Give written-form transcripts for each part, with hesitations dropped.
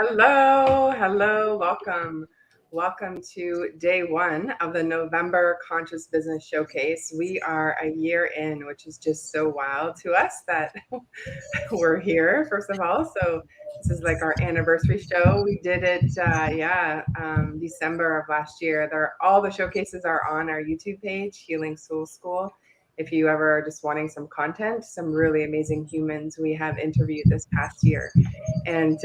Hello, welcome to day one of the November Conscious Business Showcase. We are a year in, which is just so wild to us that we're here, first of all. So this is like our anniversary show. We did it, December of last year. All the showcases are on our YouTube page, Healing Soul School. If you ever are just wanting some content, some really amazing humans we have interviewed this past year. And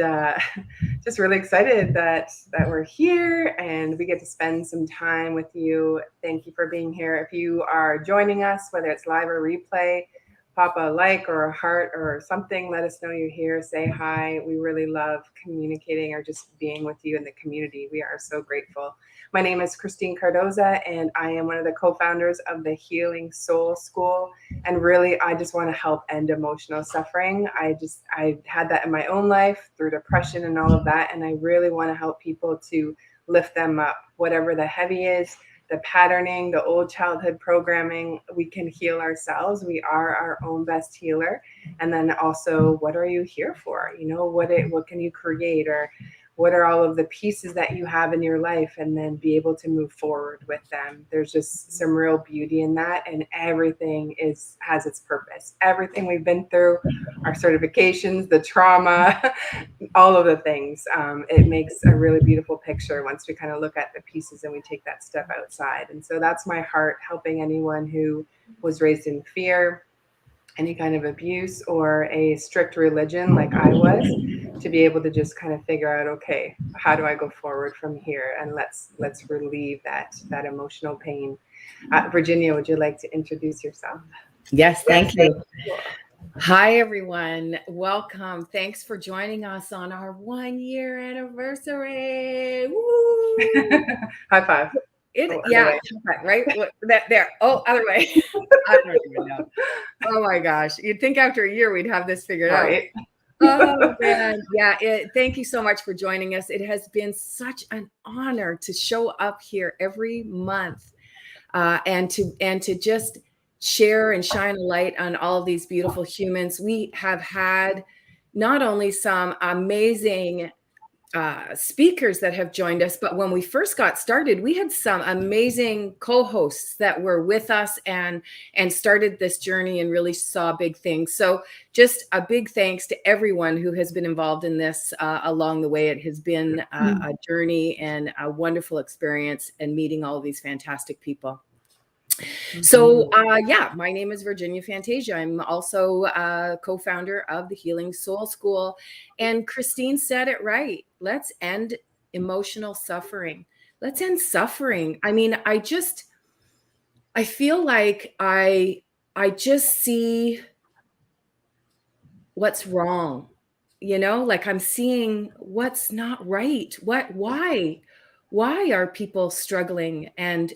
just really excited that we're here and we get to spend some time with you. Thank you for being here. If you are joining us, whether it's live or replay, pop a like or a heart or something. Let us know you're here. Say hi. We really love communicating or just being with you in the community. We are so grateful. My name is Christine Cardoza, and I am one of the co-founders of the Healing Soul School. And really, I just want to help end emotional suffering. I had that in my own life through depression and all of that. And I really want to help people to lift them up, whatever the heavy is, the patterning, the old childhood programming. We can heal ourselves. We are our own best healer. And then also, what are you here for? You know, what can you create, or what are all of the pieces that you have in your life, and then be able to move forward with them. There's just some real beauty in that, and everything has its purpose. Everything we've been through, our certifications, the trauma, all of the things, it makes a really beautiful picture once we kind of look at the pieces and we take that step outside. And so that's my heart, helping anyone who was raised in fear, any kind of abuse, or a strict religion like I was, to be able to just kind of figure out, okay, how do I go forward from here? And let's relieve that emotional pain. Virginia, would you like to introduce yourself? Yes, thank you. Hi, everyone. Welcome. Thanks for joining us on our 1 year anniversary. Woo! High five. Right? There. Oh, other way. I don't even know. Oh my gosh. You'd think after a year we'd have this figured out. Oh man. Yeah. Thank you so much for joining us. It has been such an honor to show up here every month and to just share and shine a light on all of these beautiful humans. We have had not only some amazing speakers that have joined us, but when we first got started, we had some amazing co-hosts that were with us and started this journey and really saw big things. So just a big thanks to everyone who has been involved in this along the way. It has been a journey and a wonderful experience, and meeting all of these fantastic people. So, my name is Virginia Fantasia. I'm also a co-founder of the Healing Soul School. And Christine said it right. Let's end emotional suffering. Let's end suffering. I mean, I feel like I just see what's wrong, like I'm seeing what's not right. Why are people struggling and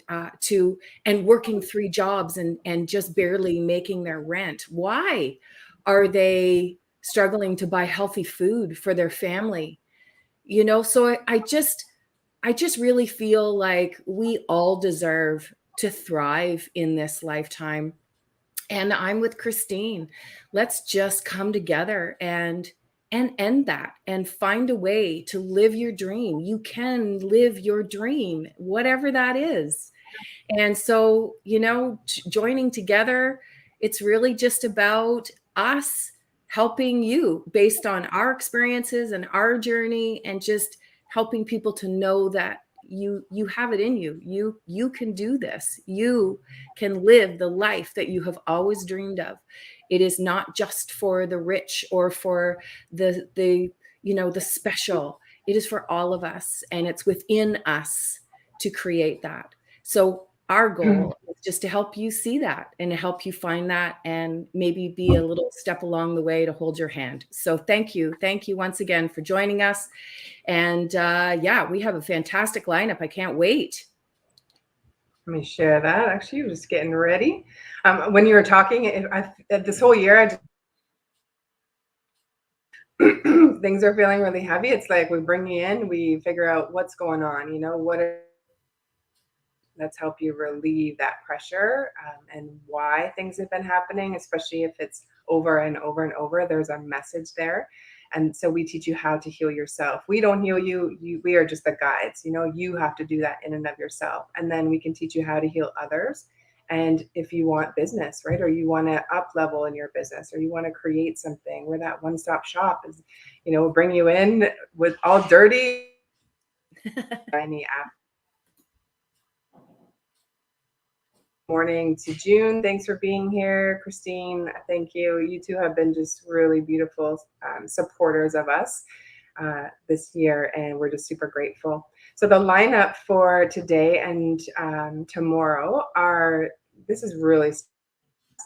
working 3 jobs and just barely making their rent? Why are they struggling to buy healthy food for their family? So I just really feel like we all deserve to thrive in this lifetime. And I'm with Christine. Let's just come together and end that and find a way to live your dream. You can live your dream, whatever that is. And so, joining together, it's really just about us helping you based on our experiences and our journey, and just helping people to know that you have it in you. You can do this. You can live the life that you have always dreamed of. It is not just for the rich or for the special. It is for all of us, and it's within us to create that. So our goal is just to help you see that and to help you find that, and maybe be a little step along the way to hold your hand. So thank you once again for joining us. And we have a fantastic lineup. I can't wait. Let me share that. Actually, I'm just getting ready. When you were talking, this whole year, things are feeling really heavy. It's like we bring you in, we figure out what's going on. Let's help you relieve that pressure and why things have been happening, especially if it's over and over and over. There's a message there. And so we teach you how to heal yourself. We don't heal you. We are just the guides. You have to do that in and of yourself. And then we can teach you how to heal others. And if you want business, right, or you want to up level in your business, or you want to create something where that one-stop shop is, bring you in with all dirty, shiny app. Morning to June. Thanks for being here, Christine. Thank you. You two have been just really beautiful supporters of us this year, and we're just super grateful. So the lineup for today and tomorrow this is really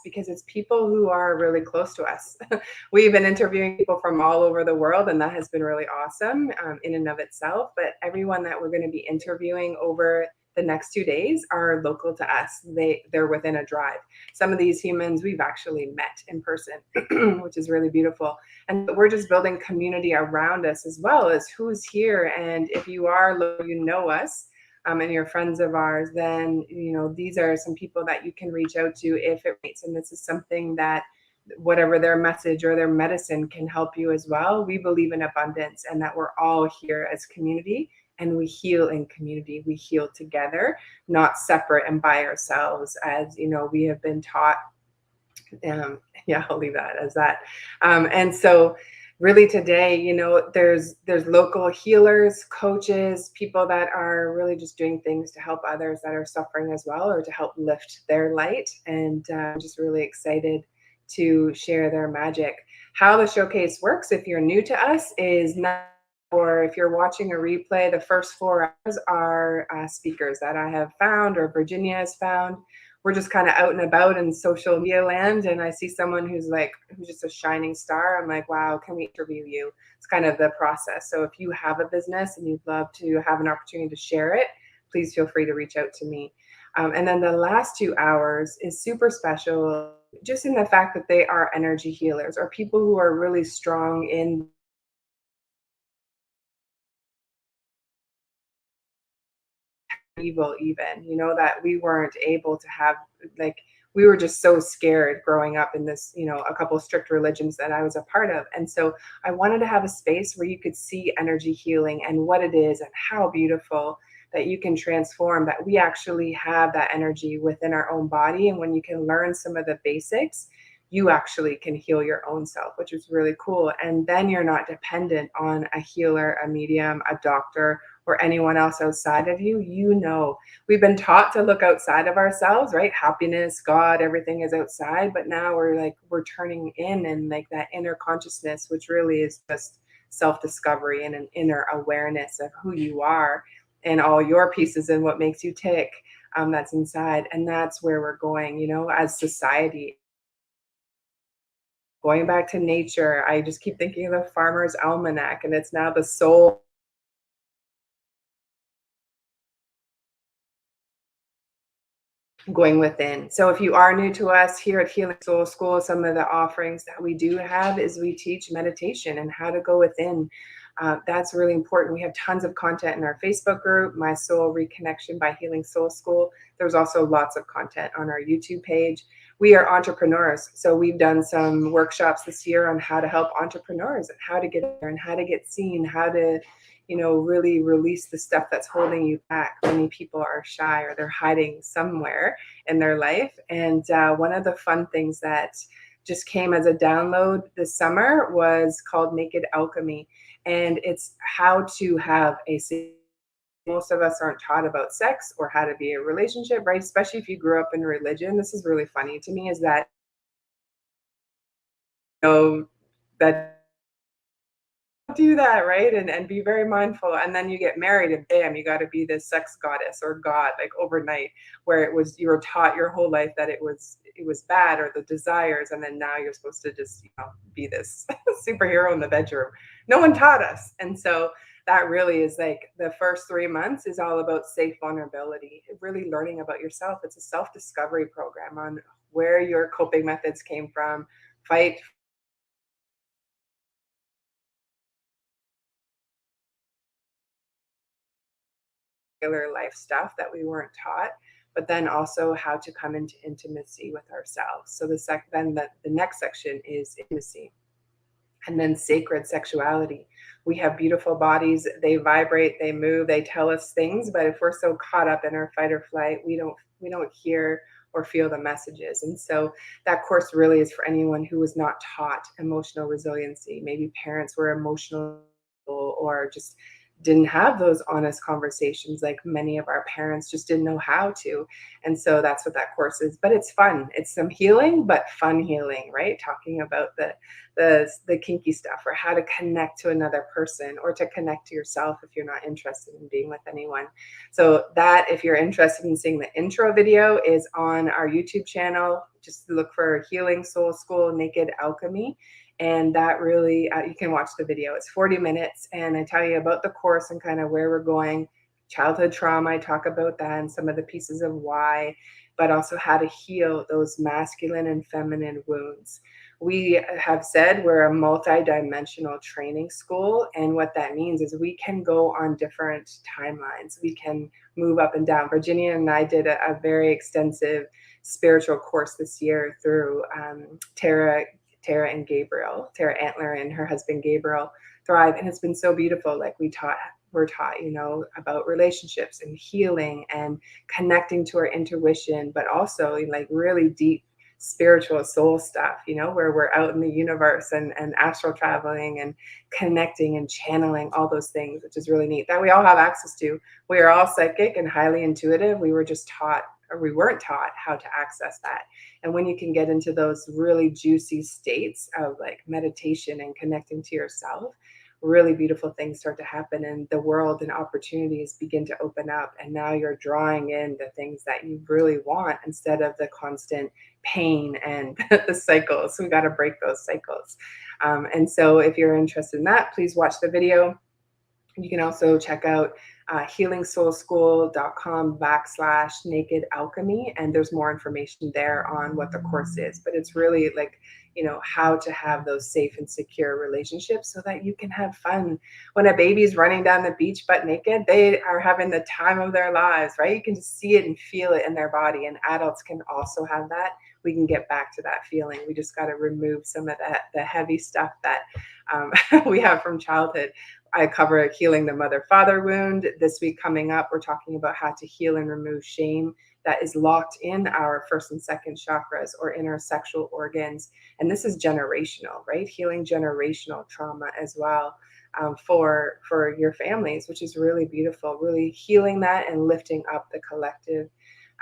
because it's people who are really close to us. We've been interviewing people from all over the world, and that has been really awesome in and of itself. But everyone that we're going to be interviewing over the next 2 days are local to us. They're within a drive. Some of these humans we've actually met in person, which is really beautiful. And we're just building community around us as well as who's here. And if you are local, you know us, and you're friends of ours, then these are some people that you can reach out to if it rates. And this is something that whatever their message or their medicine can help you as well. We believe in abundance and that we're all here as community, and we heal in community. We heal together, not separate and by ourselves, as we have been taught. Yeah, I'll leave that as that. And so really today, there's local healers, coaches, people that are really just doing things to help others that are suffering as well, or to help lift their light. And I'm just really excited to share their magic. How the showcase works, if you're new to us, is not, or if you're watching a replay, the first 4 hours are speakers that I have found or Virginia has found. We're just kind of out and about in social media land, and I see someone who's just a shining star. I'm like, wow, can we interview you? It's kind of the process. So if you have a business and you'd love to have an opportunity to share it, please feel free to reach out to me. And then the last 2 hours is super special, just in the fact that they are energy healers, or people who are really strong in evil, even that we weren't able to have. We were just so scared growing up in this a couple of strict religions that I was a part of. And so I wanted to have a space where you could see energy healing and what it is and how beautiful that you can transform, that we actually have that energy within our own body. And when you can learn some of the basics, you actually can heal your own self, which is really cool. And then you're not dependent on a healer, a medium, a doctor, or anyone else outside of you. We've been taught to look outside of ourselves, right? Happiness, God, everything is outside. But now we're turning in, and that inner consciousness, which really is just self-discovery and an inner awareness of who you are and all your pieces and what makes you tick, that's inside. And that's where we're going, as society. Going back to nature, I just keep thinking of the Farmer's Almanac, and it's now the soul going within. So if you are new to us here at Healing Soul School, some of the offerings that we do have is we teach meditation and how to go within. That's really important. We have tons of content in our Facebook group, My Soul Reconnection by Healing Soul School. There's also lots of content on our YouTube page. We are entrepreneurs. So we've done some workshops this year on how to help entrepreneurs and how to get there and how to get seen, how to really release the stuff that's holding you back. Many people are shy, or they're hiding somewhere in their life. And one of the fun things that just came as a download this summer was called Naked Alchemy. And it's how to have most of us aren't taught about sex or how to be in a relationship, right? Especially if you grew up in religion. This is really funny to me, is that, that do that, right? And be very mindful. And then you get married and bam, you got to be this sex goddess or god, overnight, where you were taught your whole life that it was bad, or the desires. And then now you're supposed to just, be this superhero in the bedroom. No one taught us. And so that really is the first 3 months is all about safe vulnerability, really learning about yourself. It's a self-discovery program on where your coping methods came from, fight, life stuff that we weren't taught, but then also how to come into intimacy with ourselves. So the next section is intimacy. And then sacred sexuality. We have beautiful bodies. They vibrate, they move, they tell us things. But if we're so caught up in our fight or flight, we don't hear or feel the messages. And so that course really is for anyone who was not taught emotional resiliency. Maybe parents were emotional or just didn't have those honest conversations, like many of our parents just didn't know how to. And so that's what that course is. But it's fun. It's some healing, but fun healing, right? Talking about the kinky stuff, or how to connect to another person, or to connect to yourself if you're not interested in being with anyone. So that, if you're interested in seeing the intro video, is on our YouTube channel. Just look for Healing Soul School Naked Alchemy. And that really, you can watch the video. It's 40 minutes. And I tell you about the course and kind of where we're going. Childhood trauma, I talk about that and some of the pieces of why, but also how to heal those masculine and feminine wounds. We have said we're a multi-dimensional training school. And what that means is we can go on different timelines. We can move up and down. Virginia and I did a very extensive spiritual course this year through Tara and Gabriel, Tara Antler and her husband Gabriel Thrive. And it's been so beautiful. Like we're taught, about relationships and healing and connecting to our intuition, but also like really deep spiritual soul stuff, where we're out in the universe and astral traveling and connecting and channeling, all those things, which is really neat, that we all have access to. We are all psychic and highly intuitive. We were just taught, or we weren't taught how to access that. And when you can get into those really juicy states of like meditation and connecting to yourself, really beautiful things start to happen, and the world and opportunities begin to open up. And now you're drawing in the things that you really want instead of the constant pain and the cycles. So we got to break those cycles. And so if you're interested in that, please watch the video. You can also check out healingsoulschool.com/naked alchemy. And there's more information there on what the course is. But it's really like, how to have those safe and secure relationships so that you can have fun. When a baby's running down the beach butt naked, they are having the time of their lives, right? You can just see it and feel it in their body. And adults can also have that. We can get back to that feeling. We just got to remove some of the heavy stuff that we have from childhood. I cover healing the mother-father wound. This week coming up, we're talking about how to heal and remove shame that is locked in our first and second chakras, or in our sexual organs. And this is generational, right? Healing generational trauma as well, for your families, which is really beautiful, really healing that and lifting up the collective.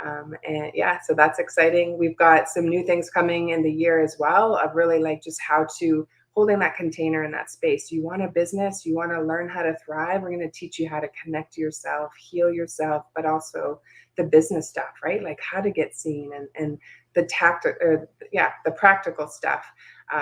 And yeah, so that's exciting. We've got some new things coming in the year as well, of really like just how to holding that container in that space. You want a business, you want to learn how to thrive. We're going to teach you how to connect to yourself, heal yourself, but also the business stuff, right? Like how to get seen and the the practical stuff.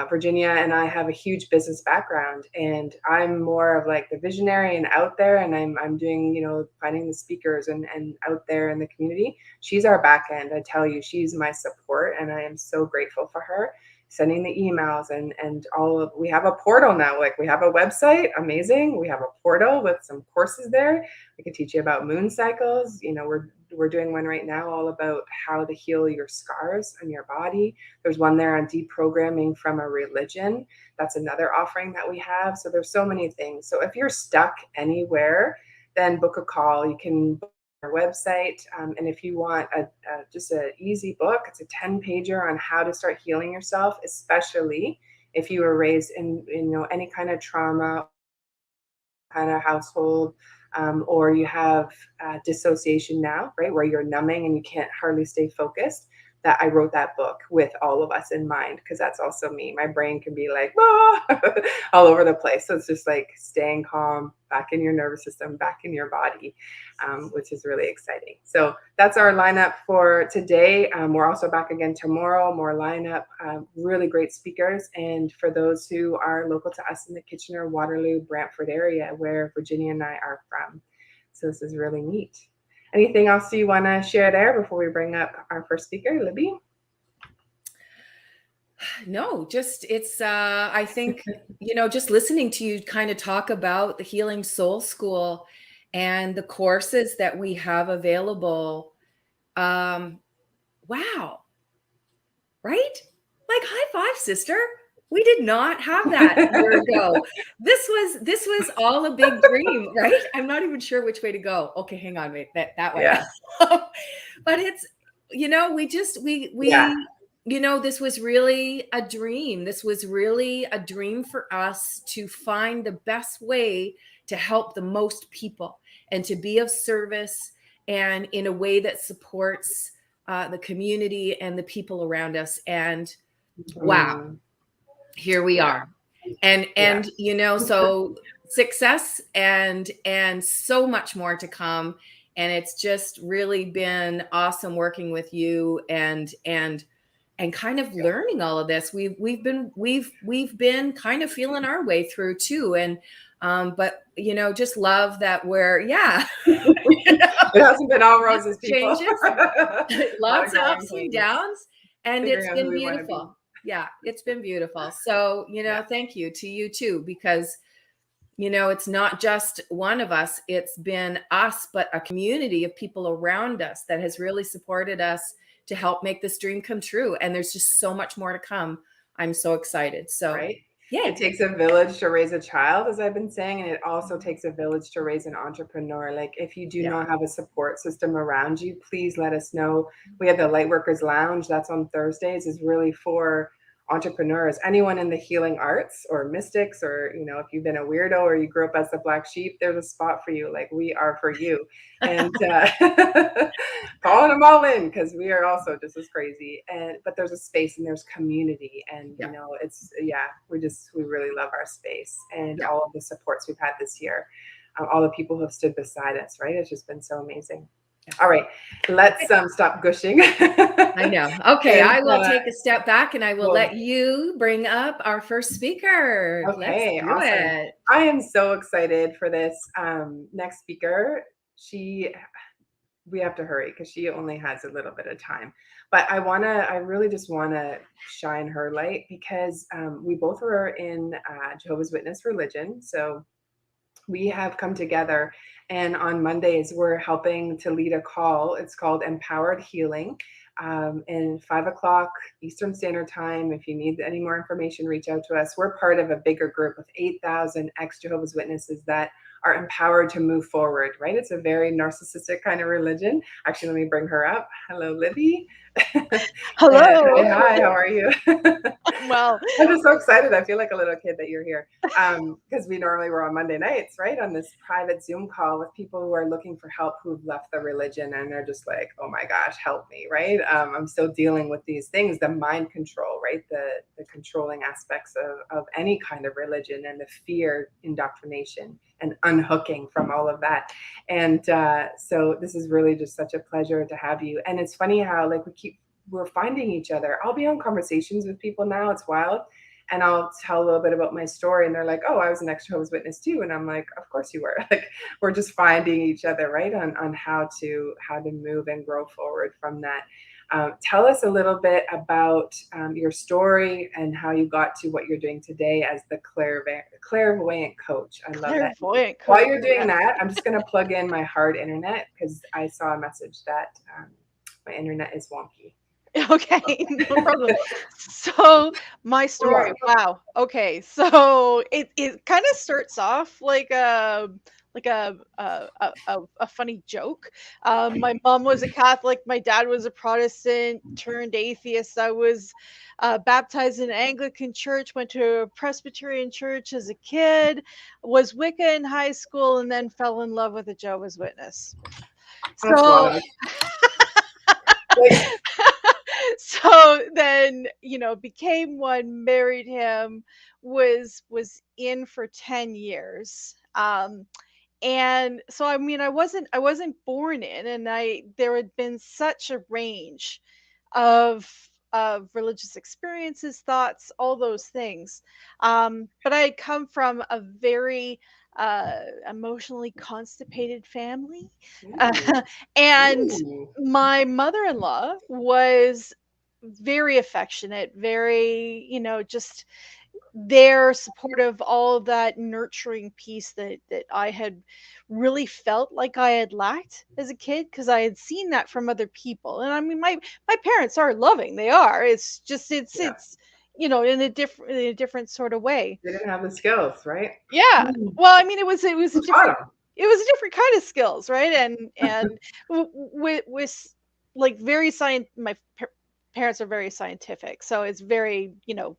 Virginia and I have a huge business background, and I'm more of like the visionary and out there, and I'm doing, finding the speakers and out there in the community. She's our back end. I tell you, she's my support, and I am so grateful for her. Sending the emails and all of, we have a portal now, like we have a website, amazing. We have a portal with some courses there. We can teach you about moon cycles. We're doing one right now all about how to heal your scars on your body. There's one there on deprogramming from a religion. That's another offering that we have. So there's so many things. So if you're stuck anywhere, then book a call. You can our website. And if you want just an easy book, it's a 10-pager on how to start healing yourself, especially if you were raised in any kind of trauma kind of household, or you have dissociation now, right, where you're numbing and you can't hardly stay focused. That I wrote that book with all of us in mind, because that's also me. My brain can be like all over the place. So it's just like staying calm, back in your nervous system, back in your body, which is really exciting. So that's our lineup for today. We're also back again tomorrow, more lineup, really great speakers. And for those who are local to us in the Kitchener, Waterloo, Brantford area, where Virginia and I are from. So this is really neat. Anything else you want to share there before we bring up our first speaker, Libby? No, just it's I think just listening to you kind of talk about the Healing Soul School and the courses that we have available. Wow. Right? Like high five, sister. We did not have that a year ago. This was all a big dream, right? I'm not even sure which way to go. Okay, hang on, wait, that way. Yeah. But it's, Yeah. this was really a dream. This was really a dream for us to find the best way to help the most people and to be of service, and in a way that supports the community and the people around us. And wow, Mm, here we yeah. are. And Yeah. so success and so much more to come. And it's just really been awesome working with you and kind of learning all of this. We've been kind of feeling our way through too. And but just love that we're It hasn't been all lots roses, of people. changes, A lot lots of of growing ups and pains, downs, and figuring it's out who been we want to be. beautiful. Yeah, it's been beautiful. So, Yeah. thank you to you too, because it's not just one of us, it's been us, but a community of people around us that has really supported us to help make this dream come true. And there's just so much more to come. I'm so excited. So, Right? It yay. takes a village to raise a child, as I've been saying, and it also takes a village to raise an entrepreneur. Like, if you do Yeah. not have a support system around you, please let us know. We have the Lightworkers Lounge, that's on Thursdays, is really for entrepreneurs, anyone in the healing arts or mystics, or if you've been a weirdo or you grew up as the black sheep, there's a spot for you. Like, we are for you. And calling them all in, because we are also just as crazy. But there's a space and there's community, and Yeah. it's we really love our space and Yeah. all of the supports we've had this year, all the people who have stood beside us. Right, it's just been so amazing. All right, let's stop gushing. I know. Okay, And I will take a step back and I will well, let you bring up our first speaker. Let's okay, do awesome. it. I am so excited for this next speaker. We have to hurry because she only has a little bit of time. But I really just wanna shine her light, because we both were in Jehovah's Witness religion. So we have come together, and on Mondays we're helping to lead a call. It's called Empowered Healing, and 5 o'clock Eastern Standard Time. If you need any more information, reach out to us. We're part of a bigger group of 8,000 ex-Jehovah's Witnesses that are empowered to move forward, right? It's a very narcissistic kind of religion. Actually, let me bring her up. Hello, Livy. Hello. Hi, how are you? Well, I'm just so excited. I feel like a little kid that you're here, because we normally were on Monday nights, right, on this private Zoom call with people who are looking for help, who've left the religion, and they're just like, oh my gosh, help me, right? I'm still dealing with these things, the mind control, right, the controlling aspects of any kind of religion, and the fear indoctrination and unhooking from all of that. And so this is really just such a pleasure to have you. And it's funny how, like, we're finding each other. I'll be on conversations with people now. It's wild. And I'll tell a little bit about my story, and they're like, oh, I was an ex-Jehovah's Witness too. And I'm like, of course you were. Like, we're just finding each other, right, on how to move and grow forward from that. Tell us a little bit about your story and how you got to what you're doing today as the clairvoyant coach. I love that. clairvoyant While coach. you're doing that, I'm just going to plug in my hard internet, because I saw a message that my internet is wonky. Okay, no problem. So my story, wow. Okay, so it kind of starts off like a funny joke. My mom was a Catholic, my dad was a Protestant turned atheist. I was baptized in an Anglican church, went to a Presbyterian church as a kid, was Wicca in high school, and then fell in love with a Jehovah's Witness. That's So wild. Like, so then became one, married him, was in for 10 years. And so I wasn't born in, and there had been such a range of religious experiences, thoughts, all those things. But I had come from a very emotionally constipated family. And ooh, my mother-in-law was very affectionate, very, just there, supportive, all that nurturing piece that I had really felt like I had lacked as a kid, because I had seen that from other people. And I mean, my parents are loving, they are. It's just yeah, you know, in a different sort of way. They didn't have the skills, right? Yeah. Well, I mean, it was a Who different, taught 'em? it was a different kind of skills, right? And with like very my parents are very scientific, so it's very, you know,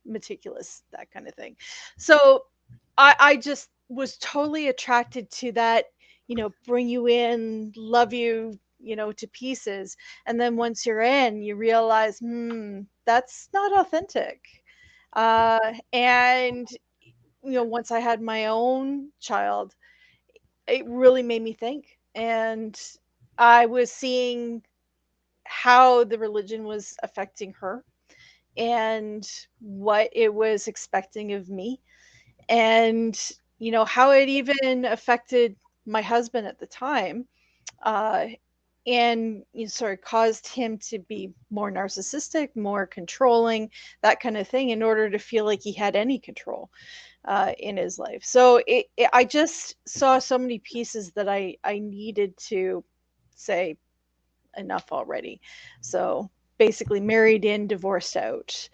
meticulous, that kind of thing. So I just was totally attracted to that, you know, bring you in, love you, you know, to pieces. And then once you're in, you realize, that's not authentic. And you know, once I had my own child, it really made me think. And I was seeing how the religion was affecting her and what it was expecting of me. And, you know, how it even affected my husband at the time. Uh, and you know, sort of caused him to be more narcissistic, more controlling, that kind of thing, in order to feel like he had any control in his life. So I just saw so many pieces that I needed to say enough already. So basically, married in, divorced out.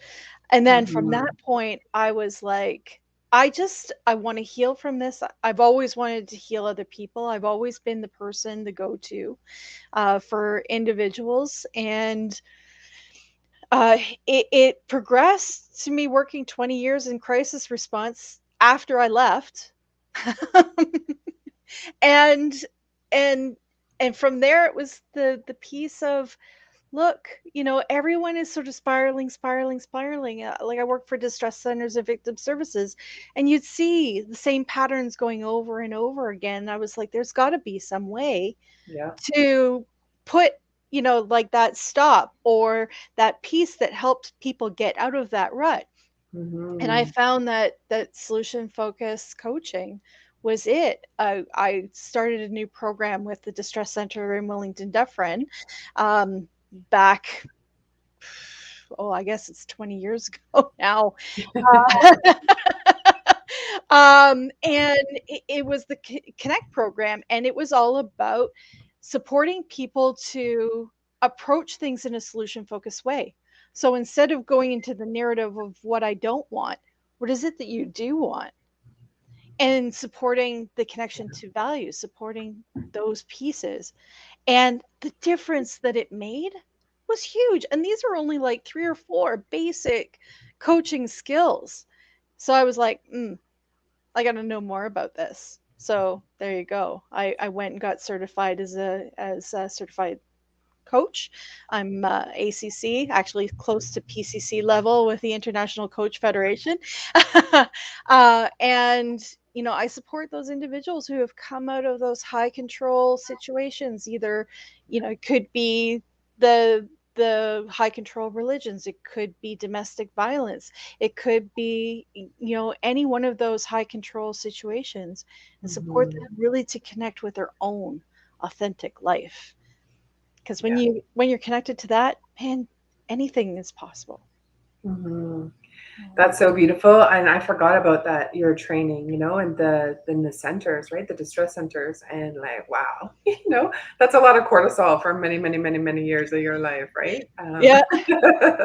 And then from that Mhm. point, I was like, I want to heal from this. I've always wanted to heal other people. I've always been the person, the go-to for individuals. And it progressed to me working 20 years in crisis response after I left. and and and from there it was the piece of, look, you know, everyone is sort of spiraling. Like I work for distress centers and victim services, and you'd see the same patterns going over and over again. I was like, there's got to be some way Yeah. to put, you know, like that stop or that piece that helps people get out of that rut. And I Mhm. found that solution focused coaching was it. I started a new program with the Distress Center in Wellington Dufferin back, oh, I guess it's 20 years ago now. Uh, and it was the Connect program, and it was all about supporting people to approach things in a solution focused way. So instead of going into the narrative of what I don't want, what is it that you do want? And supporting the connection to values, supporting those pieces. And the difference that it made was huge. And these are only like 3 or 4 basic coaching skills. So I was like, I got to know more about this. So there you go. I went and got certified as a certified coach. I'm ACC, actually close to PCC level with the International Coach Federation. And, you know, I support those individuals who have come out of those high control situations. Either, you know, it could be the high control religions, it could be domestic violence, it could be, you know, any one of those high control situations, and support Mhm. them really to connect with their own authentic life. Because Yeah. when you're connected to that, man, anything is possible. Mhm. Yeah. That's so beautiful, and I forgot about that, your training, you know, and the centers, right? The distress centers, and like, wow, you know, that's a lot of cortisol for many, many, many, many years of your life, right? Yeah.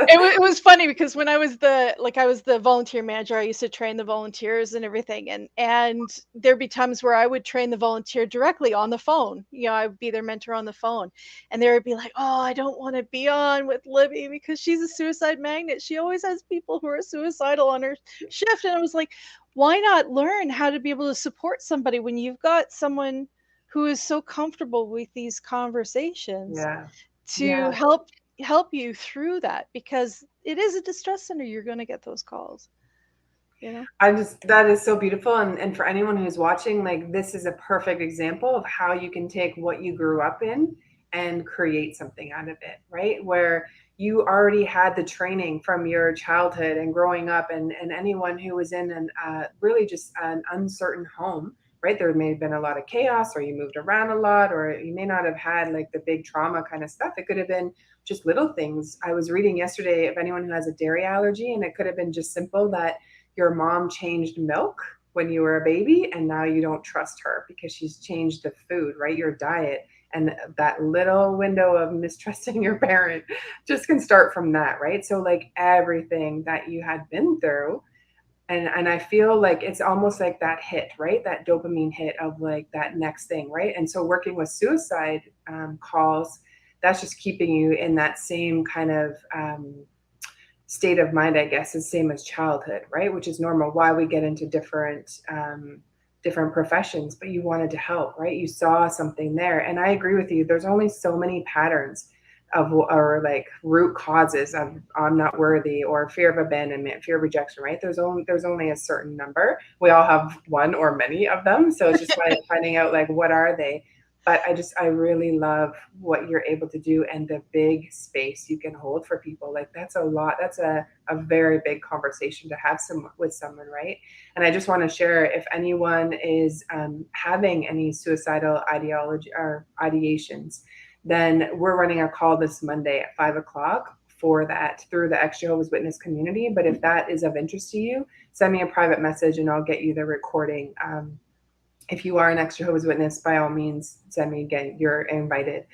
It was funny because when I was the volunteer manager, I used to train the volunteers and everything, and there'd be times where I would train the volunteer directly on the phone. You know, I would be their mentor on the phone, and they would be like, "Oh, I don't want to be on with Libby because she's a suicide magnet. She always has people who are suicidal on her shift." And I was like, "Why not learn how to be able to support somebody when you've got someone who is so comfortable with these conversations Yeah. to Yeah. help you through that, because it is a distress center, you're going to get those calls, you know." I just that is so beautiful, and for anyone who's watching, like this is a perfect example of how you can take what you grew up in and create something out of it, right? Where you already had the training from your childhood and growing up, and anyone who was in an really just an uncertain home, right? There may have been a lot of chaos, or you moved around a lot, or you may not have had like the big trauma kind of stuff. It could have been just little things. I was reading yesterday of anyone who has a dairy allergy, and it could have been just simple that your mom changed milk when you were a baby, and now you don't trust her because she's changed the food, right? Your diet. And that little window of mistrusting your parent just can start from that, right? So like everything that you had been through, and I feel like it's almost like that hit, right? That dopamine hit of like that next thing, right? And so working with suicide calls, that's just keeping you in that same kind of state of mind, I guess, is same as childhood, right? Which is normal. Why we get into different professions, but you wanted to help, right? You saw something there, and I agree with you. There's only so many patterns of, or like root causes of I'm not worthy, or fear of abandonment, fear of rejection, right? There's only a certain number. We all have one or many of them, so it's just finding out like what are they. But I really love what you're able to do and the big space you can hold for people. Like that's a lot. That's a very big conversation to have with someone, right? And I just want to share, if anyone is having any suicidal ideology or ideations, then we're running a call this Monday at 5:00 for that through the ex Jehovah's Witness community. But if that is of interest to you, send me a private message and I'll get you the recording. If you are an ex Jehovah's Witness, by all means, send me again. You're invited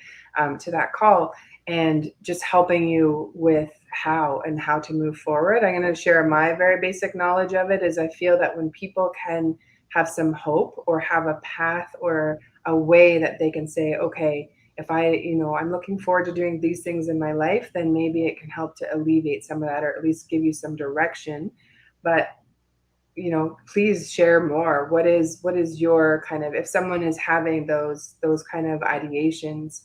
to that call, and just helping you with how to move forward. I'm going to share my very basic knowledge of it. Is I feel that when people can have some hope or have a path or a way that they can say, okay, if I'm looking forward to doing these things in my life, then maybe it can help to alleviate some of that, or at least give you some direction. But please share more. What is your kind of, if someone is having those kind of ideations,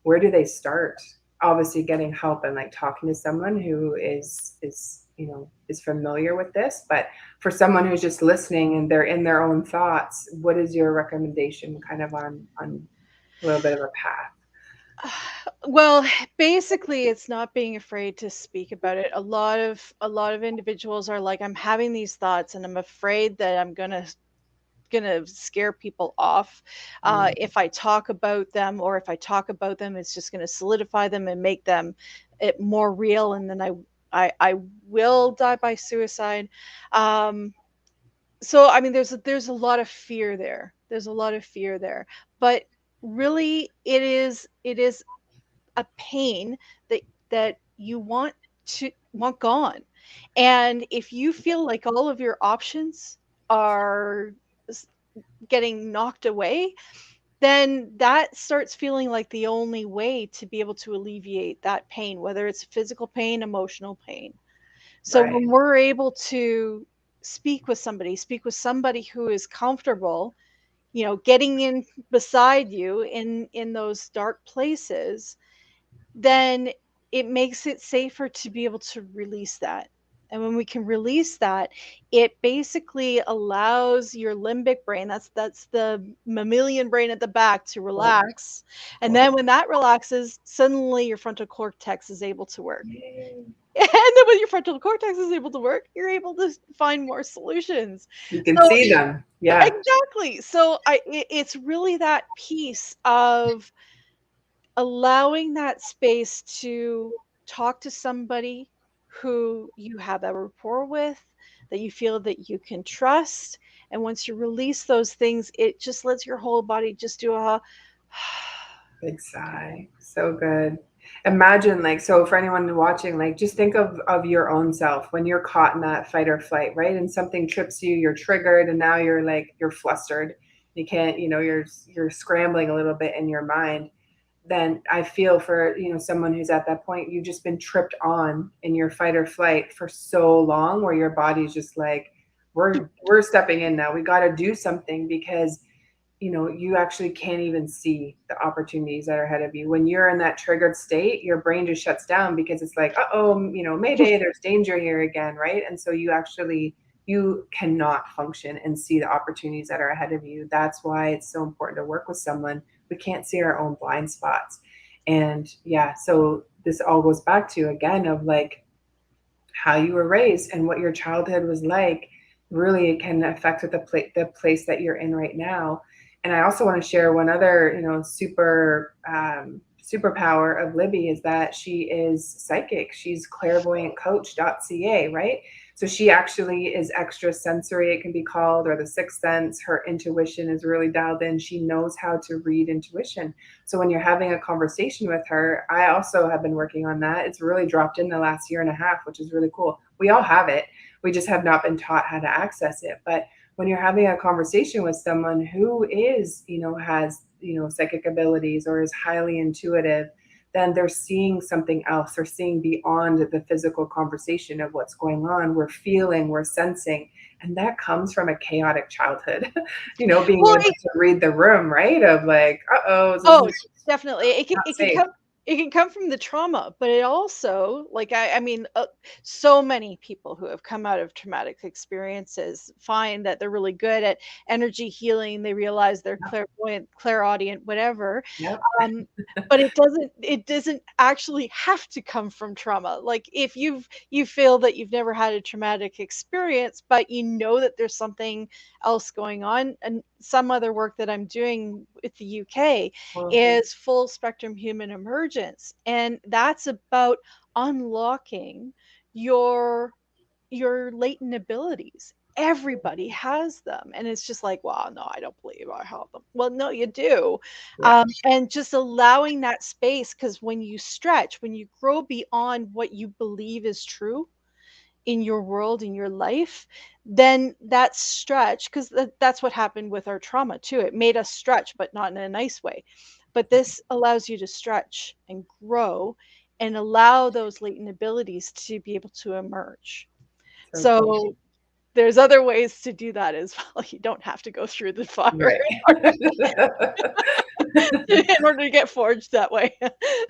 where do they start? Obviously getting help and like talking to someone who is familiar with this. But for someone who's just listening and they're in their own thoughts, what is your recommendation kind of on a little bit of a path? Well, basically, it's not being afraid to speak about it. A lot of individuals are like, I'm having these thoughts and I'm afraid that I'm gonna scare people off if I talk about them, or if I talk about them, it's just gonna solidify them and make them it more real, and then I will die by suicide. Um, so I mean, there's a lot of fear there. There's a lot of fear there, but really, it is a pain that you want gone. And if you feel like all of your options are s- getting knocked away, then that starts feeling like the only way to be able to alleviate that pain, whether it's physical pain, emotional pain. So Right. when we're able to speak with somebody who is comfortable, getting in beside you in those dark places, then it makes it safer to be able to release that. And when we can release that, it basically allows your limbic brain, that's the mammalian brain at the back, to relax. And then when that relaxes, suddenly your frontal cortex is able to work. Yay. And then when your frontal cortex is able to work, you're able to find more solutions. You can So see them. Yeah. exactly. So it's really that piece of allowing that space to talk to somebody who you have a rapport with, that you feel that you can trust. And once you release those things, it just lets your whole body just do a Big sigh. So good. Imagine, like, so for anyone watching, like, just think of your own self when you're caught in that fight or flight, right? And something trips you, you're triggered, and now you're flustered. You can't, you're scrambling a little bit in your mind. Then I feel for, someone who's at that point, you've just been tripped on in your fight or flight for so long, where your body's just like, we're stepping in now. We got to do something, because you actually can't even see the opportunities that are ahead of you. When you're in that triggered state, your brain just shuts down, because it's like, uh-oh, mayday, there's danger here again, right? And so you cannot function and see the opportunities that are ahead of you. That's why it's so important to work with someone. We can't see our own blind spots. And yeah, so this all goes back to, again, of like how you were raised and what your childhood was like. Really can affect the place that you're in right now. And I also want to share one other, super superpower of Libby is that she is psychic. She's clairvoyantcoach.ca, right? So she actually is extra sensory, it can be called, or the sixth sense. Her intuition is really dialed in. She knows how to read intuition. So when you're having a conversation with her, I also have been working on that. It's really dropped in the last year and a half, which is really cool. We all have it. We just have not been taught how to access it. But when you're having a conversation with someone who is, has, psychic abilities or is highly intuitive, then they're seeing something else. They're seeing beyond the physical conversation of what's going on. We're feeling, we're sensing. And that comes from a chaotic childhood, being Well, able to read the room, right? Of like, this oh, is definitely. It not can safe. come from the trauma, but it also, like, I mean, so many people who have come out of traumatic experiences find that they're really good at energy healing. They realize they're clairvoyant, clairaudient, whatever. Yep. Um, but it doesn't actually have to come from trauma. Like, if you feel that you've never had a traumatic experience, but you know that there's something else going on, and some other work that I'm doing with the UK Well, is full spectrum human emergence, and that's about unlocking your latent abilities. Everybody has them, and it's just like, well, no, I don't believe I have them. Well, no, you do. yeah, And just allowing that space, because when you stretch, when you grow beyond what you believe is true in your world, in your life, then that stretch, because that's what happened with our trauma too. It made us stretch, but not in a nice way. But this allows you to stretch and grow and allow those latent abilities to be able to emerge. so cool. So there's other ways to do that as well. You don't have to go through the fire Right. in order to get forged that way.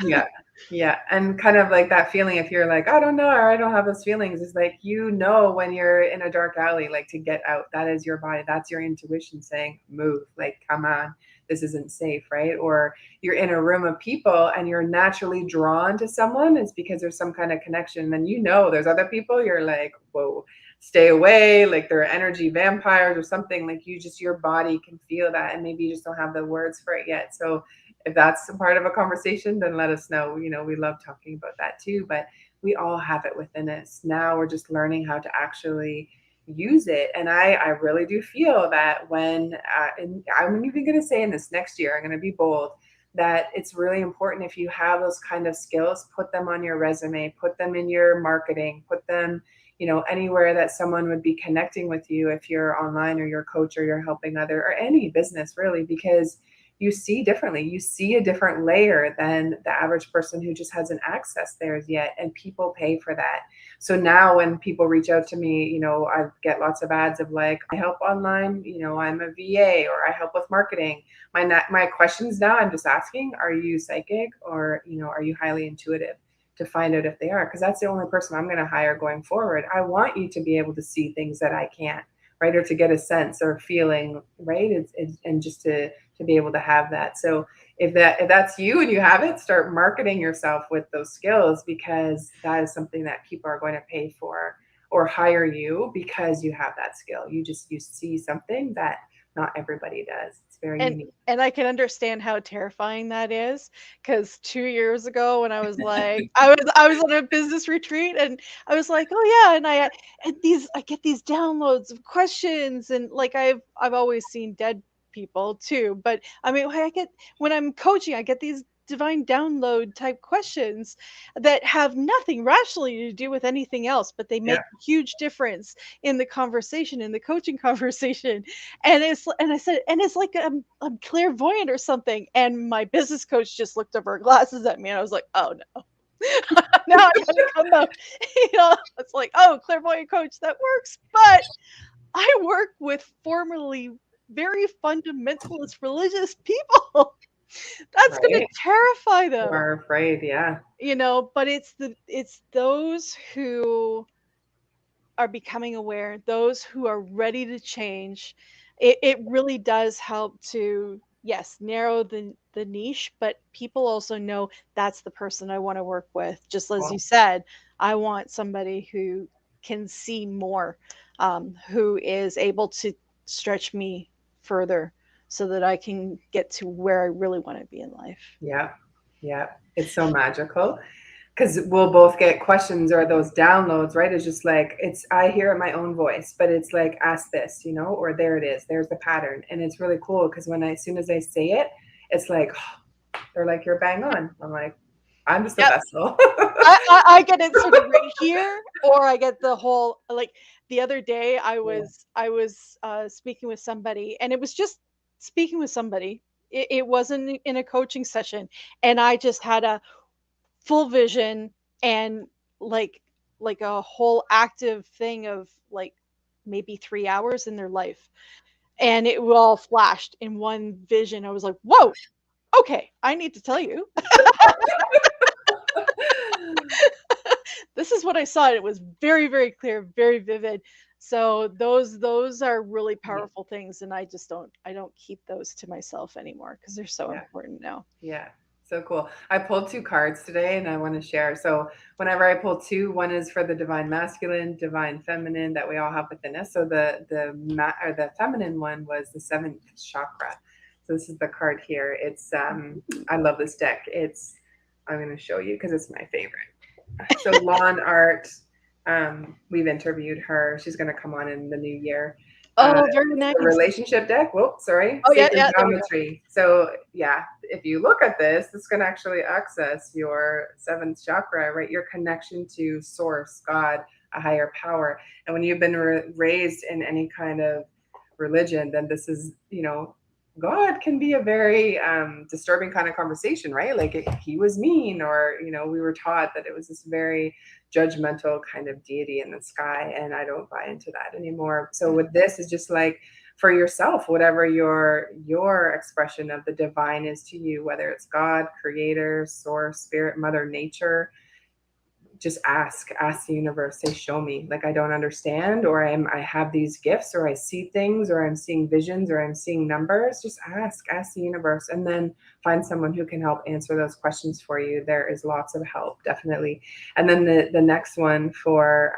Yeah. Yeah. And kind of like that feeling, if you're like, I don't know, or I don't have those feelings, is like, when you're in a dark alley, like to get out, that is your body. That's your intuition saying, move, like, come on, this isn't safe, right? Or you're in a room of people and you're naturally drawn to someone, it's because there's some kind of connection. And there's other people, you're like, whoa, stay away, like they're energy vampires or something. Like your body can feel that. And maybe you just don't have the words for it yet. So if that's a part of a conversation, then let us know. We love talking about that too, but we all have it within us. Now we're just learning how to actually use it. And I really do feel that and I'm even going to say in this next year, I'm going to be bold, that it's really important, if you have those kind of skills, put them on your resume, put them in your marketing, put them, anywhere that someone would be connecting with you, if you're online or you're a coach or you're helping other, or any business really, because you see differently. You see a different layer than the average person who just hasn't accessed theirs yet. And people pay for that. So now when people reach out to me, I get lots of ads of like, I help online, I'm a VA, or I help with marketing. My questions now, I'm just asking, are you psychic, or, are you highly intuitive, to find out if they are, because that's the only person I'm going to hire going forward. I want you to be able to see things that I can't, right? Or to get a sense or feeling, right? And just to be able to have that. So if that's you and you have it, start marketing yourself with those skills, because that is something that people are going to pay for or hire you, because you have that skill. You see something that not everybody does. It's very and unique. and I can understand how terrifying that is, because 2 years ago, when I was like, I was on a business retreat, and I was like, oh yeah, and I get these downloads of questions, and like I've always seen dead people too, but I mean, when I'm coaching, I get these divine download type questions that have nothing rationally to do with anything else, but they Yeah. make a huge difference in the conversation, in the coaching conversation. And I said, and it's like I'm clairvoyant or something. And my business coach just looked over her glasses at me, and I was like, oh no. Now I gotta come out. It's like, oh, clairvoyant coach, that works. But I work with formerly very fundamentalist religious people. That's gonna Right. terrify You them. are afraid. Yeah. But it's those who are becoming aware, those who are ready to change. It really does help to, yes, narrow the niche, but people also know that's the person I want to work with. Just as you Cool. said, I want somebody who can see more, who is able to stretch me further so that I can get to where I really want to be in life. Yeah. Yeah, it's so magical because we'll both get questions or those downloads, right? It's just like, it's, I hear it my own voice, but it's like, ask this, you know, or there it is, there's the pattern. And it's really cool because as soon as I say it, it's like, they're like, you're bang on. I'm like, I'm just a Yep. vessel. I get it sort of right here, or I get the whole, like, the other day Yeah. I was speaking with somebody, and it was just speaking with somebody. It wasn't in a coaching session, and I just had a full vision, and like like a whole active thing of like maybe 3 hours in their life, and it all flashed in one vision. I was like, whoa, okay, I need to tell you. This is what I saw. It was very, very clear, very vivid. So those are really Yeah. powerful things, and I don't keep those to myself anymore because they're so Yeah. important now. Yeah. So cool. I pulled two cards today and I want to share. So whenever I pull two, one is for the divine masculine, divine feminine that we all have within us. So or the feminine one was the seventh chakra. So this is the card here. It's I love this deck. I'm going to show you because it's my favorite. So Lawn Art, we've interviewed her. She's going to come on in the new year. Oh, very It's the nice. relationship deck. Whoop, sorry. Oh yeah, Sacred yeah. There we go. geometry. So yeah, if you look at this, this can actually access your seventh chakra, right? Your connection to source, God, a higher power. And when you've been raised in any kind of religion, then this is, God can be a very disturbing kind of conversation, right? Like he was mean, or we were taught that it was this very judgmental kind of deity in the sky, and I don't buy into that anymore. So with this, is just like for yourself, whatever your expression of the divine is to you, whether it's God, creator, source, spirit, mother nature, just ask the universe, say, show me, like I don't understand, or I have these gifts, or I see things, or I'm seeing visions, or I'm seeing numbers. Just ask the universe, and then find someone who can help answer those questions for you. There is lots of help, definitely. And then the next one for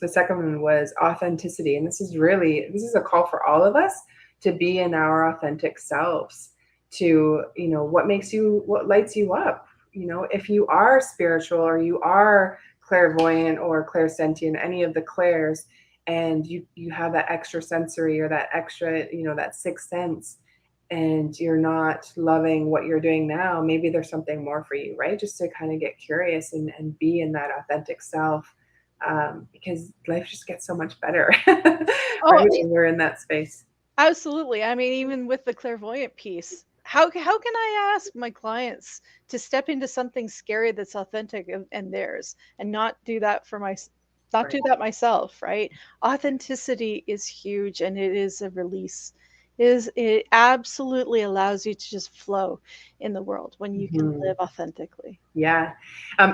the second one was authenticity, and this is a call for all of us to be in our authentic selves, to what lights you up. If you are spiritual, or you are clairvoyant or clairsentient, any of the clairs, and you have that extra sensory, or that extra, that sixth sense, and you're not loving what you're doing now, maybe there's something more for you, right? Just to kind of get curious and be in that authentic self, because life just gets so much better, right, Oh, when we're in that space. absolutely. I mean, even with the clairvoyant piece, how can I ask my clients to step into something scary that's authentic and theirs, and not Right. do that myself, right? Authenticity is huge, and it is a release. It absolutely allows you to just flow in the world when you can Mhm. live authentically. Yeah.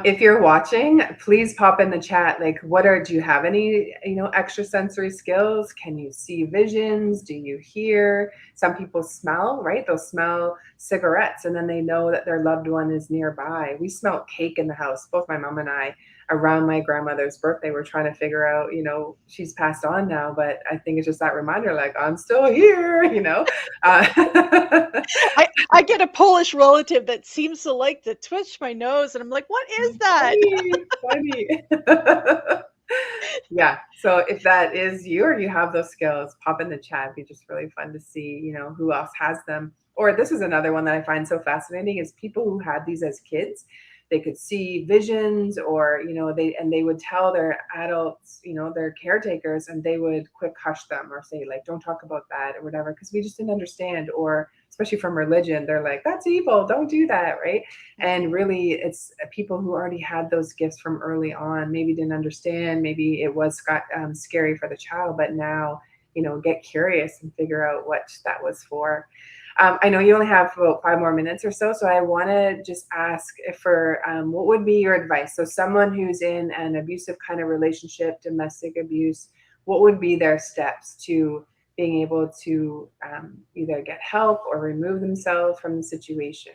If you're watching, please pop in the chat. Like, do you have any, extrasensory skills? Can you see visions? Do you hear? Some people smell, right? They'll smell cigarettes and then they know that their loved one is nearby. We smelled cake in the house, both my mom and I, around my grandmother's birthday. We're trying to figure out, she's passed on now, but I think it's just that reminder, like, I'm still here. Uh, I get a Polish relative that seems to like to twitch my nose, and I'm like, what is that? Funny, funny. Yeah. So if that is you, or you have those skills, pop in the chat. It'd be just really fun to see, who else has them. Or this is another one that I find so fascinating, is people who had these as kids. They could see visions, or they would tell their adults, their caretakers, and they would quick hush them, or say, like, don't talk about that, or whatever, because we just didn't understand. Or especially from religion, they're like, that's evil, don't do that, right? And really, it's people who already had those gifts from early on, maybe didn't understand, maybe it was scary for the child, but now, get curious and figure out what that was for. I know you only have about 5 more minutes or so, so I want to just ask for what would be your advice? So someone who's in an abusive kind of relationship, domestic abuse, what would be their steps to being able to either get help or remove themselves from the situation?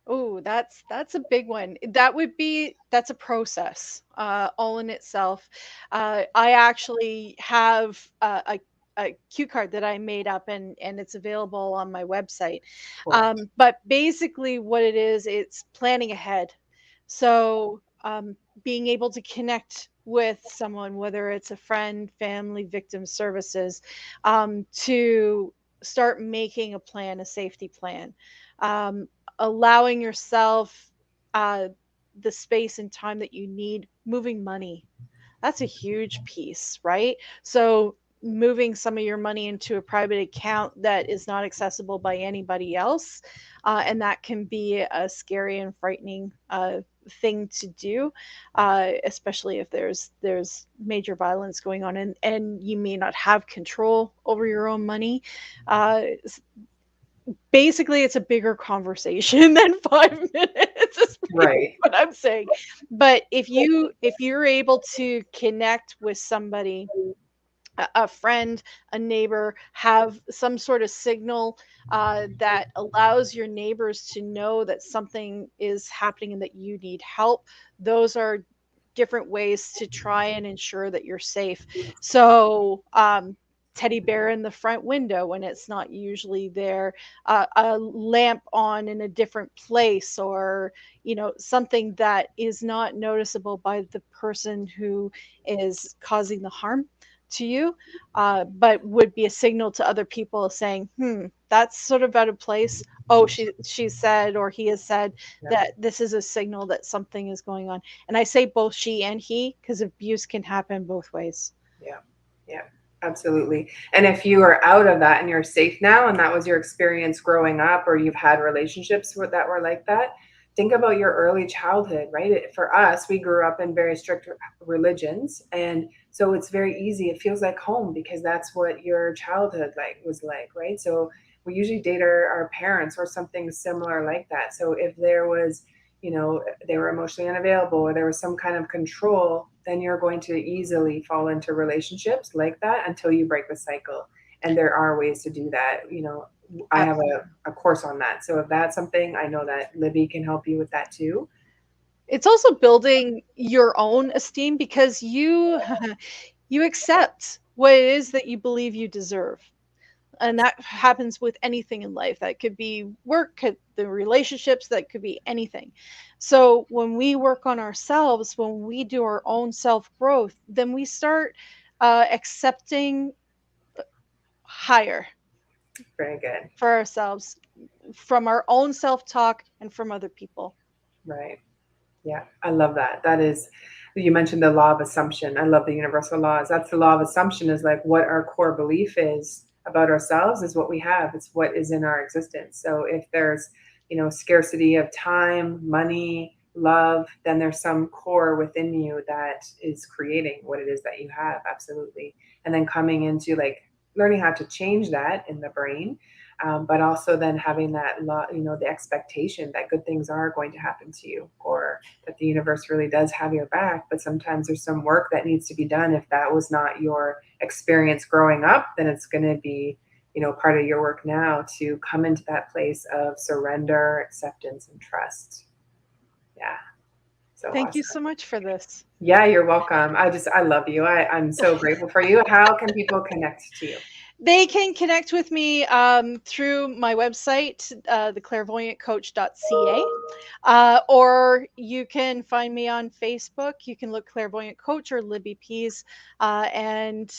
Oh, that's a big one. That's a process, all in itself. I actually have cue card that I made up, and it's available on my website. Cool. But basically, what it is, it's planning ahead. So being able to connect with someone, whether it's a friend, family, victim services, to start making a plan, a safety plan, um, allowing yourself the space and time that you need, moving money. That's a huge piece, right? So moving some of your money into a private account that is not accessible by anybody else, and that can be a scary and frightening thing to do, especially if there's major violence going on, and you may not have control over your own money. Uh, Basically, it's a bigger conversation than 5 minutes, is Right. what I'm saying. But if you're able to connect with somebody, a friend, a neighbor, have some sort of signal that allows your neighbors to know that something is happening and that you need help. Those are different ways to try and ensure that you're safe. So, teddy bear in the front window when it's not usually there, a lamp on in a different place, or something that is not noticeable by the person who is causing the harm to you, but would be a signal to other people saying, that's sort of out of place. Oh, she said, or he has said Yeah. that this is a signal that something is going on. And I say both she and he because abuse can happen both ways. Yeah. Yeah. Absolutely. And if you are out of that and you're safe now, and that was your experience growing up, or you've had relationships that were like that, think about your early childhood, right? For us, we grew up in very strict religions. And so it's very easy. It feels like home because that's what your childhood was like, right? So we usually date our parents or something similar like that. So if there was, they were emotionally unavailable, or there was some kind of control, then you're going to easily fall into relationships like that until you break the cycle. And there are ways to do that. I have a course on that. So if that's something, I know that Libby can help you with that too. It's also building your own esteem because you you accept what it is that you believe you deserve. And that happens with anything in life. That could be work, the relationships, that could be anything. So when we work on ourselves, when we do our own self growth, then we start accepting higher Very good. for ourselves, from our own self talk and from other people. Right. Yeah, I love that. That is, you mentioned the law of assumption. I love the universal laws. That's the law of assumption, is like what our core belief is about ourselves is what we have. It's what is in our existence. So if there's, scarcity of time, money, love, then there's some core within you that is creating what it is that you have. Absolutely. And then coming into learning how to change that in the brain, but also then having that law, the expectation that good things are going to happen to you, or that the universe really does have your back. But sometimes there's some work that needs to be done. If that was not your experience growing up, then it's going to be, part of your work now to come into that place of surrender, acceptance, and trust. Yeah. So Thank awesome. you so much for this. Yeah, you're welcome. I love you. I'm so grateful for you. How can people connect to you? They can connect with me through my website, theclairvoyantcoach.ca, or you can find me on Facebook. You can look Clairvoyant Coach or Libby Pease, and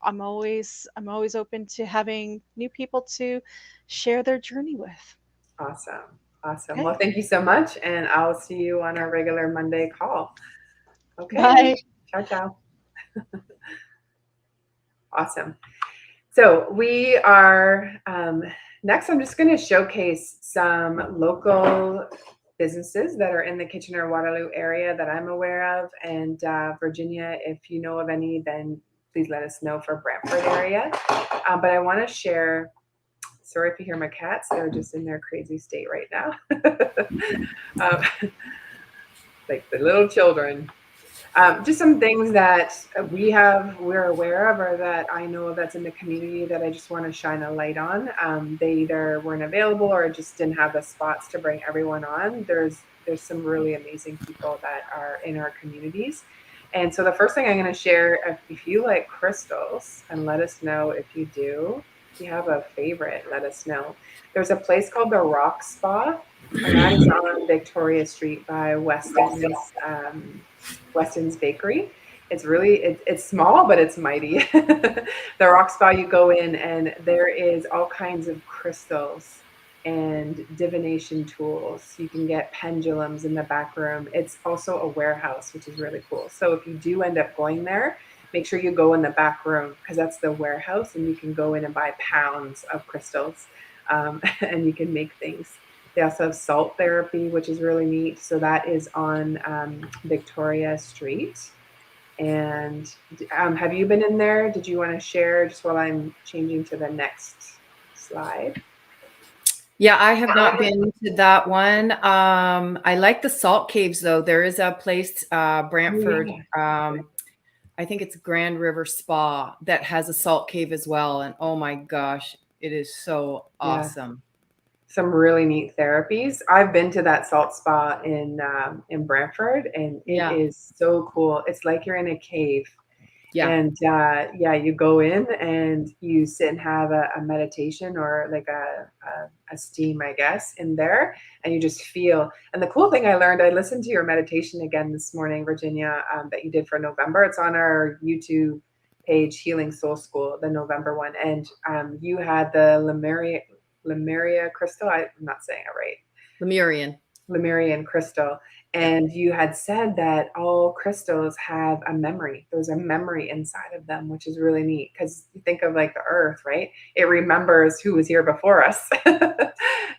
I'm always open to having new people to share their journey with. Awesome. Awesome. Okay. Well, thank you so much. And I'll see you on our regular Monday call. Okay. Bye. Ciao, ciao. Awesome. So we are, next, I'm just going to showcase some local businesses that are in the Kitchener-Waterloo area that I'm aware of. And Virginia, if you know of any, then please let us know for Brantford area. But I want to share, sorry if you hear my cats, they're just in their crazy state right now. Like the little children. Just some things that we're aware of, or that I know of that's in the community that I just want to shine a light on. They either weren't available or just didn't have the spots to bring everyone on. There's some really amazing people that are in our communities. And so the first thing I'm going to share, if you like crystals, and let us know if you do. If you have a favorite, let us know. There's a place called the Rock Spa, and that is on Victoria Street by Weston's Bakery. It's really it's small, but it's mighty. The Rock Spa, you go in, and there is all kinds of crystals and divination tools. You can get pendulums in the back room. It's also a warehouse, which is really cool. So if you do end up going there, make sure you go in the back room, because that's the warehouse, and you can go in and buy pounds of crystals, and you can make things. They also have salt therapy, which is really neat. So that is on Victoria Street. And have you been in there? Did you want to share just while I'm changing to the next slide? Yeah, I have not been to that one. I like the salt caves though. There is a place, Brantford. I think it's Grand River Spa that has a salt cave as well. And oh my gosh, it is so awesome. Some really neat therapies. I've been to that salt spa in Brantford, and it is so cool. It's like you're in a cave. Yeah. And you go in and you sit and have a meditation, or like a steam, I guess, in there, and you just feel. And the cool thing I learned, I listened to your meditation again this morning, Virginia, that you did for November. It's on our YouTube page, Healing Soul School, the November one. And you had the Lemuria crystal. I'm not saying it right. Lemurian crystal. And you had said that all crystals have a memory. There's a memory inside of them, which is really neat, because you think of like the earth, right? It remembers who was here before us.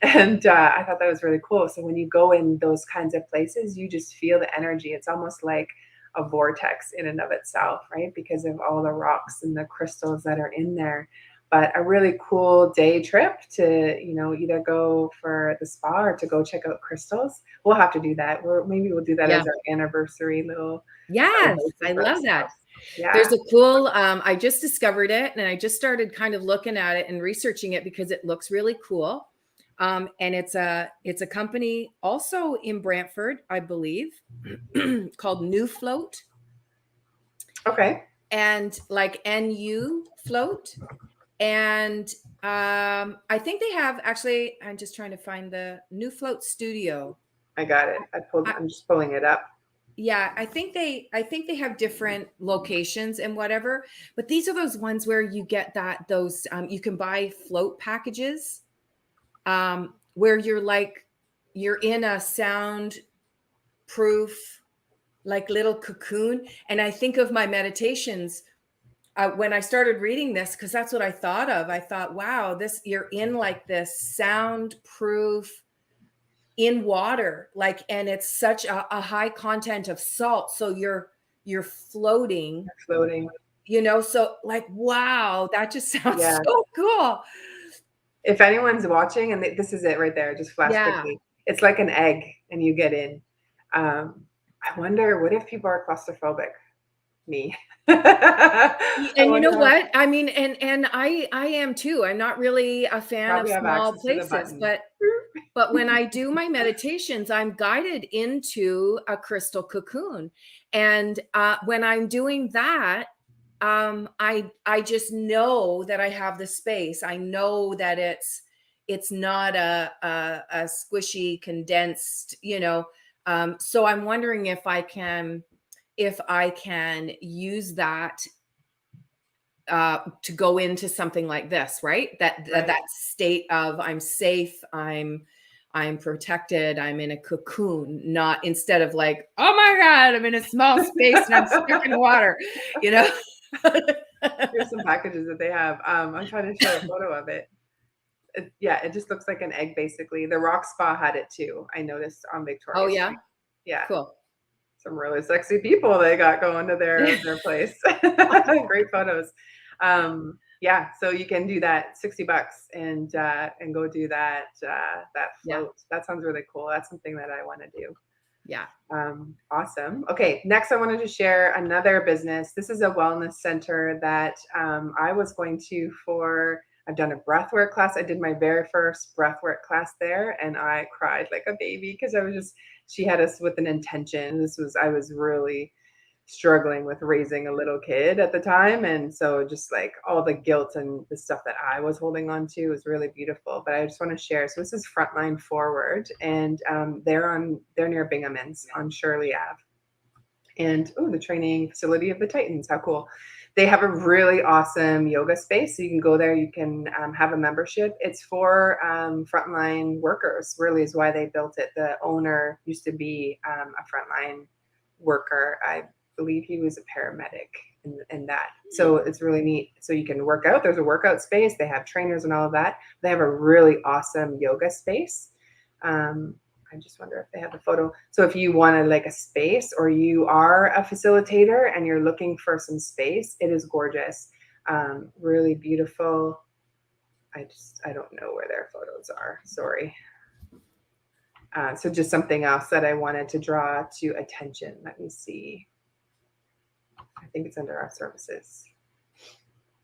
And I thought that was really cool. So when you go in those kinds of places, you just feel the energy. It's almost like a vortex in and of itself, right? Because of all the rocks and the crystals that are in there. But a really cool day trip to, either go for the spa or to go check out crystals. We'll have to do that. Maybe we'll do that as our anniversary little. Yes, I love that. Yeah. There's a cool, I just discovered it, and I just started kind of looking at it and researching it because it looks really cool. And it's a company also in Brantford, I believe, called New Float. Okay. And like NU Float. And I think they have, actually, I'm just trying to find the New Float Studio. I got it. I'm just pulling it up. Yeah, I think they have different locations and whatever, but these are those ones where you get those you can buy float packages, where you're in a soundproof like little cocoon. And I think of my meditations when I started reading this, because that's what I thought of. I thought, wow, you're in like this soundproof in water, and it's such a high content of salt. So you're floating, so like, wow, that just sounds so cool. If anyone's watching, and this is it right there, just flash quickly. It's like an egg, and you get in. I wonder, what if people are claustrophobic? Me. And you know what? I mean, and I am too. I'm not really a fan of small places, but when I do my meditations, I'm guided into a crystal cocoon. And when I'm doing that, I just know that I have the space. I know that it's not a squishy, condensed, so I'm wondering if I can use that to go into something like this, right? That state of I'm safe, I'm protected, I'm in a cocoon, not instead of like, oh my God, I'm in a small space and I'm stuck in water, Here's some packages that they have. I'm trying to show a photo of it. It just looks like an egg, basically. The Rock Spa had it too. I noticed on Victoria. Oh yeah, Street. Yeah, cool. Some really sexy people they got going to their place. Great photos. So you can do that, $60 and go do that float. That sounds really cool. That's something that I want to do. Yeah. Awesome. Okay. Next, I wanted to share another business. This is a wellness center that I was going to I've done a breathwork class. I did my very first breathwork class there, and I cried like a baby because she had us with an intention. I was really struggling with raising a little kid at the time. And so just like all the guilt and the stuff that I was holding on to was really beautiful. But I just want to share. So this is Frontline Forward, and they're near Binghamton's on Shirley Ave. And the training facility of the Titans. How cool. They have a really awesome yoga space. So you can go there. You can have a membership. It's for frontline workers, really is why they built it. The owner used to be a frontline worker. I believe he was a paramedic in that. So it's really neat. So you can work out. There's a workout space. They have trainers and all of that. They have a really awesome yoga space. I just wonder if they have a photo. So if you wanted like a space, or you are a facilitator and you're looking for some space, it is gorgeous. Really beautiful. I don't know where their photos are. Sorry. So just something else that I wanted to draw to attention. Let me see. I think it's under our services.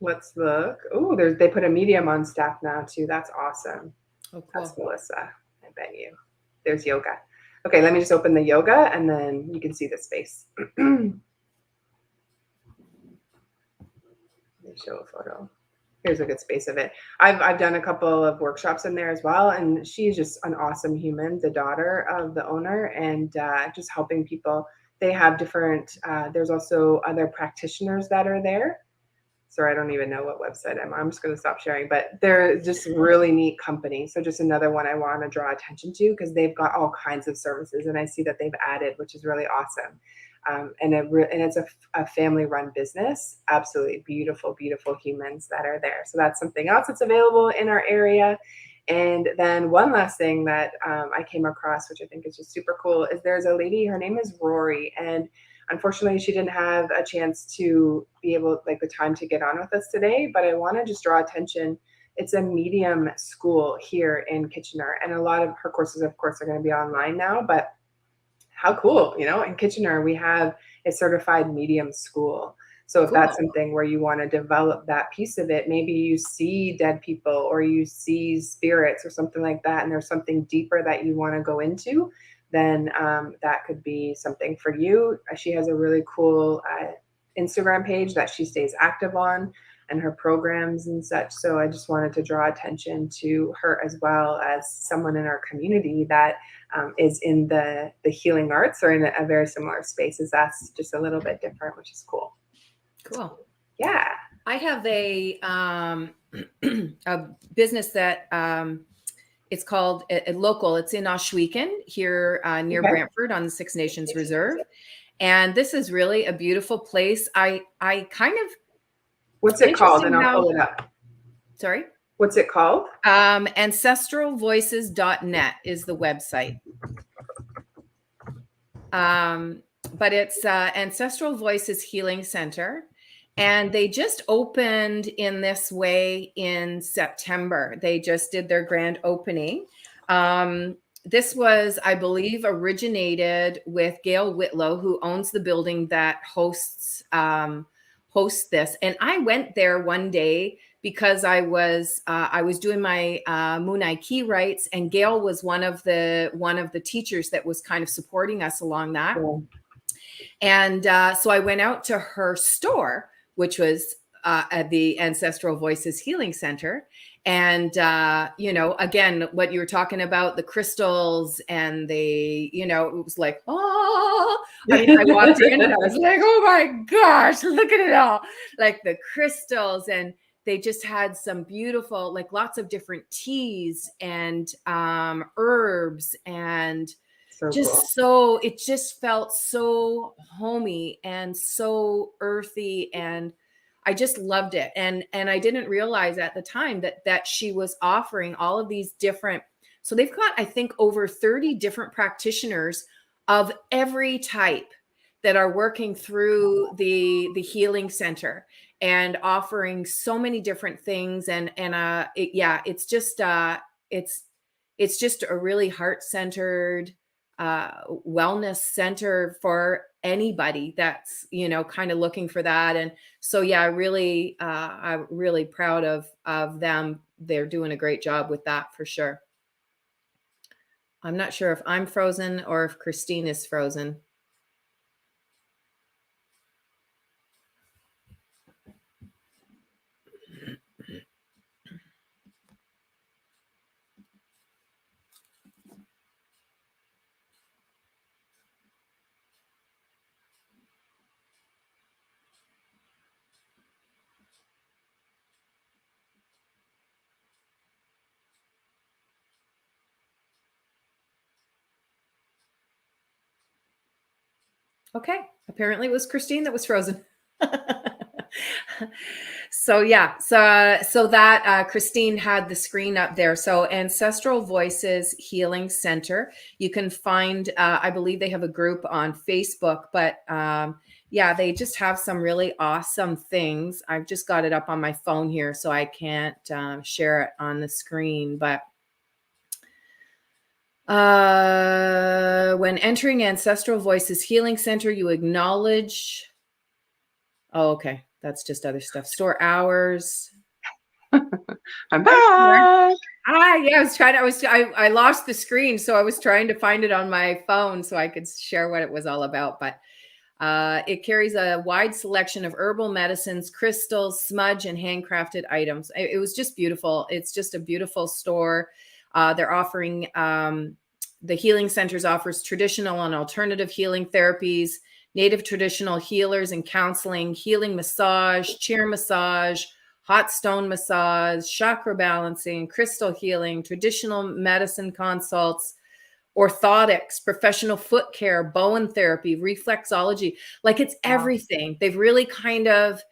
Let's look. Oh, they put a medium on staff now too. That's awesome. Oh, cool. That's Melissa. I bet you. There's yoga. Okay, let me just open the yoga and then you can see the space. Let me show a photo. Here's a good space of it. I've done a couple of workshops in there as well, and she's just an awesome human, the daughter of the owner, and just helping people. They have different, there's also other practitioners that are there. Sorry, I don't even know what website I'm just going to stop sharing, but they're just really neat company. So just another one I want to draw attention to, because they've got all kinds of services, and I see that they've added, which is really awesome. And it's a family-run business. Absolutely beautiful, beautiful humans that are there. So that's something else that's available in our area. And then one last thing that I came across, which I think is just super cool, is there's a lady, her name is Rory, and unfortunately, she didn't have a chance to be able, like, the time to get on with us today, but I want to just draw attention. It's a medium school here in Kitchener, and a lot of her courses, of course, are going to be online now, but how cool, in Kitchener, we have a certified medium school. So if that's something where you want to develop that piece of it, maybe you see dead people or you see spirits or something like that, and there's something deeper that you want to go into, then that could be something for you. She has a really cool Instagram page that she stays active on, and her programs and such. So I just wanted to draw attention to her, as well as someone in our community that is in the healing arts, or in a very similar space as us, just a little bit different, which is cool. Cool. Yeah. I have a business that it's called a local. It's in Ohsweken here near Brantford on the Six Nations Reserve. And this is really a beautiful place. I kind of. What's it called? And I'll pull it up. Sorry? What's it called? Ancestralvoices.net is the website. But it's Ancestral Voices Healing Center. And they just opened in this way in September. They just did their grand opening. This was, I believe, originated with Gail Whitlow, who owns the building that hosts this. And I went there one day because I was doing my Munai Key rights, and Gail was one of the teachers that was kind of supporting us along that. Cool. And so I went out to her store, which was at the Ancestral Voices Healing Center. And, again, what you were talking about, the crystals and it was like, oh, I mean, I walked in and I was like, oh my gosh, look at it all. Like the crystals, and they just had some beautiful, like lots of different teas and herbs, and it just felt so homey and so earthy, and I just loved it. And I didn't realize at the time that she was offering all of these different, so they've got, I think, over 30 different practitioners of every type that are working through the healing center and offering so many different things. It's just a really heart-centered wellness center for anybody that's kind of looking for that. And so I'm really proud of them. They're doing a great job with that, for sure. I'm not sure if I'm frozen or if Christine is frozen. Okay. Apparently it was Christine that was frozen. So yeah, so that Christine had the screen up there. So Ancestral Voices Healing Center. You can find, I believe they have a group on Facebook, but yeah, they just have some really awesome things. I've just got it up on my phone here, so I can't share it on the screen, but when entering Ancestral Voices Healing Center, you acknowledge. Oh, okay. That's just other stuff. Store hours. I'm back. Yeah, I lost the screen, so I was trying to find it on my phone so I could share what it was all about. But it carries a wide selection of herbal medicines, crystals, smudge, and handcrafted items. It was just beautiful. It's just a beautiful store. They're offering, the healing centers offers traditional and alternative healing therapies, native traditional healers and counseling, healing massage, chair massage, hot stone massage, chakra balancing, crystal healing, traditional medicine consults, orthotics, professional foot care, Bowen therapy, reflexology. Like, it's everything. They're really kind of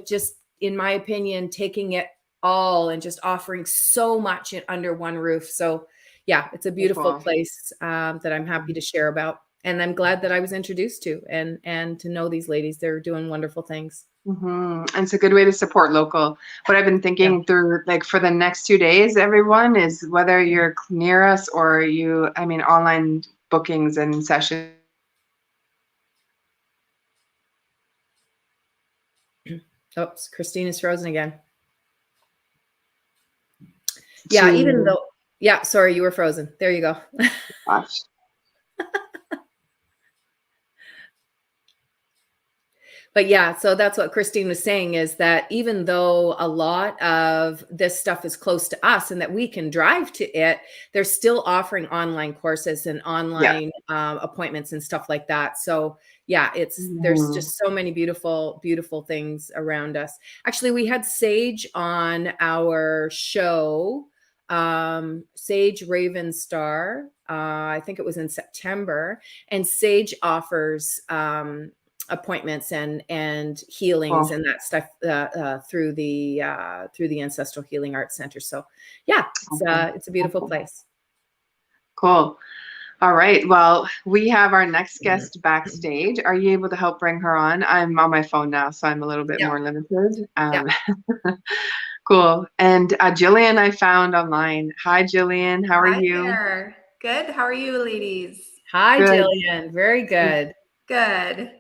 just, in my opinion, taking it all and just offering so much under one roof. So yeah, it's a beautiful place that I'm happy to share about. And I'm glad that I was introduced to and to know these ladies. They're doing wonderful things. And it's a good way to support local. What I've been thinking through, like, for the next 2 days, everyone, is whether you're near us or online bookings and sessions. Oops, Christine is frozen again. Yeah, even though, yeah, sorry, you were frozen. There you go. Gosh. But yeah, so that's what Christine was saying, is that even though a lot of this stuff is close to us and that we can drive to it, they're still offering online courses and online appointments and stuff like that. So yeah, there's just so many beautiful, beautiful things around us. Actually, we had Sage on our show, Sage Ravenstar. I think it was in September, and Sage offers appointments and healings and that stuff through the Ancestral Healing Arts Center. So yeah, it's a beautiful place. Cool. All right. Well, we have our next guest backstage. Are you able to help bring her on? I'm on my phone now, so I'm a little bit more limited. Cool. And Jillian, I found online. Hi, Jillian. How are you? There. Good. How are you, ladies? Hi, good. Jillian. Very good. Good.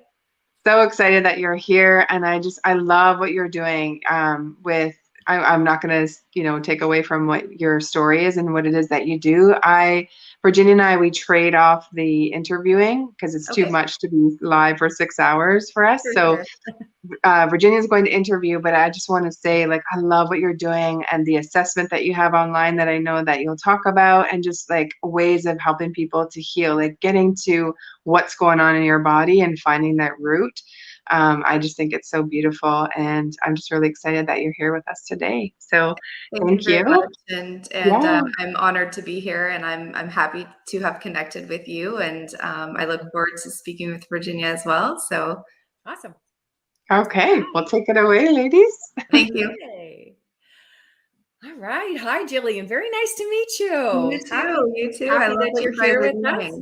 So excited that you're here, and I love what you're doing with. I'm not going to, take away from what your story is and what it is that you do. Virginia and I, we trade off the interviewing because it's too much to be live for 6 hours for us. So Virginia is going to interview, but I just want to say, like, I love what you're doing and the assessment that you have online that I know that you'll talk about, and just like ways of helping people to heal, like getting to what's going on in your body and finding that root. I just think it's so beautiful, and I'm just really excited that you're here with us today. So thank you. Very much. And I'm honored to be here, and I'm happy to have connected with you. And I look forward to speaking with Virginia as well. So awesome. Okay, we'll take it away, ladies. Thank you. All right. Hi, Jillian. Very nice to meet you. You too. You too. Happy that you're here with us.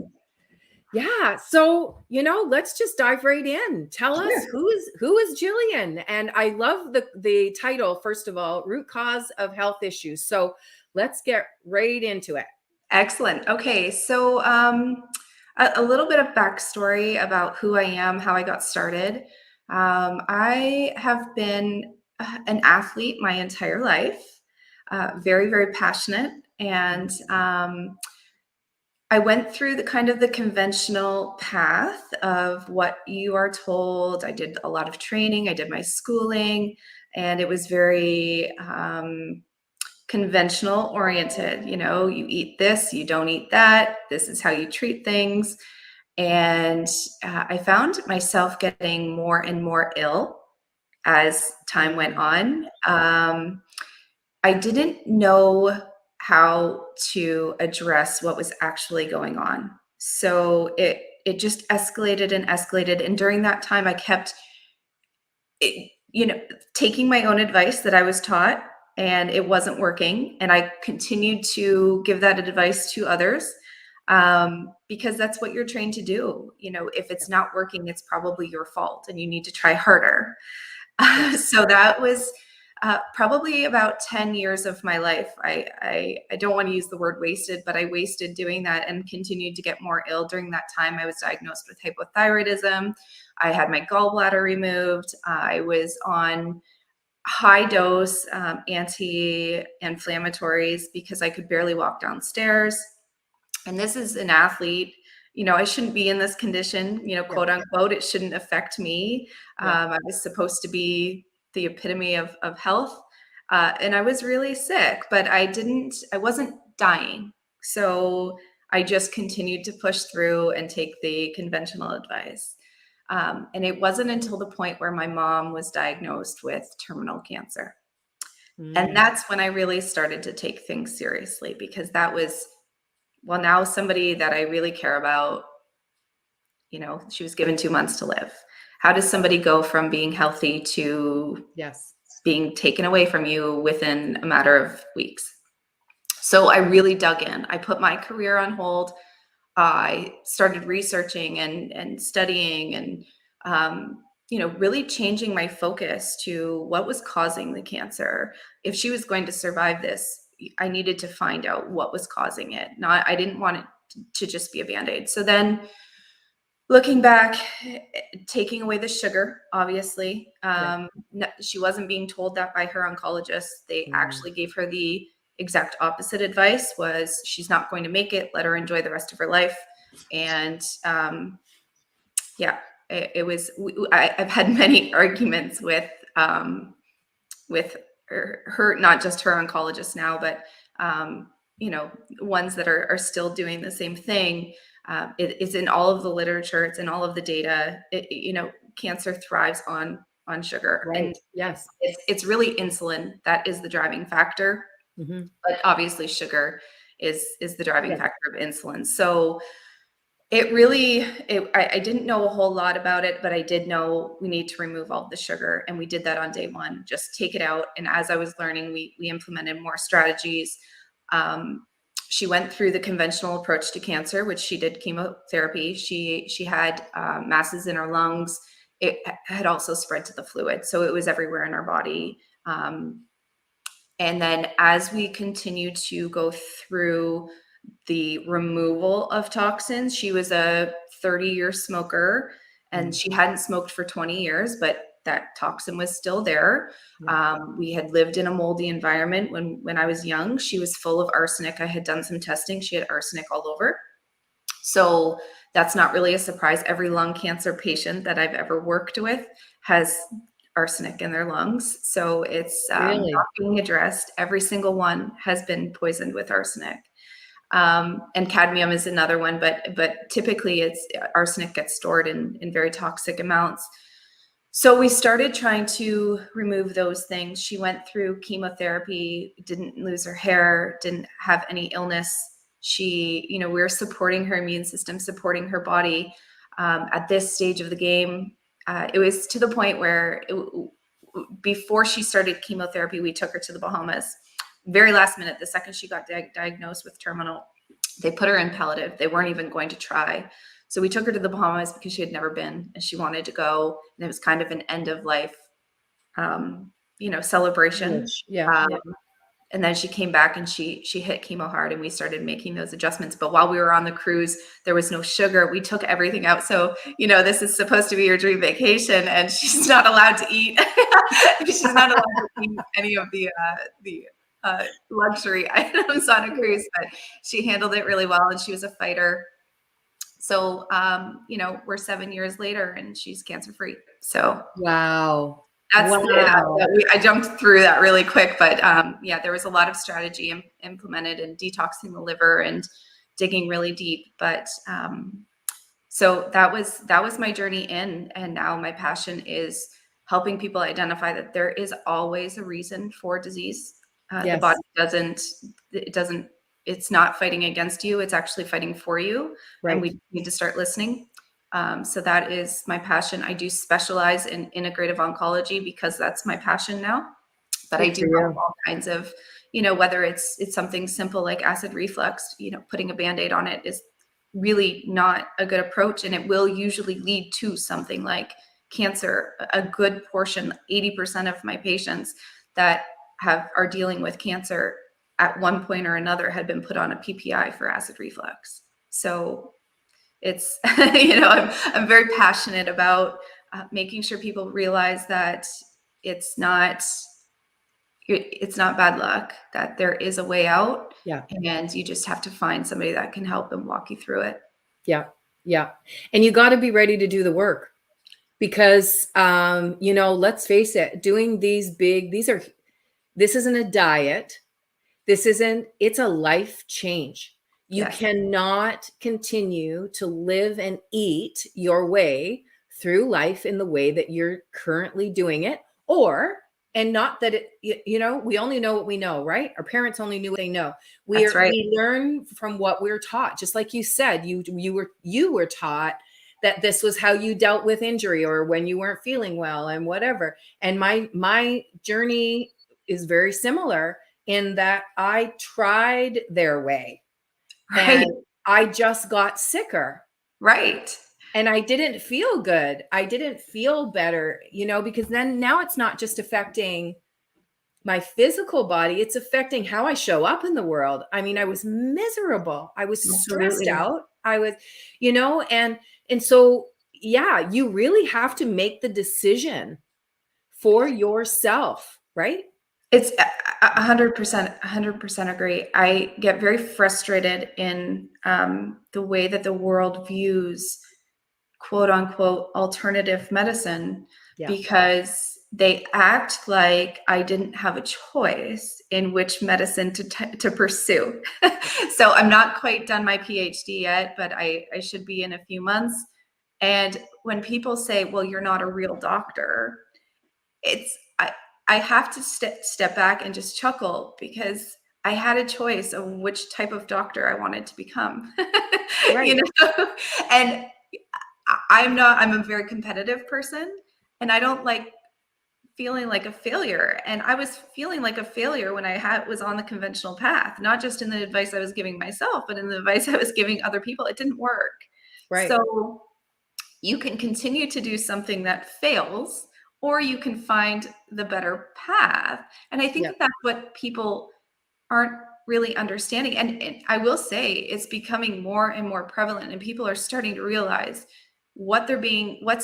Yeah. So, let's just dive right in. Tell us who is Jillian? And I love the title, first of all, Root Cause of Health Issues. So let's get right into it. Excellent. Okay. So a little bit of backstory about who I am, how I got started. I have been an athlete my entire life, very, very passionate. And I went through the conventional path of what you are told. I did a lot of training. I did my schooling, and it was very conventional oriented. You eat this, you don't eat that. This is how you treat things. And I found myself getting more and more ill as time went on. I didn't know how to address what was actually going on. So it it just escalated and escalated. And during that time, I kept, taking my own advice that I was taught, and it wasn't working. And I continued to give that advice to others, because that's what you're trained to do. If it's not working, it's probably your fault and you need to try harder. So that was probably about 10 years of my life. I don't want to use the word wasted, but I wasted doing that and continued to get more ill. During that time, I was diagnosed with hypothyroidism. I had my gallbladder removed. I was on high dose anti-inflammatories because I could barely walk downstairs. And this is an athlete. I shouldn't be in this condition, quote unquote. It shouldn't affect me. I was supposed to be the epitome of health. And I was really sick, but I wasn't dying. So I just continued to push through and take the conventional advice. And it wasn't until the point where my mom was diagnosed with terminal cancer. And that's when I really started to take things seriously, because that was, well, now somebody that I really care about, she was given 2 months to live. How does somebody go from being healthy to being taken away from you within a matter of weeks? So I really dug in. I put my career on hold. I started researching and studying and, really changing my focus to what was causing the cancer. If she was going to survive this, I needed to find out what was causing it. I didn't want it to just be a Band-Aid. So then looking back, taking away the sugar, obviously, she wasn't being told that by her oncologist. They actually gave her the exact opposite advice, was she's not going to make it. Let her enjoy the rest of her life. And it was, I've had many arguments with her, not just her oncologist now, but, ones that are still doing the same thing. It's in all of the literature. It's in all of the data. Cancer thrives on sugar. Right. And yes, it's really insulin that is the driving factor. But obviously sugar is the driving factor of insulin. So it really, I didn't know a whole lot about it, but I did know we need to remove all the sugar. And we did that on day one, just take it out. And as I was learning, we implemented more strategies. She went through the conventional approach to cancer, which she did chemotherapy. She had masses in her lungs. It had also spread to the fluid. So it was everywhere in our body. And then as we continue to go through the removal of toxins, she was a 30-year smoker, and she hadn't smoked for 20 years, but that toxin was still there. We had lived in a moldy environment when I was young. She was full of arsenic. I had done some testing. She had arsenic all over. So that's not really a surprise. Every lung cancer patient that I've ever worked with has arsenic in their lungs. So it's not being addressed. Every single one has been poisoned with arsenic. And cadmium is another one, but typically arsenic gets stored in very toxic amounts. So we started trying to remove those things. She went through chemotherapy, didn't lose her hair, didn't have any illness. We were supporting her immune system, supporting her body. At this stage of the game, it was to the point where before she started chemotherapy, we took her to the Bahamas. Very last minute, the second she got diagnosed with terminal, they put her in palliative. They weren't even going to try. So we took her to the Bahamas because she had never been and she wanted to go. And it was kind of an end of life, celebration. And then she came back and she hit chemo hard, and we started making those adjustments. But while we were on the cruise, there was no sugar. We took everything out. So, this is supposed to be your dream vacation, and she's not allowed to eat. She's not allowed to eat any of the luxury items on a cruise, but she handled it really well, and she was a fighter. So, we're 7 years later and she's cancer free. So wow. That's I jumped through that really quick, but there was a lot of strategy implemented and detoxing the liver and digging really deep. But so that was my journey in, and now my passion is helping people identify that there is always a reason for disease. The body it's not fighting against you; it's actually fighting for you. Right. And we need to start listening. So that is my passion. I do specialize in integrative oncology because that's my passion now. But I Good do for help you. all kinds of, whether it's something simple like acid reflux, putting a Band-Aid on it is really not a good approach. And it will usually lead to something like cancer. A good portion, 80% of my patients that are dealing with cancer at one point or another had been put on a PPI for acid reflux. So it's, I'm very passionate about making sure people realize that it's not bad luck, that there is a way out. Yeah. And you just have to find somebody that can help and walk you through it. Yeah. Yeah. And you got to be ready to do the work because, let's face it, doing this isn't a diet. It's a life change. You Yes. cannot continue to live and eat your way through life in the way that you're currently doing it, and not that we only know what we know, right? Our parents only knew what they know. That's right. We learn from what we're taught. Just like you said, you were taught that this was how you dealt with injury or when you weren't feeling well and whatever. And my journey is very similar in that I tried their way. Right. And I just got sicker. Right. And I didn't feel good. I didn't feel better, because now it's not just affecting my physical body, it's affecting how I show up in the world. I mean, I was miserable. I was stressed Absolutely. out. I was, and so, yeah, you really have to make the decision for yourself, right? It's 100% agree. I get very frustrated in the way that the world views quote unquote alternative medicine, because they act like I didn't have a choice in which medicine to pursue. So I'm not quite done my PhD yet, but I should be in a few months. And when people say, well, you're not a real doctor, I have to step back and just chuckle, because I had a choice of which type of doctor I wanted to become. Right. And I'm a very competitive person, and I don't like feeling like a failure. And I was feeling like a failure when I was on the conventional path, not just in the advice I was giving myself, but in the advice I was giving other people. It didn't work. Right. So you can continue to do something that fails, or you can find the better path. And I think that's what people aren't really understanding. And I will say it's becoming more and more prevalent, and people are starting to realize what's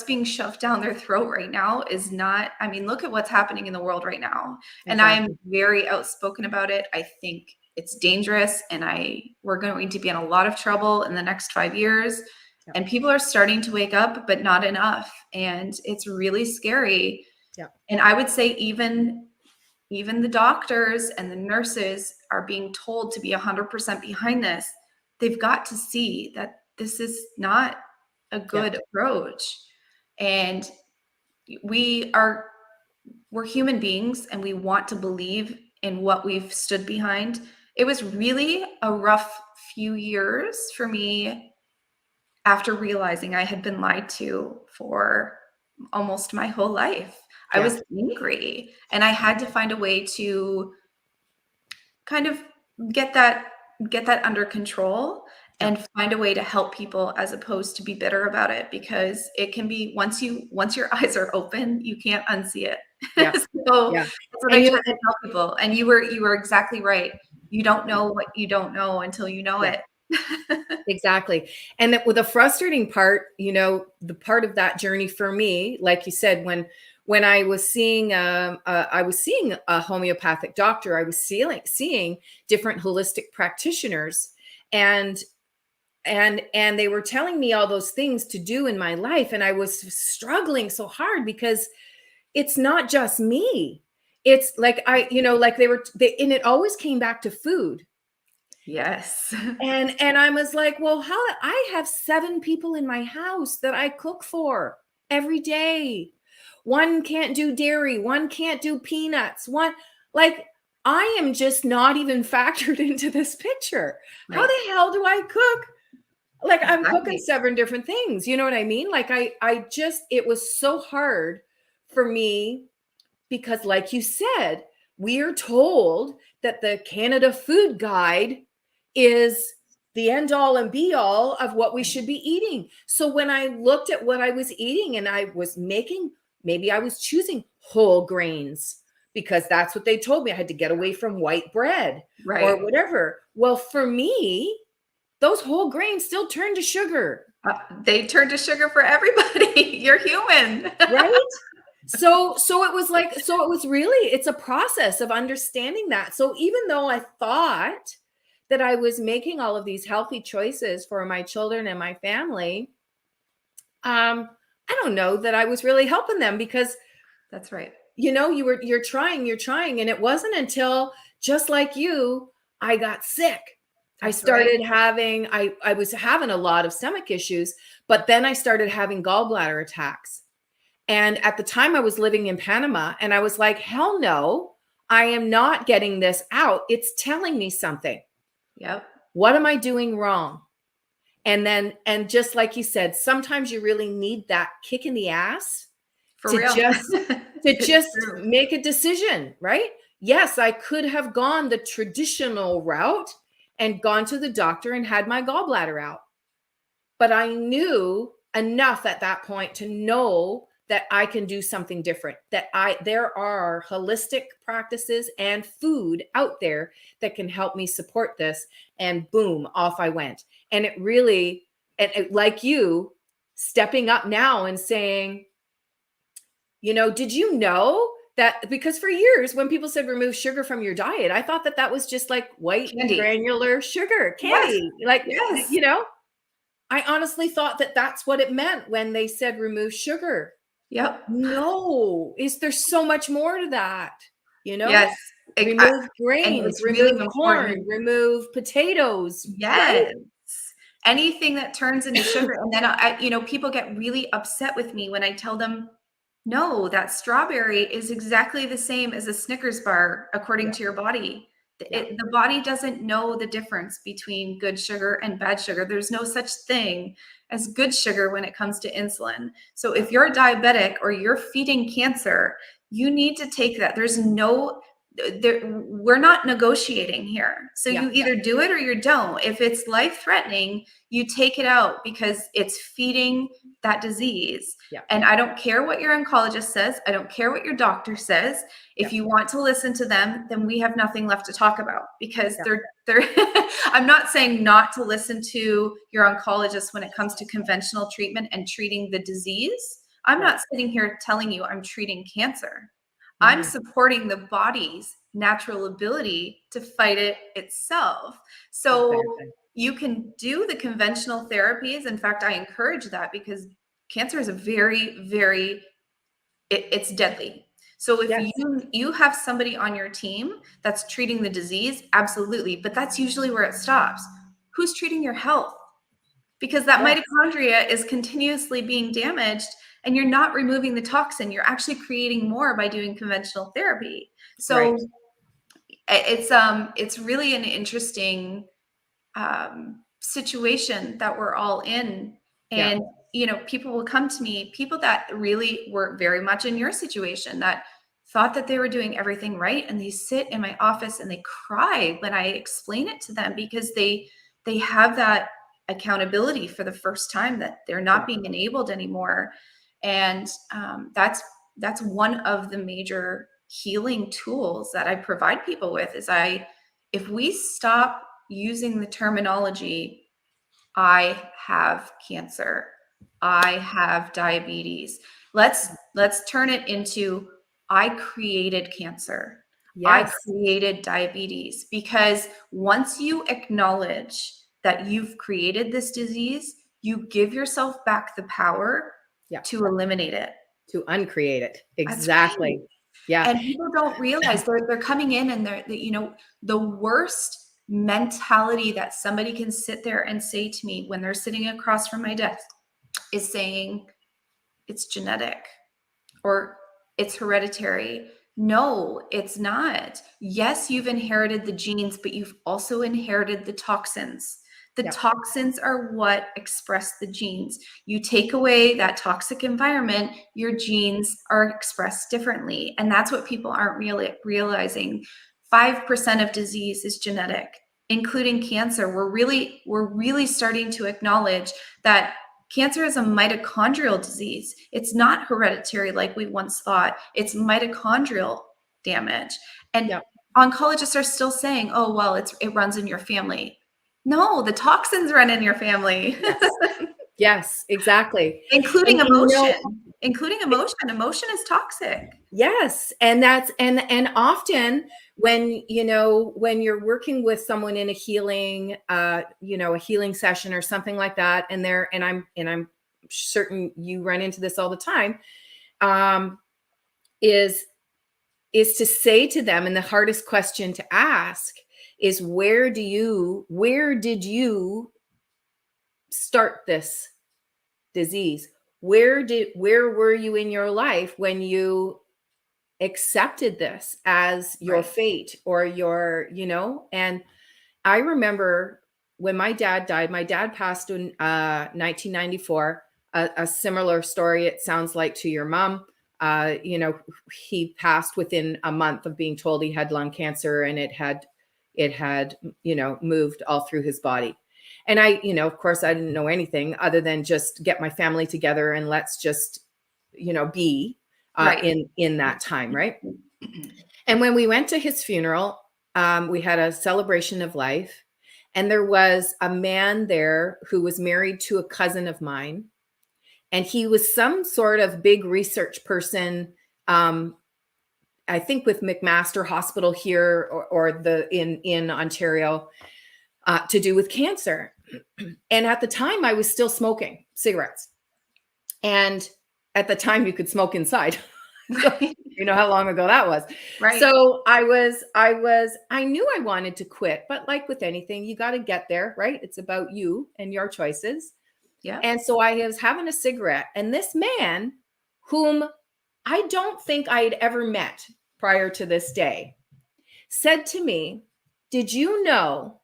being shoved down their throat right now is not, I mean, look at what's happening in the world right now. Exactly. And I'm very outspoken about it. I think it's dangerous, and we're going to be in a lot of trouble in the next 5 years. Yep. And people are starting to wake up, but not enough. And it's really scary. Yep. And I would say even the doctors and the nurses are being told to be 100% behind this. They've got to see that this is not a good approach. And we're human beings, and we want to believe in what we've stood behind. It was really a rough few years for me after realizing I had been lied to for almost my whole life. I was angry, and I had to find a way to kind of get that under control and find a way to help people, as opposed to be bitter about it, because it can be, once your eyes are open, you can't unsee it. So that's what I try to tell people. And you were exactly right. You don't know what you don't know until you know it. Exactly. And with the frustrating part, the part of that journey for me, like you said, when I was seeing a homeopathic doctor, I was seeing different holistic practitioners, and they were telling me all those things to do in my life. And I was struggling so hard, because it's not just me. It's like, and it always came back to food. Yes. And I was like, well, I have 7 people in my house that I cook for every day. One can't do dairy, one can't do peanuts, I am just not even factored into this picture. Right. How the hell do I cook Like I'm cooking Exactly. 7 different things. You know what I mean? Like I just, it was so hard for me because like you said, we are told that the Canada Food Guide is the end all and be all of what we should be eating. So when I looked at what I was eating and I was making, maybe I was choosing whole grains because that's what they told me. I had to get away from white bread or Right. whatever. Well, for me, those whole grains still turn to sugar. They turn to sugar for everybody. You're human. Right? So it was like, so it was really, it's a process of understanding that. So even though I thought that I was making all of these healthy choices for my children and my family, I don't know that I was really helping them because That's right. you're trying. And it wasn't until, just like you, I got sick. I started having, I was having a lot of stomach issues, but then I started having gallbladder attacks. And at the time I was living in Panama and I was like, hell no, I am not getting this out. It's telling me something. Yep. What am I doing wrong? And just like you said, sometimes you really need that kick in the ass For to real. just make a decision, right? Yes, I could have gone the traditional route and gone to the doctor and had my gallbladder out. But I knew enough at that point to know that I can do something different, that there are holistic practices and food out there that can help me support this. And boom, off I went. And it really, like you, stepping up now and saying, did you know that? Because for years when people said remove sugar from your diet, I thought that was just like white Candy. granular sugar candy. Yes. Like, yes. I honestly thought that that's what it meant when they said remove sugar. Yep. No, there's so much more to that, Yes. Remove grains, remove really corn, remove potatoes. Yes. Right? Anything that turns into sugar. And then people get really upset with me when I tell them, no, that strawberry is exactly the same as a Snickers bar, according to your body. The body doesn't know the difference between good sugar and bad sugar. There's no such thing as good sugar when it comes to insulin. So if you're diabetic or you're feeding cancer, you need to take that. We're not negotiating here. So you either do it or you don't. If it's life-threatening, you take it out because it's feeding that disease. And I don't care what your oncologist says. I don't care what your doctor says. If you want to listen to them, then we have nothing left to talk about because they're I'm not saying not to listen to your oncologist when it comes to conventional treatment and treating the disease. I'm not sitting here telling you I'm treating cancer. I'm supporting the body's natural ability to fight it itself. So you can do the conventional therapies. In fact, I encourage that because cancer is a very, very, it's deadly. So if you have somebody on your team that's treating the disease, absolutely. But that's usually where it stops. Who's treating your health? Because that mitochondria is continuously being damaged and you're not removing the toxin. You're actually creating more by doing conventional therapy. So it's really an interesting situation that we're all in. And, people will come to me, people that really were very much in your situation that thought that they were doing everything right. And they sit in my office and they cry when I explain it to them because they have that accountability for the first time that they're not being enabled anymore. And that's one of the major healing tools that I provide people with is if we stop using the terminology, I have cancer, I have diabetes. Let's turn it into I created cancer. I created diabetes, because once you acknowledge that you've created this disease, you give yourself back the power to eliminate it, to uncreate it. Exactly. Yeah. And people don't realize they're coming in and they're the worst mentality that somebody can sit there and say to me when they're sitting across from my desk is saying it's genetic or it's hereditary. No, it's not. Yes, you've inherited the genes, but you've also inherited the toxins The toxins are what express the genes. You take away that toxic environment, your genes are expressed differently. And that's what people aren't really realizing. 5% of disease is genetic, including cancer. We're really starting to acknowledge that cancer is a mitochondrial disease. It's not hereditary like we once thought. It's mitochondrial damage. And oncologists are still saying, oh, well, it runs in your family. No, the toxins run in your family. Yes, exactly. Including emotion. Including emotion. Emotion is toxic. Yes. And that's, and often when, when you're working with someone in a healing, a healing session or something like that, and I'm certain you run into this all the time, is to say to them, and the hardest question to ask is, where did you start this disease? Where were you in your life when you accepted this as your fate or your, and I remember when my dad died. My dad passed in 1994, a similar story, it sounds like, to your mom. He passed within a month of being told he had lung cancer, and it had moved all through his body. And I, of course, I didn't know anything other than just get my family together and let's just, be in that time. Right. And when we went to his funeral, we had a celebration of life, and there was a man there who was married to a cousin of mine. And he was some sort of big research person, I think with McMaster Hospital here or in Ontario, to do with cancer. And at the time I was still smoking cigarettes. And at the time you could smoke inside. You know how long ago that was. Right. So I knew I wanted to quit, but like with anything, you got to get there, right? It's about you and your choices. Yeah. And so I was having a cigarette, and this man, whom I don't think I had ever met prior to this day, said to me, "Did you know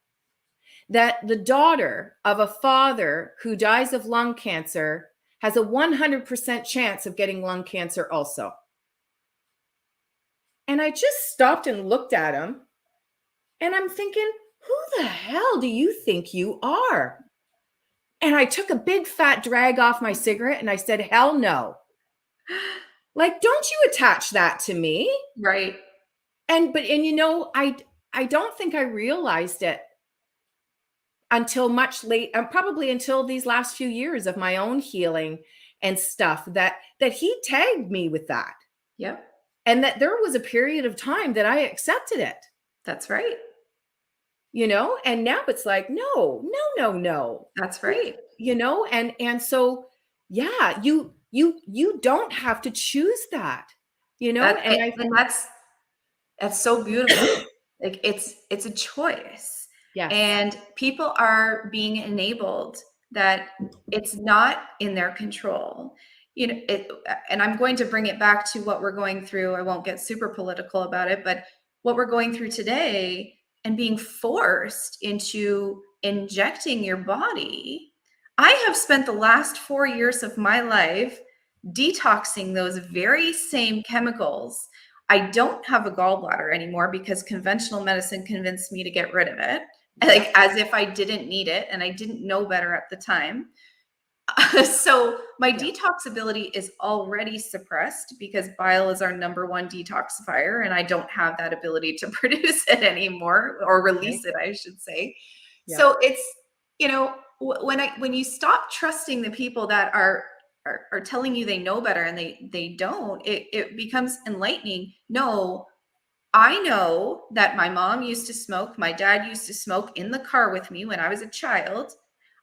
that the daughter of a father who dies of lung cancer has a 100% chance of getting lung cancer also?" And I just stopped and looked at him, and I'm thinking, who the hell do you think you are? And I took a big fat drag off my cigarette and I said, hell no. Like, don't you attach that to me. Right. And I don't think I realized it until much late, probably until these last few years of my own healing and stuff, that he tagged me with that. Yep. And that there was a period of time that I accepted it. That's right. And now it's like, no. That's right. And so, yeah, you don't have to choose that, that's so beautiful. Like it's a choice. Yeah. And people are being enabled that it's not in their control. And I'm going to bring it back to what we're going through. I won't get super political about it, but what we're going through today and being forced into injecting your body. I have spent the last 4 years of my life detoxing those very same chemicals. I don't have a gallbladder anymore because conventional medicine convinced me to get rid of it, like as if I didn't need it, and I didn't know better at the time. So my detox ability is already suppressed because bile is our number one detoxifier, and I don't have that ability to produce it anymore, or release it, I should say. Yeah. So it's, when you stop trusting the people that are telling you they know better and they don't, it becomes enlightening. No, I know that my mom used to smoke. My dad used to smoke in the car with me when I was a child.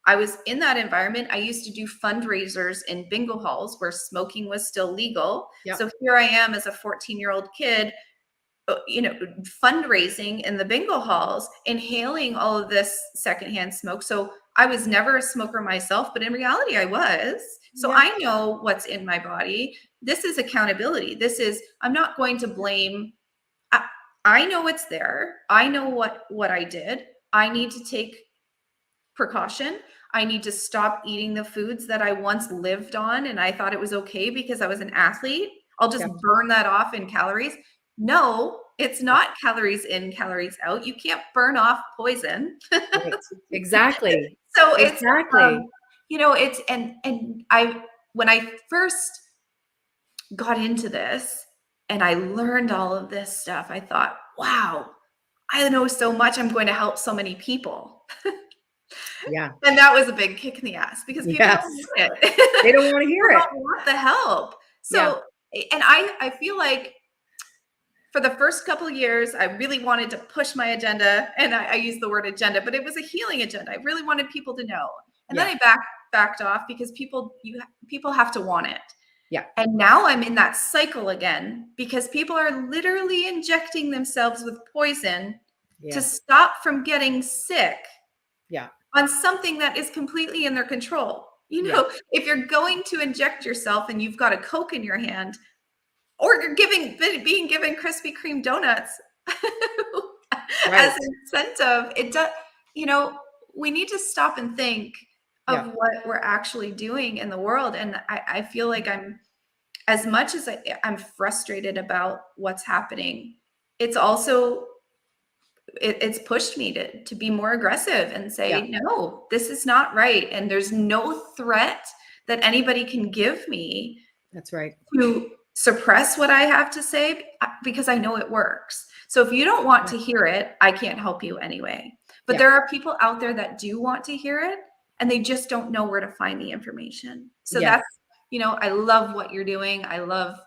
I was in that environment. I used to do fundraisers in bingo halls where smoking was still legal. Yep. So here I am as a 14-year-old kid, fundraising in the bingo halls, inhaling all of this secondhand smoke. So I was never a smoker myself, but in reality I was. So yeah. I know what's in my body. This is accountability. I'm not going to blame. I know it's there. I know what I did. I need to take precaution. I need to stop eating the foods that I once lived on and I thought it was okay because I was an athlete. I'll just burn that off in calories. No, it's not calories in, calories out. You can't burn off poison. Right. Exactly. So exactly. it's, you know, it's, and when I first got into this and I learned all of this stuff, I thought, wow, I know so much. I'm going to help so many people. Yeah. And that was a big kick in the ass because people don't want it. They don't want to hear They it. don't want the help. So, and I feel like for the first couple of years, I really wanted to push my agenda, and I use the word agenda, but it was a healing agenda. I really wanted people to know. And then I backed off because people have to want it. Yeah. And now I'm in that cycle again because people are literally injecting themselves with poison to stop from getting sick. Yeah. On something that is completely in their control. You know, if you're going to inject yourself and you've got a Coke in your hand, or you're being given Krispy Kreme donuts as incentive, it does, you know, we need to stop and think of what we're actually doing in the world. And I feel like as much as I'm frustrated about what's happening, it's also it's pushed me to be more aggressive and say, no, this is not right. And there's no threat that anybody can give me. That's right. To suppress what I have to say because I know it works. So if you don't want to hear it, I can't help you anyway. But there are people out there that do want to hear it and they just don't know where to find the information. So that's, you know, I love what you're doing. I love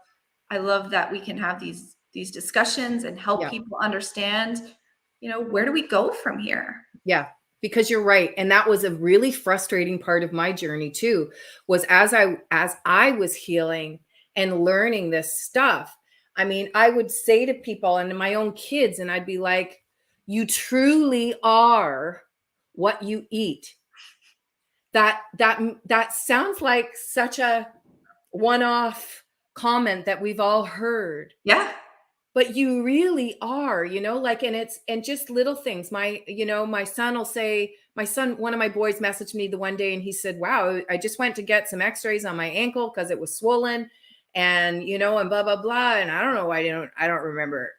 that we can have these discussions and help people understand, you know, where do we go from here? Yeah, because you're right. And that was a really frustrating part of my journey too, was as I was healing and learning this stuff. I mean, I would say to people and to my own kids, and I'd be like, you truly are what you eat. That sounds like such a one-off comment that we've all heard. Yeah. But you really are, you know, like, and just little things. My son will say, one of my boys messaged me the one day and he said, wow, I just went to get some x-rays on my ankle because it was swollen and, you know, and blah, blah, blah. And I don't know why I don't remember,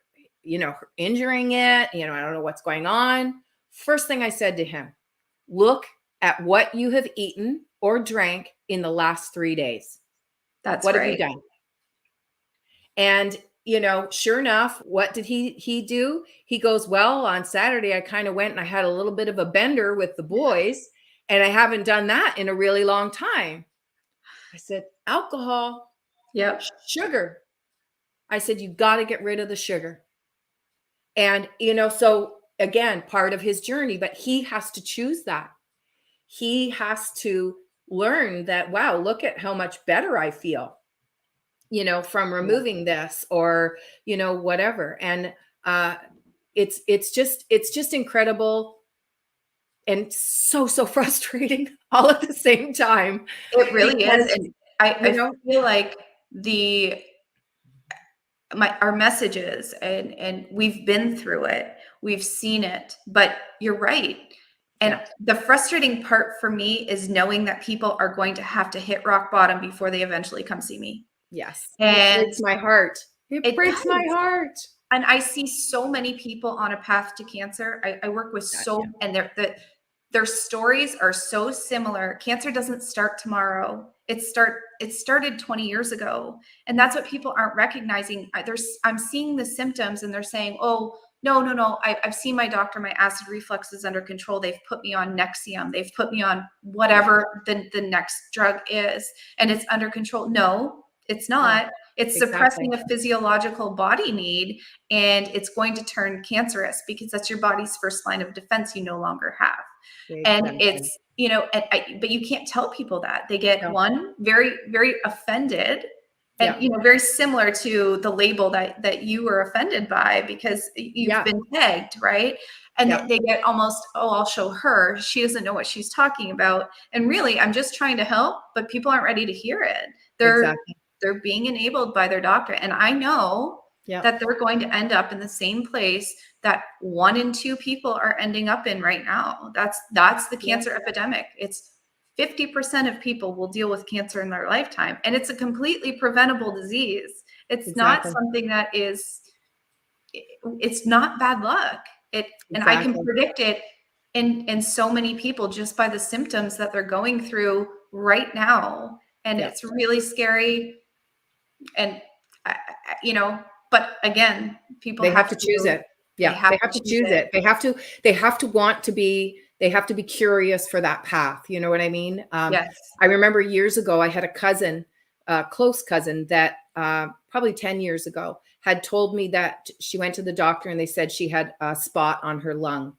you know, injuring it. You know, I don't know what's going on. First thing I said to him, look at what you have eaten or drank in the last 3 days. What have you done? And you know, sure enough, what did he do? He goes, well, on Saturday, I kind of went and I had a little bit of a bender with the boys, and I haven't done that in a really long time. I said, alcohol, sugar. I said, you got to get rid of the sugar. And, you know, so again, part of his journey, but he has to choose that. He has to learn that, wow, look at how much better I feel, you know, from removing this or, you know, whatever. And it's just incredible and so frustrating all at the same time. It really is. And I feel like our messages and we've been through it, we've seen it, but you're right. And the frustrating part for me is knowing that people are going to have to hit rock bottom before they eventually come see me. Yes. And it breaks my heart. It breaks my heart. And I see so many people on a path to cancer. I work with and their stories are so similar. Cancer doesn't start tomorrow. It started 20 years ago. And that's what people aren't recognizing. I'm seeing the symptoms and they're saying, oh, no. I've seen my doctor. My acid reflux is under control. They've put me on Nexium. They've put me on whatever the next drug is, and it's under control. No, it's not. It's suppressing a physiological body need, and it's going to turn cancerous because that's your body's first line of defense you no longer have. And it's, you know, but you can't tell people that. They get one, very, very offended. And, you know, very similar to the label that you were offended by because you've been tagged, right? And they get almost, I'll show her. She doesn't know what she's talking about. And really, I'm just trying to help, but people aren't ready to hear it. They're being enabled by their doctor. And I know that they're going to end up in the same place that 1 in 2 people are ending up in right now. That's the cancer epidemic. It's 50% of people will deal with cancer in their lifetime, and it's a completely preventable disease. It's not something that is, it's not bad luck. And I can predict it in so many people just by the symptoms that they're going through right now. And it's really scary. And, you know, but again, people have to choose it. Yeah, they have to choose it. They have to want to be, they have to be curious for that path. You know what I mean? Yes. I remember years ago, I had a cousin, close cousin that probably 10 years ago had told me that she went to the doctor and they said she had a spot on her lung.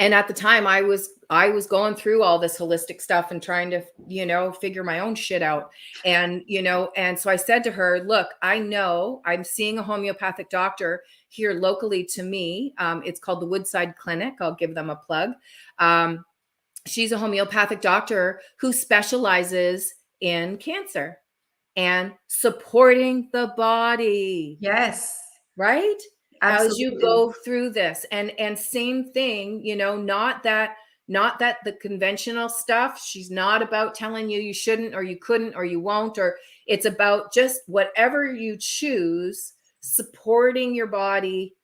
And at the time I was going through all this holistic stuff and trying to, you know, figure my own shit out. And, you know, and so I said to her, look, I know I'm seeing a homeopathic doctor here locally to me. It's called the Woodside Clinic. I'll give them a plug. She's a homeopathic doctor who specializes in cancer and supporting the body. Yes. Right? Absolutely. As you go through this. And same thing, you know, not that the conventional stuff, she's not about telling you shouldn't or you couldn't or you won't, or it's about just whatever you choose, supporting your body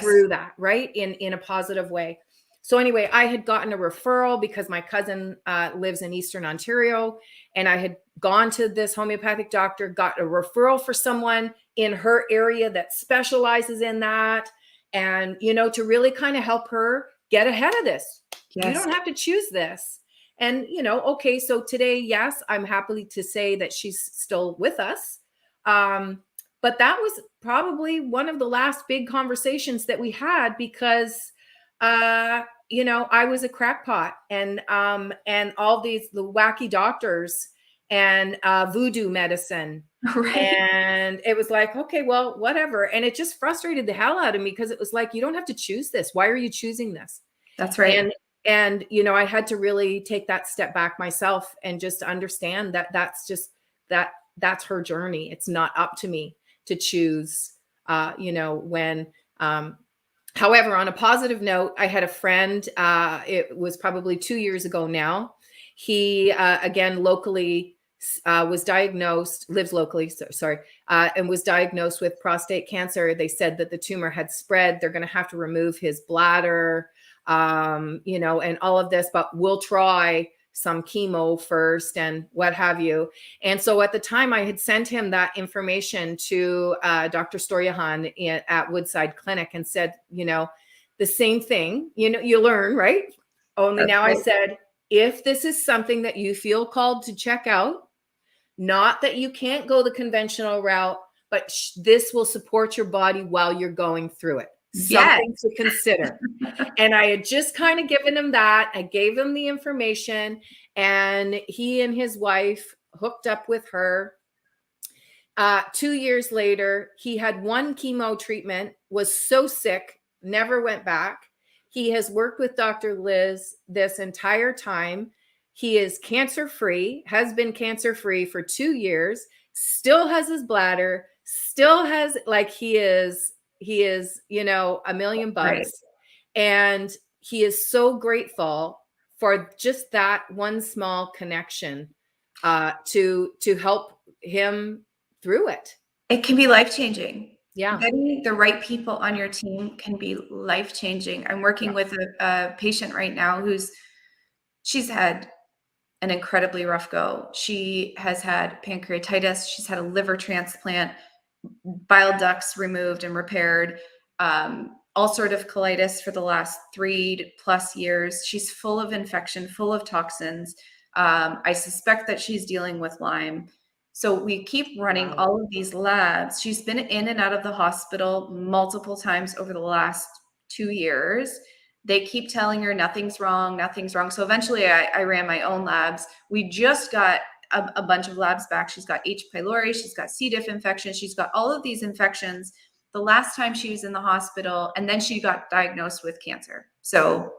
through that, right? In a positive way. So anyway, I had gotten a referral because my cousin lives in Eastern Ontario, and I had gone to this homeopathic doctor, got a referral for someone in her area that specializes in that. And, you know, to really kind of help her get ahead of this. Yes. You don't have to choose this. And, you know, okay, so today, yes, I'm happy to say that she's still with us. But that was probably one of the last big conversations that we had because, you know, I was a crackpot and all the wacky doctors and voodoo medicine. Right. And it was like, okay, well, whatever. And it just frustrated the hell out of me because it was like, you don't have to choose this. Why are you choosing this? That's right. And, you know, I had to really take that step back myself and just understand that that's her journey. It's not up to me to choose, you know, when, however, on a positive note, I had a friend, it was probably 2 years ago now. He, again, locally, was diagnosed, lives locally, and was diagnosed with prostate cancer. They said that the tumor had spread. They're going to have to remove his bladder, you know, and all of this, but we'll try some chemo first and what have you. And so at the time I had sent him that information to Dr. Storyahan at Woodside Clinic and said, you know, the same thing, you know, you learn, right? Only now I said, if this is something that you feel called to check out, not that you can't go the conventional route, but this will support your body while you're going through it. Something to consider. And I had just kind of given him that. I gave him the information, and he and his wife hooked up with her. 2 years later, he had one chemo treatment, was so sick, never went back. He has worked with Dr. Liz this entire time. He is cancer-free, has been cancer-free for 2 years, still has his bladder, still has, like, he is, you know, $1 million bucks. Right. And he is so grateful for just that one small connection to help him through it. It can be life-changing. Yeah. Getting the right people on your team can be life-changing. I'm working with a patient right now she's had an incredibly rough go. She has had pancreatitis. She's had a liver transplant, bile ducts removed and repaired, ulcerative colitis for the last 3+ years. She's full of infection, full of toxins. I suspect that she's dealing with Lyme. So we keep running all of these labs. She's been in and out of the hospital multiple times over the last 2 years. They keep telling her nothing's wrong, nothing's wrong. So eventually I ran my own labs. We just got a bunch of labs back. She's got H. pylori, she's got C. diff infection, she's got all of these infections the last time she was in the hospital, and then she got diagnosed with cancer. So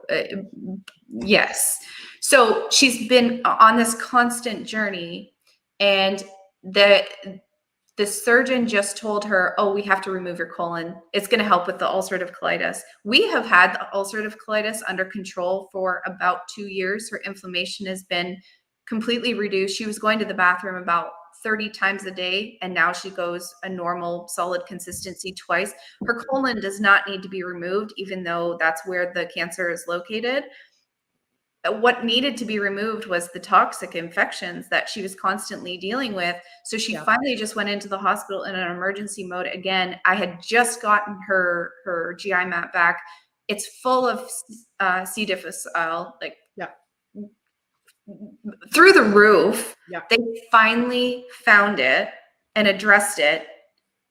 yes. So she's been on this constant journey, and The surgeon just told her, oh, we have to remove your colon. It's going to help with the ulcerative colitis. We have had the ulcerative colitis under control for about 2 years. Her inflammation has been completely reduced. She was going to the bathroom about 30 times a day, and now she goes a normal, solid consistency twice. Her colon does not need to be removed, even though that's where the cancer is located. What needed to be removed was the toxic infections that she was constantly dealing with. So she finally just went into the hospital in an emergency mode again. I had just gotten her GI map back. It's full of C. difficile, like through the roof. They finally found it and addressed it.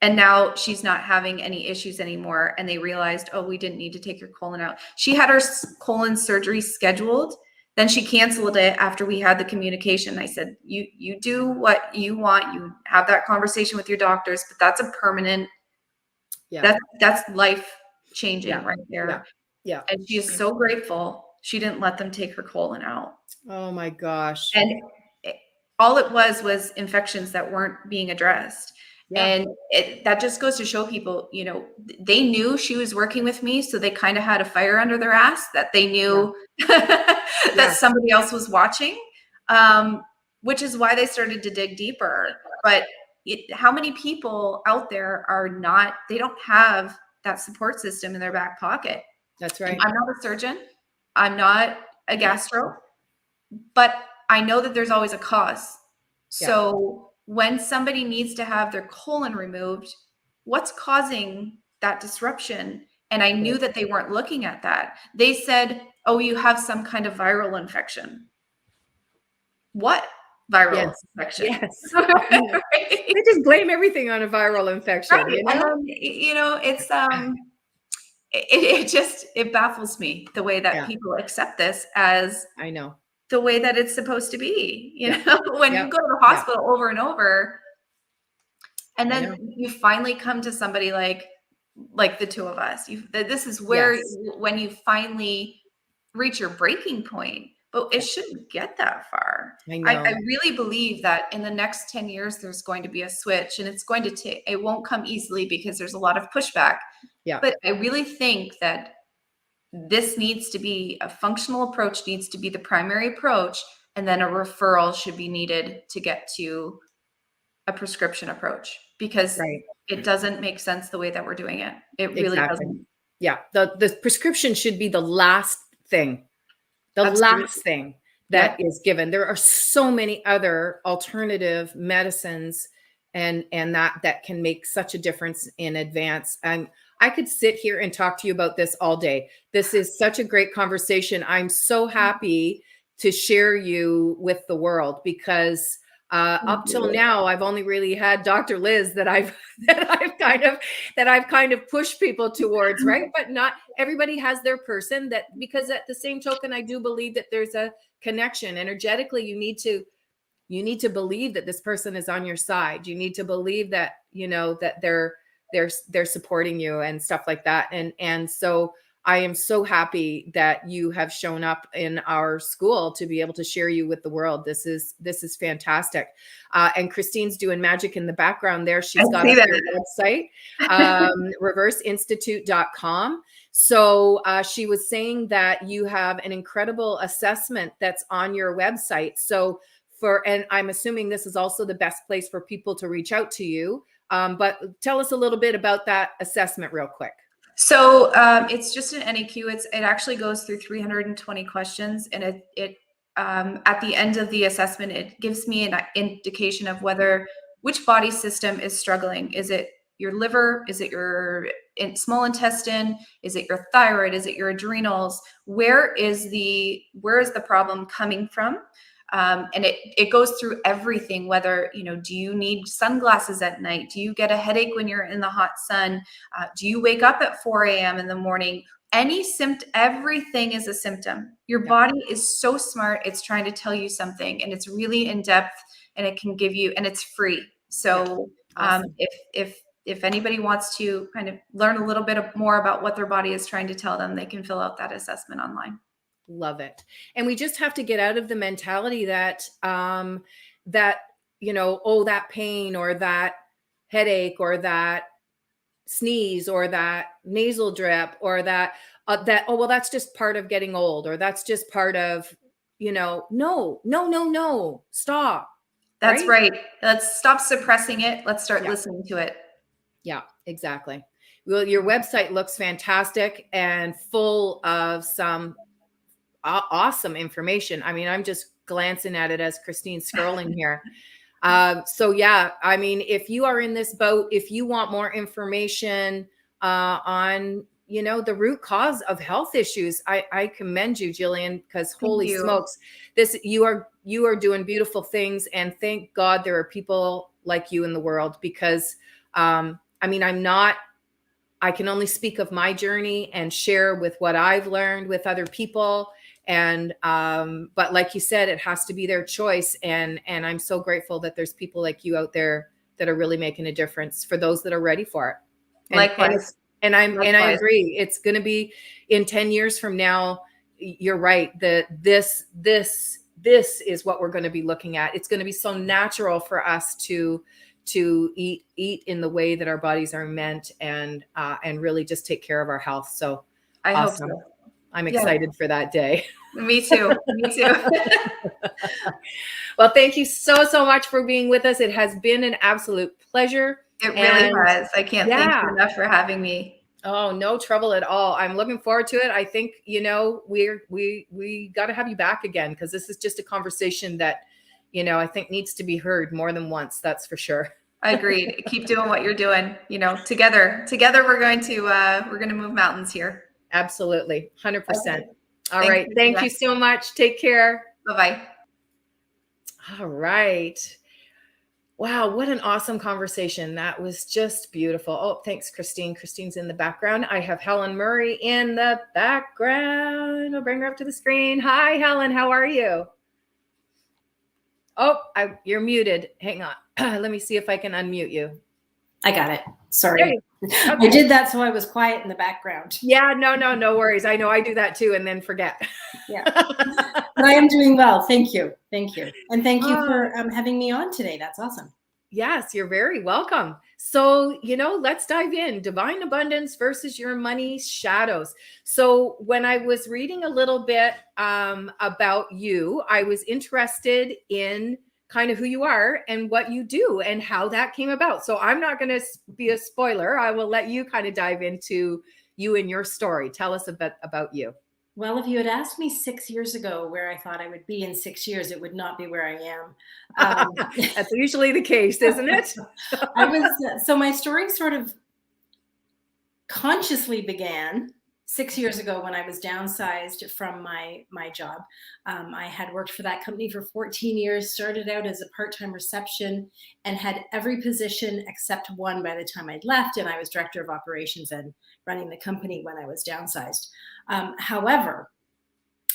And now she's not having any issues anymore. And they realized, oh, we didn't need to take your colon out. She had her colon surgery scheduled. Then she canceled it after we had the communication. I said, you do what you want. You have that conversation with your doctors, but that's a permanent, that's life changing right there. Yeah. And she is so grateful she didn't let them take her colon out. Oh my gosh. And all it was infections that weren't being addressed. And that just goes to show people, you know, they knew she was working with me. So they kind of had a fire under their ass that they knew that somebody else was watching, which is why they started to dig deeper. But how many people out there are not, they don't have that support system in their back pocket. That's right. I'm not a surgeon. I'm not a gastro, but I know that there's always a cause. So when somebody needs to have their colon removed, what's causing that disruption? And I knew that they weren't looking at that. They said, oh, you have some kind of viral infection. What viral infection? Yes. They just blame everything on a viral infection. Right. You know, it's it baffles me the way that people accept this as the way that it's supposed to be, you know, when you go to the hospital over and over, and then you finally come to somebody like the two of us, this is where, when you finally reach your breaking point, but it shouldn't get that far. I really believe that in the next 10 years, there's going to be a switch, and it's going to take, it won't come easily because there's a lot of pushback. But I really think that this needs to be a functional approach, needs to be the primary approach, and then a referral should be needed to get to a prescription approach, because it doesn't make sense the way that we're doing it. It really doesn't. Yeah. The prescription should be the last thing, last thing that is given. There are so many other alternative medicines and that can make such a difference in advance. And I could sit here and talk to you about this all day. This is such a great conversation. I'm so happy to share you with the world, because up till now, I've only really had Dr. Liz that I've kind of pushed people towards, right? But not everybody has their person, that, because at the same token, I do believe that there's a connection energetically. You need to believe that this person is on your side. You need to believe that, you know, that they're supporting you and stuff like that. And so I am so happy that you have shown up in our school to be able to share you with the world. This is fantastic. And Christine's doing magic in the background there. She's got her website, reverseinstitute.com. So she was saying that you have an incredible assessment that's on your website. So and I'm assuming this is also the best place for people to reach out to you. But tell us a little bit about that assessment real quick. So it's just an NEQ. It actually goes through 320 questions, and it at the end of the assessment, it gives me an indication of which body system is struggling. Is it your liver? Is it your small intestine? Is it your thyroid? Is it your adrenals? Where is the problem coming from? And it goes through everything, whether, you know, do you need sunglasses at night? Do you get a headache when you're in the hot sun? Do you wake up at 4 a.m. in the morning? Everything is a symptom. Your body is so smart. It's trying to tell you something, and it's really in depth, and it can give you, and it's free. So awesome. If anybody wants to kind of learn a little bit more about what their body is trying to tell them, they can fill out that assessment online. Love it. And we just have to get out of the mentality that, you know, oh, that pain or that headache or that sneeze or that nasal drip or that, oh, well, that's just part of getting old, or that's just part of, no, stop. That's right. Let's stop suppressing it. Let's start Yeah. listening to it. Yeah, exactly. Well, your website looks fantastic and full of some awesome information. I mean, I'm just glancing at it as Christine's scrolling here. So yeah, I mean, if you are in this boat, if you want more information on, the root cause of health issues, I commend you, Jillian, because holy smokes, you are doing beautiful things. And thank God there are people like you in the world, because I mean, I can only speak of my journey and share with what I've learned with other people. And, but like you said, it has to be their choice. And I'm so grateful that there's people like you out there that are really making a difference for those that are ready for it. And, Likewise. And I agree. It's going to be in 10 years from now. You're right. This is what we're going to be looking at. It's going to be so natural for us to eat in the way that our bodies are meant, and really just take care of our health. So I awesome. hope so. I'm excited for that day. Me too. Me too. Well, thank you so much for being with us. It has been an absolute pleasure. It really has. I can't thank you enough for having me. Oh, no trouble at all. I'm looking forward to it. I think, we got to have you back again, because this is just a conversation that, I think needs to be heard more than once. That's for sure. Agreed. Keep doing what you're doing. Together we're going to move mountains here. Absolutely. 100%. Okay. All right. Thank you so much. Take care. Bye-bye. All right. Wow. What an awesome conversation. That was just beautiful. Oh, thanks, Christine. Christine's in the background. I have Helen Murray in the background. I'll bring her up to the screen. Hi, Helen. How are you? Oh, you're muted. Hang on. Let me see if I can unmute you. I got it. Sorry. Okay. I did that so I was quiet in the background. Yeah, no worries. I know I do that too and then forget. Yeah. But I am doing well. Thank you. Thank you. And thank you for having me on today. That's awesome. Yes, you're very welcome. So, let's dive in. Divine abundance versus your money shadows. So when I was reading a little bit about you, I was interested in kind of who you are and what you do and how that came about. So I'm not going to be a spoiler. I will let you kind of dive into you and your story. Tell us a bit about you. Well, if you had asked me 6 years ago where I thought I would be in 6 years, it would not be where I am. That's usually the case, isn't it? So my story sort of consciously began 6 years ago when I was downsized from my job. I had worked for that company for 14 years, started out as a part-time reception, and had every position except one by the time I'd left. And I was director of operations and running the company when I was downsized. However,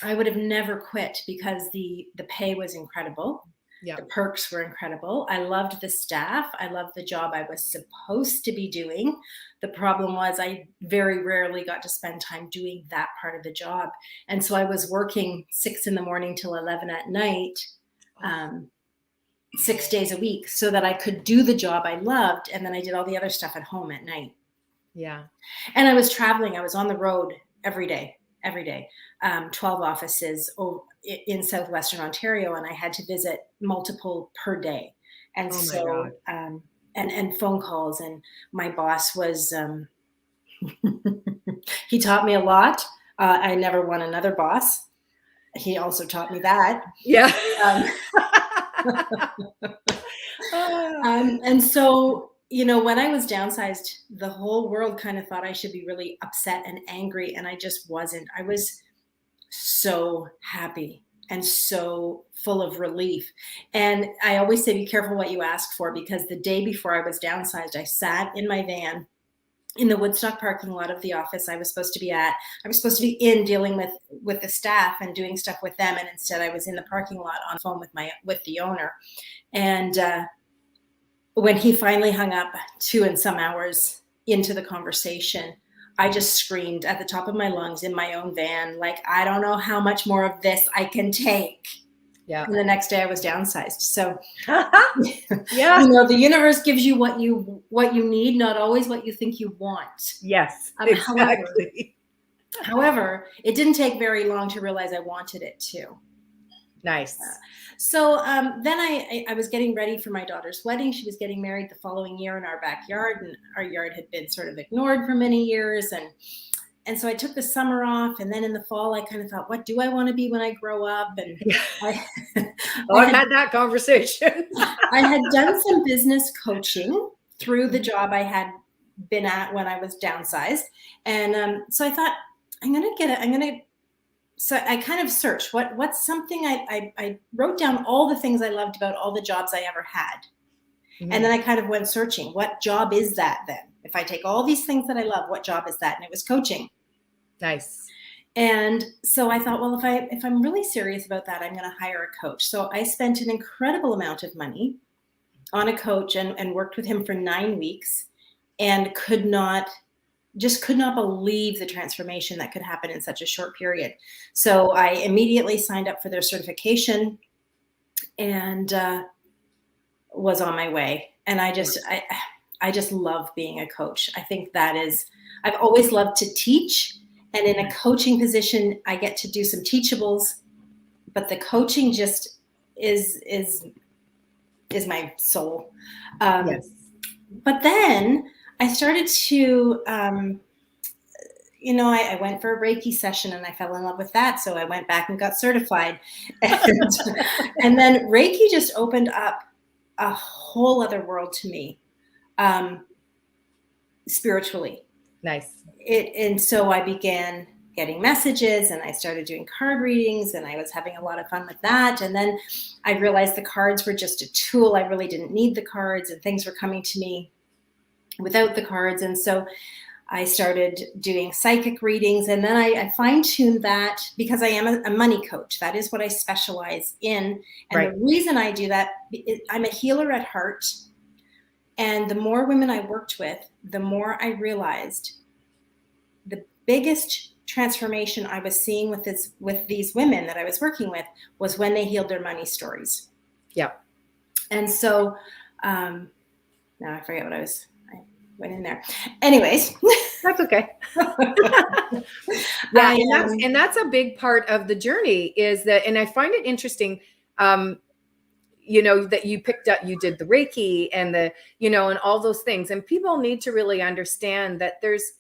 I would have never quit because the pay was incredible. Yeah. The perks were incredible. I loved the staff. I loved the job I was supposed to be doing. The problem was I very rarely got to spend time doing that part of the job. And so I was working 6 a.m. till 11 p.m, 6 days a week, so that I could do the job I loved. And then I did all the other stuff at home at night. Yeah. And I was traveling. I was on the road every day, 12 offices in southwestern Ontario, and I had to visit multiple per day. And and phone calls, and my boss was, he taught me a lot. I never want another boss. He also taught me that. Yeah. And so, when I was downsized, the whole world kind of thought I should be really upset and angry. And I just wasn't. I was so happy and so full of relief. And I always say, be careful what you ask for, because the day before I was downsized, I sat in my van in the Woodstock parking lot of the office I was supposed to be at. I was supposed to be in dealing with the staff and doing stuff with them. And instead I was in the parking lot on the phone with the owner. And when he finally hung up 2 and some hours into the conversation, I just screamed at the top of my lungs in my own van, like, I don't know how much more of this I can take. Yeah. And the next day I was downsized. So, Yeah. you know, the universe gives you what you need, not always what you think you want. Yes, exactly. However, it didn't take very long to realize I wanted it too. Nice. So then I was getting ready for my daughter's wedding. She was getting married the following year in our backyard, and our yard had been sort of ignored for many years. And so I took the summer off, and then in the fall, I kind of thought, what do I want to be when I grow up? And I've had that conversation. I had done some business coaching through the job I had been at when I was downsized. And so I thought, so I kind of searched what's something I wrote down all the things I loved about all the jobs I ever had. Mm-hmm. And then I kind of went searching, what job is that then? If I take all these things that I love, what job is that? And it was coaching. Nice. And so I thought, well, if I'm really serious about that, I'm going to hire a coach. So I spent an incredible amount of money on a coach and worked with him for 9 weeks and could not believe the transformation that could happen in such a short period. So I immediately signed up for their certification and was on my way. And I just love being a coach. I think I've always loved to teach. And in a coaching position, I get to do some teachables, but the coaching just is my soul. Yes. But then I started to, I went for a Reiki session and I fell in love with that. So I went back and got certified. And then Reiki just opened up a whole other world to me, spiritually. Nice. And so I began getting messages and I started doing card readings and I was having a lot of fun with that. And then I realized the cards were just a tool. I really didn't need the cards and things were coming to me without the cards. And so I started doing psychic readings, and then I fine-tuned that because I am a money coach. That is what I specialize in. And right. The reason I do that, I'm a healer at heart. And the more women I worked with, the more I realized the biggest transformation I was seeing with these women that I was working with was when they healed their money stories. Yeah. And so now I forget what I went in there. Anyways. That's okay. Yeah, and that's a big part of the journey is that, and I find it interesting, that you picked up, you did the Reiki and and all those things. And people need to really understand that there's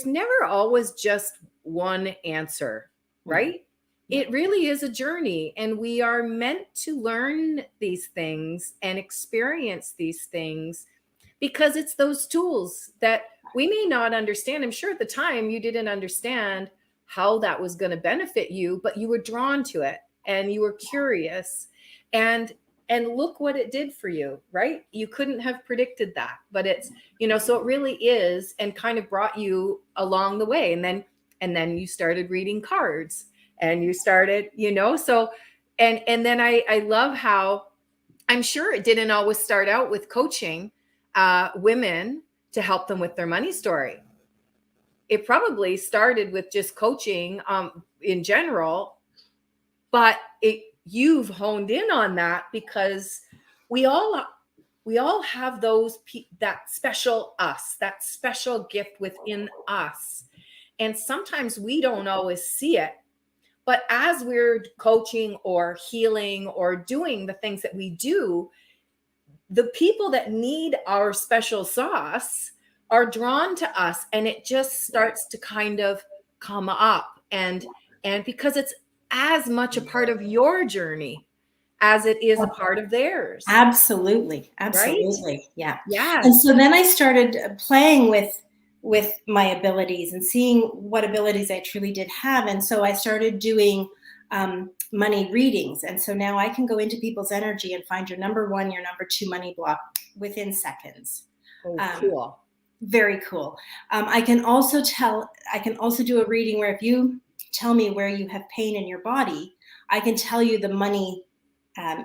never always just one answer, right? Mm-hmm. It really is a journey, and we are meant to learn these things and experience these things because it's those tools that we may not understand. I'm sure at the time you didn't understand how that was going to benefit you, but you were drawn to it and you were curious, and look what it did for you, right? You couldn't have predicted that, but it's, so it really is, and kind of brought you along the way. And then you started reading cards and you started, so, and then I love how, I'm sure it didn't always start out with coaching women to help them with their money story. It probably started with just coaching in general, but you've honed in on that because we all have that special us, that special gift within us. And sometimes we don't always see it, but as we're coaching or healing or doing the things that we do, the people that need our special sauce are drawn to us, and it just starts to kind of come up, and because it's as much a part of your journey as it is a part of theirs. Absolutely. Right? Yeah. Yeah. And so then I started playing with my abilities and seeing what abilities I truly did have. And so I started doing money readings. And so now I can go into people's energy and find your number 1, your number 2 money block within seconds. Oh, cool. Very cool. I can also do a reading where if you tell me where you have pain in your body, I can tell you the money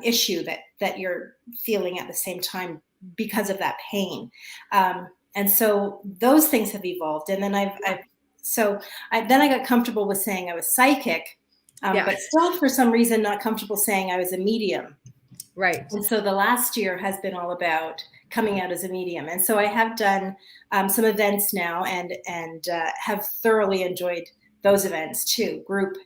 issue that you're feeling at the same time because of that pain. And so those things have evolved. And then then I got comfortable with saying I was psychic. but still for some reason not comfortable saying I was a medium. Right. And so the last year has been all about coming out as a medium. And so I have done some events now and have thoroughly enjoyed those events too, group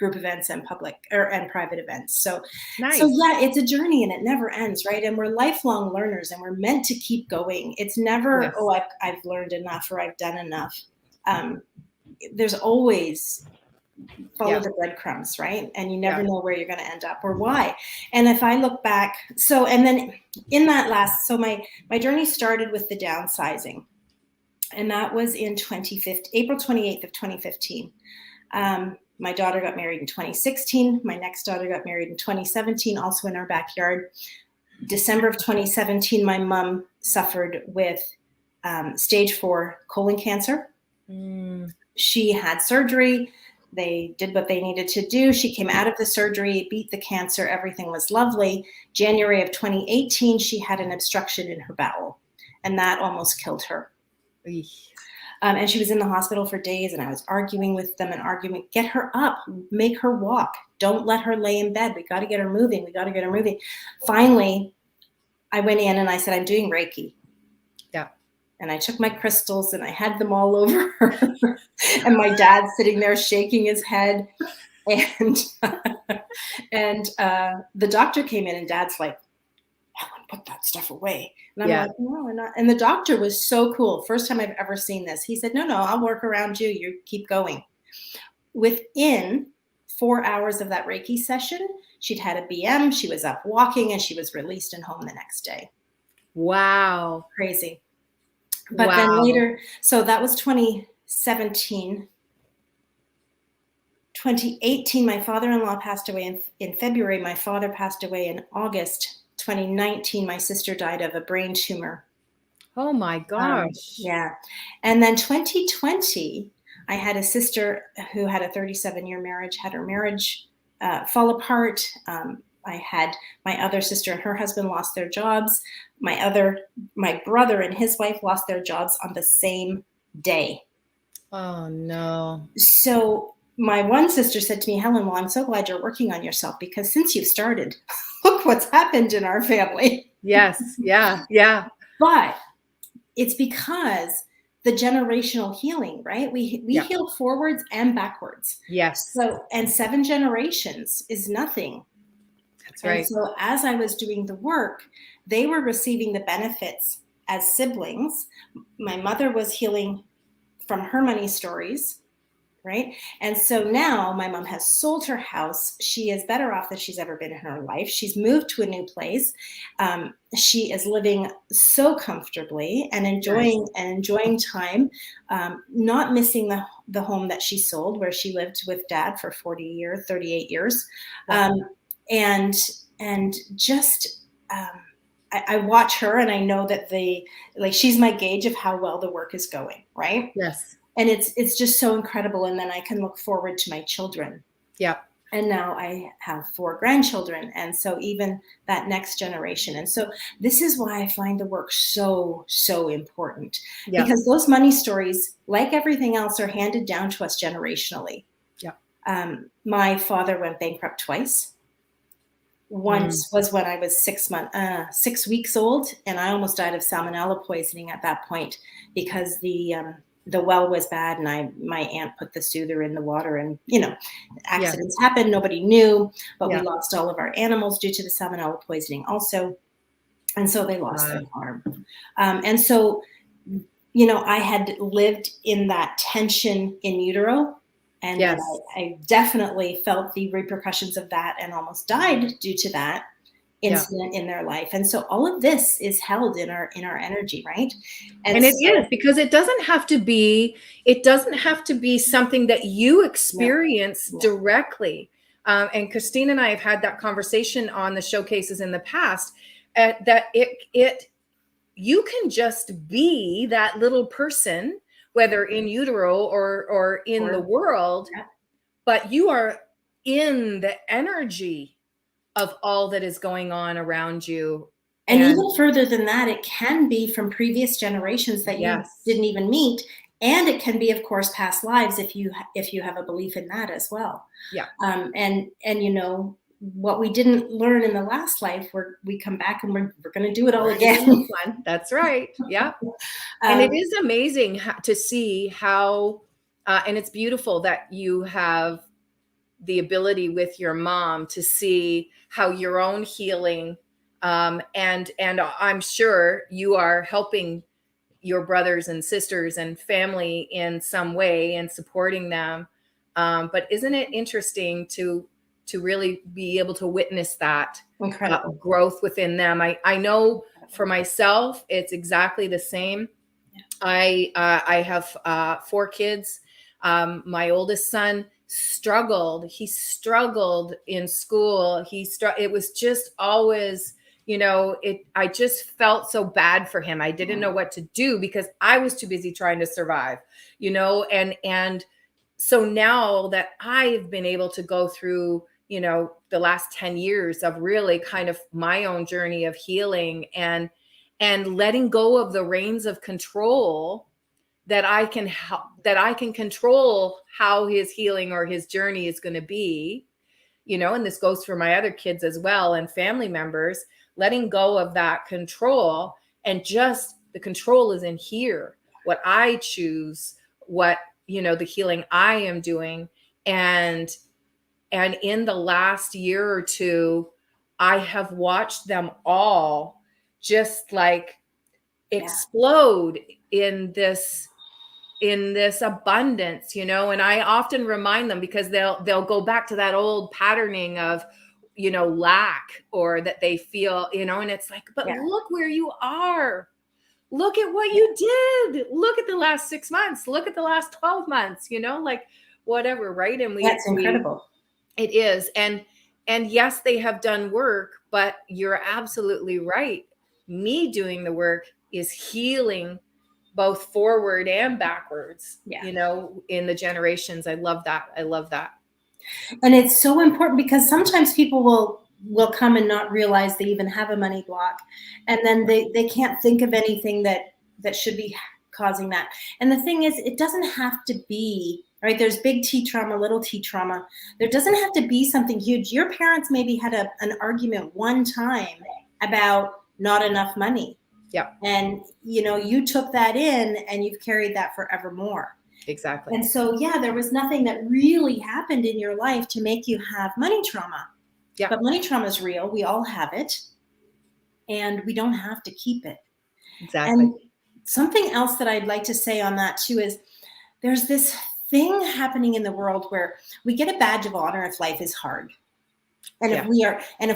events and public and private events. So, Nice. So yeah, it's a journey and it never ends, right? And we're lifelong learners and we're meant to keep going. It's never, I've learned enough or I've done enough. There's always follow the breadcrumbs, right? And you never know where you're going to end up or why. And if I look back, and then in that my journey started with the downsizing. And that was in April 28th of 2015. My daughter got married in 2016. My next daughter got married in 2017, also in our backyard. December of 2017, my mom suffered with stage 4 colon cancer. She had surgery. They did what they needed to do. She came out of the surgery, beat the cancer. Everything was lovely. January of 2018, she had an obstruction in her bowel, and that almost killed her. And she was in the hospital for days, and I was arguing with them get her up, make her walk. Don't let her lay in bed. We got to get her moving. Finally, I went in and I said, I'm doing Reiki. Yeah. And I took my crystals and I had them all over her. And my dad's sitting there shaking his head. And the doctor came in and Dad's like, Helen, put that stuff away. And I'm like, no, I'm not. And the doctor was so cool. First time I've ever seen this. He said, no, I'll work around you. You keep going. Within 4 hours of that Reiki session, she'd had a BM. She was up walking and she was released and home the next day. Wow. Crazy. But then later, so that was 2017. 2018, my father-in-law passed away in February. My father passed away in August. 2019, my sister died of a brain tumor. Oh my gosh. And then 2020, I had a sister who had a 37-year marriage, had her marriage fall apart. I had my other sister and her husband lost their jobs. My brother and his wife lost their jobs on the same day. Oh no. So my one sister said to me, Helen, well, I'm so glad you're working on yourself because since you started, look what's happened in our family. Yes. Yeah. But it's because the generational healing, right? We heal forwards and backwards. Yes. So, and 7 generations is nothing. That's right. And so as I was doing the work, they were receiving the benefits as siblings. My mother was healing from her money stories, right? And so now my mom has sold her house. She is better off than she's ever been in her life. She's moved to a new place. She is living so comfortably and enjoying time, not missing the home that she sold where she lived with Dad for 38 years. And just, I watch her and I know that she's my gauge of how well the work is going. Right. Yes. And it's just so incredible. And then I can look forward to my children. Yeah. And now I have 4 grandchildren. And so even that next generation. And so this is why I find the work so, so important. Yeah. Because those money stories, like everything else, are handed down to us generationally. Yeah. My father went bankrupt twice. Once was when I was 6 weeks old, and I almost died of salmonella poisoning at that point because the well was bad, and my aunt put the soother in the water, and accidents happen. Nobody knew, but we lost all of our animals due to the salmonella poisoning also, and so they lost their farm. And so, I had lived in that tension in utero. And I definitely felt the repercussions of that and almost died due to that incident in their life. And so all of this is held in our energy, right? And it is, because it doesn't have to be something that you experience directly. And Christine and I have had that conversation on the showcases in the past, that you can just be that little person, whether in utero or in the world, but you are in the energy of all that is going on around you. And even further than that, it can be from previous generations that you didn't even meet. And it can be, of course, past lives if you have a belief in that as well. Yeah. And you know, what we didn't learn in the last life, we come back and we're going to do it all again. That's right. Yeah. And it is amazing to see how, and it's beautiful that you have the ability with your mom to see how your own healing, and I'm sure you are helping your brothers and sisters and family in some way and supporting them. But isn't it interesting to really be able to witness that growth within them? I know for myself, it's exactly the same. Yeah. I have 4 kids. My oldest son struggled. He struggled in school. It was just always, you know, I just felt so bad for him. I didn't know what to do because I was too busy trying to survive, you know, and so now that I've been able to go through, you know, the last 10 years of really kind of my own journey of healing and letting go of the reins of control, that I can control how his healing or his journey is going to be, you know, and this goes for my other kids as well and family members, letting go of that control, and just the control is in here, what I choose, what, you know, the healing I am doing. And in the last year or two, I have watched them all just like explode in this abundance, you know. And I often remind them, because they'll go back to that old patterning of, you know, lack, or that they feel, you know, and it's like, but look where you are. Look at what you did. Look at the last 6 months. Look at the last 12 months, you know, like whatever. Right. And that's incredible. It is. And yes, they have done work, but you're absolutely right. Me doing the work is healing both forward and backwards, you know, in the generations. I love that. I love that. And it's so important, because sometimes people will come and not realize they even have a money block. And then they can't think of anything that should be causing that. And the thing is, it doesn't have to be, right? There's big T trauma, little T trauma. There doesn't have to be something huge. Your parents maybe had an argument one time about not enough money. Yeah. And, you know, you took that in and you've carried that forevermore. Exactly. And so, there was nothing that really happened in your life to make you have money trauma. Yeah. But money trauma is real. We all have it. And we don't have to keep it. Exactly. And something else that I'd like to say on that too is, there's this thing happening in the world where we get a badge of honor if life is hard. And if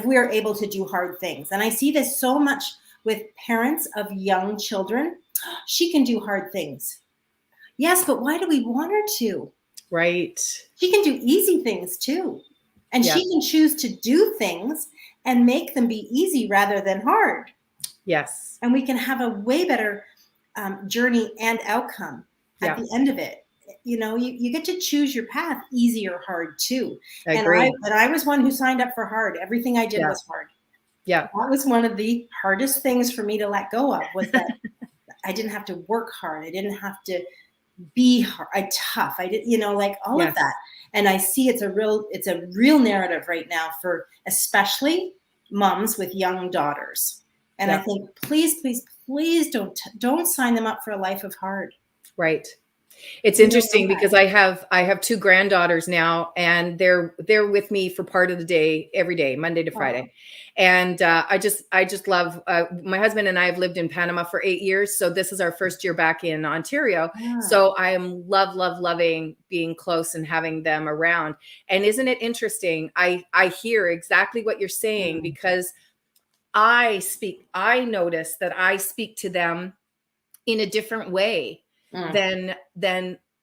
we are able to do hard things. And I see this so much with parents of young children. She can do hard things. Yes, but why do we want her to? Right. She can do easy things too. And she can choose to do things and make them be easy rather than hard. Yes. And we can have a way better journey and outcome at the end of it. You know, you get to choose your path, easy or hard too. I agree. And I was one who signed up for hard. Everything I did was hard. Yeah. That was one of the hardest things for me to let go of, was that I didn't have to work hard. I didn't have to be tough. I did, you know, like all of that. And I see it's a real narrative right now for especially moms with young daughters. And I think, please, please, please don't sign them up for a life of hard. Right. It's interesting because I have 2 granddaughters now, and they're with me for part of the day, every day, Monday to Friday. And I just love, my husband and I have lived in Panama for 8 years. So this is our first year back in Ontario. So I am loving being close and having them around. And isn't it interesting? I hear exactly what you're saying, because I notice that I speak to them in a different way than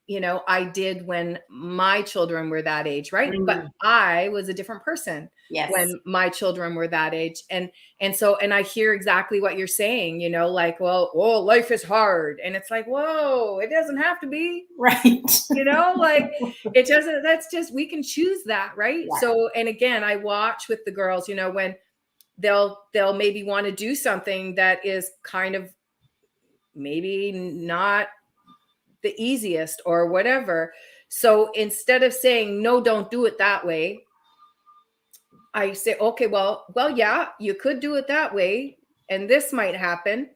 you know, I did when my children were that age, right? But I was a different person when my children were that age. And I hear exactly what you're saying, you know, like, well, life is hard. And it's like, whoa, it doesn't have to be. Right. You know, like it doesn't, that's just, we can choose that. Right. Yeah. So, and again, I watch with the girls, you know, when they'll maybe want to do something that is kind of maybe not, the easiest or whatever. So instead of saying, no, don't do it that way, I say, okay, well, yeah, you could do it that way, and this might happen,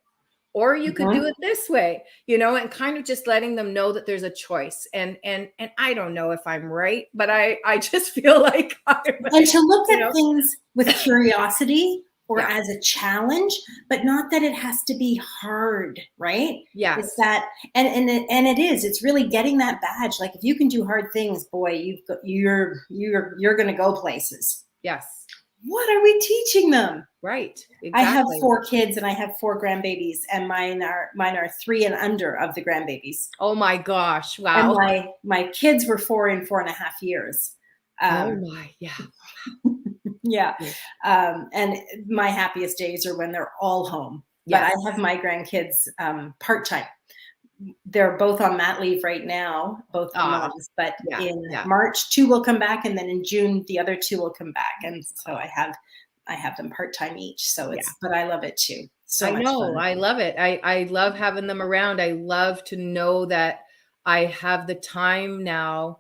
or you could do it this way, and kind of just letting them know that there's a choice. And I don't know if I'm right, but I just feel like and to look at things with curiosity or as a challenge, but not that it has to be hard, right? Yeah. It's that, and it's really getting that badge. Like if you can do hard things, boy, you're going to go places. Yes. What are we teaching them? Right. Exactly. I have 4 kids and I have 4 grandbabies, and mine are 3 and under of the grandbabies. Oh my gosh. Wow. And my kids were 4 in 4.5 years. Oh my, yeah. Yeah. And my happiest days are when they're all home. But I have my grandkids part-time. They're both on mat leave right now, both moms, but in March, 2 will come back, and then in June, the other 2 will come back. And so I have them part-time each. So but I love it too. So I know, I love it. I love having them around. I love to know that I have the time now.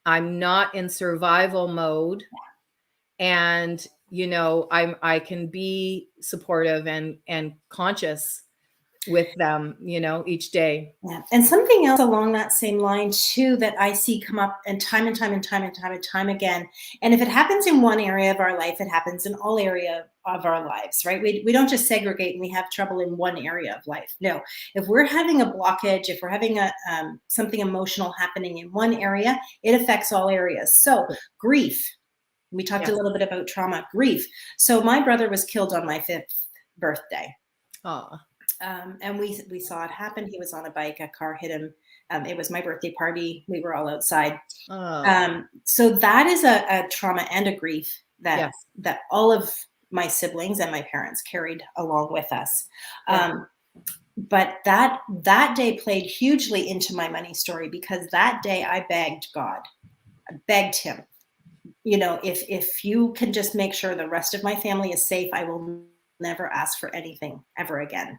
I'm not in survival mode, and I can be supportive and conscious with them, each day. Yeah. And something else along that same line too, that I see come up and time again. And if it happens in one area of our life, it happens in all area of our lives, right? We don't just segregate and we have trouble in one area of life. No, if we're having a blockage, if we're having something emotional happening in one area, it affects all areas. So grief, we talked a little bit about trauma, grief. So my brother was killed on my 5th birthday. Oh. And we saw it happen. He was on a bike, a car hit him. It was my birthday party. We were all outside. So that is a trauma and a grief that all of my siblings and my parents carried along with us. But that day played hugely into my money story, because that day I begged God, I begged him, if you can just make sure the rest of my family is safe, I will never ask for anything ever again.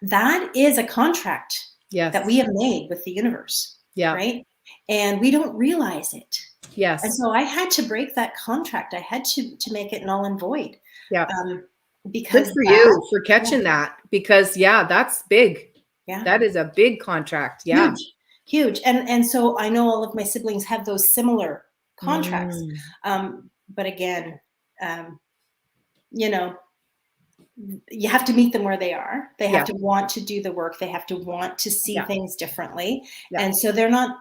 That is a contract that we have made with the universe, right? And we don't realize it. Yes. And so I had to break that contract. I had to make it null and void. Yeah. Because good for you for catching that, because that's big. Yeah. That is a big contract. Yeah. Huge. And so I know all of my siblings have those similar contracts. But again, you have to meet them where they are. They have to want to do the work. They have to want to see things differently. And so they're not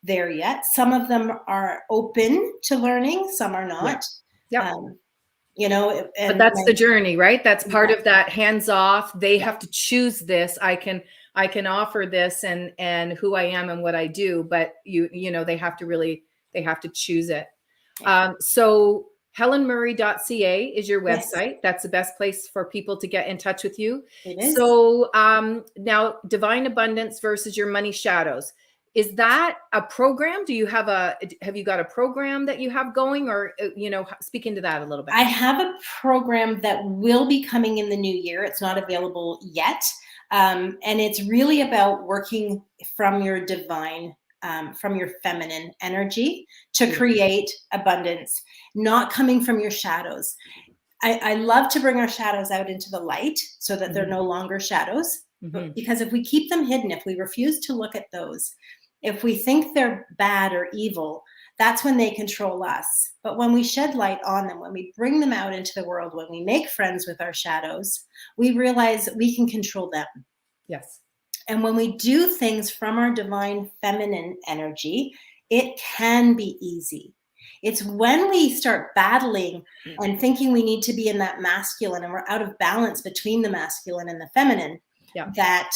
there yet. Some of them are open to learning. Some are not. But that's the journey, right? That's part of that hands off. They have to choose this. I can offer this and who I am and what I do, but they have to choose it. So HelenMurray.ca is your website. Yes. That's the best place for people to get in touch with you. It is. So now Divine Abundance versus your money shadows. Is that a program? Do you have you got a program that you have going, or, speak into that a little bit? I have a program that will be coming in the new year. It's not available yet. And it's really about working from your divine, from your feminine energy to create abundance, not coming from your shadows. I love to bring our shadows out into the light so that they're no longer shadows. Because if we keep them hidden, if we refuse to look at those, if we think they're bad or evil, that's when they control us. But when we shed light on them, when we bring them out into the world, when we make friends with our shadows, we realize we can control them. Yes. And when we do things from our divine feminine energy, it can be easy. It's when we start battling and thinking we need to be in that masculine and we're out of balance between the masculine and the feminine, that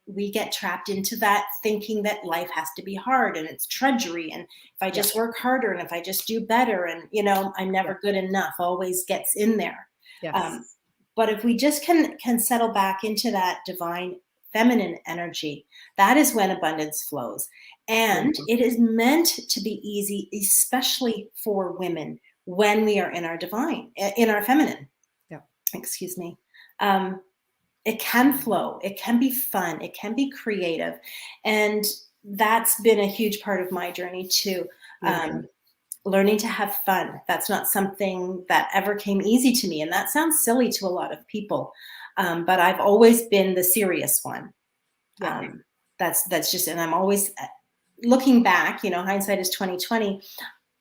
we get trapped into that thinking that life has to be hard and it's drudgery. And if I just work harder and if I just do better and, I'm never good enough, always gets in there. Yes. But if we just can settle back into that divine feminine energy, that is when abundance flows. And it is meant to be easy, especially for women, when we are in our divine, in our feminine. Yeah. Excuse me. it can flow. It can be fun. It can be creative. And that's been a huge part of my journey too. Learning to have fun. That's not something that ever came easy to me. And that sounds silly to a lot of people. But I've always been the serious one. That's just, and I'm always looking back, hindsight is 2020.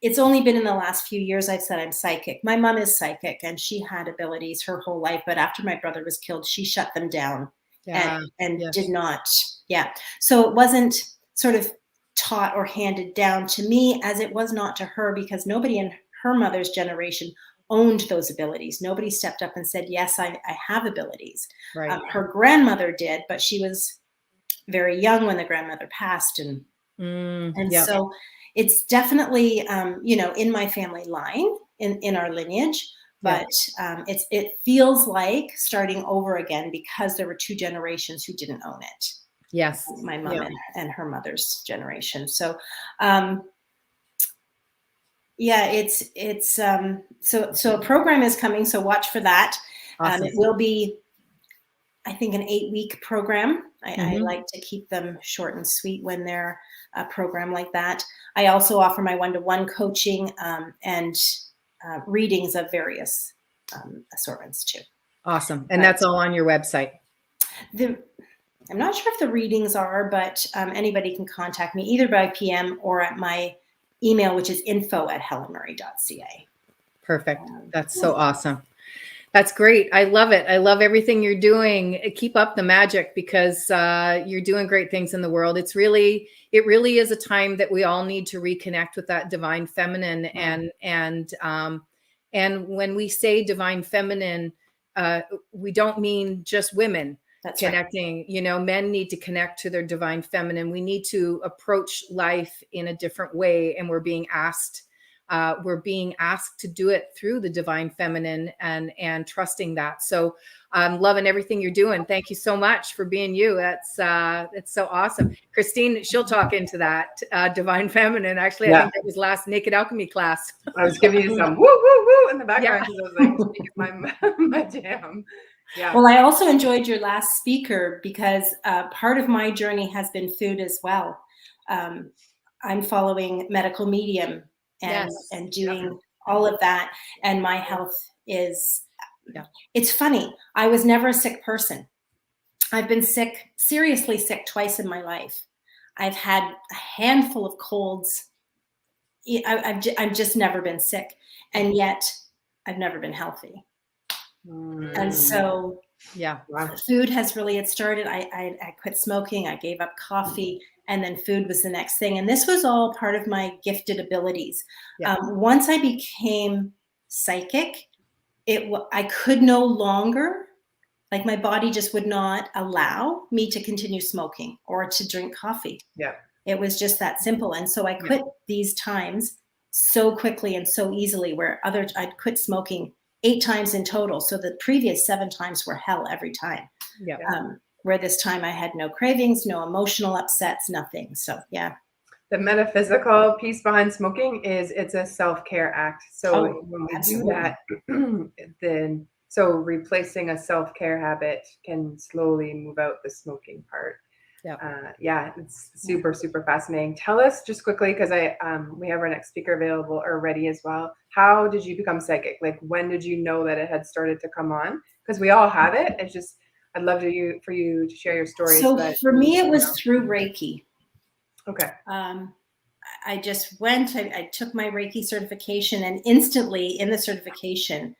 It's only been in the last few years I've said I'm psychic. My mom is psychic and she had abilities her whole life. But after my brother was killed, she shut them down and did not. So it wasn't sort of taught or handed down to me as it was not to her, because nobody in her mother's generation owned those abilities. Nobody stepped up and said, yes, I have abilities. Right. Her grandmother did, but she was very young when the grandmother passed. So it's definitely, in my family line, in our lineage, but it feels like starting over again because there were 2 generations who didn't own it. Yes. My mom and her mother's generation. So, so a program is coming. So watch for that. Awesome. It will be, I think, an 8-week program. I like to keep them short and sweet when they're a program like that. I also offer my one-to-one coaching and readings of various assortments too. Awesome. And that's all on your website. I'm not sure if the readings are, but anybody can contact me either by PM or at my email, which is info@helenmurray.ca. Perfect. That's so awesome. That's great. I love it. I love everything you're doing. Keep up the magic, because you're doing great things in the world. It really is a time that we all need to reconnect with that divine feminine. And when we say divine feminine, we don't mean just women. That's connecting, right. Men need to connect to their divine feminine. We need to approach life in a different way. And we're being asked to do it through the divine feminine and trusting that. So I'm loving everything you're doing. Thank you so much for being you. It's so awesome. Christine, she'll talk into that divine feminine. Actually, I think that was last Naked Alchemy class. I was giving you some woo, woo, woo in the background because I was like, my jam. Yeah. Well, I also enjoyed your last speaker because part of my journey has been food as well. I'm following medical medium and doing all of that. And my health is, it's funny. I was never a sick person. I've been sick, seriously sick twice in my life. I've had a handful of colds. I've just never been sick. And yet I've never been healthy. And so food has really, it started, I quit smoking, I gave up coffee, and then food was the next thing. And this was all part of my gifted abilities. Once I became psychic, I could no longer, like my body just would not allow me to continue smoking or to drink coffee. It was just that simple. And so I quit these times so quickly and so easily, where I'd quit smoking 8 times in total. So the previous 7 times were hell every time. Where this time I had no cravings, no emotional upsets, nothing. So the metaphysical piece behind smoking is it's a self-care act. So when we do that, then replacing a self-care habit can slowly move out the smoking part. It's super, super fascinating. Tell us just quickly, because we have our next speaker available or ready as well. How did you become psychic? Like, when did you know that it had started to come on? Because we all have it. It's just, I'd love for you to share your story. So for me, it was through Reiki. Okay. I just went, I took my Reiki certification, and instantly in the certification,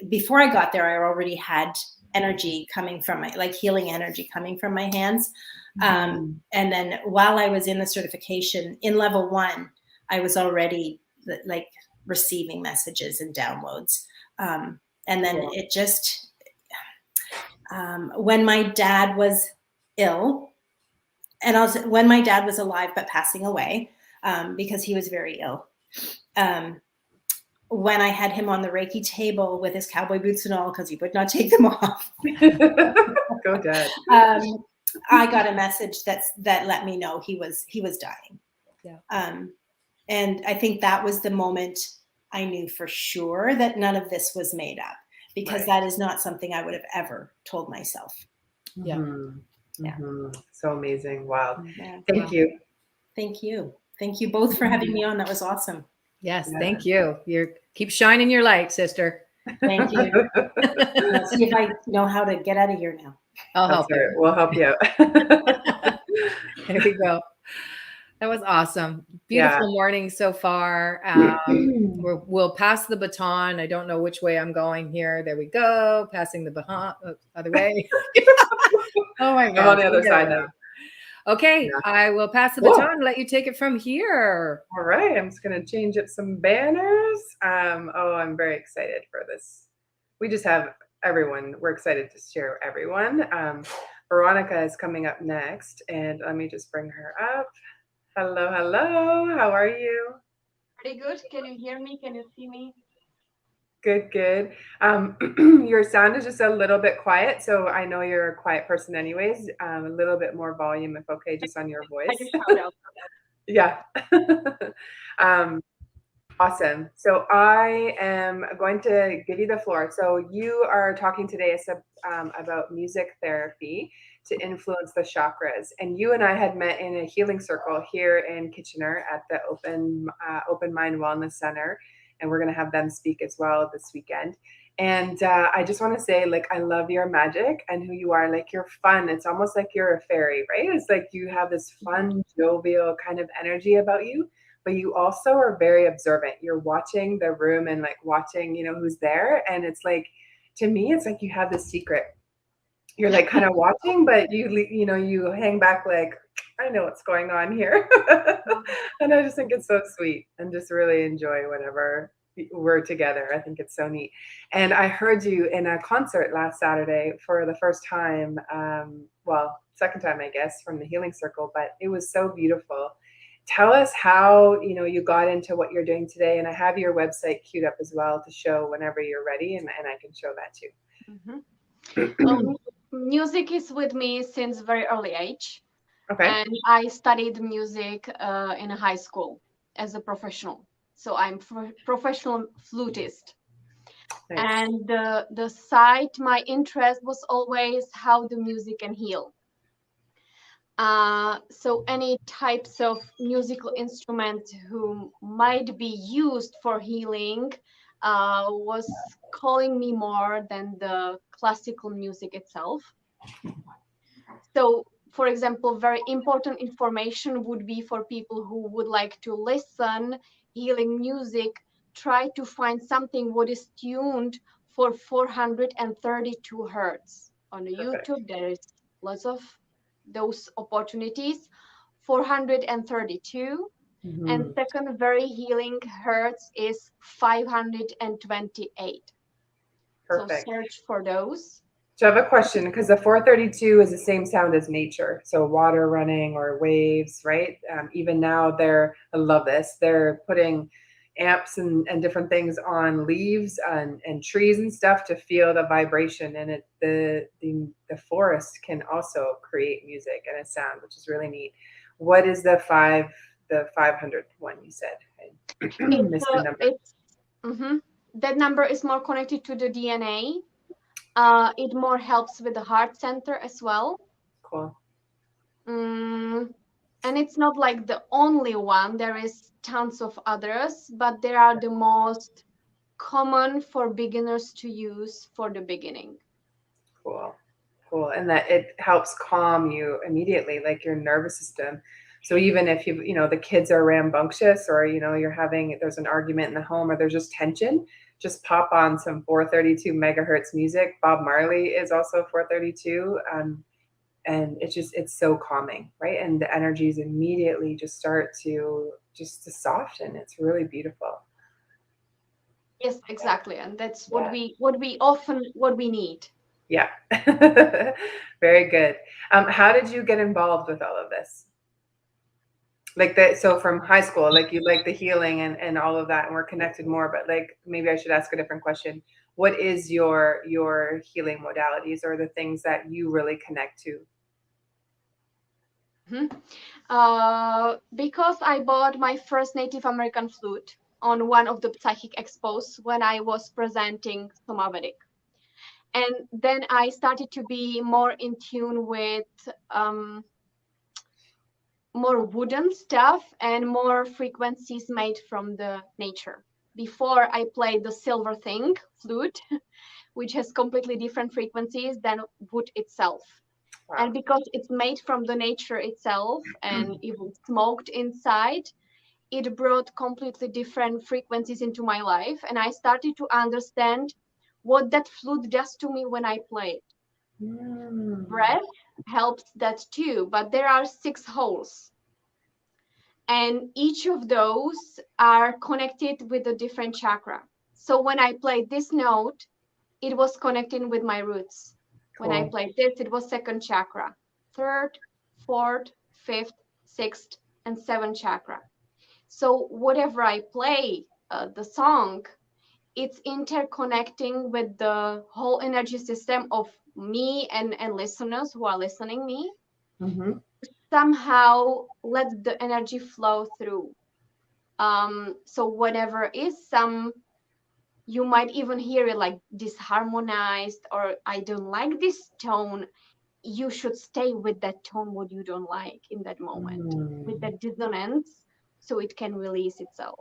before I got there, I already had energy coming from healing energy coming from my hands. And then while I was in the certification in level 1, I was already receiving messages and downloads. And then it just, when my dad was ill, and when my dad was alive but passing away, because he was very ill, when I had him on the Reiki table with his cowboy boots and all, because he would not take them off. Go Dad. I got a message that let me know he was dying. And I think that was the moment I knew for sure that none of this was made up, because that is not something I would have ever told myself. Yeah. So amazing. Wow. Yeah. Thank you. Thank you. Thank you both for having me on. That was awesome. Yes, thank you. Keep shining your light, sister. Thank you. Let's see if I know how to get out of here now. I'll help you. We'll help you. There we go. That was awesome. Beautiful morning so far. We'll pass the baton. I don't know which way I'm going here. There we go. Passing the baton. Other way. Oh my God. I'm on the other side now. Okay. I will pass the baton and let you take it from here. All right. I'm just going to change up some banners. I'm very excited for this. We just have everyone. We're excited to share everyone. Veronica is coming up next, and let me just bring her up. Hello. How are you? Pretty good. Can you hear me? Can you see me? Good. Your sound is just a little bit quiet, so I know you're a quiet person anyways. A little bit more volume, if okay, just on your voice. I just shout out. Yeah. Awesome. So I am going to give you the floor. So you are talking today about music therapy to influence the chakras. And you and I had met in a healing circle here in Kitchener at the Open Mind Wellness Center. And we're going to have them speak as well this weekend. And I just want to say, like, I love your magic and who you are. Like, you're fun. It's almost like you're a fairy, right? It's like you have this fun, jovial kind of energy about you. But you also are very observant. You're watching the room and like watching, who's there. And it's like, to me, it's like you have this secret. You're like kind of watching, but you hang back like, I know what's going on here. And I just think it's so sweet and just really enjoy whenever we're together. I think it's so neat. And I heard you in a concert last Saturday for the first time. Second time, I guess, from the Healing Circle, but it was so beautiful. Tell us how, you got into what you're doing today. And I have your website queued up as well to show whenever you're ready. And I can show that too. Well, music is with me since very early age. Okay. And I studied music in a high school as a professional. So I'm professional flutist. Nice. And my interest was always how the music can heal. So any types of musical instruments who might be used for healing was calling me more than the classical music itself. So, for example, very important information would be for people who would like to listen healing music, try to find something what is tuned for 432 hertz. On the YouTube, there is lots of those opportunities. 432. And second very healing hertz is 528. Perfect. So search for those. So I have a question, because the 432 is the same sound as nature. So water running or waves, right? Even now I love this, they're putting amps and different things on leaves and trees and stuff to feel the vibration. And the forest can also create music and a sound, which is really neat. What is the 500 one you said? I missed the number. That number is more connected to the DNA. It more helps with the heart center as well. Cool. And it's not like the only one. There is tons of others, but they are the most common for beginners to use for the beginning. Cool. And that it helps calm you immediately, like your nervous system. So even if the kids are rambunctious, or there's an argument in the home, or there's just tension, just pop on some 432 megahertz music. Bob Marley is also 432. And it's so calming, right? And the energies immediately just start to soften. It's really beautiful. Yes, exactly. And that's what we need. Yeah. Very good. How did you get involved with all of this? Like that, so from high school, like you like the healing and all of that, and we're connected more, but like maybe I should ask a different question. What is your healing modalities, or the things that you really connect to? Because I bought my first Native American flute on one of the psychic expos when I was presenting Somavedic. And then I started to be more in tune with more wooden stuff and more frequencies made from the nature. Before I played the silver thing, flute, which has completely different frequencies than wood itself. Wow. And because it's made from the nature itself and even smoked inside, it brought completely different frequencies into my life. And I started to understand what that flute does to me when I play it. Breath helps that too, but there are 6 holes. And each of those are connected with a different chakra. So when I played this note, it was connecting with my roots. Cool. When I played this, it was 2nd chakra, 3rd, 4th, 5th, 6th, and 7th chakra. So whatever I play, the song, it's interconnecting with the whole energy system of me and listeners who are listening me. Mm-hmm. Somehow let the energy flow through. So whatever is some, you might even hear it like disharmonized, or I don't like this tone. You should stay with that tone, what you don't like in that moment, with that dissonance, so it can release itself.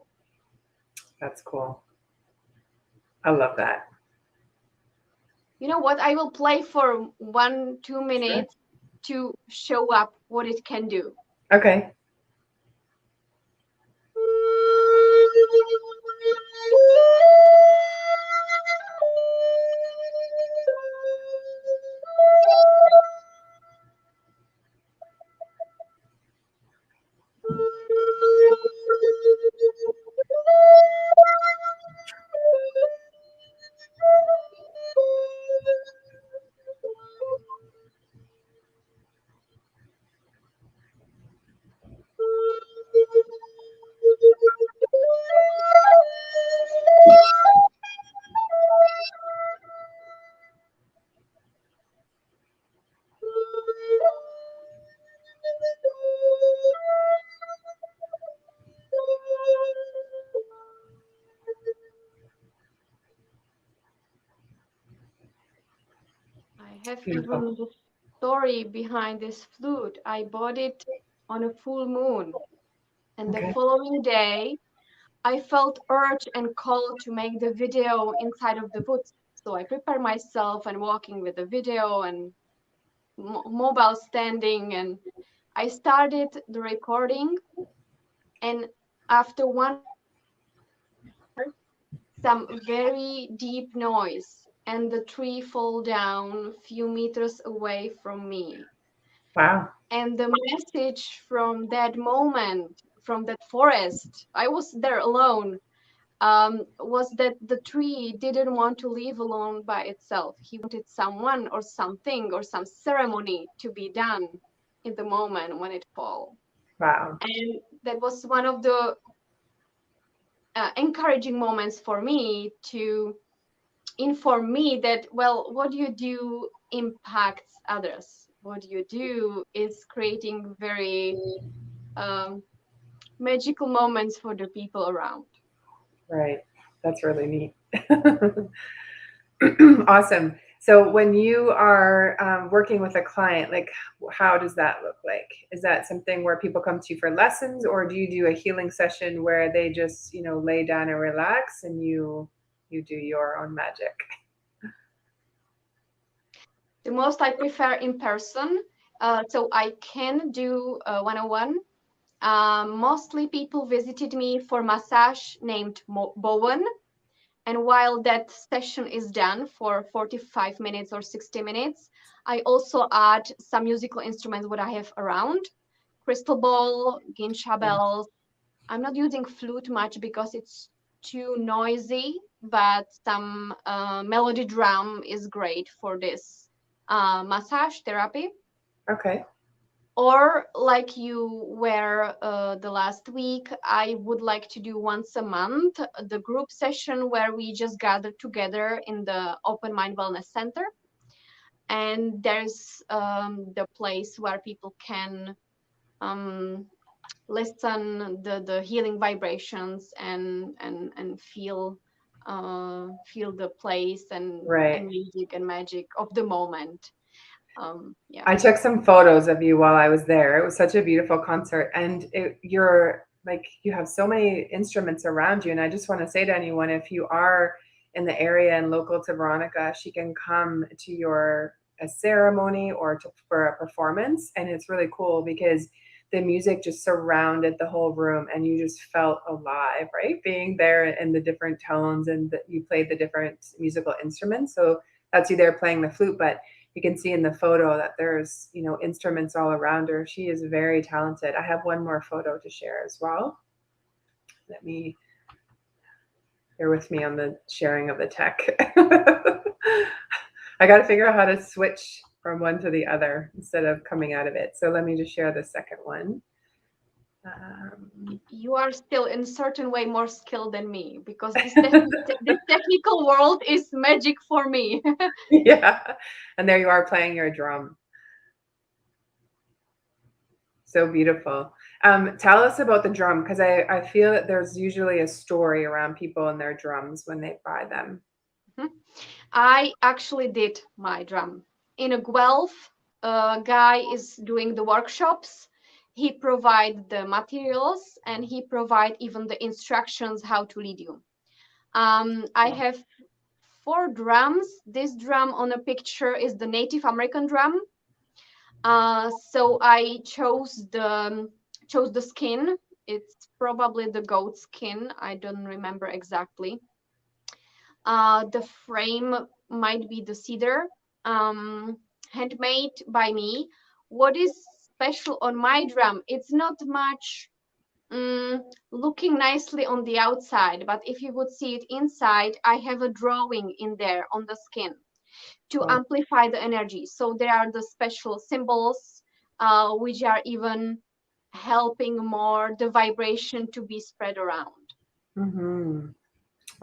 That's cool. I love that. You know what? I will play for 1-2 minutes to show up what it can do. Okay. I have even the story behind this flute. I bought it on a full moon, and the following day I felt urge and call to make the video inside of the woods. So I prepared myself and walking with the video and mobile standing, and I started the recording. And after 1 hour, some very deep noise, and the tree fall down a few meters away from me. Wow. And the message from that moment, from that forest, I was there alone, was that the tree didn't want to live alone by itself. He wanted someone or something or some ceremony to be done in the moment when it fell. Wow. And that was one of the encouraging moments for me to inform me that, well, what you do impacts others. What you do is creating very magical moments for the people around. Right. That's really neat. Awesome. So when you are working with a client, like how does that look like? Is that something where people come to you for lessons, or do you do a healing session where they just, lay down and relax and you do your own magic? The most I prefer in person. So I can do one-on-one. Mostly people visited me for massage named Bowen. And while that session is done for 45 minutes or 60 minutes, I also add some musical instruments what I have around. Crystal ball, gincha bells. I'm not using flute much because it's too noisy, but some melody drum is great for this massage therapy. Okay. Or like you were the last week, I would like to do once a month the group session where we just gather together in the Open Mind Wellness Center. And there's the place where people can listen the healing vibrations and feel feel the place and Right. music and magic of the moment. Yeah. I took some photos of you while I was there. It was such a beautiful concert, and you're like, you have so many instruments around you. And I just want to say to anyone, if you are in the area and local to Veronica, she can come to your a ceremony or for a performance, and it's really cool because the music just surrounded the whole room, and you just felt alive, right? Being there and the different tones, and you played the different musical instruments. So that's you there playing the flute, but you can see in the photo that there's, you know, instruments all around her. She is very talented. I have one more photo to share as well. Let me bear with me on the sharing of the tech. I got to figure out how to switch from one to the other instead of coming out of it. So let me just share the second one. You are still in a certain way more skilled than me, because this technical world is magic for me. Yeah. And there you are playing your drum. So beautiful. Tell us about the drum, because I feel that there's usually a story around people and their drums when they buy them. I actually did my drum. In a Guelph, a guy is doing the workshops. He provide the materials and he provide even the instructions how to lead you. I have 4 drums. This drum on a picture is the Native American drum. So I chose the skin. It's probably the goat skin. I don't remember exactly. The frame might be the cedar, handmade by me. What is special on my drum? It's not much looking nicely on the outside, but if you would see it inside, I have a drawing in there on the skin to amplify the energy. So there are the special symbols, which are even helping more the vibration to be spread around. Mm-hmm.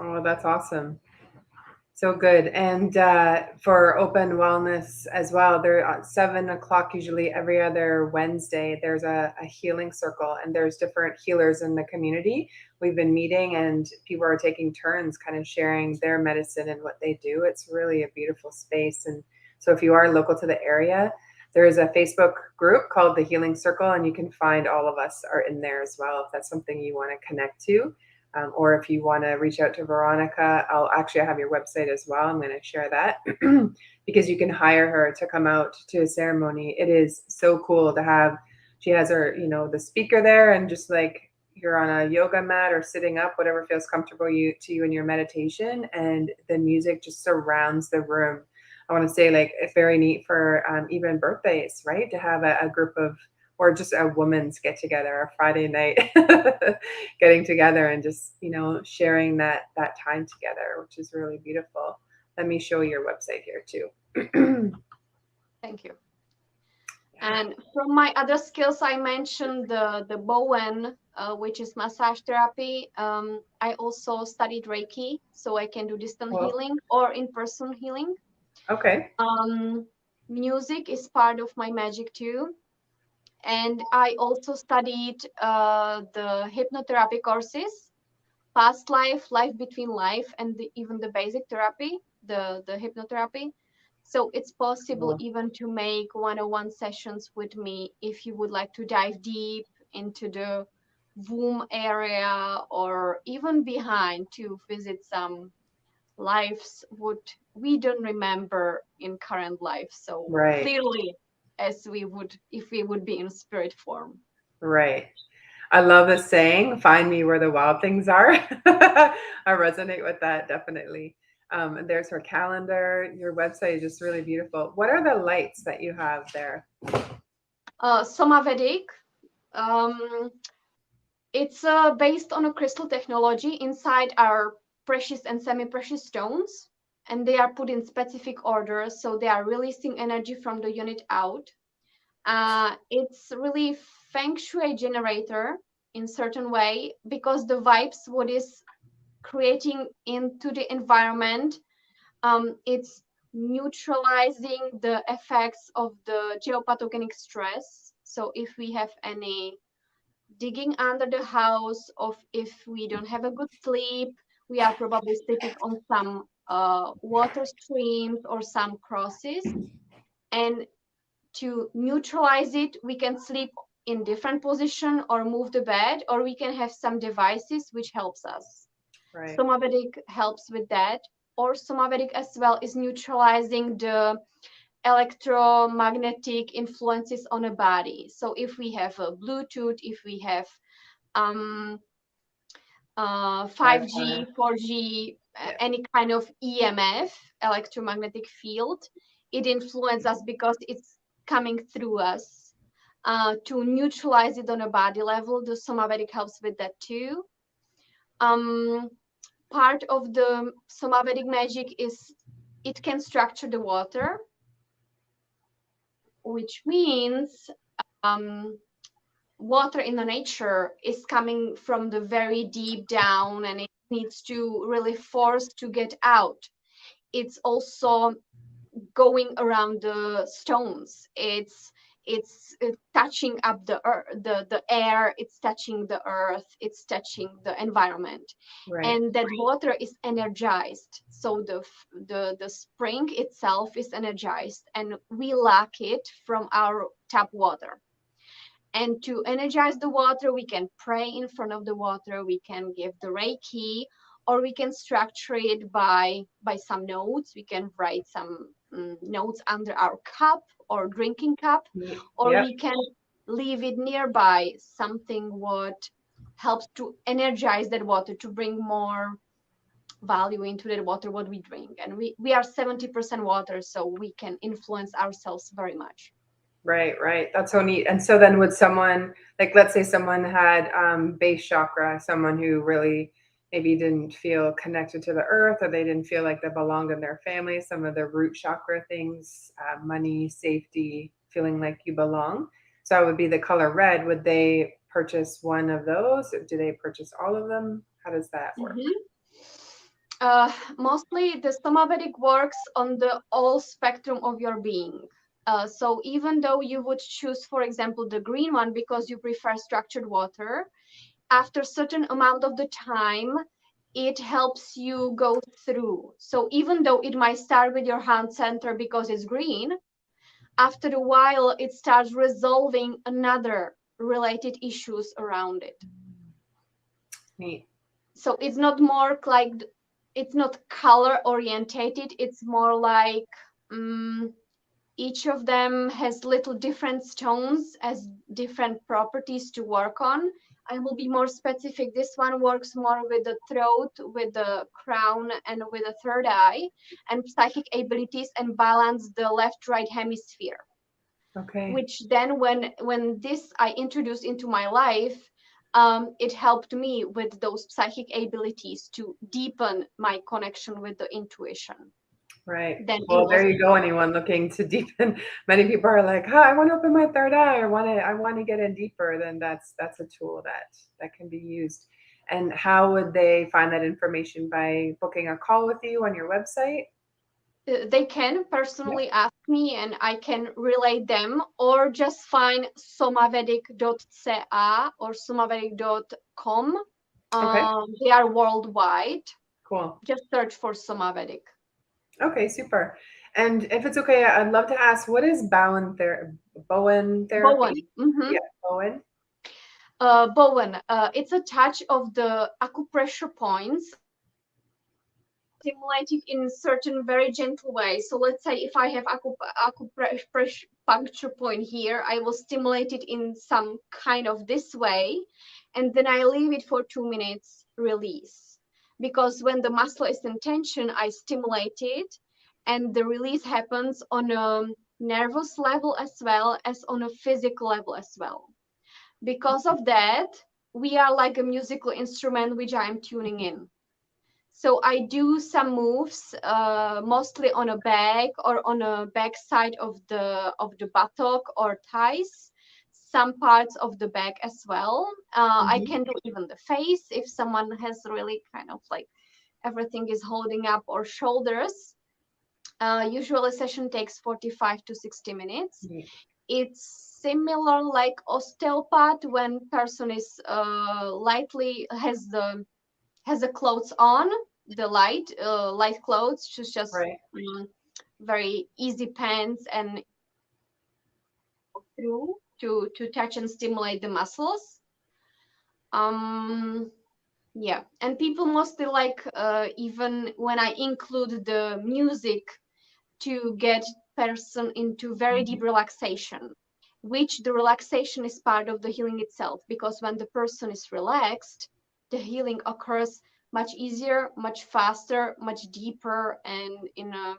Oh, that's awesome. So good. And for open wellness as well, there at 7 o'clock, usually every other Wednesday, there's a healing circle, and there's different healers in the community. We've been meeting, and people are taking turns kind of sharing their medicine and what they do. It's really a beautiful space. And so if you are local to the area, there is a Facebook group called the Healing Circle, and you can find all of us are in there as well if that's something you want to connect to. Or if you want to reach out to Veronica, I have your website as well. I'm going to share that because you can hire her to come out to a ceremony. It is so cool to have, she has her, you know, the speaker there, and just like you're on a yoga mat or sitting up, whatever feels comfortable to you in your meditation, and the music just surrounds the room. I want to say, like, it's very neat for even birthdays, right? To have a group of, or just a woman's get together, a Friday night, getting together and just, you know, sharing that time together, which is really beautiful. Let me show your website here too. Thank you. And from my other skills, I mentioned the Bowen, which is massage therapy. I also studied Reiki, so I can do distant healing or in-person healing. Okay. Music is part of my magic too. And I also studied the hypnotherapy courses, past life, life between life, and even the basic therapy, the hypnotherapy. So it's possible even to make one-on-one sessions with me if you would like to dive deep into the womb area, or even behind to visit some lives what we don't remember in current life. So clearly, as we would, if we would be in spirit form. Right. I love the saying, find me where the wild things are. I resonate with that, definitely. And there's her calendar. Your website is just really beautiful. What are the lights that you have there? Somavedic. It's based on a crystal technology. Inside are precious and semi-precious stones, and they are put in specific order, so they are releasing energy from the unit out. It's really feng shui generator in certain way, because the vibes what is creating into the environment, it's neutralizing the effects of the geopathogenic stress. So if we have any digging under the house, of if we don't have a good sleep, we are probably sleeping on some water streams or some crosses. And to neutralize it, we can sleep in different position or move the bed, or we can have some devices which helps us. Right. Somavedic helps with that, or Somavedic as well is neutralizing the electromagnetic influences on a body. So if we have a Bluetooth, if we have 5G, 4G, any kind of EMF, electromagnetic field, it influences us because it's coming through us. To neutralize it on a body level, the Somavedic helps with that too. Part of the Somavedic magic is it can structure the water, which means water in the nature is coming from the very deep down, and it needs to really force to get out. It's also going around the stones. It's touching up the earth, the air. It's touching the earth. It's touching the environment, Right. and that water is energized. So the spring itself is energized, and we lack it from our tap water. And to energize the water, we can pray in front of the water, we can give the Reiki, or we can structure it by some notes. We can write some notes under our cup or drinking cup, or we can leave it nearby, something what helps to energize that water, to bring more value into that water what we drink. And we are 70% water, so we can influence ourselves very much. Right, right. That's so neat. And so then would someone, like, let's say someone had base chakra, someone who really maybe didn't feel connected to the earth, or they didn't feel like they belonged in their family, some of the root chakra things, money, safety, feeling like you belong. So it would be the color red. Would they purchase one of those? Do they purchase all of them? How does that work? Mostly the Somavedic works on the all spectrum of your being. So even though you would choose, for example, the green one because you prefer structured water, after certain amount of the time, it helps you go through. So even though it might start with your hand center because it's green, after a while, it starts resolving another related issues around it. Neat. So it's not more like, it's not color orientated. It's more like each of them has little different stones as different properties to work on. I will be more specific. This one works more with the throat, with the crown, and with the third eye, and psychic abilities, and balance the left-right hemisphere. Okay. Which then when this I introduced into my life, it helped me with those psychic abilities to deepen my connection with the intuition. Right. Then Well, there you go. Anyone looking to deepen. Many people are like, "Oh, I want to open my third eye, or I want to get in deeper." Then that's a tool that can be used. And how would they find that information? By booking a call with you on your website? They can personally ask me, and I can relay them, or just find somavedic.ca or somavedic.com. Okay. They are worldwide. Cool. Just search for Somavedic. Okay, super. And if it's okay, I'd love to ask, what is Bowen therapy? Bowen. Yeah, Bowen. Bowen. It's a touch of the acupressure points, stimulated in certain very gentle way. So let's say if I have acupuncture point here, I will stimulate it in some kind of this way, and then I leave it for 2 minutes, release. Because when the muscle is in tension, I stimulate it, and the release happens on a nervous level as well as on a physical level as well. Because of that, we are like a musical instrument which I am tuning in. So I do some moves, mostly on a back or on a back side of the buttock or thighs, some parts of the back as well. I can do even the face if someone has really kind of like everything is holding up, or shoulders. Usually a session takes 45 to 60 minutes. It's similar like osteopath when person is lightly has the has the clothes on, the light clothes, just Right. very easy pants, and through to touch and stimulate the muscles. Yeah, and people mostly like, even when I include the music, to get person into very deep relaxation, which the relaxation is part of the healing itself, because when the person is relaxed, the healing occurs much easier, much faster, much deeper, and in a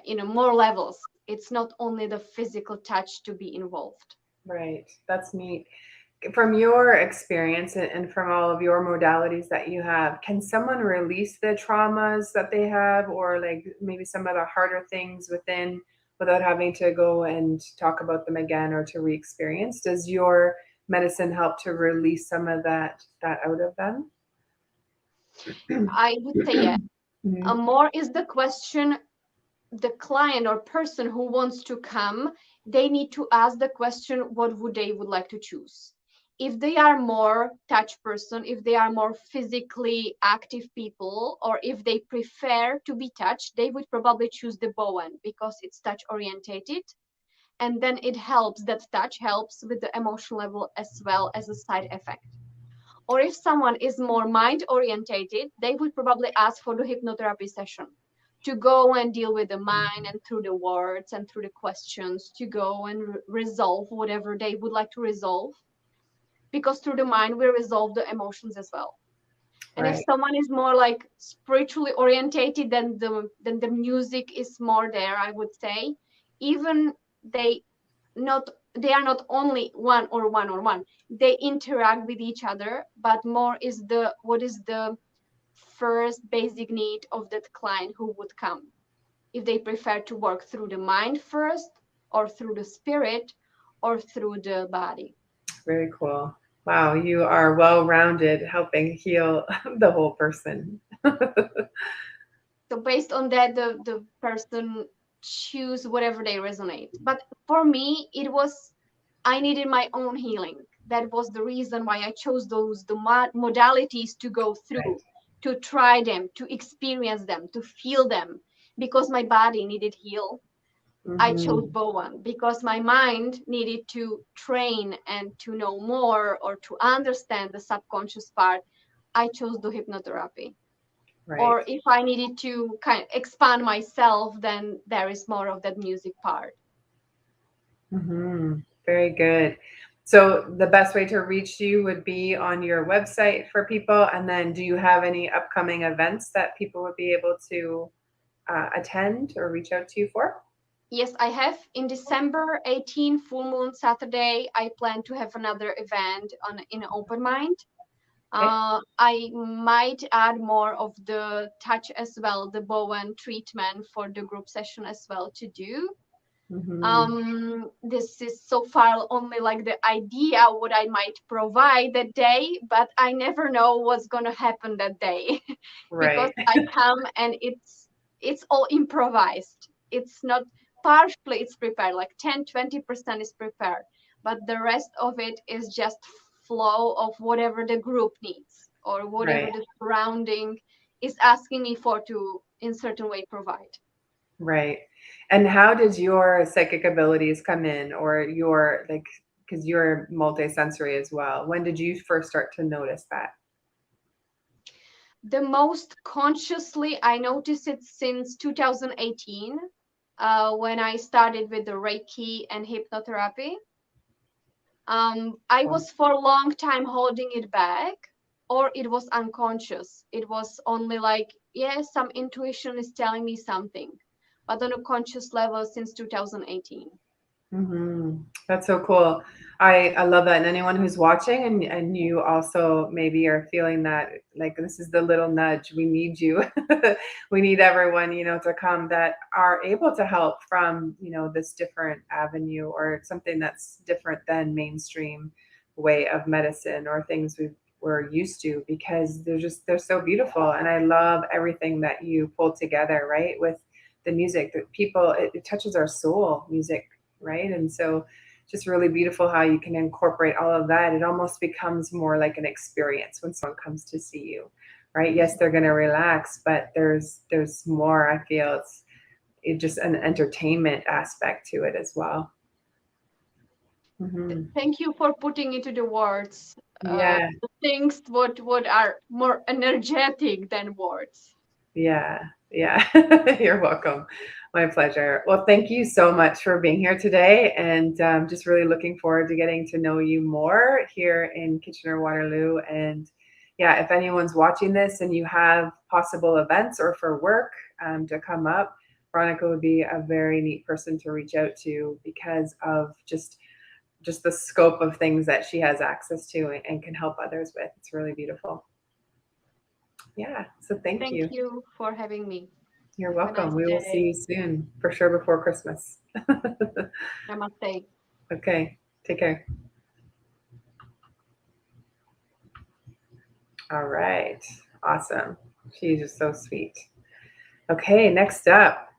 in a more levels. It's not only the physical touch to be involved. Right. That's neat. From your experience and from all of your modalities that you have, can someone release the traumas that they have, or like maybe some of the harder things within, without having to go and talk about them again or to re-experience? Does your medicine help to release some of that out of them? I would say yes. Mhm. More is the question, the client or person who wants to come, they need to ask the question, what would like to choose. If they are more touch person, if they are more physically active people, or if they prefer to be touched, they would probably choose the Bowen because it's touch orientated, and then it helps, that touch helps with the emotional level as well as a side effect. Or if someone is more mind orientated, they would probably ask for the hypnotherapy session, to go and deal with the mind and through the words and through the questions, to go and resolve whatever they would like to resolve, because through the mind we resolve the emotions as well. And if Right. someone is more like spiritually orientated, then the music is more there, I would say. Even they they are not only one or one, they interact with each other, but more is the what is the first basic need of that client who would come, if they prefer to work through the mind first, or through the spirit, or through the body. Very cool. Wow, you are well-rounded, helping heal the whole person. So based on that, the person choose whatever they resonate. But for me, it was, I needed my own healing. That was the reason why I chose the modalities to go through, to try them, to experience them, to feel them, because my body needed heal. I chose Mhm. Bowen because my mind needed to train and to know more, or to understand the subconscious part. I chose the hypnotherapy. Right. Or if I needed to kind of expand myself, then there is more of that music part. Very good. So the best way to reach you would be on your website for people. And then do you have any upcoming events that people would be able to attend or reach out to you for? Yes, I have. In December 18, full moon Saturday, I plan to have another event in open mind. Okay. I might add more of the touch as well, the Bowen treatment for the group session as well to do. Mhm. This is so far only like the idea what I might provide that day, but I never know what's gonna happen that day because Right. I come and it's all improvised. It's not, partially it's prepared, like 10-20% is prepared, but the rest of it is just flow of whatever the group needs, or whatever Right. the surrounding is asking me for to in certain way provide. Right. And how does your psychic abilities come in, or your, like, because you're multisensory as well. When did you first start to notice that? The most consciously I noticed it since 2018, when I started with the Reiki and hypnotherapy. I Well, was for a long time holding it back, or it was unconscious. It was only like, yeah, some intuition is telling me something, but on a conscious level since 2018. That's so cool. I love that. And anyone who's watching, and you also maybe are feeling that, like, this is the little nudge. We need you. We need everyone, to come that are able to help from, this different avenue, or something that's different than mainstream way of medicine, or things we're used to, because they're so beautiful. And I love everything that you pull together, right? With the music that people, it touches our soul, music, right? And so just really beautiful how you can incorporate all of that. It almost becomes more like an experience when someone comes to see you, right? Yes, they're going to relax, but there's more. I feel it's just an entertainment aspect to it as well. Mm-hmm. Thank you for putting into the words Yeah. the things what are more energetic than words. Yeah. You're welcome. My pleasure. Well, thank you so much for being here today, and just really looking forward to getting to know you more here in Kitchener-Waterloo. And yeah, if anyone's watching this and you have possible events or for work to come up, Veronica would be a very neat person to reach out to because of just the scope of things that she has access to and can help others with. It's really beautiful. Yeah, so thank you. Thank you for having me. You're Have a welcome. nice We will day. see you soon, for sure, before Christmas. Namaste. Okay, take care. All right, awesome. She's just so sweet. Okay, next up,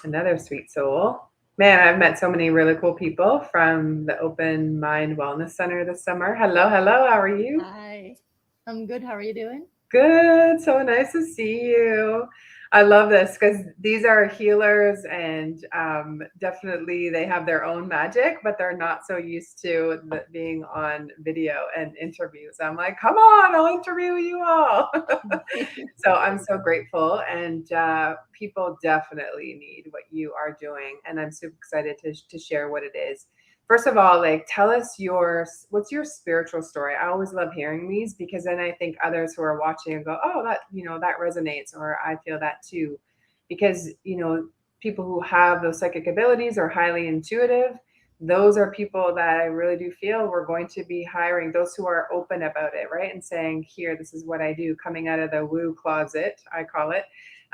another sweet soul. Man, I've met so many really cool people from the Open Mind Wellness Center this summer. Hello, how are you? Hi, I'm good. How are you doing? Good. So nice to see you. I love this because these are healers and definitely they have their own magic, but they're not so used to being on video and interviews. I'm like, come on, I'll interview you all. So I'm so grateful, and people definitely need what you are doing, and I'm super excited to share what it is. First of all, like, tell us what's your spiritual story? I always love hearing these because then I think others who are watching and go, oh, that, that resonates, or I feel that too. Because, people who have those psychic abilities are highly intuitive. Those are people that I really do feel we're going to be hiring, those who are open about it, right? And saying, here, this is what I do, coming out of the woo closet, I call it,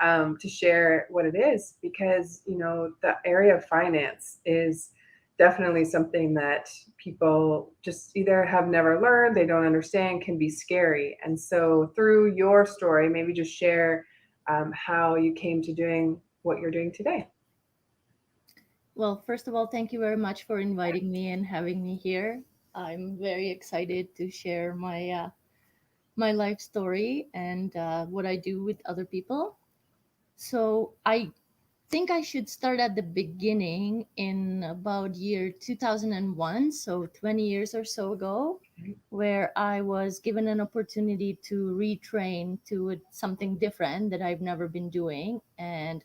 to share what it is. Because, the area of finance is definitely something that people just either have never learned, they don't understand, can be scary. And so through your story, maybe just share how you came to doing what you're doing today. Well, first of all, thank you very much for inviting me and having me here. I'm very excited to share my life story and what I do with other people. So I think I should start at the beginning in about year 2001, so 20 years or so ago, where I was given an opportunity to retrain to something different that I've never been doing. And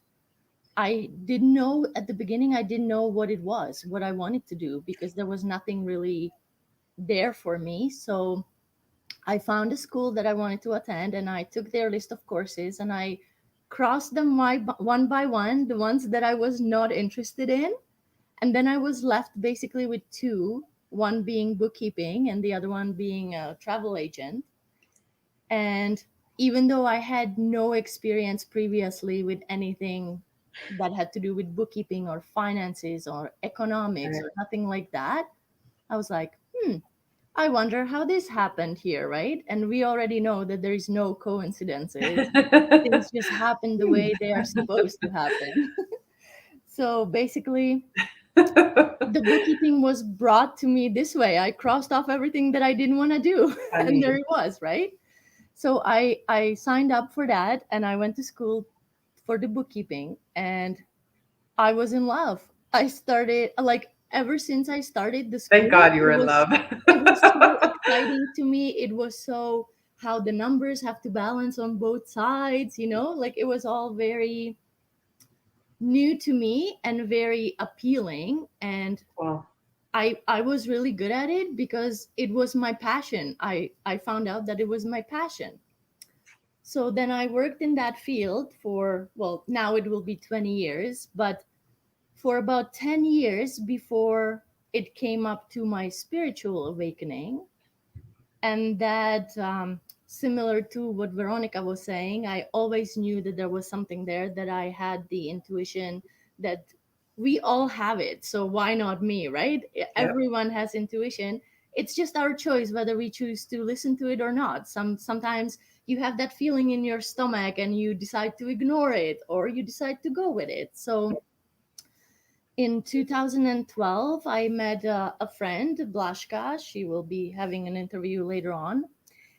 I didn't know at the beginning, I didn't know what it was, what I wanted to do, because there was nothing really there for me. So I found a school that I wanted to attend, and I took their list of courses and I crossed them one by one, the ones that I was not interested in. And then I was left basically with two, one being bookkeeping and the other one being a travel agent. And even though I had no experience previously with anything that had to do with bookkeeping or finances or economics or nothing like that, I was like, I wonder how this happened here, right? And we already know that there is no coincidences. Things just happen the way they are supposed to happen. So basically, the bookkeeping was brought to me this way. I crossed off everything that I didn't want to do, and there it was, right? So I signed up for that, and I went to school for the bookkeeping, and I was in love. I started, like, ever since I started the school. Thank God you were in love. It was so exciting to me. It was so how the numbers have to balance on both sides, like it was all very new to me and very appealing. And Wow. I was really good at it because it was my passion. I found out that it was my passion. So then I worked in that field for, well, now it will be 20 years, but for about 10 years before it came up to my spiritual awakening. And that, similar to what Veronica was saying, I always knew that there was something there, that I had the intuition that we all have it. So why not me, right? Yep. Everyone has intuition. It's just our choice whether we choose to listen to it or not. Sometimes you have that feeling in your stomach and you decide to ignore it, or you decide to go with it. So in 2012, I met a friend, Blashka. She will be having an interview later on.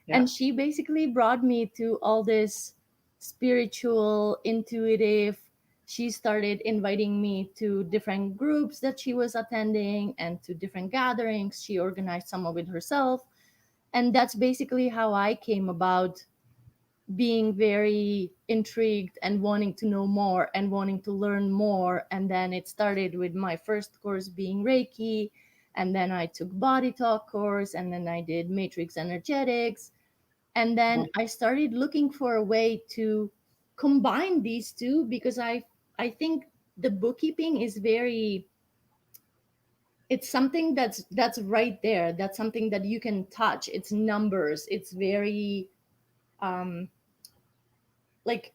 Yeah. And she basically brought me to all this spiritual, intuitive. She started inviting me to different groups that she was attending and to different gatherings. She organized some of it herself. And that's basically how I came about being very intrigued and wanting to know more and wanting to learn more. And then it started with my first course being Reiki. And then I took body talk course, and then I did matrix energetics. And then I started looking for a way to combine these two, because I think the bookkeeping is very, it's something that's right there. That's something that you can touch. It's numbers. It's very um like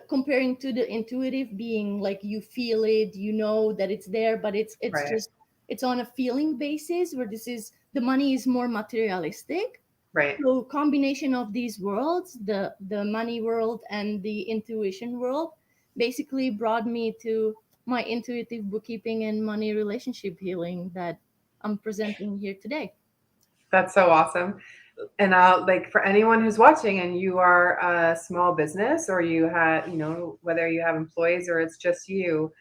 comparing to the intuitive being, like you feel it, you know that it's there, but it's Right. just, it's on a feeling basis, where this is, the money is more materialistic. Right. So combination of these worlds, the money world and the intuition world, basically brought me to my intuitive bookkeeping and money relationship healing that I'm presenting here today. That's so awesome. And like for anyone who's watching and you are a small business, or you have, whether you have employees or it's just you,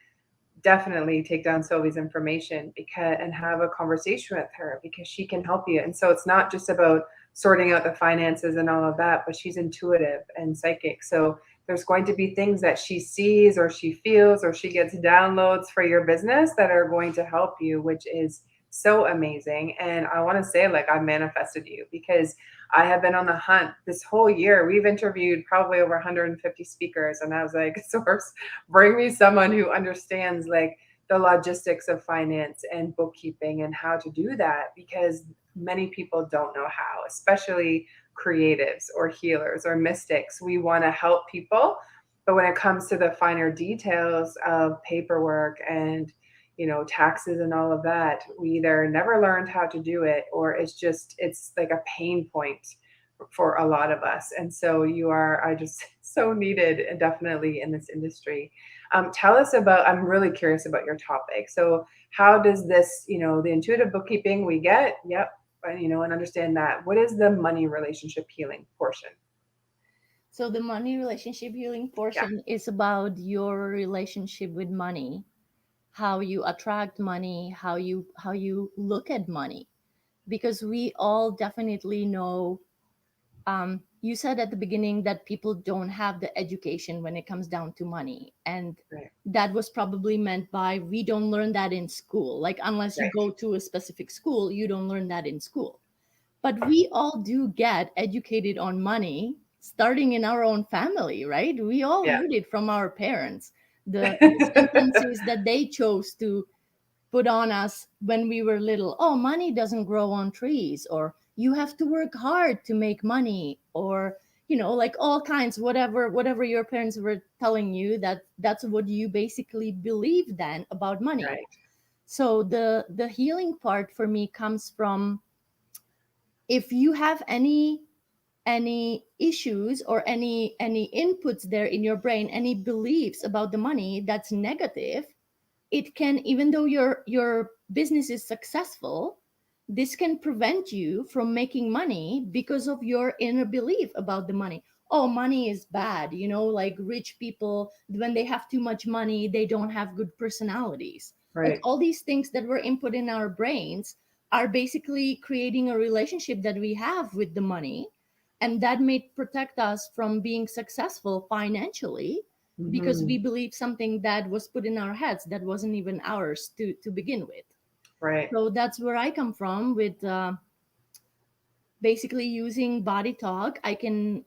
definitely take down Sylvie's information and have a conversation with her, because she can help you. And so it's not just about sorting out the finances and all of that, but she's intuitive and psychic. So there's going to be things that she sees or she feels or she gets downloads for your business that are going to help you, which is so amazing. And I want to say, like, I manifested you, because I have been on the hunt this whole year. We've interviewed probably over 150 speakers, and I was like, Source, bring me someone who understands like the logistics of finance and bookkeeping and how to do that, because many people don't know how, especially creatives or healers or mystics. We want to help people, but when it comes to the finer details of paperwork and taxes and all of that, we either never learned how to do it, or it's like a pain point for a lot of us. And so you are just so needed, and definitely in this industry. Tell us about, I'm really curious about your topic. So how does this, the intuitive bookkeeping we get, yep, and understand that. What is the money relationship healing portion? So the money relationship healing portion is about your relationship with money, how you attract money, how you look at money, because we all definitely know. You said at the beginning that people don't have the education when it comes down to money, and Right. that was probably meant by, we don't learn that in school. Like, unless you Right. go to a specific school, you don't learn that in school. But we all do get educated on money, starting in our own family, right? We all Yeah. heard it from our parents. The sentences that they chose to put on us when we were little. Oh, money doesn't grow on trees, or you have to work hard to make money, or like all kinds, whatever your parents were telling you, that's what you basically believe then about money. Right. So the healing part for me comes from, if you have any issues or any inputs there in your brain, any beliefs about the money that's negative, it can, even though your business is successful, this can prevent you from making money because of your inner belief about the money. Oh, money is bad, like rich people, when they have too much money, they don't have good personalities. Like, Right. all these things that were input in our brains are basically creating a relationship that we have with the money, and that may protect us from being successful financially, because we believe something that was put in our heads that wasn't even ours to begin with. Right. So that's where I come from with basically using body talk. I can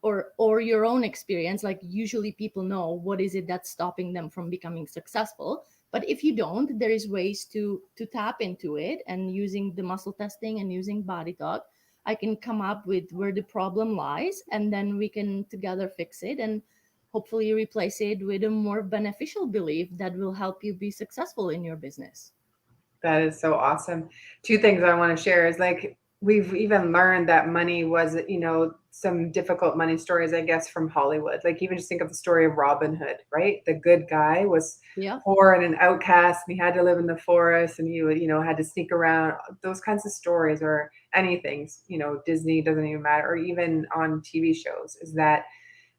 or your own experience. Like, usually people know what is it that's stopping them from becoming successful. But if you don't, there is ways to tap into it, and using the muscle testing and using body talk, I can come up with where the problem lies, and then we can together fix it, and hopefully replace it with a more beneficial belief that will help you be successful in your business. That is so awesome. Two things I want to share is, like, we've even learned that money was, some difficult money stories, I guess, from Hollywood. Like even just think of the story of Robin Hood, right? The good guy was poor and an outcast, and he had to live in the forest, and he would, had to sneak around. Those kinds of stories, or anything, Disney, doesn't even matter, or even on TV shows, is that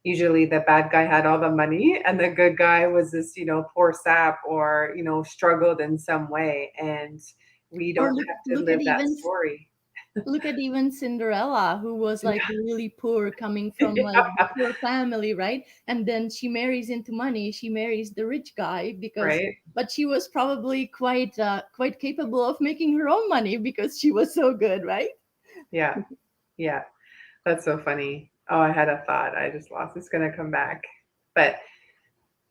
usually the bad guy had all the money and the good guy was this, poor sap, or, struggled in some way. And we don't have to look live at that even story. look at even Cinderella, who was like really poor, coming from Yeah. like a poor family, right? And then she marries into money. She marries the rich guy Right. but she was probably quite capable of making her own money because she was so good, right? Yeah. Yeah. That's so funny. Oh, I had a thought. I just lost. It's going to come back. But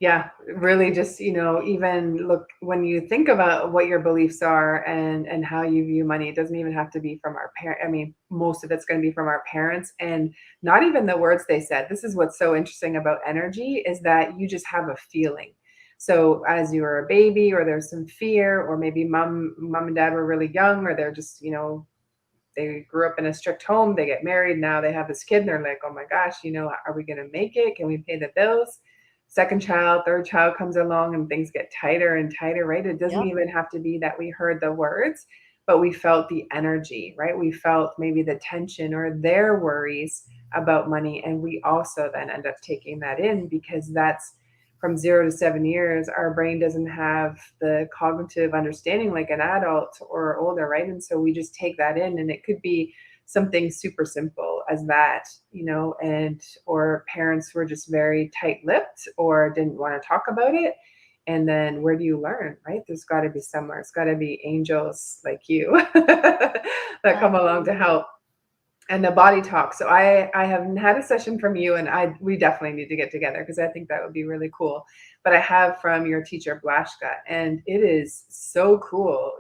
yeah, really just, even look, when you think about what your beliefs are and how you view money, it doesn't even have to be from our parents. I mean, most of it's going to be from our parents, and not even the words they said. This is what's so interesting about energy, is that you just have a feeling. So as you were a baby, or there's some fear, or maybe mom and dad were really young, or they're just, they grew up in a strict home, they get married, now they have this kid, and they're like, oh my gosh, are we going to make it? Can we pay the bills? Second child, third child comes along, and things get tighter and tighter, right? It doesn't even have to be that we heard the words, but we felt the energy, right? We felt maybe the tension or their worries about money. And we also then end up taking that in, because that's from 0 to 7 years, our brain doesn't have the cognitive understanding like an adult or older, right? And so we just take that in, and it could be something super simple as that, and or parents were just very tight-lipped or didn't want to talk about it. And then where do you learn, right? There's got to be somewhere. It's got to be angels like you that come along to help. And the body talk. So I haven't had a session from you, and we definitely need to get together, because I think that would be really cool. But I have from your teacher Blashka, and it is so cool,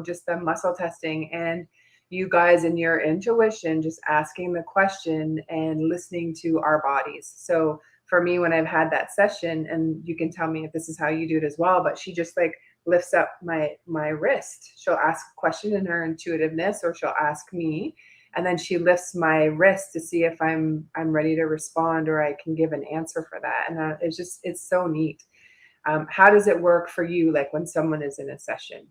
just the muscle testing, and you guys and your intuition, just asking the question and listening to our bodies. So for me, when I've had that session, and you can tell me if this is how you do it as well, but she just like lifts up my wrist. She'll ask a question in her intuitiveness, or she'll ask me, and then she lifts my wrist to see if I'm ready to respond, or I can give an answer for that. And it's so neat. How does it work for you, like when someone is in a session?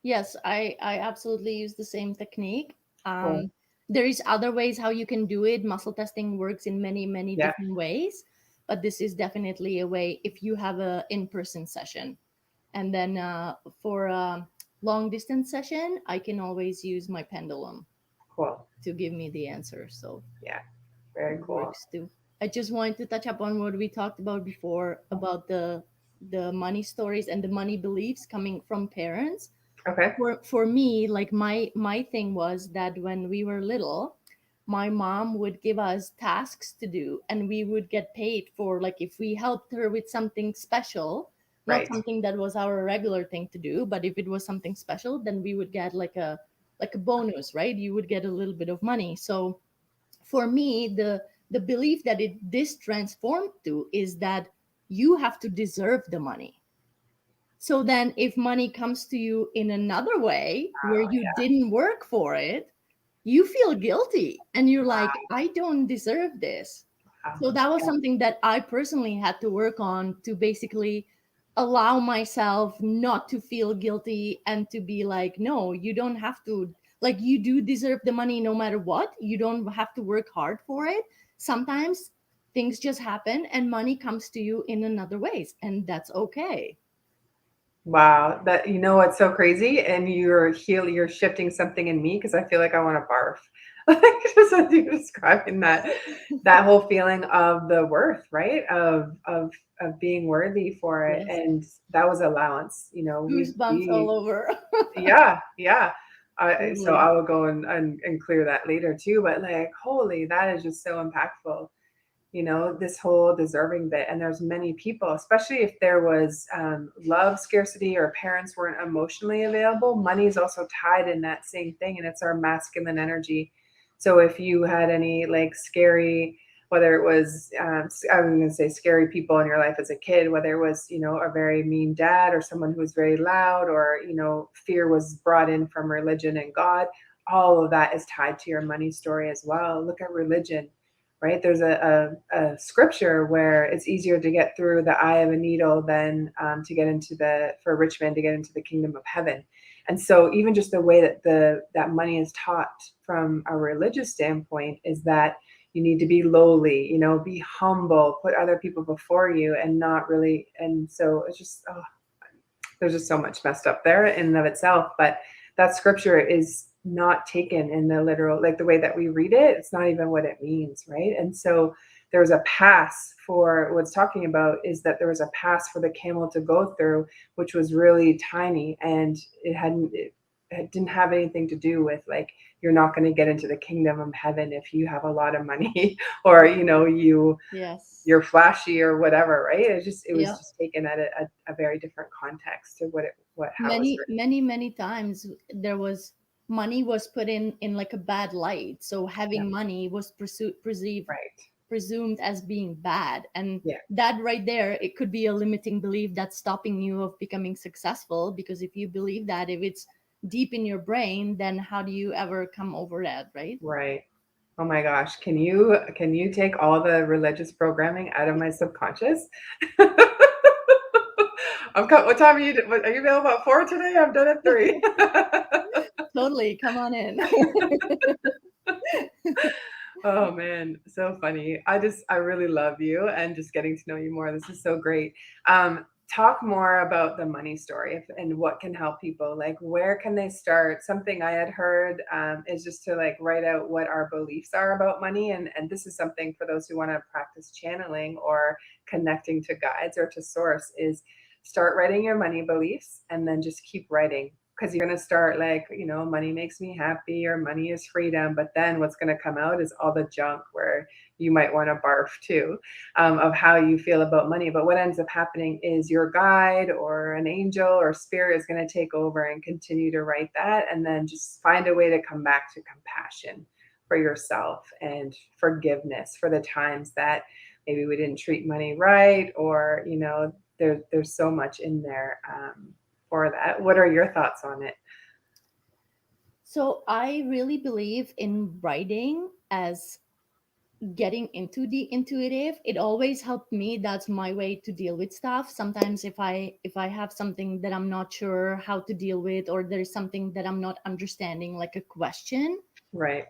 Yes, I absolutely use the same technique. Cool. There is other ways how you can do it. Muscle testing works in many different ways, but this is definitely a way if you have a in-person session. And then for a long distance session, I can always use my pendulum. Cool. To give me the answer. So yeah, very cool. Works too. I just wanted to touch upon what we talked about before about the money stories and the money beliefs coming from parents. Okay. For me, like my thing was that when we were little, my mom would give us tasks to do, and we would get paid for, like, if we helped her with something special, not something that was our regular thing to do, but if it was something special, then we would get like a bonus, right? You would get a little bit of money. So for me, the belief that this transformed to is that you have to deserve the money. So then if money comes to you in another way where you didn't work for it, you feel guilty, and you're like, I don't deserve this. So that was something that I personally had to work on, to basically allow myself not to feel guilty, and to be like, no, you don't have to, like, you do deserve the money no matter what. You don't have to work hard for it. Sometimes things just happen and money comes to you in another ways, and that's okay. Wow, that, what's so crazy, and you're shifting something in me, because I feel like I want to barf. Like, just as you're describing that whole feeling of the worth, right? Of being worthy for it. Yes. And that was allowance, Goosebumps all over. yeah. Totally. So I will go and clear that later too. But like, holy, that is just so impactful. This whole deserving bit. And there's many people, especially if there was love scarcity, or parents weren't emotionally available. Money is also tied in that same thing, and it's our masculine energy. So if you had any like scary, whether it was, I'm going to say scary people in your life as a kid, whether it was, a very mean dad, or someone who was very loud, or, fear was brought in from religion and God, all of that is tied to your money story as well. Look at religion, right? There's a scripture where it's easier to get through the eye of a needle than to get into for a rich man to get into the kingdom of heaven. And so even just the way that that money is taught from a religious standpoint is that you need to be lowly, be humble, put other people before you, and not really. And so it's just, there's just so much messed up there in and of itself. But that scripture is not taken in the literal, like the way that we read it. It's not even what it means, right? And so there was a pass for what's talking about is that there was a pass for the camel to go through, which was really tiny, and it didn't have anything to do with like you're not going to get into the kingdom of heaven if you have a lot of money or Yes. you're flashy or whatever, right? It was Yeah. just taken at a very different context to how it was written. Many times there was money was put in like a bad light, so having money was presumed as being bad, and that right there, it could be a limiting belief that's stopping you of becoming successful, because if you believe that, if it's deep in your brain, then how do you ever come over that, right? Right. Oh my gosh, can you take all the religious programming out of my subconscious? What time are you available at 4 today? I'm done at 3. Totally, come on in. Oh man, so funny. I really love you and just getting to know you more. This is so great. Talk more about the money story and what can help people. Like, where can they start? Something I had heard is just to like write out what our beliefs are about money. And this is something for those who want to practice channeling or connecting to guides or to source is start writing your money beliefs and then just keep writing. Because you're going to start like, money makes me happy or money is freedom. But then what's going to come out is all the junk where you might want to barf too, of how you feel about money. But what ends up happening is your guide or an angel or spirit is going to take over and continue to write that. And then just find a way to come back to compassion for yourself and forgiveness for the times that maybe we didn't treat money right, or, there's so much in there. For that. What are your thoughts on it? So I really believe in writing as getting into the intuitive. It always helped me. That's my way to deal with stuff. Sometimes if I have something that I'm not sure how to deal with, or there's something that I'm not understanding, like a question, right?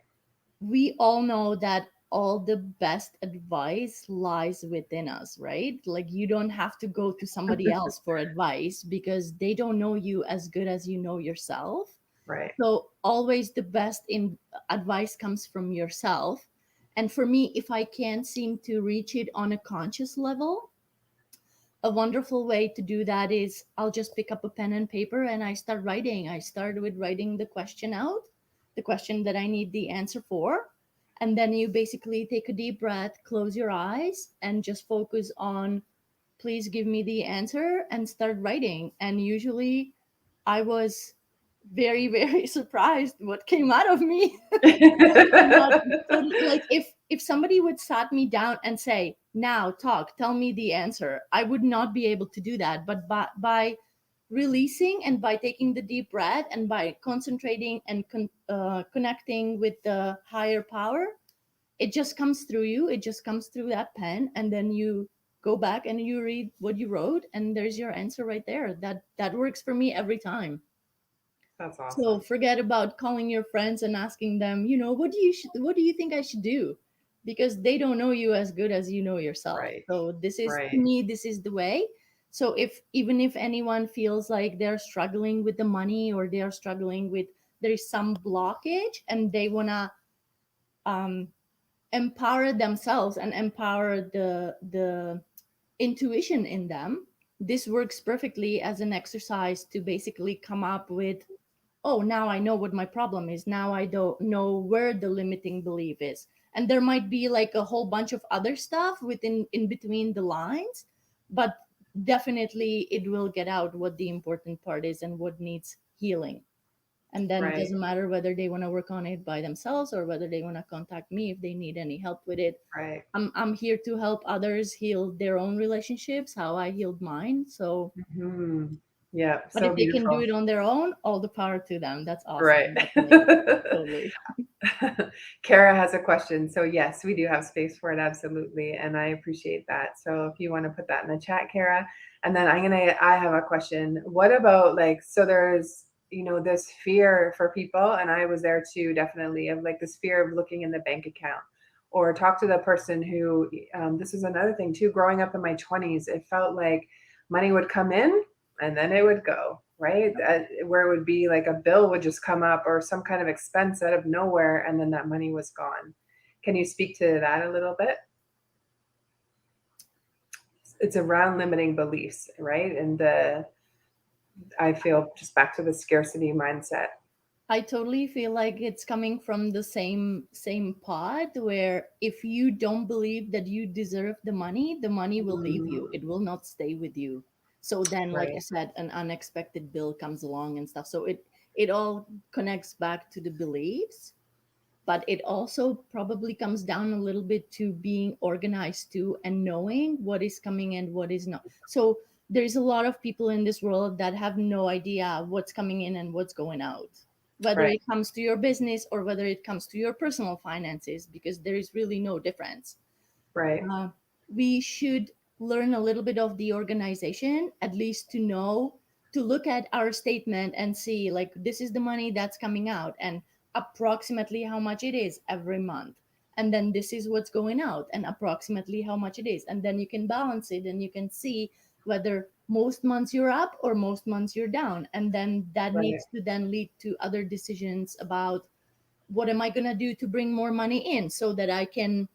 We all know that all the best advice lies within us, right? Like, you don't have to go to somebody else for advice because they don't know you as good as you know yourself. Right. So always the best in advice comes from yourself. And for me, if I can't seem to reach it on a conscious level, a wonderful way to do that is I'll just pick up a pen and paper and I start writing. I start with writing the question out, the question that I need the answer for. And then you basically take a deep breath, close your eyes, and just focus on, please give me the answer, and start writing. And usually I was very, very surprised what came out of me. Not totally, like, if somebody would sat me down and say, now talk, tell me the answer, I would not be able to do that. But by releasing and by taking the deep breath and by concentrating and connecting with the higher power, it just comes through you, it just comes through that pen, and then you go back and you read what you wrote, and there's your answer right there. That works for me every time. That's awesome. So forget about calling your friends and asking them, what do you think I should do? Because they don't know you as good as you know yourself. Right. So this is, Right. to me, this is the way. So even if anyone feels like they're struggling with the money, or they are struggling with, there is some blockage, and they wanna empower themselves and empower the intuition in them, this works perfectly as an exercise to basically come up with, oh, now I know what my problem is. Now I don't know where the limiting belief is. And there might be like a whole bunch of other stuff in between the lines, but definitely it will get out what the important part is and what needs healing. And then it doesn't matter whether they want to work on it by themselves or whether they want to contact me if they need any help with it. Right. I'm here to help others heal their own relationships, how I healed mine. So Yeah. But So if they can do beautiful. it on their own, all the power to them. That's Right. awesome. That's amazing. Totally. Kara has a question. So yes, we do have space for it. Absolutely. And I appreciate that. So if you want to put that in the chat, Kara, and then I have a question. What about like, so there's, this fear for people, and I was there too, definitely, of like this fear of looking in the bank account or talk to the person who, this is another thing too, growing up in my 20s, it felt like money would come in and then it would go, right? Where it would be like a bill would just come up or some kind of expense out of nowhere, and then that money was gone. Can you speak to that a little bit? It's around limiting beliefs, right? And I feel just back to the scarcity mindset. I totally feel like it's coming from the same pot where if you don't believe that you deserve the money will leave you. It will not stay with you. So then, like you Right. said, an unexpected bill comes along and stuff. So it all connects back to the beliefs, but it also probably comes down a little bit to being organized too and knowing what is coming and what is not. So there's a lot of people in this world that have no idea what's coming in and what's going out, whether Right. it comes to your business or whether it comes to your personal finances, because there is really no difference. Right. uh, we should learn a little bit of the organization, at least to know, to look at our statement and see like this is the money that's coming out and approximately how much it is every month, and then this is what's going out and approximately how much it is, and then you can balance it and you can see whether most months you're up or most months you're down, and then that Right. needs to then lead to other decisions about what am I going to do to bring more money in so that I can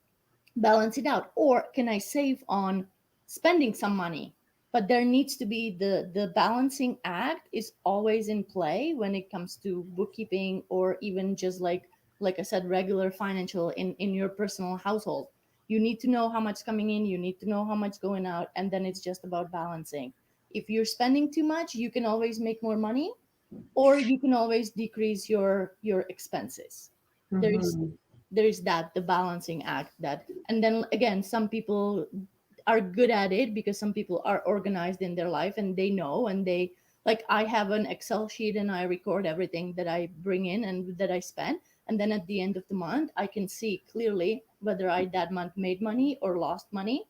balance it out, or can I save on spending some money? But there needs to be the balancing act is always in play when it comes to bookkeeping, or even just like I said, regular financial in your personal household. You need to know how much coming in, you need to know how much going out, and then it's just about balancing. If you're spending too much, you can always make more money, or you can always decrease your expenses. there's Mm-hmm. there's that, the balancing act. That, and then again, some people are good at it because some people are organized in their life and they know, and they, like, I have an Excel sheet and I record everything that I bring in and that I spend, and then at the end of the month I can see clearly whether I that month made money or lost money.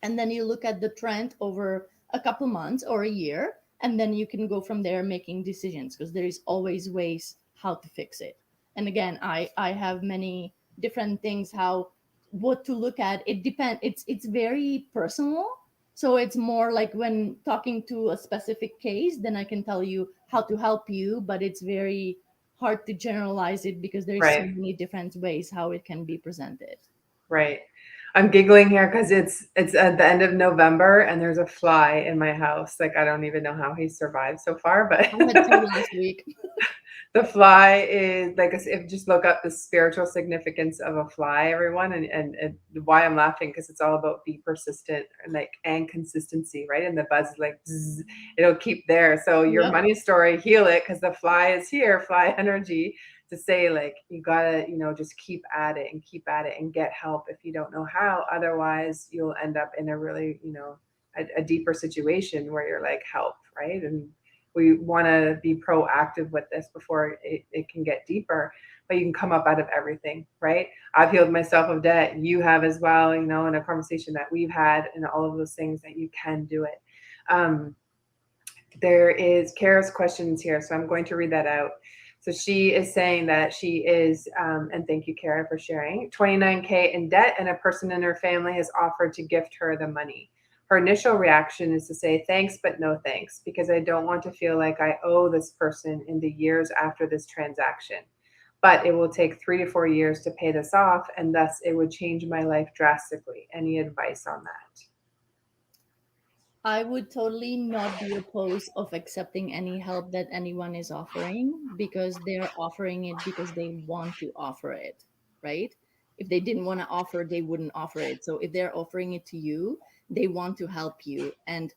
And then you look at the trend over a couple months or a year, and then you can go from there making decisions, because there is always ways how to fix it. And again, I have many different things how, what to look at. It depends, it's very personal. So it's more like when talking to a specific case, then I can tell you how to help you, but it's very hard to generalize it because there's so Right. many different ways how it can be presented. Right. I'm giggling here because it's at the end of November and there's a fly in my house. Like I don't even know how he survived so far, but I had two last week. the fly is like, if just look up the spiritual significance of a fly, everyone, and why I'm laughing, because it's all about be persistent and like and consistency, right? And the buzz is like bzz, it'll keep there. So your Yep. money story, heal it, because the fly is here, fly energy, to say like you gotta, just keep at it and get help if you don't know how. Otherwise, you'll end up in a really, a deeper situation where you're like help, right? And we want to be proactive with this before it can get deeper, but you can come up out of everything, right? I've healed myself of debt, you have as well, in a conversation that we've had, and all of those things that you can do it. There is Kara's questions here, so I'm going to read that out. So she is saying that she is, and thank you, Kara, for sharing, 29K in debt, and a person in her family has offered to gift her the money. Her initial reaction is to say thanks, but no thanks, because I don't want to feel like I owe this person in the years after this transaction. But it will take 3 to 4 years to pay this off, and thus it would change my life drastically. Any advice on that? I would totally not be opposed of accepting any help that anyone is offering, because they're offering it because they want to offer it, right? If they didn't want to offer, they wouldn't offer it. So if they're offering it to you, they want to help you. And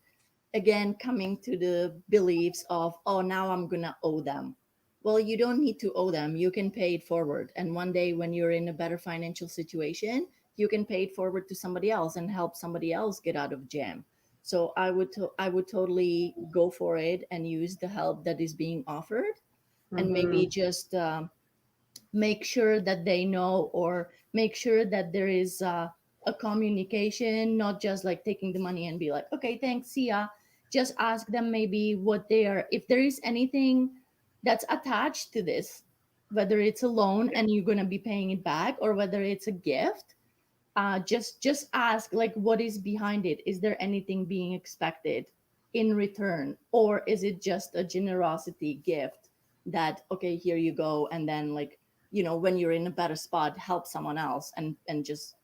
again, coming to the beliefs of, oh, now I'm going to owe them. Well, you don't need to owe them. You can pay it forward. And one day when you're in a better financial situation, you can pay it forward to somebody else and help somebody else get out of jam. So I would totally go for it and use the help that is being offered, and maybe just make sure that they know, or make sure that there is a communication, not just like taking the money and be like, okay, thanks, see ya. Just ask them maybe what they are, if there is anything that's attached to this, whether it's a loan and you're going to be paying it back, or whether it's a gift. Just ask, like, what is behind it. Is there anything being expected in return, or is it just a generosity gift that, okay, here you go, and then, like, when you're in a better spot, help someone else and just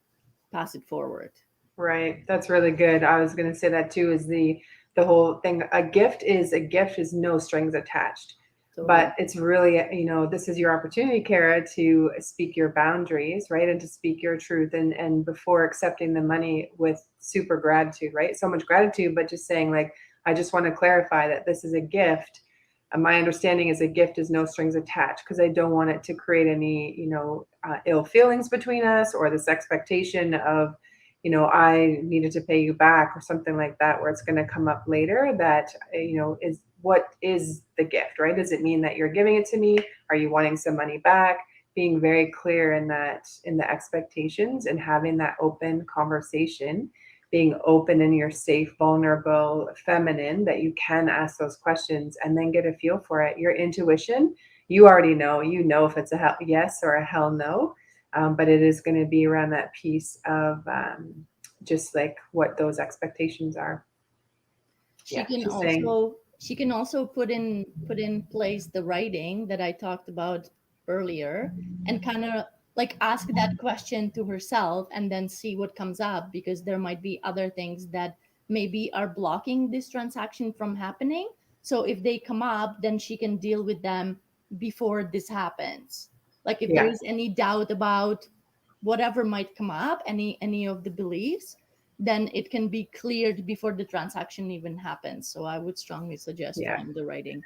pass it forward. Right. That's really good. I was going to say that too, is the whole thing. A gift is no strings attached. Totally. But it's really, this is your opportunity, Kara, to speak your boundaries, right? And to speak your truth, and before accepting the money, with super gratitude, right? So much gratitude, but just saying, like, I just want to clarify that this is a gift. My understanding is a gift is no strings attached, because I don't want it to create any, ill feelings between us, or this expectation of, I needed to pay you back or something like that, where it's going to come up later. That, is what is the gift, right? Does it mean that you're giving it to me? Are you wanting some money back? Being very clear in that, in the expectations, and having that open conversation, being open in your safe, vulnerable, feminine, that you can ask those questions and then get a feel for it. Your intuition, you already know, if it's a hell yes or a hell no. But it is going to be around that piece of just like what those expectations are. She can also put in place the writing that I talked about earlier, and kind of like ask that question to herself and then see what comes up, because there might be other things that maybe are blocking this transaction from happening. So if they come up, then she can deal with them before this happens. Like if there is any doubt about whatever might come up, any of the beliefs, then it can be cleared before the transaction even happens. So I would strongly suggest doing the writing.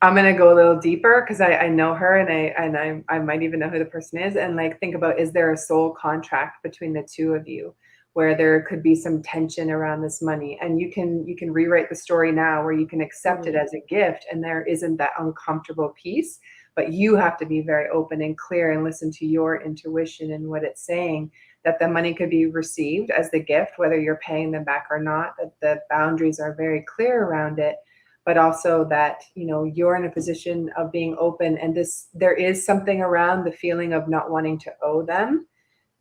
I'm going to go a little deeper, because I know her, and I might even know who the person is, and like, think about, is there a soul contract between the two of you, where there could be some tension around this money, and you can rewrite the story now, where you can accept it as a gift, and there isn't that uncomfortable piece, but you have to be very open and clear and listen to your intuition and what it's saying, that the money could be received as the gift, whether you're paying them back or not, that the boundaries are very clear around it, but also that, you're in a position of being open, and there is something around the feeling of not wanting to owe them.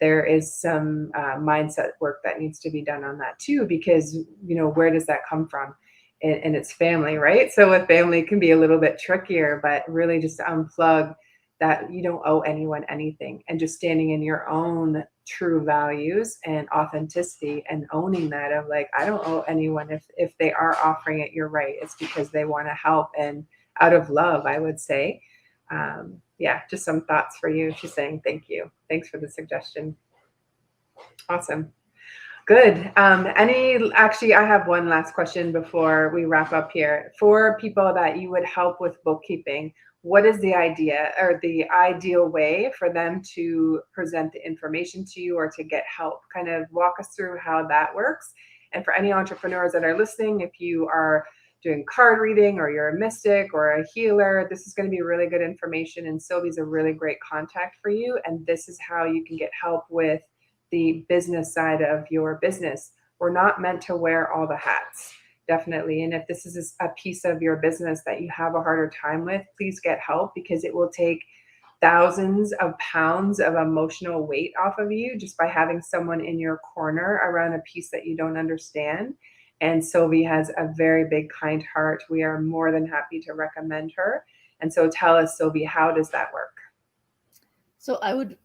There is some mindset work that needs to be done on that too, because, where does that come from? And it's family, right? So with family, it can be a little bit trickier, but really just to unplug that you don't owe anyone anything, and just standing in your own true values and authenticity, and owning that, of like, I don't owe anyone. If they are offering it, you're right, it's because they want to help, and out of love, I would say. Just some thoughts for you. She's saying thank you, thanks for the suggestion. Awesome. Good. Actually, I have one last question before we wrap up here. For people that you would help with bookkeeping, what is the idea, or the ideal way for them to present the information to you, or to get help? Kind of walk us through how that works. And for any entrepreneurs that are listening, if you are doing card reading, or you're a mystic or a healer, this is going to be really good information. And Sylvie's a really great contact for you. And this is how you can get help with the business side of your business. We're not meant to wear all the hats, definitely. And if this is a piece of your business that you have a harder time with, please get help, because it will take thousands of pounds of emotional weight off of you just by having someone in your corner around a piece that you don't understand. And Sylvie has a very big, kind heart. We are more than happy to recommend her. And so tell us, Sylvie, how does that work? So I would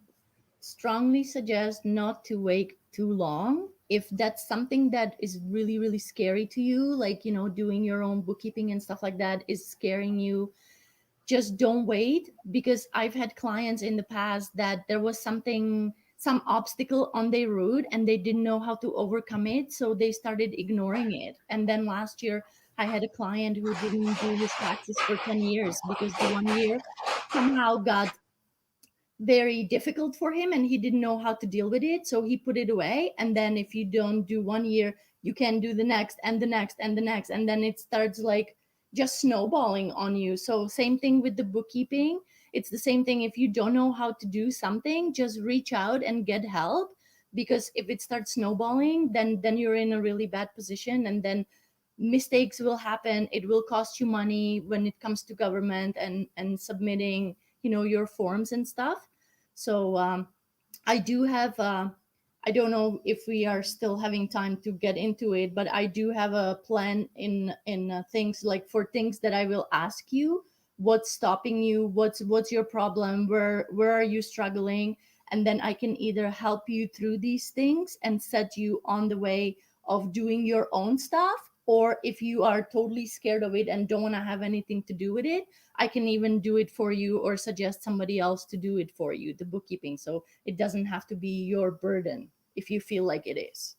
strongly suggest not to wait too long. If that's something that is really, really scary to you, like, doing your own bookkeeping and stuff like that is scaring you, just don't wait. Because I've had clients in the past that there was some obstacle on their route, and they didn't know how to overcome it. So they started ignoring it. And then last year, I had a client who didn't do his taxes for 10 years, because the 1 year somehow got very difficult for him and he didn't know how to deal with it, so he put it away. And then if you don't do 1 year, you can do the next and the next and the next, and then it starts like just snowballing on you. So same thing with the bookkeeping. It's the same thing. If you don't know how to do something, just reach out and get help, because if it starts snowballing, then you're in a really bad position, and then mistakes will happen. It will cost you money when it comes to government and submitting, your forms and stuff. So I do have I don't know if we are still having time to get into it, but I do have a plan in things, like for things that I will ask you, what's stopping you, what's your problem, where are you struggling, and then I can either help you through these things and set you on the way of doing your own stuff, or if you are totally scared of it and don't want to have anything to do with it, I can even do it for you or suggest somebody else to do it for you, the bookkeeping. So it doesn't have to be your burden if you feel like it is.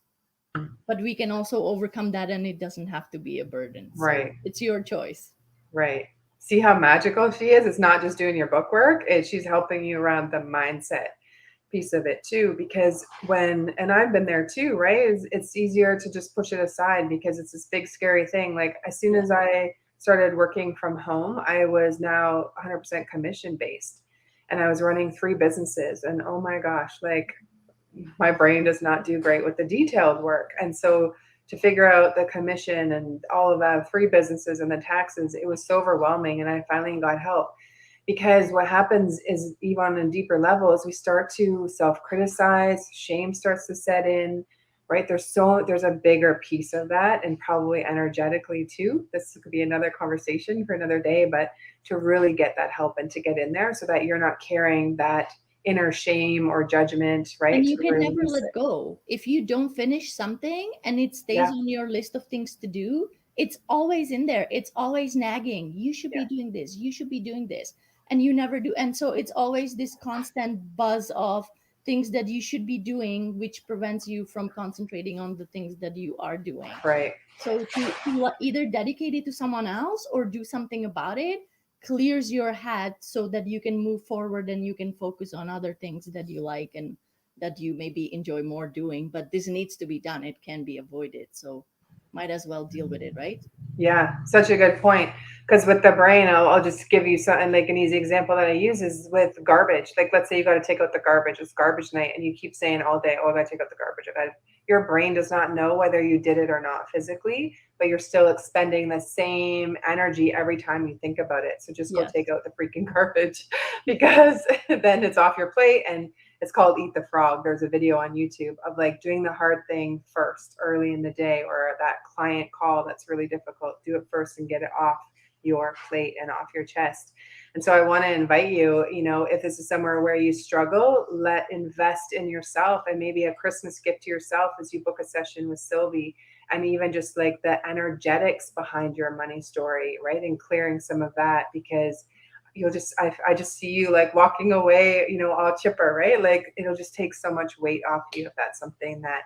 But we can also overcome that, and it doesn't have to be a burden. So Right. it's your choice. Right. See how magical she is? It's not just doing your book work, she's helping you around the mindset piece of it too, because and I've been there too, right? It's easier to just push it aside because it's this big scary thing. Like as soon as I started working from home, I was now 100% commission based, and I was running 3 businesses, and oh my gosh, like my brain does not do great with the detailed work. And so to figure out the commission and all of that, 3 businesses and the taxes, it was so overwhelming. And I finally got help, because what happens is, even on a deeper level, is we start to self-criticize, shame starts to set in, right? There's a bigger piece of that, and probably energetically too. This could be another conversation for another day, but to really get that help and to get in there so that you're not carrying that inner shame or judgment, right? And you To can never release let it. go. If you don't finish something and it stays Yeah. on your list of things to do, it's always in there. It's always nagging. You should Yeah. be doing this. You should be doing this. And you never do. And so it's always this constant buzz of things that you should be doing, which prevents you from concentrating on the things that you are doing. Right. So to either dedicate it to someone else or do something about it clears your head so that you can move forward and you can focus on other things that you like and that you maybe enjoy more doing. But this needs to be done. It can be avoided. So might as well deal with it, right? Yeah, such a good point. Because with the brain, I'll just give you something, like an easy example that I use is with garbage. Like, let's say you got to take out the garbage. It's garbage night, and you keep saying all day, "Oh, I got to take out the garbage." Your brain does not know whether you did it or not physically, but you're still expending the same energy every time you think about it. So just go take out the freaking garbage, because then it's off your plate. And it's called Eat the Frog. There's a video on YouTube of like doing the hard thing first early in the day, or that client call that's really difficult. Do it first and get it off your plate and off your chest. And so I want to invite you, if this is somewhere where you struggle, invest in yourself, and maybe a Christmas gift to yourself as you book a session with Sylvie, and even just like the energetics behind your money story, right? And clearing some of that, because I just see you like walking away, all chipper, right? Like it'll just take so much weight off you if that's something that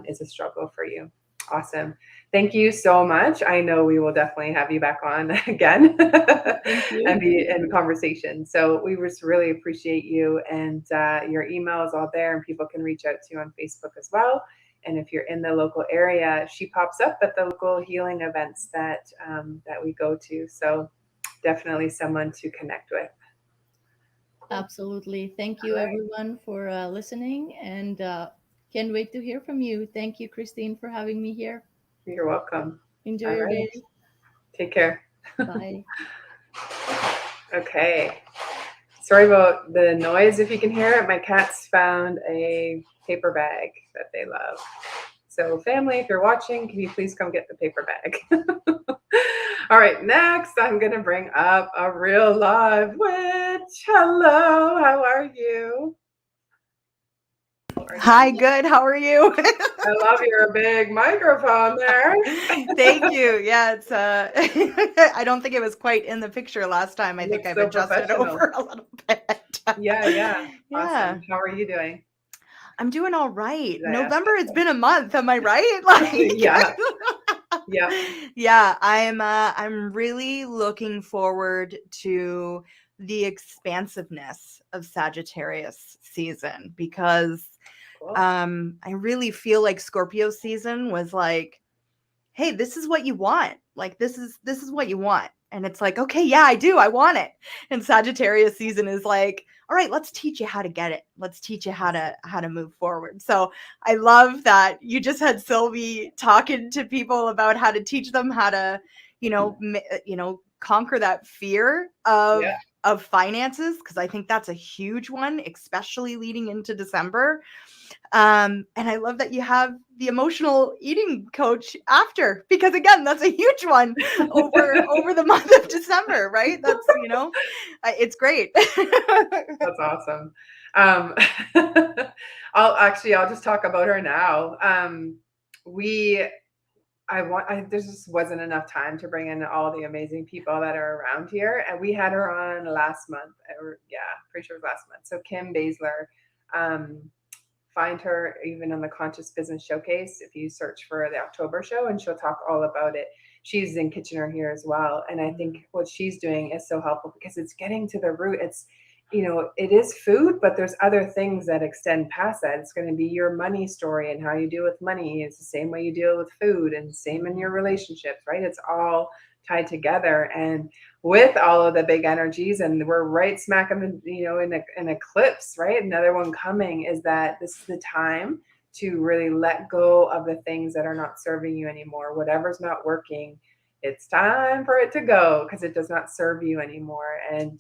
is a struggle for you. Awesome. Thank you so much. I know we will definitely have you back on again and be in conversation. So we just really appreciate you, and your email is all there, and people can reach out to you on Facebook as well. And if you're in the local area, she pops up at the local healing events that we go to. So definitely someone to connect with. Absolutely. Thank you, everyone, for listening, and can't wait to hear from you. Thank you, Christine, for having me here. You're welcome. Enjoy your day. Take care. Bye. Okay. Sorry about the noise if you can hear it. My cats found a paper bag that they love. So family, if you're watching, can you please come get the paper bag? All right, next I'm going to bring up a real live witch. Hello, how are you? Hi, good. How are you? I love your big microphone there. Thank you. Yeah, it's I don't think it was quite in the picture last time. I think I've so adjusted over a little bit. Yeah. Awesome. How are you doing? I'm doing all right. November, it's been a month. Am I right? Yeah. Yeah, I'm really looking forward to the expansiveness of Sagittarius season, because Cool. I really feel like Scorpio season was like, hey, this is what you want. Like, this is what you want. And it's like, okay, yeah, I want it. And Sagittarius season is like, all right, let's teach you how to get it. Let's teach you how to move forward. So I love that you just had Sylvie talking to people about how to teach them how to, conquer that fear of finances, because I think that's a huge one, especially leading into December. And I love that you have the emotional eating coach after, because again, that's a huge one over the month of December, right? That's, it's great. That's awesome. I'll just talk about her now. There just wasn't enough time to bring in all the amazing people that are around here. And we had her on last month, pretty sure it was last month. So Kim Baszler, find her even on the Conscious Business Showcase if you search for the October show, and she'll talk all about it. She's in Kitchener here as well. And I think what she's doing is so helpful because it's getting to the root. It's, it is food, but there's other things that extend past that. It's going to be your money story and how you deal with money. It's the same way you deal with food, and same in your relationships, right? It's all tied together. And with all of the big energies, and we're right smack in an eclipse, right? Another one coming, is that this is the time to really let go of the things that are not serving you anymore. Whatever's not working, it's time for it to go, because it does not serve you anymore. And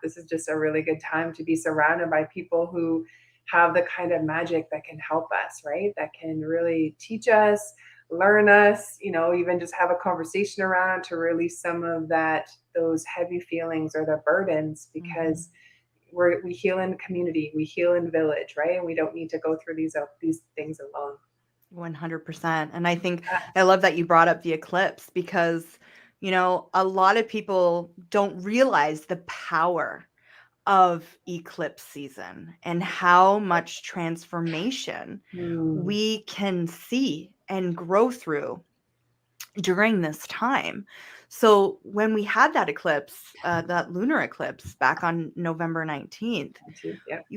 this is just a really good time to be surrounded by people who have the kind of magic that can help us, right? That can really teach us, learn us, even just have a conversation around to release some of those heavy feelings or the burdens, because we heal in community, we heal in village, right? And we don't need to go through these things alone. 100%. And I think I love that you brought up the eclipse, because, a lot of people don't realize the power of eclipse season and how much transformation we can see and grow through during this time. So when we had that eclipse, that lunar eclipse back on November 19th,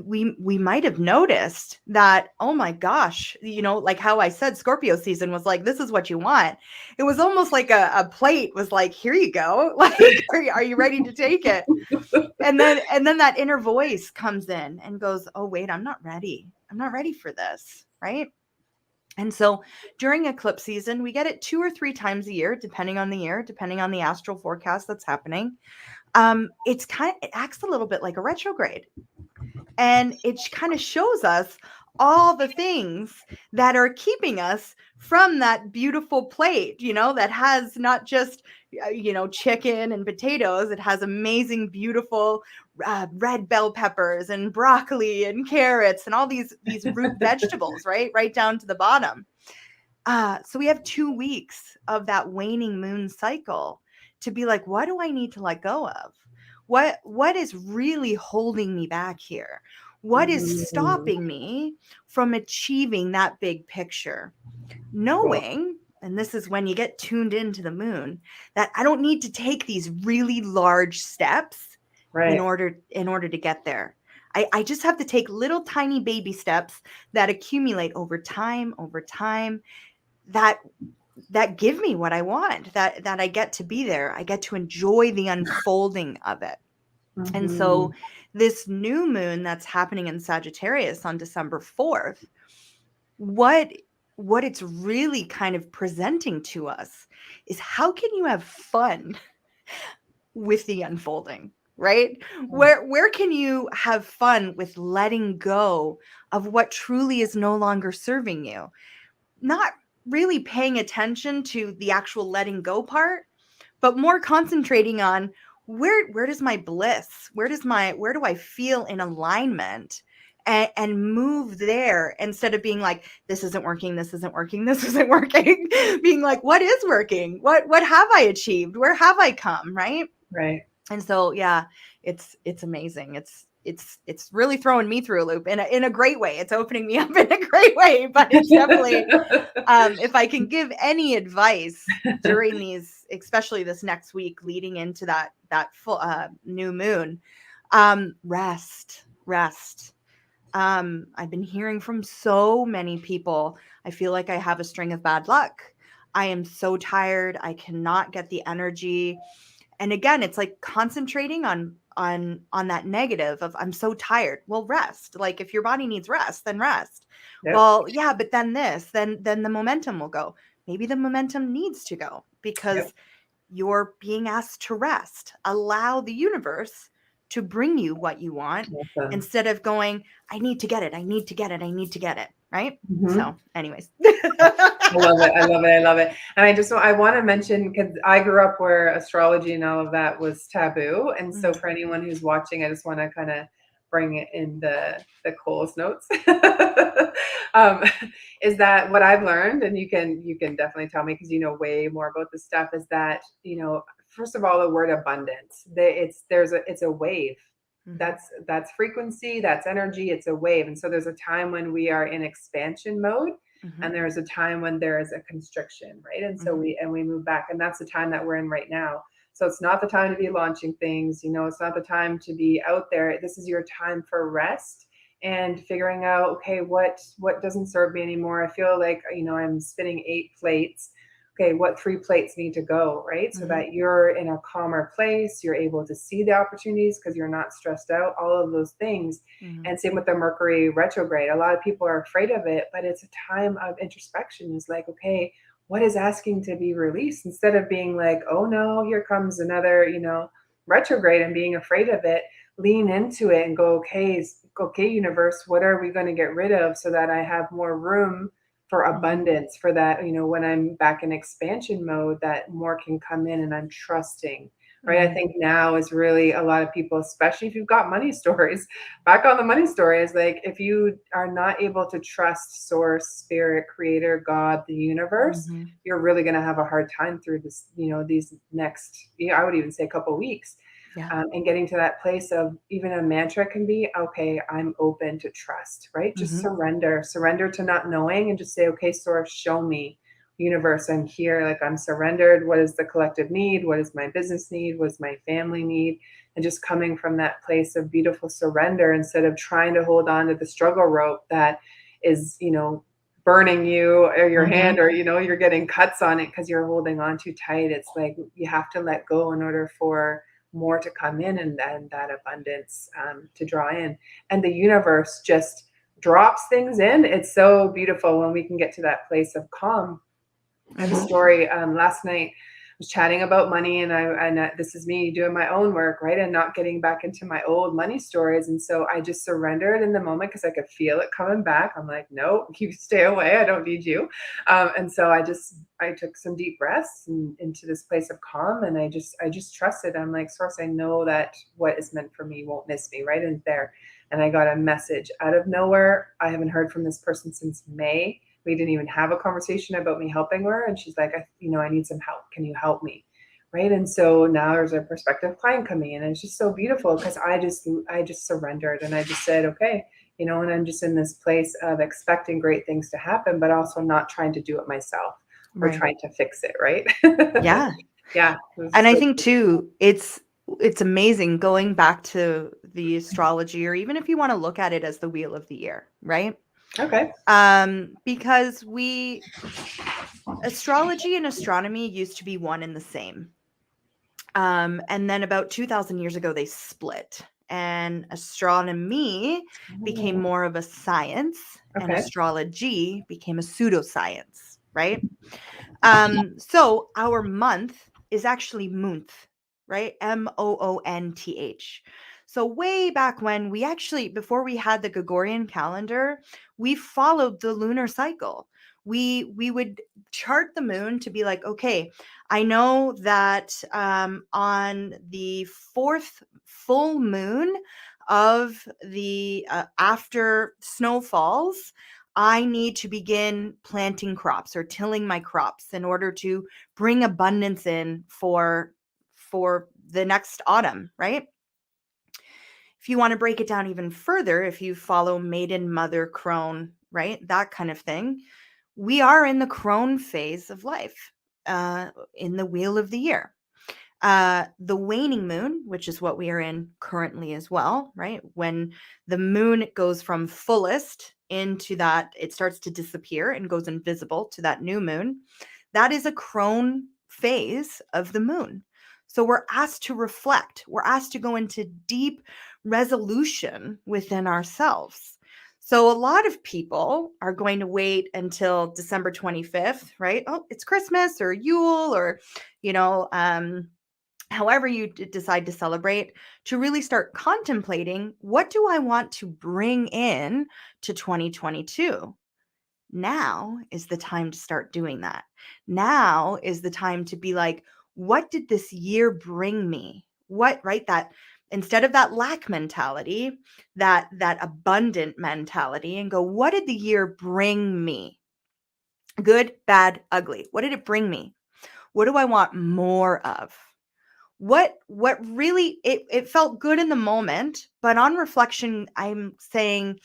we might have noticed that, oh my gosh, like how I said, Scorpio season was like, this is what you want. It was almost like a plate was like, here you go. Like, are you ready to take it? And then that inner voice comes in and goes, oh, wait, I'm not ready. I'm not ready for this. Right. And so during eclipse season, we get it 2 or 3 times a year, depending on the year, depending on the astral forecast that's happening. It acts a little bit like a retrograde, and it kind of shows us all the things that are keeping us from that beautiful plate, that has not just, chicken and potatoes. It has amazing, beautiful red bell peppers and broccoli and carrots and all these root vegetables, right down to the bottom. So we have 2 weeks of that waning moon cycle to be like, what do I need to let go of? What is really holding me back here? What is stopping me from achieving that big picture? Knowing, and this is when you get tuned into the moon, that I don't need to take these really large steps in order to get there. I just have to take little tiny baby steps that accumulate over time, that give me what I want, that I get to be there. I get to enjoy the unfolding of it. And so this new moon that's happening in Sagittarius on December 4th, what it's really kind of presenting to us is, how can you have fun with the unfolding, right? Where can you have fun with letting go of what truly is no longer serving you? Not really paying attention to the actual letting go part, but more concentrating on where does my bliss, where do I feel in alignment, and move there, instead of being like, this isn't working, being like, what is working? What have I achieved? Where have I come? Right. And so, it's amazing. It's really throwing me through a loop in a great way. It's opening me up in a great way, but it's definitely, if I can give any advice during these, especially this next week leading into that full new moon. Rest. I've been hearing from so many people. I feel like I have a string of bad luck. I am so tired. I cannot get the energy. And again, it's like concentrating on that negative of I'm so tired. Well, rest. Like if your body needs rest, then rest. Yep. Well, yeah, but then then the momentum will go. Maybe the momentum needs to go because Yep. you're being asked to rest. Allow the universe to bring you what you want Awesome. instead of going, I need to get it. Right? Mhm. So anyways. I love it. And I want to mention, because I grew up where astrology and all of that was taboo. And so for anyone who's watching, I just want to kind of bring it in the Cole's notes. Is that what I've learned? And you can definitely tell me, because you know way more about this stuff, is that, first of all, the word abundance, it's a wave. That's frequency, that's energy, it's a wave. And so there's a time when we are in expansion mode, and there's a time when there is a constriction, right? And so we move back, and that's the time that we're in right now. So it's not the time to be launching things, it's not the time to be out there. This is your time for rest and figuring out, okay, what doesn't serve me anymore. I feel like, I'm spinning 8 plates. Okay, what 3 plates need to go, right? So that you're in a calmer place, you're able to see the opportunities because you're not stressed out, all of those things. And same with the Mercury retrograde. A lot of people are afraid of it, but it's a time of introspection. It's like, okay, what is asking to be released? Instead of being like, oh no, here comes another, retrograde, and being afraid of it, lean into it and go, okay, universe, what are we going to get rid of so that I have more room for abundance, for that, when I'm back in expansion mode, that more can come in and I'm trusting, right? I think now is really a lot of people, especially if you've got money stories, back on the money stories, like if you are not able to trust source, spirit, creator, God, the universe, you're really going to have a hard time through this, these next, I would even say a couple of weeks. Yeah. And getting to that place of, even a mantra can be, okay, I'm open to trust, right? Just surrender to not knowing, and just say, okay, source, show me, universe, I'm here. Like, I'm surrendered. What is the collective need? What is my business need? What does my family need? And just coming from that place of beautiful surrender, instead of trying to hold on to the struggle rope that is, burning you or your hand, or, you're getting cuts on it because you're holding on too tight. It's like, you have to let go in order for more to come in, and then that abundance to draw in. And the universe just drops things in. It's so beautiful when we can get to that place of calm. I have a story. Last night I was chatting about money, and this is me doing my own work, right? And not getting back into my old money stories. And so I just surrendered in the moment because I could feel it coming back. I'm like, no, you stay away. I don't need you. And so I took some deep breaths into this place of calm, and I just trusted. I'm like, source, I know that what is meant for me won't miss me, right in there. And I got a message out of nowhere. I haven't heard from this person since May. We didn't even have a conversation about me helping her. And she's like, I need some help. Can you help me? Right. And so now there's a prospective client coming in, and it's just so beautiful because I just surrendered, and I just said, okay, and I'm just in this place of expecting great things to happen, but also not trying to do it myself or trying to fix it. Right. Yeah. Yeah. And I think too, it's amazing going back to the astrology, or even if you want to look at it as the wheel of the year, right? Okay. Because astrology and astronomy used to be one and the same. And then about 2000 years ago, they split, and astronomy became more of a science, and astrology became a pseudoscience, right? So our month is actually Moonth, right? Moonth. So way back when, before we had the Gregorian calendar, we followed the lunar cycle. We would chart the moon to be like, okay, I know that on the 4th full moon of the after snow falls, I need to begin planting crops or tilling my crops in order to bring abundance in for the next autumn, right? If you want to break it down even further, if you follow maiden, mother, crone, right? That kind of thing. We are in the crone phase of life, in the wheel of the year. The waning moon, which is what we are in currently as well, right? When the moon goes from fullest into that, it starts to disappear and goes invisible to that new moon. That is a crone phase of the moon. So we're asked to reflect. We're asked to go into deep resolution within ourselves. So a lot of people are going to wait until December 25th, right? Oh, it's Christmas or Yule or, however you decide to celebrate, to really start contemplating, what do I want to bring in to 2022? Now is the time to start doing that. Now is the time to be like, what did this year bring me? What, right? That instead of that lack mentality, that abundant mentality, and go, what did the year bring me? Good, bad, ugly. What did it bring me? What do I want more of? What really, it felt good in the moment, but on reflection, I'm saying,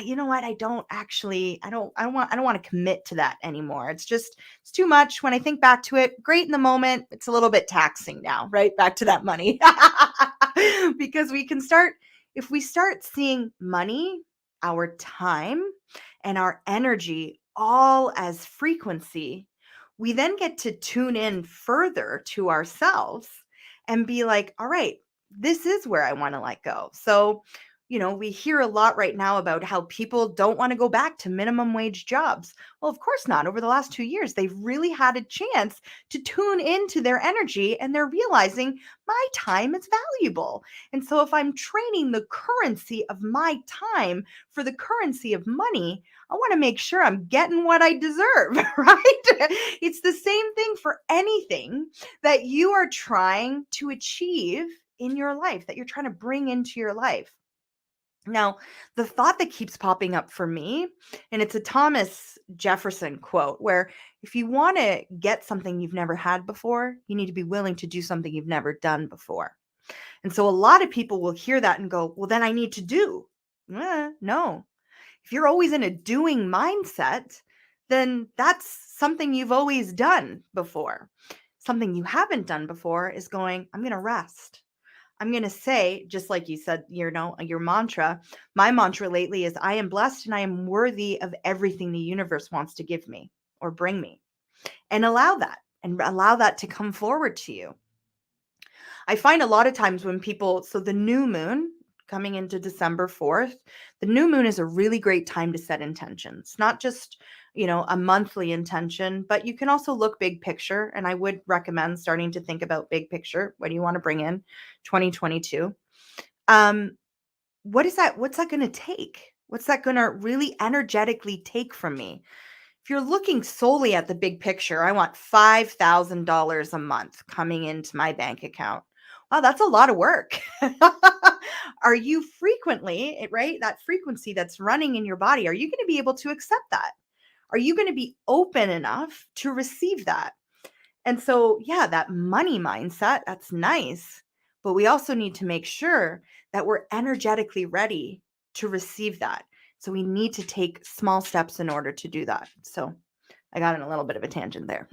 you know what? I don't want to commit to that anymore. It's too much. When I think back to it, great in the moment, it's a little bit taxing now, right? Back to that money. Because if we start seeing money, our time, and our energy all as frequency, we then get to tune in further to ourselves and be like, all right, this is where I want to let go. So, we hear a lot right now about how people don't want to go back to minimum wage jobs. Well, of course not. Over the last 2 years, they've really had a chance to tune into their energy, and they're realizing my time is valuable. And so if I'm trading the currency of my time for the currency of money, I want to make sure I'm getting what I deserve, right? It's the same thing for anything that you are trying to achieve in your life, that you're trying to bring into your life. Now, the thought that keeps popping up for me, and it's a Thomas Jefferson quote, where if you want to get something you've never had before, you need to be willing to do something you've never done before. And so a lot of people will hear that and go, well, then I need to do. No. If you're always in a doing mindset, then that's something you've always done before. Something you haven't done before is going, I'm going to rest. I'm going to say, just like you said, your mantra, my mantra lately is, I am blessed and I am worthy of everything the universe wants to give me or bring me. And allow that to come forward to you. I find a lot of times when people, so the new moon coming into December 4th, the new moon is a really great time to set intentions, not just, a monthly intention, but you can also look big picture. And I would recommend starting to think about big picture. What do you want to bring in 2022? What's that going to take? What's that going to really energetically take from me? If you're looking solely at the big picture, I want $5,000 a month coming into my bank account. Wow, that's a lot of work. Are you frequently, right? That frequency that's running in your body, are you going to be able to accept that? Are you going to be open enough to receive that? And so, yeah, that money mindset, that's nice. But we also need to make sure that we're energetically ready to receive that. So we need to take small steps in order to do that. So I got in a little bit of a tangent there.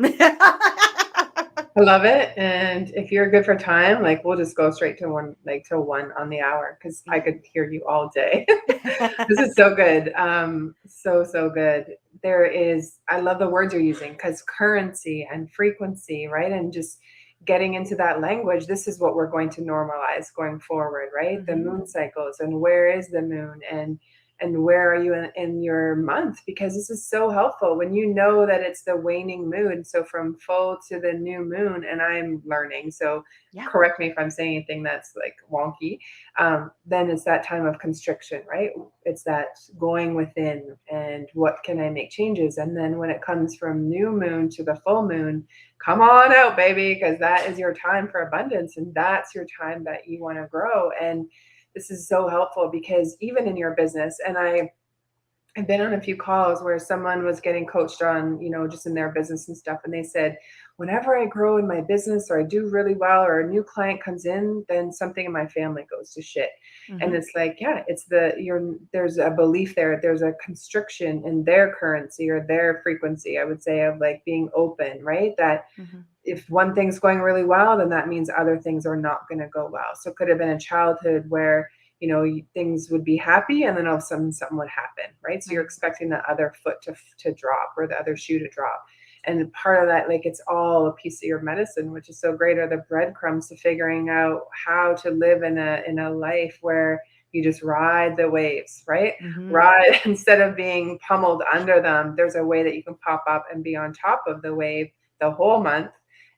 I love it. And if you're good for time, like we'll just go straight to one, like till 1 on the hour, because I could hear you all day. This is so good. So good. I love the words you're using, because currency and frequency, right? And just getting into that language, this is what we're going to normalize going forward, right? The moon cycles, and where is the moon, and where are you in your month? Because this is so helpful when you know that it's the waning moon. So from full to the new moon, and I'm learning, so correct me if I'm saying anything that's like wonky, then it's that time of constriction, right? It's that going within and what can I make changes? And then when it comes from new moon to the full moon, come on out, baby, because that is your time for abundance, and that's your time that you want to grow. And this is so helpful, because even in your business, and I've been on a few calls where someone was getting coached on, just in their business and stuff. And they said, whenever I grow in my business or I do really well or a new client comes in, then something in my family goes to shit. And it's like, yeah, it's there's a belief there. There's a constriction in their currency or their frequency, I would say, of like being open, right? That if one thing's going really well, then that means other things are not going to go well. So it could have been a childhood where, you know, things would be happy and then all of a sudden something would happen, right? So you're expecting the other foot to drop or the other shoe to drop. And part of that, like, it's all a piece of your medicine, which is so great, are the breadcrumbs to figuring out how to live in a life where you just ride the waves, right? Ride instead of being pummeled under them. There's a way that you can pop up and be on top of the wave the whole month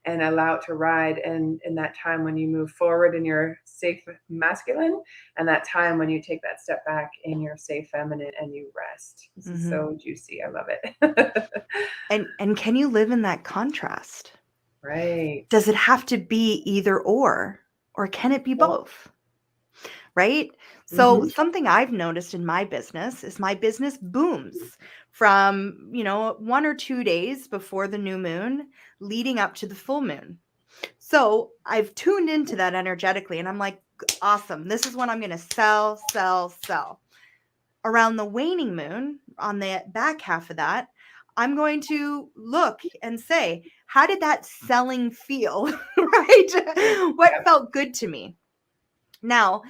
and allow it to ride. And in that time when you move forward in your safe masculine, and that time when you take that step back in your safe feminine and you rest. This is so juicy. I love it. And can you live in that contrast? Right. Does it have to be either or can it be both? Right? So something I've noticed in my business is my business booms from, you know, 1 or 2 days before the new moon leading up to the full moon. So I've tuned into that energetically and I'm like, awesome. This is when I'm going to sell, sell, sell. Around the waning moon, on the back half of that, I'm going to look and say, how did that selling feel? Right? What felt good to me? Now,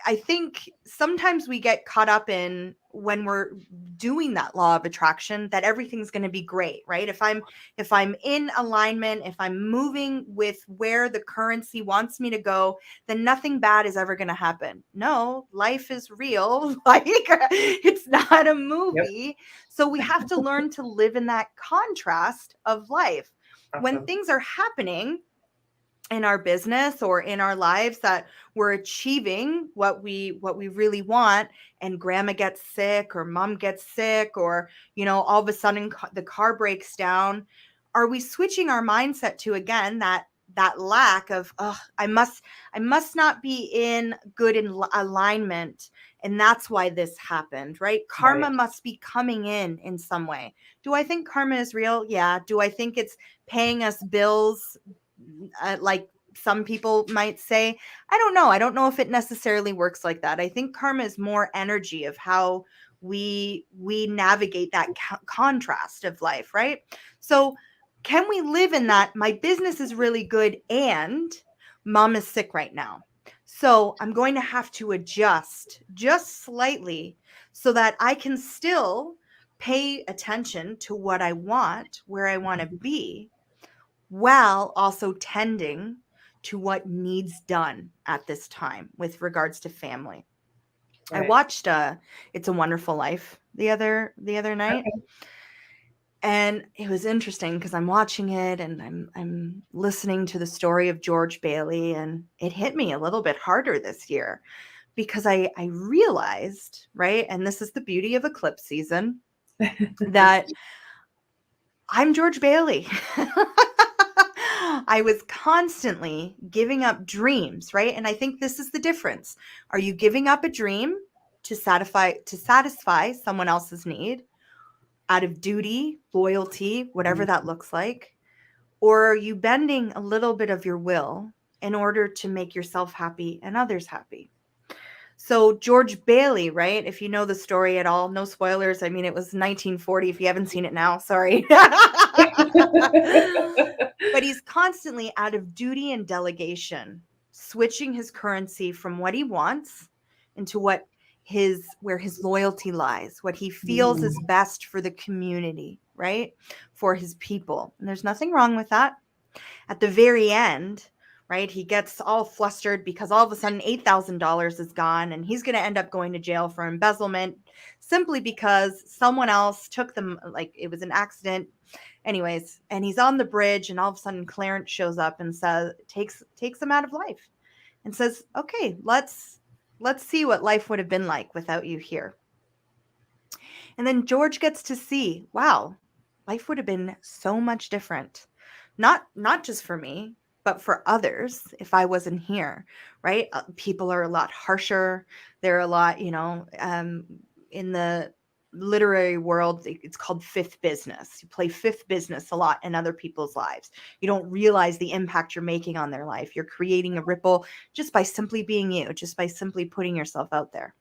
I think sometimes we get caught up in, when we're doing that law of attraction, that everything's going to be great, right? If I'm in alignment, if I'm moving with where the currency wants me to go, then nothing bad is ever going to happen. No, life is real. Like, it's not a movie. So we have to learn to live in that contrast of life. When things are happening in our business or in our lives that we're achieving what we really want, and grandma gets sick or mom gets sick, or, you know, all of a sudden the car breaks down, are we switching our mindset to, again, that lack of, I must not be in good alignment, and that's why this happened, right? Karma must be coming in some way. Do I think karma is real? Yeah. Do I think it's paying us bills, like some people might say? I don't know. I don't know if it necessarily works like that. I think karma is more energy of how we navigate that contrast of life, right? So can we live in that? My business is really good and mom is sick right now, so I'm going to have to adjust just slightly so that I can still pay attention to what I want, where I want to be, while also tending to what needs done at this time with regards to family. I watched It's a Wonderful Life the other night. And it was interesting because I'm watching it and I'm listening to the story of George Bailey, and it hit me a little bit harder this year because I realized, right, and this is the beauty of eclipse season, that I'm George Bailey. I was constantly giving up dreams, right? And I think this is the difference. Are you giving up a dream to satisfy someone else's need out of duty, loyalty, whatever that looks like? Or are you bending a little bit of your will in order to make yourself happy and others happy? So George Bailey, right? If you know the story at all, no spoilers. I mean, it was 1940. If you haven't seen it now, sorry. But he's constantly out of duty and delegation, switching his currency from what he wants into where his loyalty lies, what he feels is best for the community, right? For his people. And there's nothing wrong with that. At the very end, right, he gets all flustered because all of a sudden $8,000 is gone, and he's going to end up going to jail for embezzlement simply because someone else took them, like it was an accident. Anyways, and he's on the bridge, and all of a sudden Clarence shows up and takes him out of life and says, okay, let's see what life would have been like without you here. And then George gets to see, wow, life would have been so much different. Not just for me, but for others if I wasn't here, right? People are a lot harsher. They're a lot, in the literary world, it's called fifth business. You play fifth business a lot in other people's lives. You don't realize the impact you're making on their life. You're creating a ripple just by simply being you, just by simply putting yourself out there.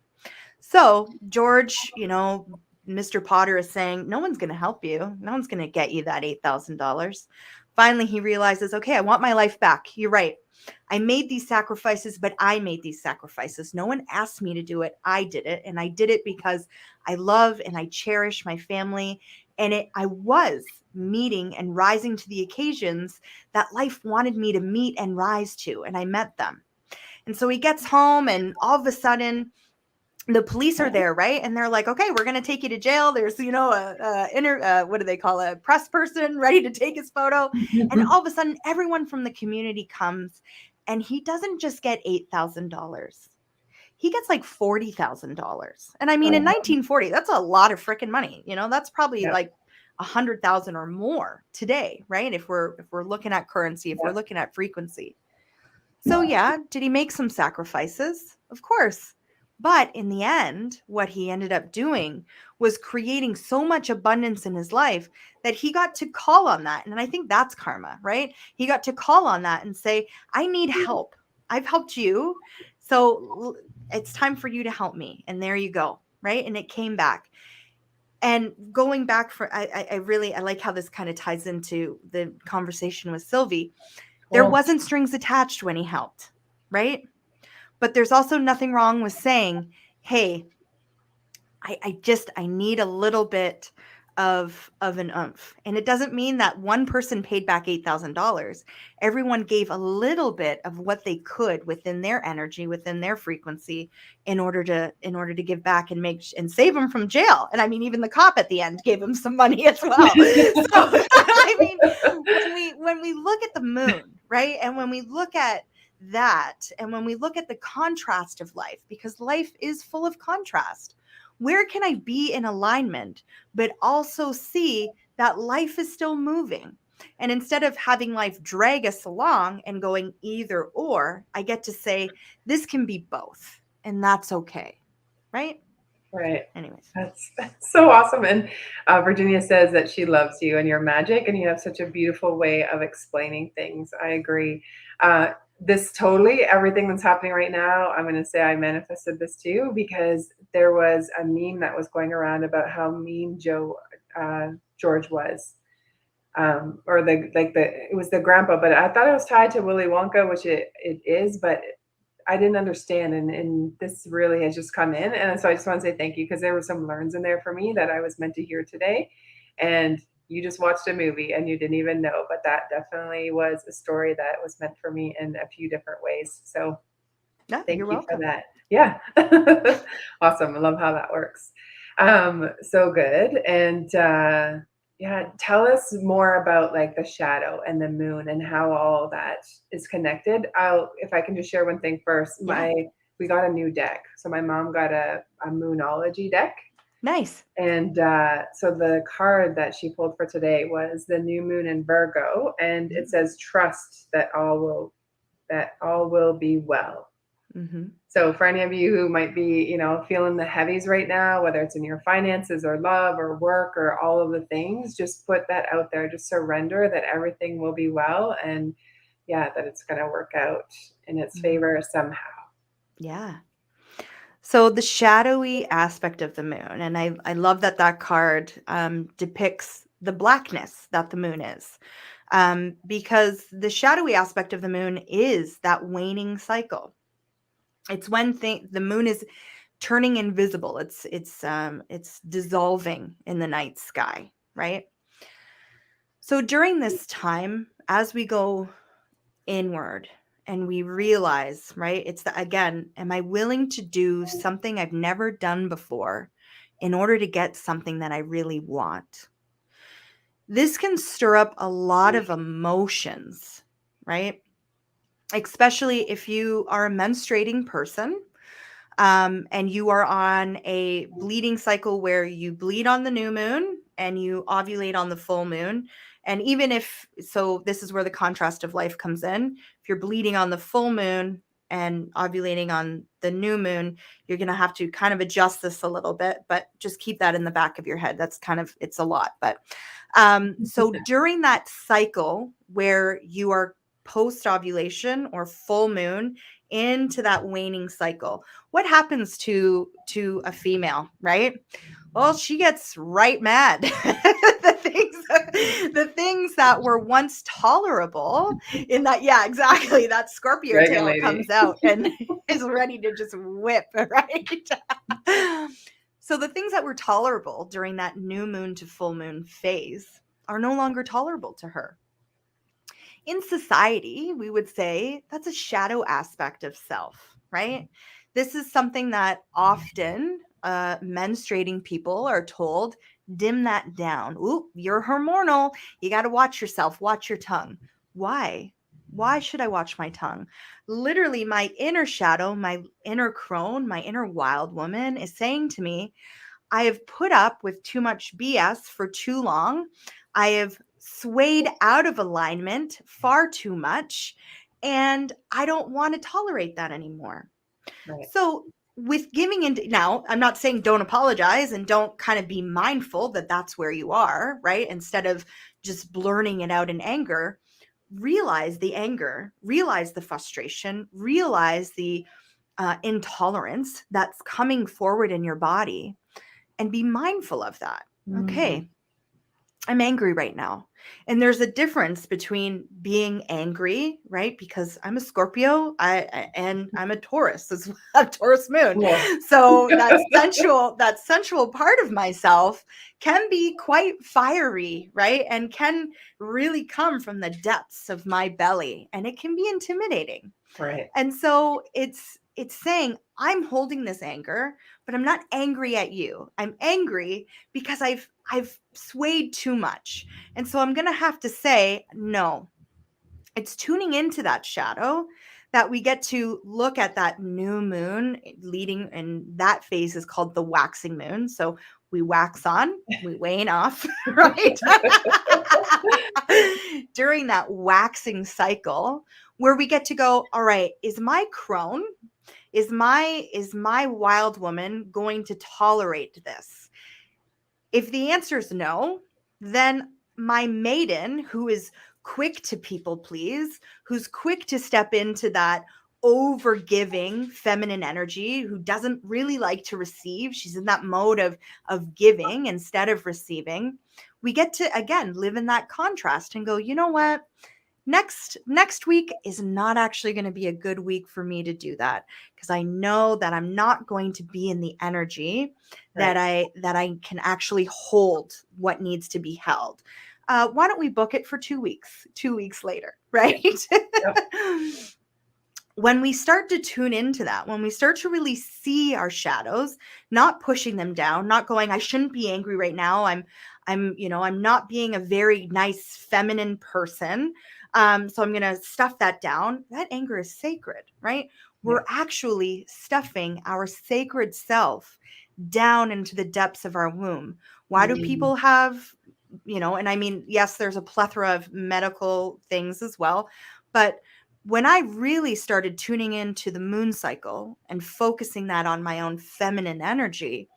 So George, Mr. Potter is saying, no one's going to help you. No one's going to get you that $8,000. finally he realizes, okay, I want my life back. You're right. I made these sacrifices, but I made these sacrifices. No one asked me to do it. I did it. And I did it because I love and I cherish my family. And I was meeting and rising to the occasions that life wanted me to meet and rise to. And I met them. And so he gets home, and all of a sudden the police are there, right? And they're like, okay, we're going to take you to jail. There's, you know, what do they call a press person ready to take his photo. And all of a sudden everyone from the community comes, and he doesn't just get $8,000. He gets like $40,000. And I mean, in 1940, that's a lot of freaking money. You know, that's probably like 100,000 or more today, right? If we're looking at currency, if we're looking at frequency. So yeah, did he make some sacrifices? Of course. But in the end, what he ended up doing was creating so much abundance in his life that he got to call on that. And I think that's karma, right? He got to call on that and say, I need help. I've helped you. So it's time for you to help me. And there you go. Right. And it came back. And going back for, I like how this kind of ties into the conversation with Sylvie. There wasn't strings attached when he helped, right? But there's also nothing wrong with saying, hey, I need a little bit of an oomph. And it doesn't mean that one person paid back $8,000. Everyone gave a little bit of what they could within their energy, within their frequency, in order to give back and save them from jail. And I mean, even the cop at the end gave him some money as well. So I mean, when we look at the moon, right? And when we look at that, and when we look at the contrast of life, because life is full of contrast, where can I be in alignment, but also see that life is still moving? And instead of having life drag us along and going either or, I get to say, this can be both. And that's okay. Right? Right. Anyways. That's so awesome. And Virginia says that she loves you and your magic, and you have such a beautiful way of explaining things. I agree. This totally, everything that's happening right now, I'm going to say I manifested this too, because there was a meme that was going around about how mean George was. Or it was the grandpa, but I thought it was tied to Willy Wonka, which it is, but I didn't understand. And this really has just come in. And so I just want to say thank you, because there were some learns in there for me that I was meant to hear today. And you just watched a movie and you didn't even know, but that definitely was a story that was meant for me in a few different ways. So thank you for that. Yeah. Awesome. I love how that works. So good. And yeah, tell us more about like the shadow and the moon and how all that is connected. If I can just share one thing first, we got a new deck. So my mom got a moonology deck. Nice. And so the card that she pulled for today was the new moon in Virgo, and it says, trust that all will be well. Mm-hmm. So for any of you who might be, feeling the heavies right now, whether it's in your finances or love or work or all of the things, just put that out there. Just surrender that everything will be well, and that it's going to work out in its favor somehow. Yeah. So the shadowy aspect of the moon, and I love that card depicts the blackness that the moon is, because the shadowy aspect of the moon is that waning cycle. It's when the moon is turning invisible. It's dissolving in the night sky, right? So during this time, as we go inward, and we realize, right, it's again, am I willing to do something I've never done before in order to get something that I really want? This can stir up a lot of emotions, right? Especially if you are a menstruating person, and you are on a bleeding cycle where you bleed on the new moon and you ovulate on the full moon. And even this is where the contrast of life comes in. If you're bleeding on the full moon and ovulating on the new moon, you're going to have to kind of adjust this a little bit, but just keep that in the back of your head. That's it's a lot. But so during that cycle where you are post-ovulation or full moon into that waning cycle, what happens to a female, right? Well, she gets right mad. The thing the things that were once tolerable in that, yeah, exactly, that Scorpio Dragon tail lady. comes out and is ready to just whip, right? So the things that were tolerable during that new moon to full moon phase are no longer tolerable to her. In society, we would say that's a shadow aspect of self, right? This is something that often menstruating people are told, dim that down. Ooh, you're hormonal. You got to watch yourself, watch your tongue. Why? Why should I watch my tongue? Literally, my inner shadow, my inner crone, my inner wild woman is saying to me, I have put up with too much BS for too long. I have swayed out of alignment far too much, and I don't want to tolerate that anymore. Right. So, with giving into, now, I'm not saying don't apologize and don't kind of be mindful that that's where you are, right? Instead of just blurting it out in anger, realize the anger, realize the frustration, realize the intolerance that's coming forward in your body, and be mindful of that. Okay, I'm angry right now. And there's a difference between being angry, right? Because I'm a Scorpio, and I'm a Taurus as well, a Taurus moon. Yeah. So that sensual part of myself can be quite fiery, right? And can really come from the depths of my belly, and it can be intimidating. Right. And so it's saying, I'm holding this anger, but I'm not angry at you. I'm angry because I've swayed too much. And so I'm going to have to say, no. It's tuning into that shadow that we get to look at that new moon leading, and that phase is called the waxing moon. So we wax on, we wane off, right? During that waxing cycle, where we get to go, all right, is my crone, is my wild woman going to tolerate this? If the answer is no, then my maiden, who is quick to people please, who's quick to step into that over-giving feminine energy, who doesn't really like to receive, she's in that mode of giving instead of receiving, we get to again live in that contrast and go, you know what, next week is not actually going to be a good week for me to do that, because I know that I'm not going to be in the energy that I can actually hold what needs to be held. Why don't we book it for 2 weeks? 2 weeks later, right? Yep. When we start to tune into that, when we start to really see our shadows, not pushing them down, not going, I shouldn't be angry right now. I'm not being a very nice feminine person. So I'm going to stuff that down. That anger is sacred, right? We're actually stuffing our sacred self down into the depths of our womb. Why do people have, and I mean, yes, there's a plethora of medical things as well, but when I really started tuning into the moon cycle and focusing that on my own feminine energy,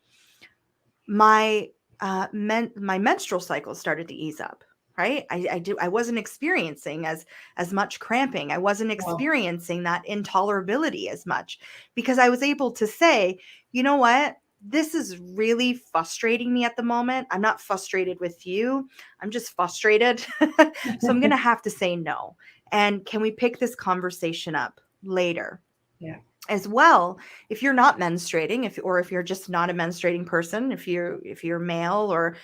my menstrual cycle started to ease up, right? I wasn't experiencing as much cramping. I wasn't experiencing that intolerability as much, because I was able to say, you know what? This is really frustrating me at the moment. I'm not frustrated with you. I'm just frustrated. So I'm going to have to say no. And can we pick this conversation up later? Yeah. As well, if you're not menstruating, if you're just not a menstruating person, if you're male, or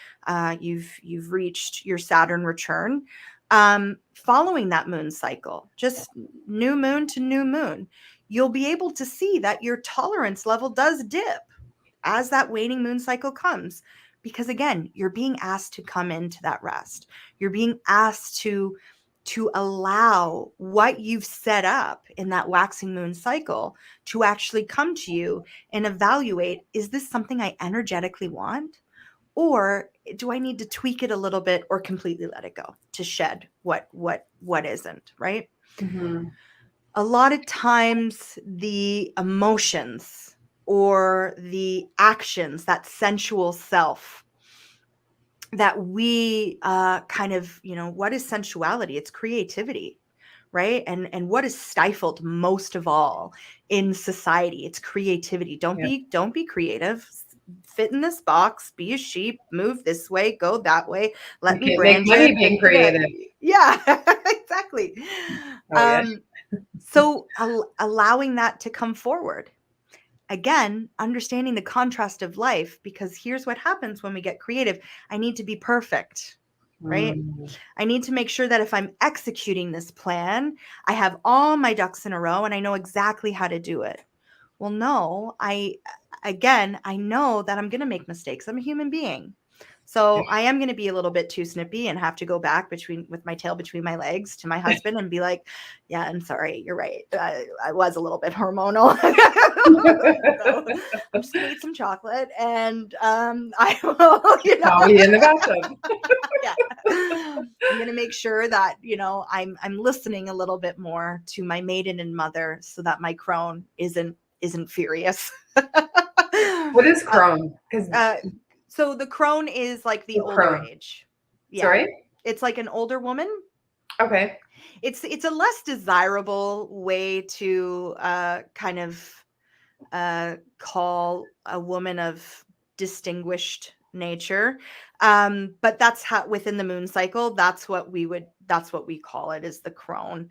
you've reached your Saturn return, following that moon cycle, just new moon to new moon, you'll be able to see that your tolerance level does dip as that waning moon cycle comes. Because again, you're being asked to come into that rest. You're being asked to allow what you've set up in that waxing moon cycle to actually come to you and evaluate, is this something I energetically want? Or do I need to tweak it a little bit or completely let it go to shed what isn't, right? Mm-hmm. A lot of times the emotions or the actions, that sensual self that we kind of, what is sensuality? It's creativity, right? And what is stifled most of all in society? It's creativity. Don't be creative. fit in this box, be a sheep, move this way, go that way. Let me You can't make branch money it. being creative. Yeah, exactly. Oh, yeah. So allowing that to come forward. Again, understanding the contrast of life, because here's what happens when we get creative. I need to be perfect, right? I need to make sure that if I'm executing this plan, I have all my ducks in a row and I know exactly how to do it. Well, no, I know that I'm going to make mistakes. I'm a human being. So I am going to be a little bit too snippy and have to go back with my tail between my legs to my husband and be like, yeah, I'm sorry. You're right. I was a little bit hormonal. So I'm just going to eat some chocolate and I will, Probably in the bathtub. yeah. I'm going to make sure that, I'm listening a little bit more to my maiden and mother so that my crone isn't furious. What is crone? So the crone is like the older crone. age. Yeah. Sorry? It's like an older woman. Okay. It's a less desirable way to kind of call a woman of distinguished nature. But that's how within the moon cycle, that's what we call it, is the crone.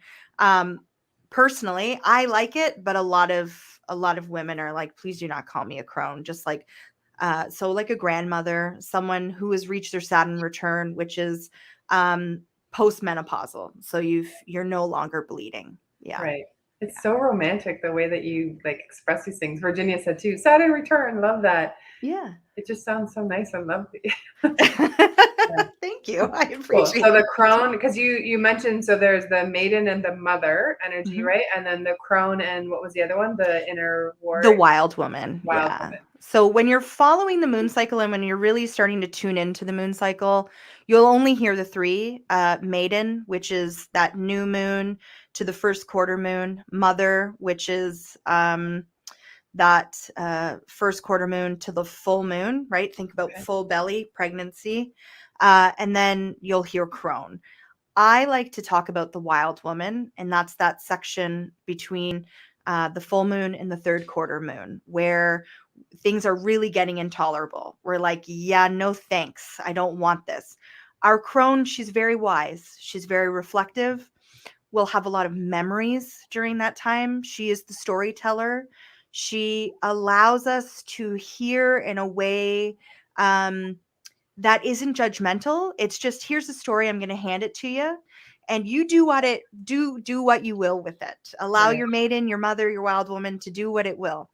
Personally, I like it, but a lot of women are like, please do not call me a crone. Just like so like a grandmother, someone who has reached their Saturn return, which is postmenopausal. So you're no longer bleeding. Yeah. Right. It's so romantic the way that you like express these things. Virginia said too, Saturn return. Love that. Yeah. It just sounds so nice. I love it. Thank you. I Cool. appreciate So it. the crone, because you mentioned, so there's the maiden and the mother energy, right? And then the crone and what was the other one? The inner warrior. The wild woman. Wild Yeah. woman. So when you're following the moon cycle and when you're really starting to tune into the moon cycle, you'll only hear the three. Maiden, which is that new moon to the first quarter moon. Mother, which is that first quarter moon to the full moon, right? Think about full belly, pregnancy. And then you'll hear crone. I like to talk about the wild woman, and that's that section between the full moon and the third quarter moon, where things are really getting intolerable. We're like, yeah, no thanks. I don't want this. Our crone, she's very wise. She's very reflective. We'll have a lot of memories during that time. She is the storyteller. She allows us to hear in a way that isn't judgmental. It's just, here's the story. I'm going to hand it to you, and you do what you will with it. Allow your maiden, your mother, your wild woman to do what it will.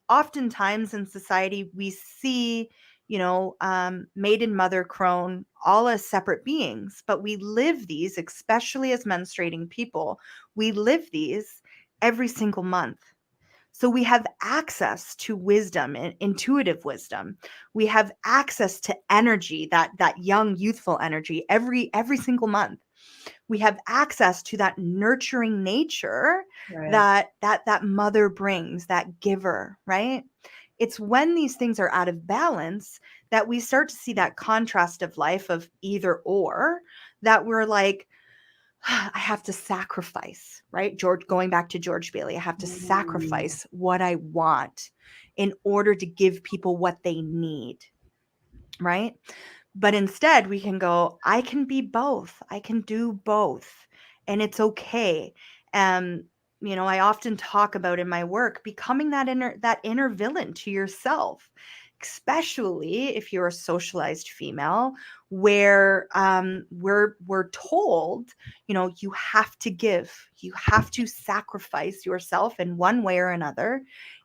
Oftentimes in society, we see, maiden, mother, crone, all as separate beings, but we live these, especially as menstruating people, we live these every single month. So we have access to wisdom and intuitive wisdom. We have access to energy, that young, youthful energy every single month. We have access to that nurturing nature that mother brings, that giver, right? It's when these things are out of balance that we start to see that contrast of life of either or, that we're like, I have to sacrifice, right? Going back to George Bailey, I have to sacrifice what I want in order to give people what they need, right? But instead we can go, I can be both. I can do both. And it's okay. I often talk about in my work, becoming that inner villain to yourself, especially if you're a socialized female, where we're told, you have to give, you have to sacrifice yourself in one way or another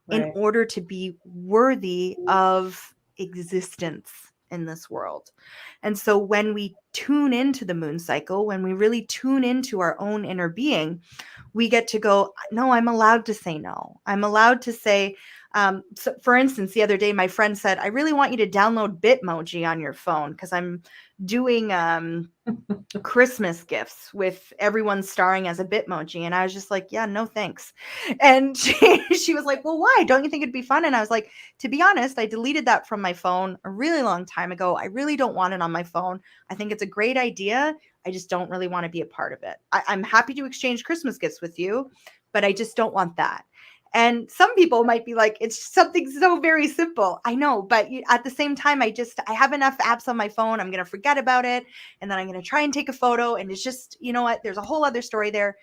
in order to be worthy of existence in this world. And so when we tune into the moon cycle, when we really tune into our own inner being, we get to go, no, I'm allowed to say no. I'm allowed to say, so for instance, the other day, my friend said, I really want you to download Bitmoji on your phone because I'm doing Christmas gifts with everyone starring as a Bitmoji. And I was just like, yeah, no, thanks. And she was like, well, why? Don't you think it'd be fun? And I was like, to be honest, I deleted that from my phone a really long time ago. I really don't want it on my phone. I think it's a great idea. I just don't really want to be a part of it. I'm happy to exchange Christmas gifts with you, but I just don't want that. And some people might be like, it's something so very simple. I know, but at the same time, I have enough apps on my phone. I'm going to forget about it. And then I'm going to try and take a photo. And it's just, you know what? There's a whole other story there.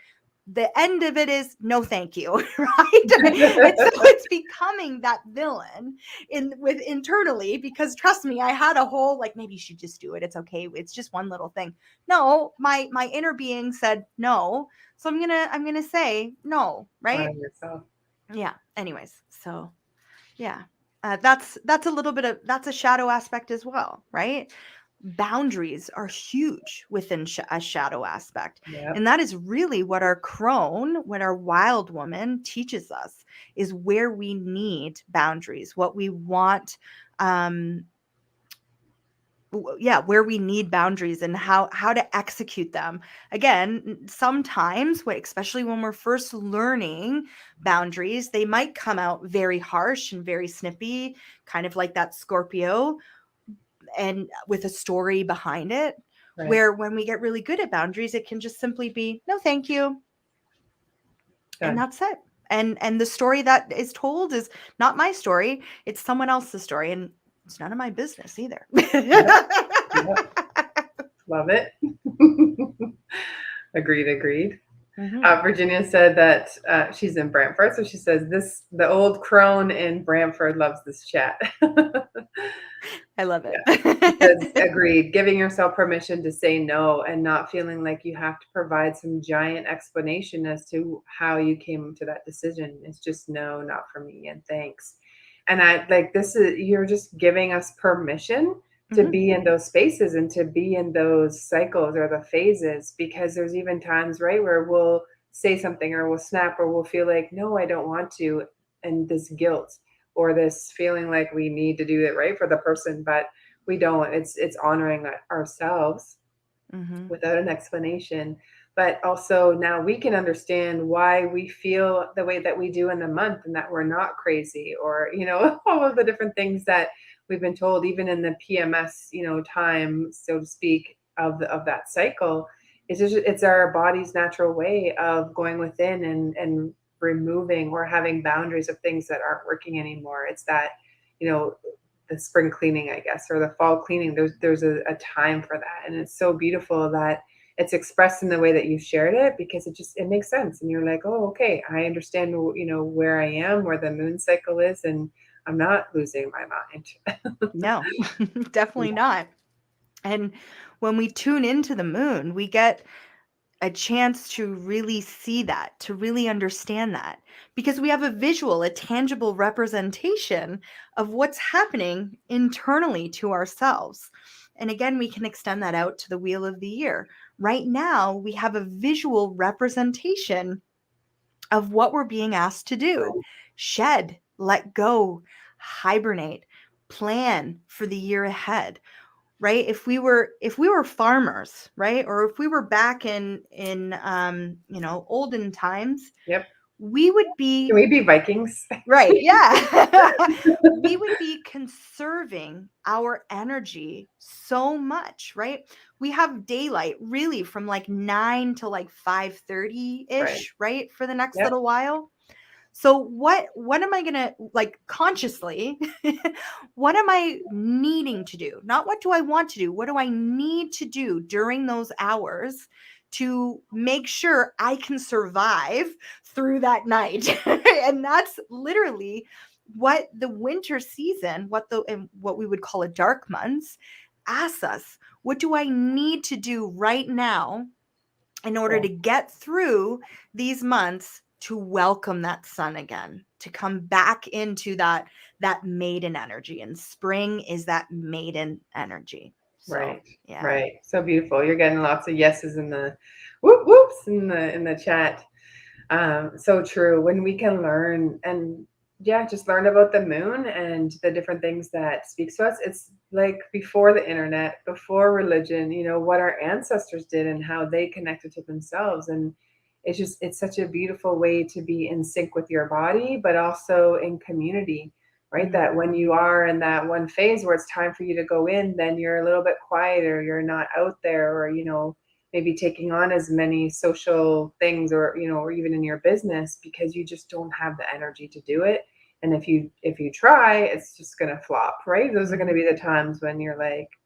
The end of it is no thank you, right? And so it's becoming that villain internally, because trust me, I had a whole like, maybe you should just do it, it's okay, it's just one little thing. No, my inner being said no, so I'm gonna say no, right? Yeah, anyways, so yeah, that's a little bit of, that's a shadow aspect as well, right? Boundaries are huge within a shadow aspect. Yep. And that is really what our crone, what our wild woman teaches us, is where we need boundaries, what we want, where we need boundaries and how to execute them. Again, sometimes, especially when we're first learning boundaries, they might come out very harsh and very snippy, kind of like that Scorpio, and with a story behind it. Right. Where when we get really good at boundaries, it can just simply be, no, thank you. Done. And that's it. And the story that is told is not my story. It's someone else's story. And it's none of my business either. Yep. Love it. Agreed. Mm-hmm. Virginia said that she's in Brantford. So she says the old crone in Brantford loves this chat. I love it. Yeah. Agreed. Giving yourself permission to say no and not feeling like you have to provide some giant explanation as to how you came to that decision. It's just no, not for me, and thanks. And I like this is, you're just giving us permission to be in those spaces and to be in those cycles or the phases, because there's even times, right, where we'll say something or we'll snap or we'll feel like, no, I don't want to. And this guilt or this feeling like we need to do it right for the person, but we don't. It's honoring ourselves without an explanation. But also now we can understand why we feel the way that we do in the month, and that we're not crazy, or, all of the different things that we've been told, even in the PMS, time, so to speak, of that cycle. It's our body's natural way of going within and removing or having boundaries of things that aren't working anymore. It's that, the spring cleaning, I guess, or the fall cleaning. There's a time for that. And it's so beautiful that it's expressed in the way that you shared it, because it makes sense. And you're like, oh, okay, I understand, where I am, where the moon cycle is, and I'm not losing my mind. No, definitely not. And when we tune into the moon, we get a chance to really see that, to really understand that, because we have a visual, a tangible representation of what's happening internally to ourselves. And again, we can extend that out to the wheel of the year. Right now, we have a visual representation of what we're being asked to do: shed, let go, hibernate, plan for the year ahead. Right? If we were farmers, right? Or if we were back in olden times, yep, we would be. Can we be Vikings? Right. Yeah. We would be conserving our energy so much, right? We have daylight really from like 9 to like 5:30-ish, right? For the next little while. So what am I going to, like, consciously, what am I needing to do? Not what do I want to do? What do I need to do during those hours to make sure I can survive through that night? And that's literally what the winter season, what we would call a dark months, asks us. What do I need to do right now in order to get through these months, to welcome that sun again, to come back into that maiden energy? And spring is that maiden energy. So, right. Yeah. Right. So beautiful. You're getting lots of yeses in the whoops in the chat. So true. When we can learn and just learn about the moon and the different things that speaks to us. It's like before the internet, before religion, what our ancestors did and how they connected to themselves. And it's such a beautiful way to be in sync with your body, but also in community, right? Mm-hmm. That when you are in that one phase where it's time for you to go in, then you're a little bit quieter. You're not out there, or, maybe taking on as many social things, or or even in your business, because you just don't have the energy to do it. And if you try, it's just going to flop, right? Those are going to be the times when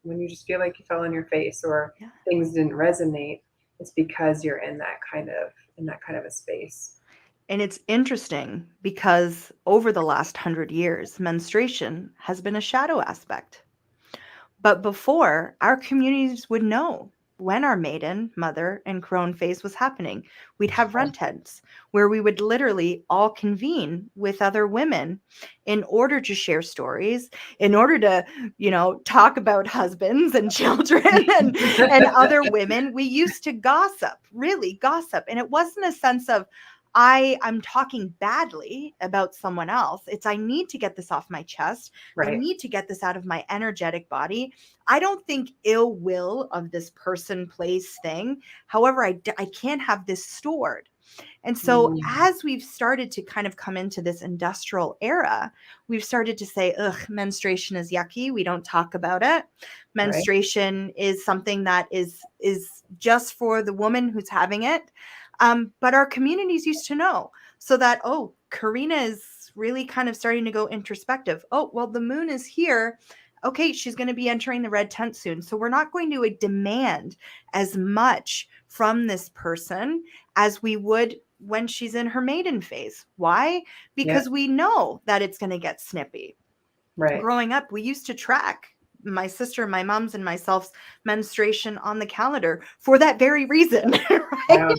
when you just feel like you fell on your face, or things didn't resonate. It's because you're in that kind of a space. And it's interesting because over the last 100 years, menstruation has been a shadow aspect. But before, our communities would know when our maiden, mother, and crone phase was happening. We'd have run-tents where we would literally all convene with other women in order to share stories, in order to, talk about husbands and children and other women. We used to gossip, really gossip. And it wasn't a sense of, I'm talking badly about someone else. It's, I need to get this off my chest. Right. I need to get this out of my energetic body. I don't think ill will of this person, place, thing. However, I can't have this stored. And so as we've started to kind of come into this industrial era, we've started to say, ugh, menstruation is yucky. We don't talk about it. Menstruation is something that is just for the woman who's having it. But our communities used to know, so that, oh, Karuna is really kind of starting to go introspective. Oh, well, the moon is here. Okay, she's going to be entering the red tent soon. So we're not going to demand as much from this person as we would when she's in her maiden phase. Why? Because we know that it's going to get snippy. Right. Growing up, we used to track my sister, my mom's, and myself's menstruation on the calendar for that very reason, right?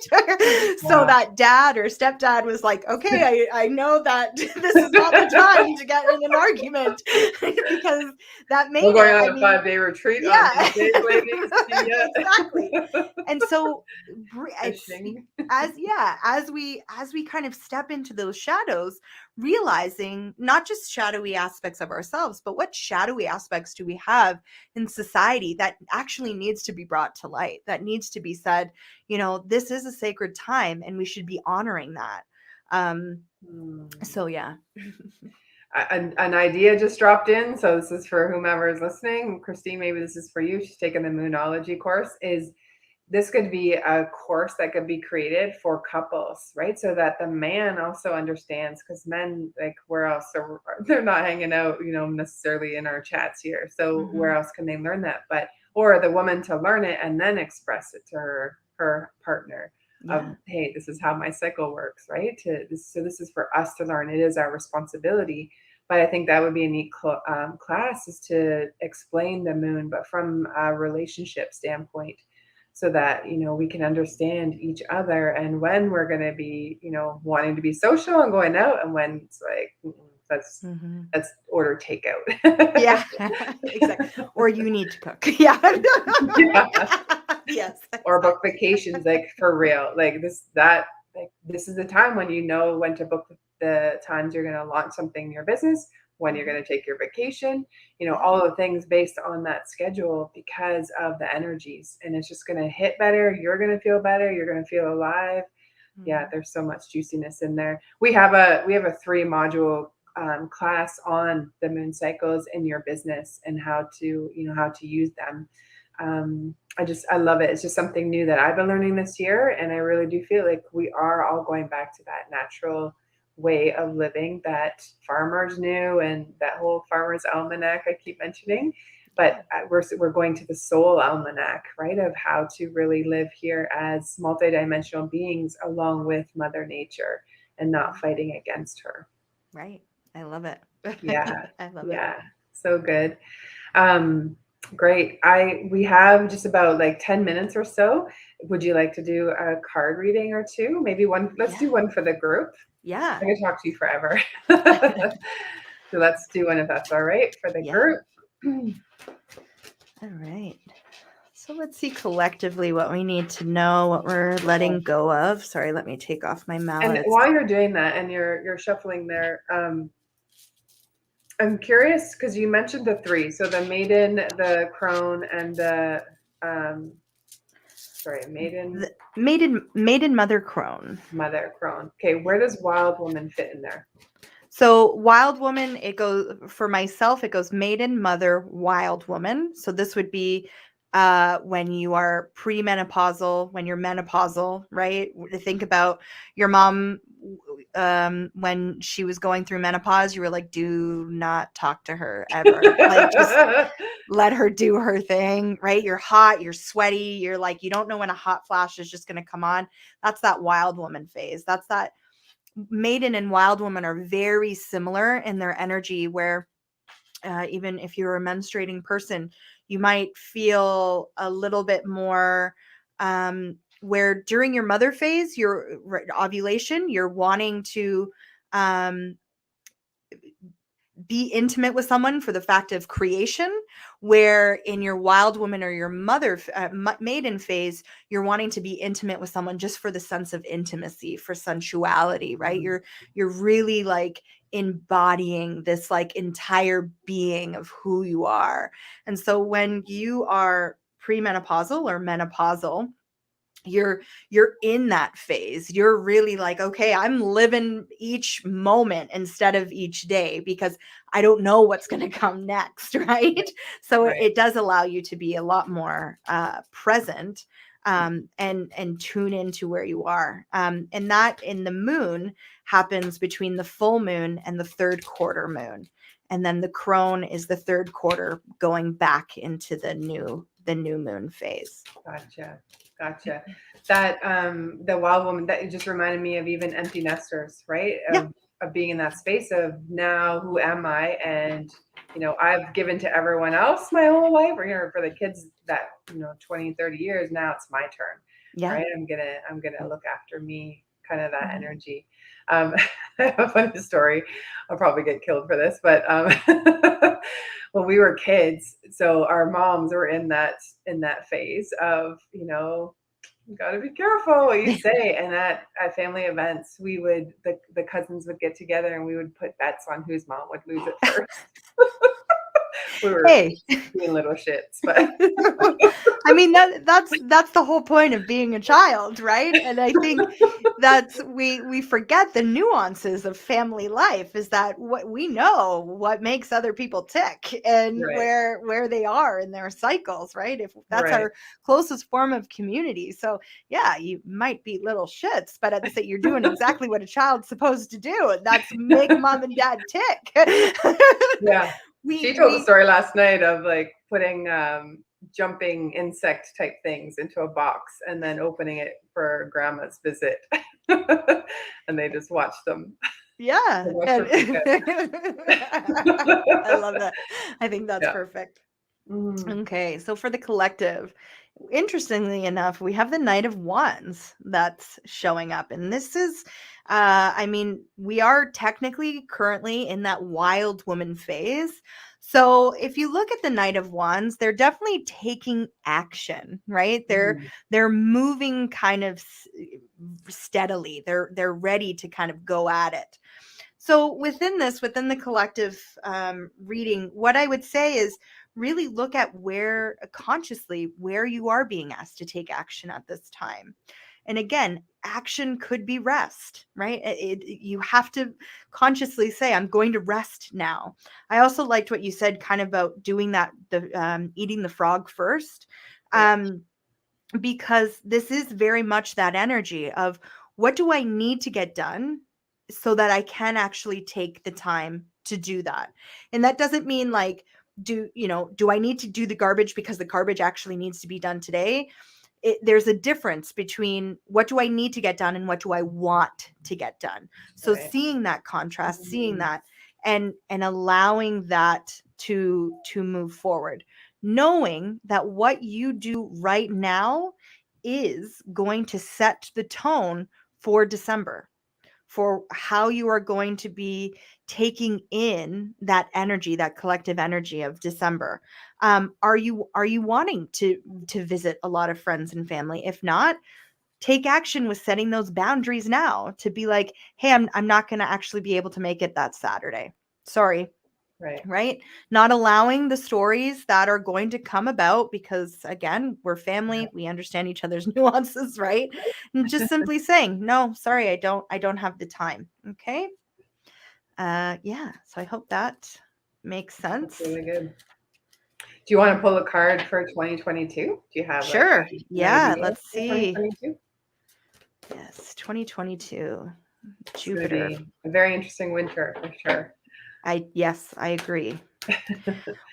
So that dad or stepdad was like, okay, I know that this is not the time to get in an argument, because that made We're going on a 5-day retreat. Exactly. And so as we kind of step into those shadows, realizing not just shadowy aspects of ourselves, but what shadowy aspects do we have in society that actually needs to be brought to light, that needs to be said, this is a sacred time and we should be honoring that. So yeah. An idea just dropped in. So this is for whomever is listening. Christine, maybe this is for you. She's taken the Moonology course. This could be a course that could be created for couples, right? So that the man also understands, because men, like, where else they're not hanging out, necessarily in our chats here. So where else can they learn that? Or the woman to learn it and then express it to her partner of, hey, this is how my cycle works, right? So this is for us to learn. It is our responsibility. But I think that would be a neat class, is to explain the moon, but from a relationship standpoint, so that, we can understand each other, and when we're going to be, wanting to be social and going out, and when it's like, that's order takeout. Yeah, exactly. Or you need to cook. Yeah. Yes. Or book vacations, like, for real. Like this is the time when when to book the times you're going to launch something in your business, when you're going to take your vacation, all of the things based on that schedule, because of the energies. And it's just going to hit better. You're going to feel better. You're going to feel alive. Yeah, there's so much juiciness in there. We have a 3-module class on the moon cycles in your business and how to use them. I love it. It's just something new that I've been learning this year. And I really do feel like we are all going back to that natural way of living that farmers knew, and that whole farmer's almanac I keep mentioning. But we're going to the soul almanac, right, of how to really live here as multidimensional beings along with Mother Nature, and not fighting against her. Right. I love it. Yeah. I love it. Yeah. So good. Great. We have just about 10 minutes or so. Would you like to do a card reading or two? Maybe one. Let's do one for the group. Yeah. I could talk to you forever. So let's do one, if that's all right, for the group. All right. So let's see collectively what we need to know, what we're letting go of. Sorry, let me take off my mallet. And while you're doing that and you're shuffling there, I'm curious, because you mentioned the 3. So the maiden, the crone, and the maiden, mother, crone. Mother, crone. Okay, where does wild woman fit in there? So wild woman, it goes, for myself, it goes maiden, mother, wild woman. So this would be when you are premenopausal, when you're menopausal, right? Think about your mom when she was going through menopause. You were like, do not talk to her ever. Like, just let her do her thing, right? You're hot, you're sweaty, you're like, you don't know when a hot flash is just going to come on. That's that wild woman phase. That's that maiden and wild woman are very similar in their energy, where even if you're a menstruating person, you might feel a little bit more where during your mother phase, your ovulation, you're wanting to be intimate with someone for the fact of creation, where in your wild woman or your mother maiden phase, you're wanting to be intimate with someone just for the sense of intimacy, for sensuality, right? You're really like embodying this like entire being of who you are. And so when you are premenopausal or menopausal, you're in that phase. You're really like, okay, I'm living each moment instead of each day, because I don't know what's going to come next, right? So Right. it does allow you to be a lot more present, and tune into where you are. And that in the moon happens between the full moon and the third quarter moon. And then the crone is the third quarter going back into the new moon phase. Gotcha. That the wild woman, that it just reminded me of even empty nesters, right? Of being in that space of, now who am I? And I've given to everyone else my whole life, or for the kids that 20, 30 years, now it's my turn. Yeah. Right? I'm gonna look after me, kind of that energy. I have a funny story. I'll probably get killed for this, but when we were kids, so our moms were in that phase of, you got to be careful what you say. And at family events, we would, the cousins would get together and we would put bets on whose mom would lose it first. We were being little shits, but I mean, that's the whole point of being a child, right? And I think that's we forget the nuances of family life, is that what we know what makes other people tick, and where they are in their cycles, right? If that's our closest form of community. So yeah, you might be little shits, but at the same, you're doing exactly what a child's supposed to do, and that's make mom and dad tick. Yeah. She told the story last night of like putting jumping insect type things into a box and then opening it for grandma's visit. And they just watched them. Yeah. I love that. I think that's perfect. Okay, so for the collective, interestingly enough, we have the Knight of Wands that's showing up. And this is, I mean, we are technically currently in that wild woman phase. So if you look at the Knight of Wands, they're definitely taking action, right? They're moving kind of steadily. They're ready to kind of go at it. So within the collective reading, what I would say is really look at consciously where you are being asked to take action at this time. And again, action could be rest, right? You have to consciously say, I'm going to rest now. I also liked what you said kind of about doing that, eating the frog first, because this is very much that energy of, what do I need to get done so that I can actually take the time to do that? And that doesn't mean like, do I need to do the garbage because the garbage actually needs to be done today? There's a difference between what do I need to get done and what do I want to get done. So seeing that contrast, seeing that, and allowing that to move forward, knowing that what you do right now is going to set the tone for December, for how you are going to be taking in that energy, that collective energy of December. Are you wanting to visit a lot of friends and family? If not, take action with setting those boundaries now, to be like, hey, I'm not going to actually be able to make it that Saturday. Sorry. Right? Not allowing the stories that are going to come about, because again, we're family, we understand each other's nuances, right? And just simply saying, no, sorry, I don't have the time. Okay. Yeah. So I hope that makes sense. That's really good. Do you want to pull a card for 2022? Do you have Sure. an Yeah, idea let's for see. 2022? Yes, 2022. It's going to Jupiter. be a very interesting winter for sure. Yes, I agree.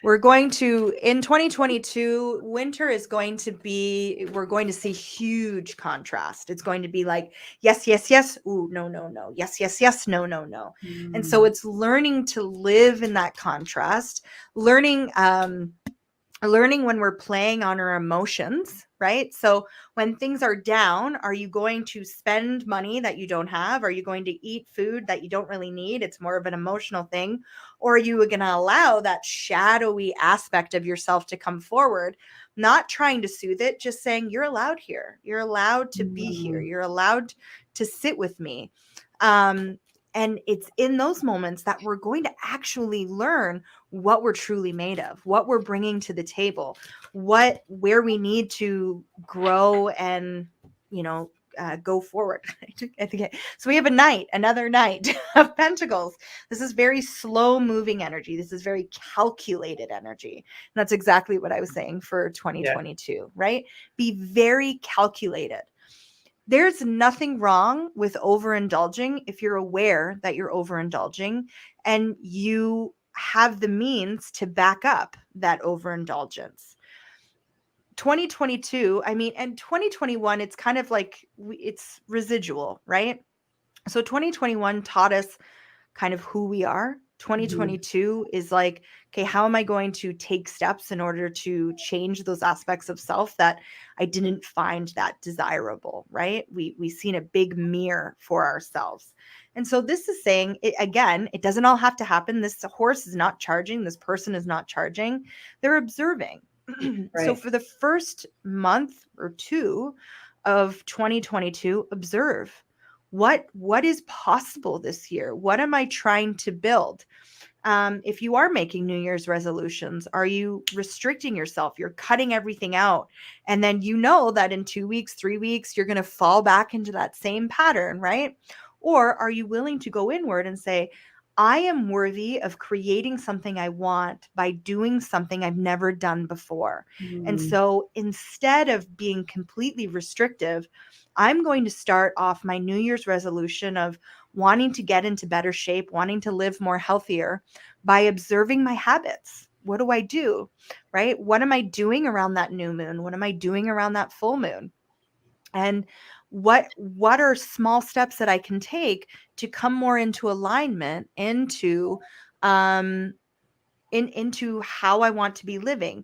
We're going to, in 2022, winter is going to be, we're going to see huge contrast. It's going to be like, yes, yes, yes. Ooh, no, no, no. Yes, yes, yes. No, no, no. And so it's learning to live in that contrast, learning when we're playing on our emotions, right? So when things are down, are you going to spend money that you don't have? Are you going to eat food that you don't really need? It's more of an emotional thing. Or are you going to allow that shadowy aspect of yourself to come forward, not trying to soothe it, just saying, you're allowed here. You're allowed to be here. You're allowed to sit with me. And it's in those moments that we're going to actually learn what we're truly made of, what we're bringing to the table, where we need to grow and, go forward. So we have another knight of pentacles. This is very slow moving energy. This is very calculated energy. And that's exactly what I was saying for 2022, right? Be very calculated. There's nothing wrong with overindulging if you're aware that you're overindulging and you have the means to back up that overindulgence. 2022, and 2021, it's kind of like it's residual, right? So 2021 taught us kind of who we are. 2022 is like, okay, how am I going to take steps in order to change those aspects of self that I didn't find that desirable, right? We've seen a big mirror for ourselves. And so this is saying, it doesn't all have to happen. This horse is not charging. This person is not charging. They're observing. So for the first month or two of 2022, observe. What is possible this year? What am I trying to build? If you are making New Year's resolutions, are you restricting yourself? You're cutting everything out. And then you know that in 2 weeks, 3 weeks, you're going to fall back into that same pattern, right? Or are you willing to go inward and say, I am worthy of creating something I want by doing something I've never done before. And so instead of being completely restrictive, I'm going to start off my New Year's resolution of wanting to get into better shape, wanting to live more healthier by observing my habits. What do I do, right? What am I doing around that new moon? What am I doing around that full moon? And what are small steps that I can take to come more into alignment into how I want to be living?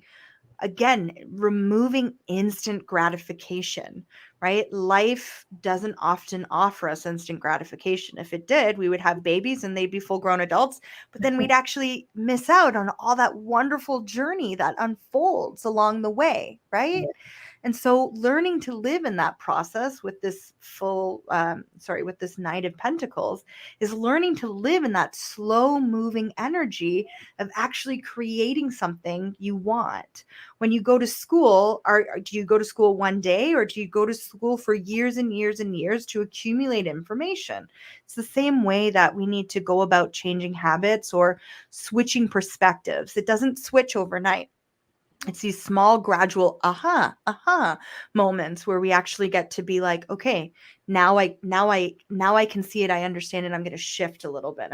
Again, removing instant gratification, right? Life doesn't often offer us instant gratification. If it did, we would have babies and they'd be full grown adults, but then we'd actually miss out on all that wonderful journey that unfolds along the way, right? And so learning to live in that process with this with this Knight of Pentacles is learning to live in that slow moving energy of actually creating something you want. When you go to school, do you go to school one day or do you go to school for years and years and years to accumulate information? It's the same way that we need to go about changing habits or switching perspectives. It doesn't switch overnight. It's these small, gradual aha moments where we actually get to be like, okay, now I can see it. I understand it. I'm going to shift a little bit.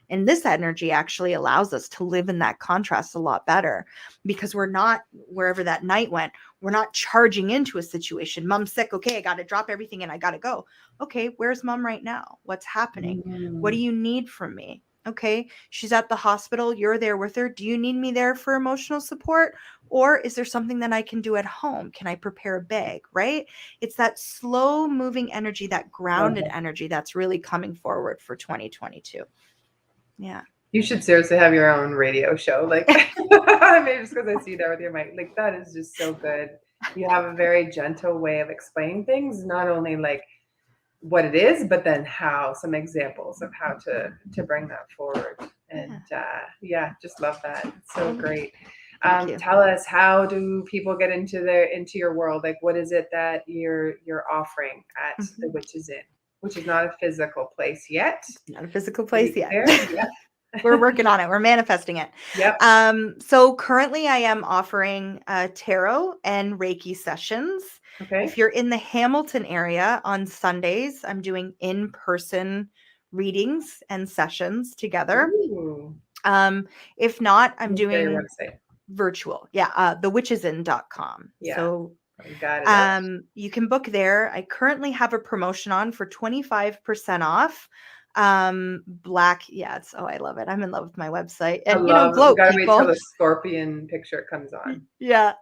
And this energy actually allows us to live in that contrast a lot better because we're not, wherever that night went, we're not charging into a situation. Mom's sick. Okay, I got to drop everything and I got to go. Okay, where's mom right now? What's happening? What do you need from me? Okay, she's at the hospital. You're there with her. Do you need me there for emotional support? Or is there something that I can do at home? Can I prepare a bag, right? It's that slow moving energy, that grounded energy that's really coming forward for 2022. Yeah. You should seriously have your own radio show. Like, maybe just because I see you there with your mic. Like, that is just so good. You have a very gentle way of explaining things, not only like what it is, but then some examples of how to bring that forward. And just love that. It's so great. Tell us, how do people get into your world? Like, what is it that you're offering at the Witches Inn, which is not a physical place yet? Not a physical place yet. Yeah. We're working on it. We're manifesting it. Yep. So currently I am offering tarot and Reiki sessions. Okay. If you're in the Hamilton area on Sundays, I'm doing in-person readings and sessions together. Ooh. If not, I'm Let me share your doing website. virtual. Yeah, thewitchesin.com. Yeah. So I got it up. you can book there. I currently have a promotion on for 25% off. Black, yeah, I love it. I'm in love with my website. I And love it. We gloat, gotta wait people. till the scorpion picture comes on. Yeah.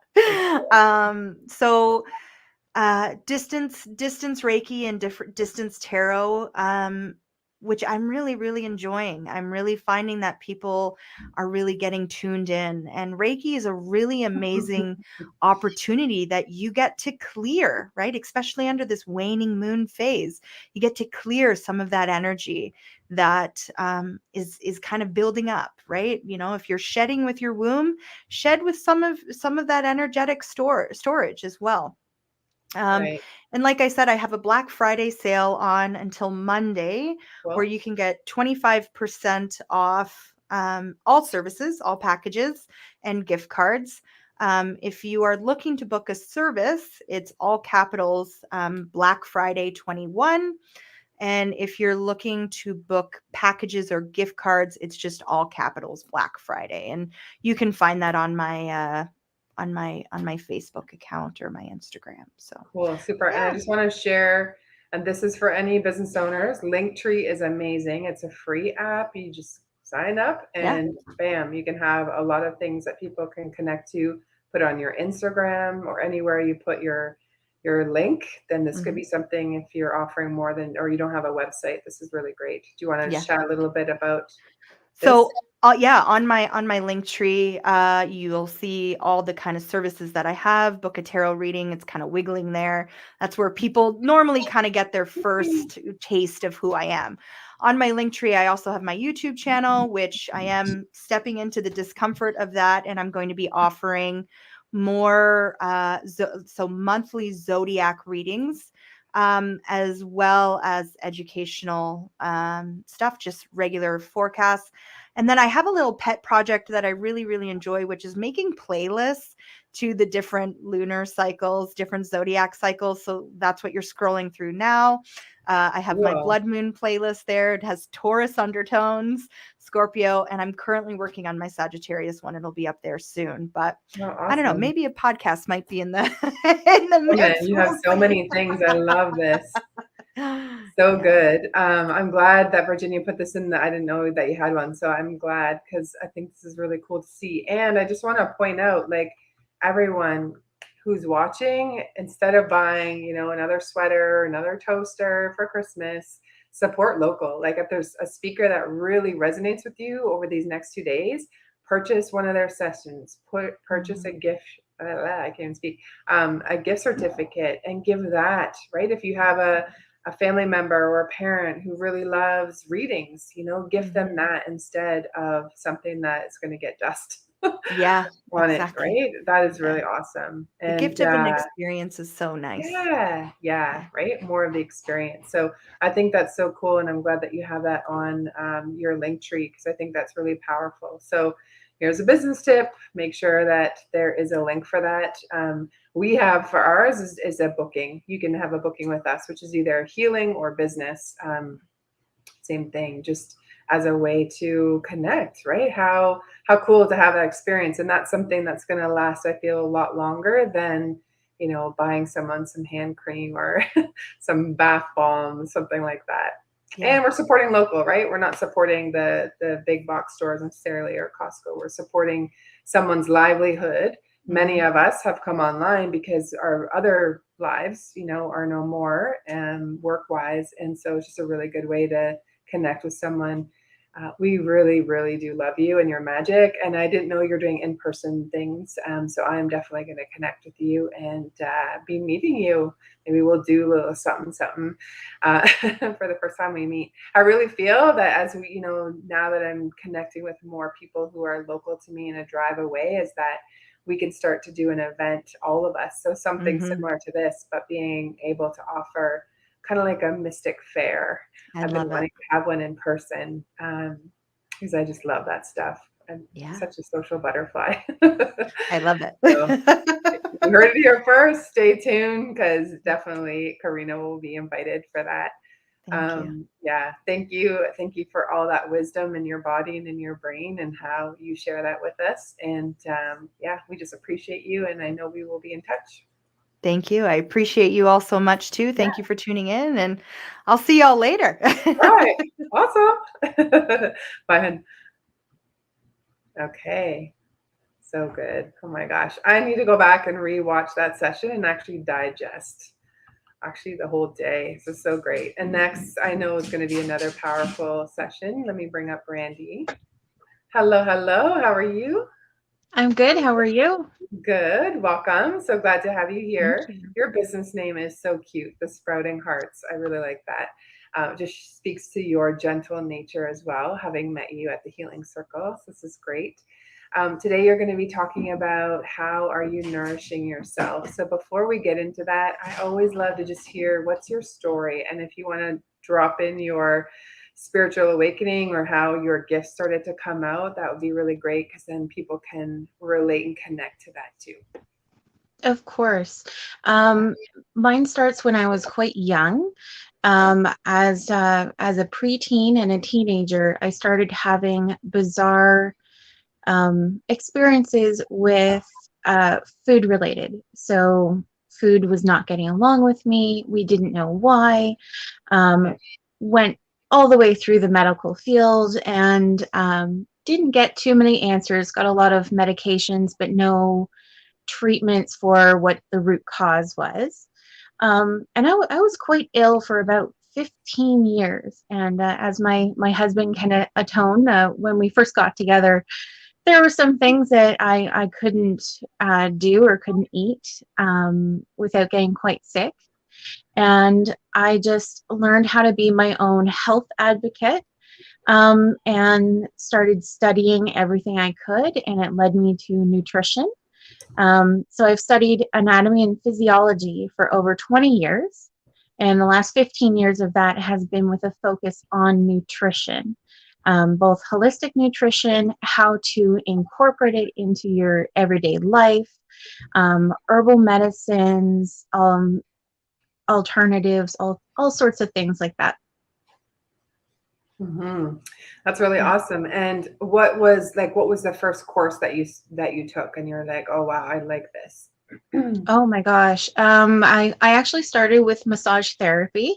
So distance Reiki and different distance tarot, which I'm really, really enjoying. I'm really finding that people are really getting tuned in, and Reiki is a really amazing opportunity that you get to clear, right? Especially under this waning moon phase, you get to clear some of that energy that is kind of building up, right? If you're shedding with your womb, shed with some of that energetic storage as well. Right. And like I said, I have a Black Friday sale on until Monday, where Well, you can get 25% off all services, all packages, and gift cards. If you are looking to book a service, it's all capitals, Black Friday 21. And if you're looking to book packages or gift cards, it's just all capitals, Black Friday. And you can find that on my Facebook account or my Instagram. So cool, super. And I just want to share, and this is for any business owners. Linktree is amazing. It's a free app. You just sign up and bam, you can have a lot of things that people can connect to, put on your Instagram or anywhere you put your link. Then this could be something if you're offering more than, or you don't have a website. This is really great. Do you want to chat a little bit about this? So on my Linktree, you'll see all the kind of services that I have. Book a tarot reading, it's kind of wiggling there. That's where people normally kind of get their first taste of who I am. On my Linktree, I also have my YouTube channel, which I am stepping into the discomfort of that, and I'm going to be offering more so monthly zodiac readings, as well as educational stuff, just regular forecasts. And then I have a little pet project that I really, really enjoy, which is making playlists to the different lunar cycles, different zodiac cycles. So that's what you're scrolling through now. I have my blood moon playlist there. It has Taurus undertones, Scorpio, and I'm currently working on my Sagittarius one. It'll be up there soon. But I don't know, maybe a podcast might be in the mix. You have so many things. I love this. So good. I'm glad that Virginia put this in. I didn't know that you had one, so I'm glad, because I think this is really cool to see. And I just want to point out, like, everyone who's watching, instead of buying, another sweater, another toaster for Christmas, support local. Like, if there's a speaker that really resonates with you over these next 2 days, purchase one of their sessions. Purchase a gift. I can't even speak. A gift certificate, and give that, right? If you have a family member or a parent who really loves readings, gift them that instead of something that is going to get dust on exactly. it, right? That is really awesome. And the gift of an experience is so nice. Yeah, right? More of the experience. So I think that's so cool, and I'm glad that you have that on your Linktree, because I think that's really powerful. So here's a business tip. Make sure that there is a link for that. We have, for ours, is a booking. You can have a booking with us, which is either healing or business. Same thing, just as a way to connect, right? How cool to have that experience. And that's something that's going to last, I feel, a lot longer than, buying someone some hand cream or some bath bomb, something like that. Yeah. And we're supporting local, right? We're not supporting the big box stores necessarily, or Costco. We're supporting someone's livelihood. Many of us have come online because our other lives, are no more, and work-wise. And so it's just a really good way to connect with someone. We really, really do love you and your magic. And I didn't know you're doing in-person things. So I'm definitely going to connect with you and be meeting you. Maybe we'll do a little something for the first time we meet. I really feel that as we, now that I'm connecting with more people who are local to me in a drive away, is that we can start to do an event, all of us. So something similar to this, but being able to offer kind of like a mystic fair. I've been wanting to have one in person. because I just love that stuff. I'm such a social butterfly. I love it. So, you heard it here first. Stay tuned, because definitely Karuna will be invited for that. Thank you. Yeah, thank you. Thank you for all that wisdom in your body and in your brain, and how you share that with us. And yeah, we just appreciate you, and I know we will be in touch. Thank you. I appreciate you all so much too. Thank you for tuning in, and I'll see y'all later. All right. Awesome. Bye, hun. Okay. So good. Oh my gosh. I need to go back and rewatch that session and actually digest the whole day. This is so great. And next, I know is going to be another powerful session. Let me bring up Brandy. Hello, hello. How are you? I'm good. How are you? Good. Welcome. So glad to have you here. Thank you. Your business name is so cute, the Sprouting Hearts. I really like that. Just speaks to your gentle nature as well, having met you at the Healing Circle. So this is great. Today you're going to be talking about how are you nourishing yourself. So before we get into that, I always love to just hear what's your story, and if you want to drop in your spiritual awakening or how your gifts started to come out, that would be really great, because then people can relate and connect to that too. Of course. Mine starts when I was quite young. As a preteen and a teenager, I started having bizarre experiences with food related. So food was not getting along with me. We didn't know why. Went all the way through the medical field, and didn't get too many answers. Got a lot of medications, but no treatments for what the root cause was. And I was quite ill for about 15 years. And as my husband can atone, when we first got together, there were some things that I couldn't do or couldn't eat without getting quite sick. And I just learned how to be my own health advocate, and started studying everything I could, and it led me to nutrition. So I've studied anatomy and physiology for over 20 years, and the last 15 years of that has been with a focus on nutrition, both holistic nutrition, how to incorporate it into your everyday life, herbal medicines, alternatives, all sorts of things like that. Mm-hmm. That's really awesome. And what was the first course that you took, and you're like, oh wow, I like this? Oh my gosh. I actually started with massage therapy.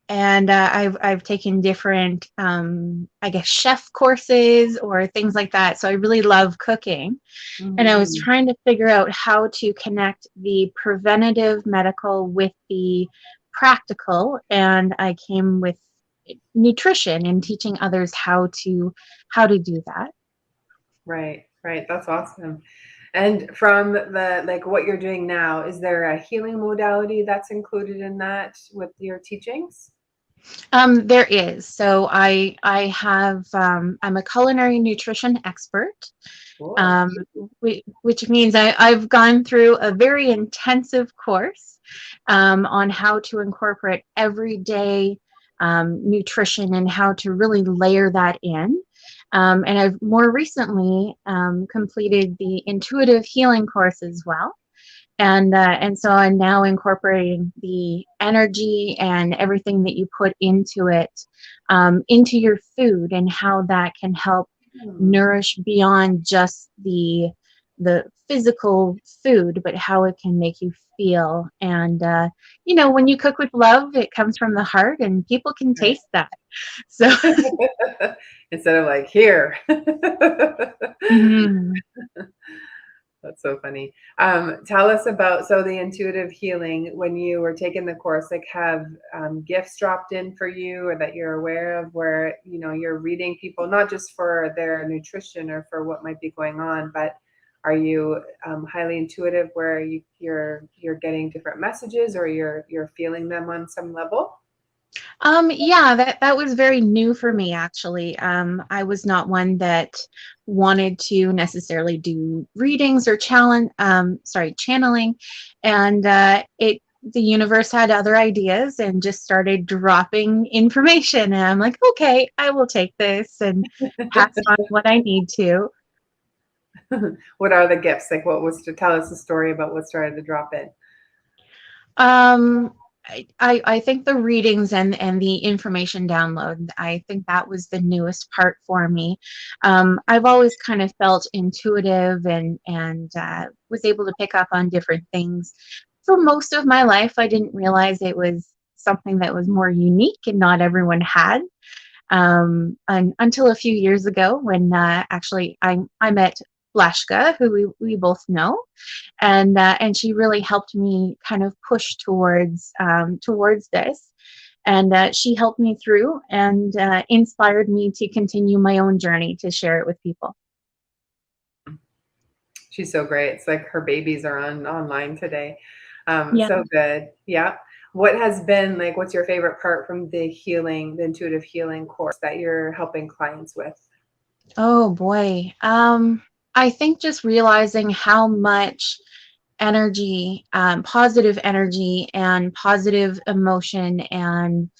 And I've taken different, I guess, chef courses or things like that. So I really love cooking. And I was trying to figure out how to connect the preventative medical with the practical. And I came with nutrition and teaching others how to do that. Right. That's awesome. And from what you're doing now, is there a healing modality that's included in that with your teachings? There is. So I have, I'm a culinary nutrition expert, which means I've gone through a very intensive course on how to incorporate everyday nutrition and how to really layer that in. And I've more recently completed the intuitive healing course as well. And so I'm now incorporating the energy and everything that you put into it, into your food, and how that can help nourish beyond just the physical food, but how it can make you feel. And when you cook with love, it comes from the heart, and people can taste that. So instead of like here. Mm-hmm. That's so funny. Tell us about, so the intuitive healing, when you were taking the course, have gifts dropped in for you, or that you're aware of, where, you're reading people, not just for their nutrition or for what might be going on, but are you highly intuitive where you're getting different messages, or you're feeling them on some level? Yeah, that was very new for me, actually. I was not one that wanted to necessarily do readings or channeling. And it the universe had other ideas and just started dropping information. And I'm like, okay, I will take this and pass on what I need to. What are the gifts? Like, what was to tell us a story about what started to drop in? I think the readings and the information download, I think that was the newest part for me. I've always kind of felt intuitive and was able to pick up on different things. For most of my life, I didn't realize it was something that was more unique and not everyone had. And until a few years ago, when actually I met Blashka, who we both know, and she really helped me kind of push towards this, and she helped me through and inspired me to continue my own journey to share it with people. She's so great. It's like her babies are online today. Yeah. So good. Yeah. What has been like, what's your favorite part from the intuitive healing course that you're helping clients with? Oh boy. I think just realizing how much energy, positive energy and positive emotion and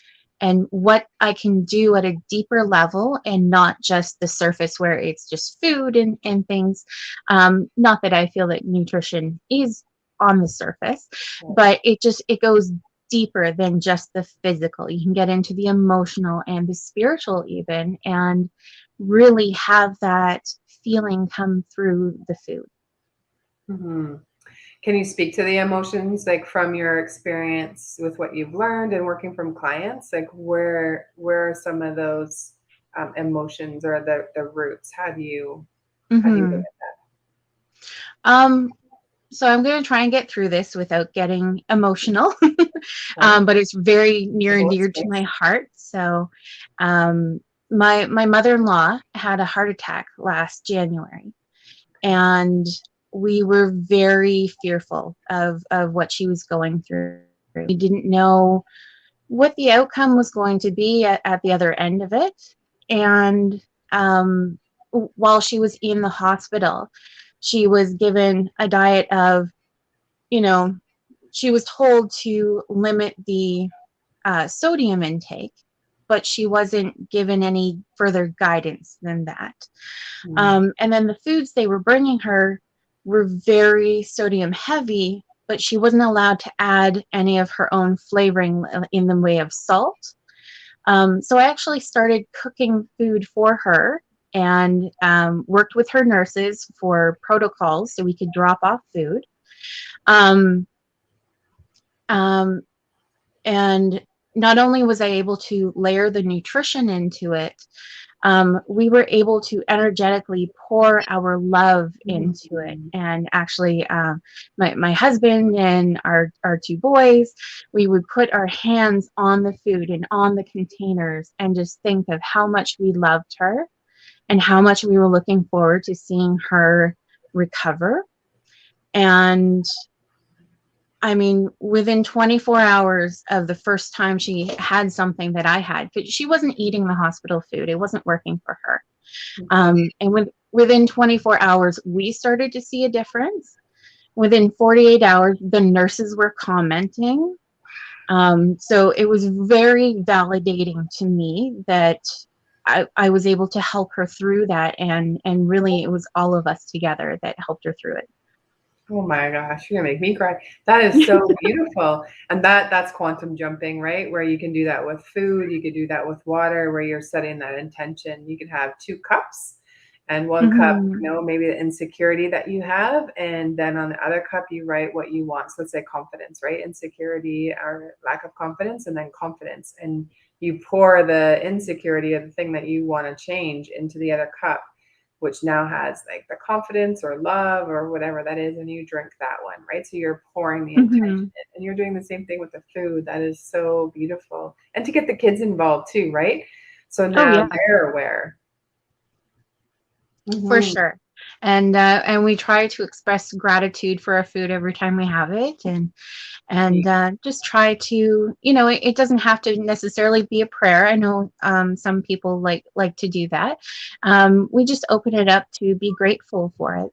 what I can do at a deeper level and not just the surface where it's just food and things. Not that I feel that nutrition is on the surface, but it goes deeper than just the physical. You can get into the emotional and the spiritual even, and really have that feeling come through the food. Mm-hmm. Can you speak to the emotions, like from your experience with what you've learned and working from clients? Like where are some of those emotions or the roots? How do you look at that? So I'm going to try and get through this without getting emotional, but it's very near and dear to my heart. So my mother-in-law had a heart attack last January, and we were very fearful of what she was going through. We didn't know what the outcome was going to be at the other end of it. And while she was in the hospital, she was given a diet of, she was told to limit the sodium intake, but she wasn't given any further guidance than that. And then the foods they were bringing her were very sodium heavy, but she wasn't allowed to add any of her own flavoring in the way of salt. So I actually started cooking food for her and worked with her nurses for protocols so we could drop off food. And not only was I able to layer the nutrition into it, we were able to energetically pour our love into it. And actually, my husband and our two boys, we would put our hands on the food and on the containers and just think of how much we loved her and how much we were looking forward to seeing her recover. And I mean, within 24 hours of the first time she had something that I had, because she wasn't eating the hospital food, it wasn't working for her. And within 24 hours, we started to see a difference. Within 48 hours, the nurses were commenting. So it was very validating to me that I was able to help her through that. And really, it was all of us together that helped her through it. Oh my gosh, you're gonna make me cry. That is so beautiful. And that's quantum jumping, right? Where you can do that with food, you could do that with water, where you're setting that intention. You could have 2 cups and 1 cup, maybe the insecurity that you have. And then on the other cup, you write what you want. So let's say confidence, right? Insecurity or lack of confidence, and then confidence. And you pour the insecurity of the thing that you want to change into the other cup, which now has like the confidence or love or whatever that is, and you drink that one, right? So you're pouring the intention, and you're doing the same thing with the food. That is so beautiful. And to get the kids involved too, right? So now they're aware. For sure. And we try to express gratitude for our food every time we have it, and just try to, it doesn't have to necessarily be a prayer. I know some people like to do that. We just open it up to be grateful for it.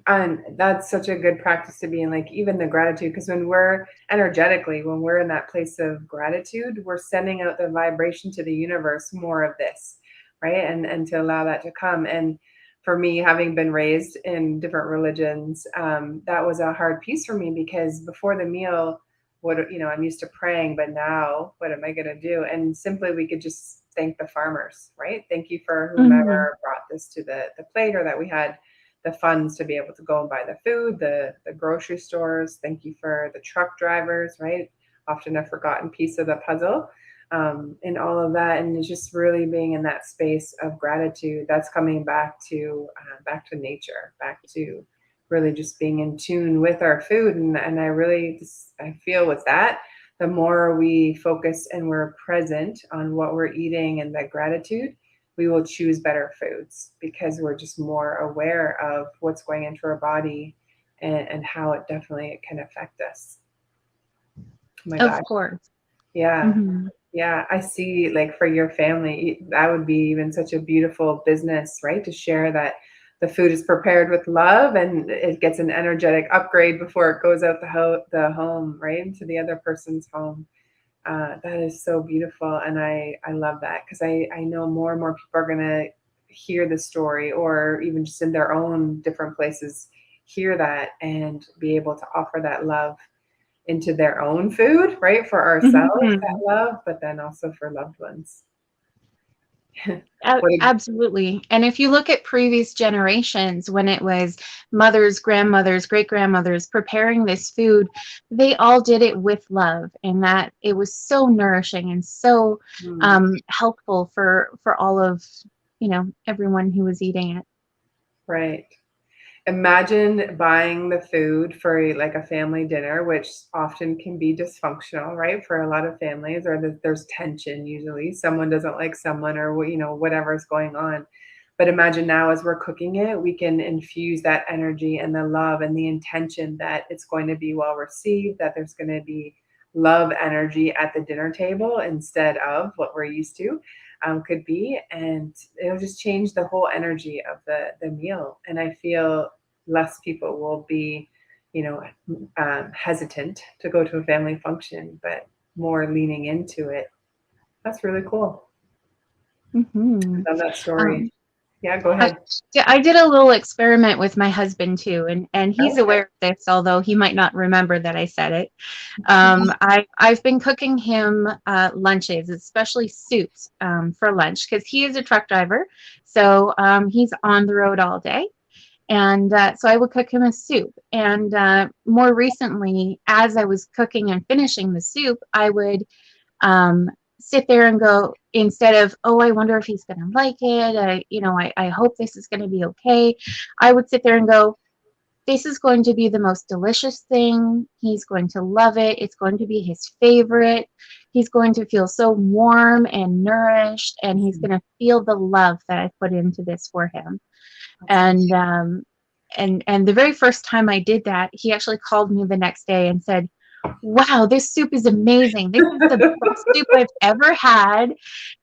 And that's such a good practice to be in, like even the gratitude, because when we're energetically, when we're in that place of gratitude, we're sending out the vibration to the universe, more of this, right? And to allow that to come. And for me, having been raised in different religions, that was a hard piece for me, because before the meal, I'm used to praying, but now what am I going to do? And simply we could just thank the farmers, right? Thank you for whomever brought this to the plate, or that we had the funds to be able to go and buy the food, the grocery stores. Thank you for the truck drivers, right? Often a forgotten piece of the puzzle, and all of that. And it's just really being in that space of gratitude. That's coming back to nature, back to really just being in tune with our food. And I feel with that, the more we focus and we're present on what we're eating and that gratitude, we will choose better foods, because we're just more aware of what's going into our body, and how it definitely can affect us. Oh my Of gosh. course. Yeah. Mhm. Yeah. I see, like for your family, that would be even such a beautiful business, right? To share that the food is prepared with love, and it gets an energetic upgrade before it goes out the home, right? Into the other person's home. That is so beautiful. And I love that, because I know more and more people are going to hear the story, or even just in their own different places, hear that and be able to offer that love into their own food, right? For ourselves, Mhm. that love, but then also for loved ones. What a, Absolutely. And if you look at previous generations, when it was mothers, grandmothers, great grandmothers preparing this food, they all did it with love, and that it was so nourishing and so helpful for all of everyone who was eating it. right. Imagine buying the food for like a family dinner, which often can be dysfunctional, right? For a lot of families, or there's tension usually. Someone doesn't like someone, or whatever's going on. But imagine now, as we're cooking it, we can infuse that energy and the love and the intention that it's going to be well received, that there's going to be love energy at the dinner table instead of what we're used to. Could be, and it'll just change the whole energy of the meal. And I feel less people will be, hesitant to go to a family function, but more leaning into it. That's really cool. Mhm. I love that story. Yeah, go I, ahead. I did a little experiment with my husband too, and he's Okay. aware of this, although he might not remember that I said it. I've been cooking him lunches, especially soups, for lunch, because he is a truck driver, so he's on the road all day, and so I would cook him a soup. And more recently, as I was cooking and finishing the soup, I would sit there and go, instead of, oh, I wonder if he's going to like it, I hope this is going to be okay, I would sit there and go, this is going to be the most delicious thing. He's going to love it. It's going to be his favorite. He's going to feel so warm and nourished, and he's going to feel the love that I put into this for him. And the very first time I did that, he actually called me the next day and said, wow, this soup is amazing. This is the best soup I've ever had.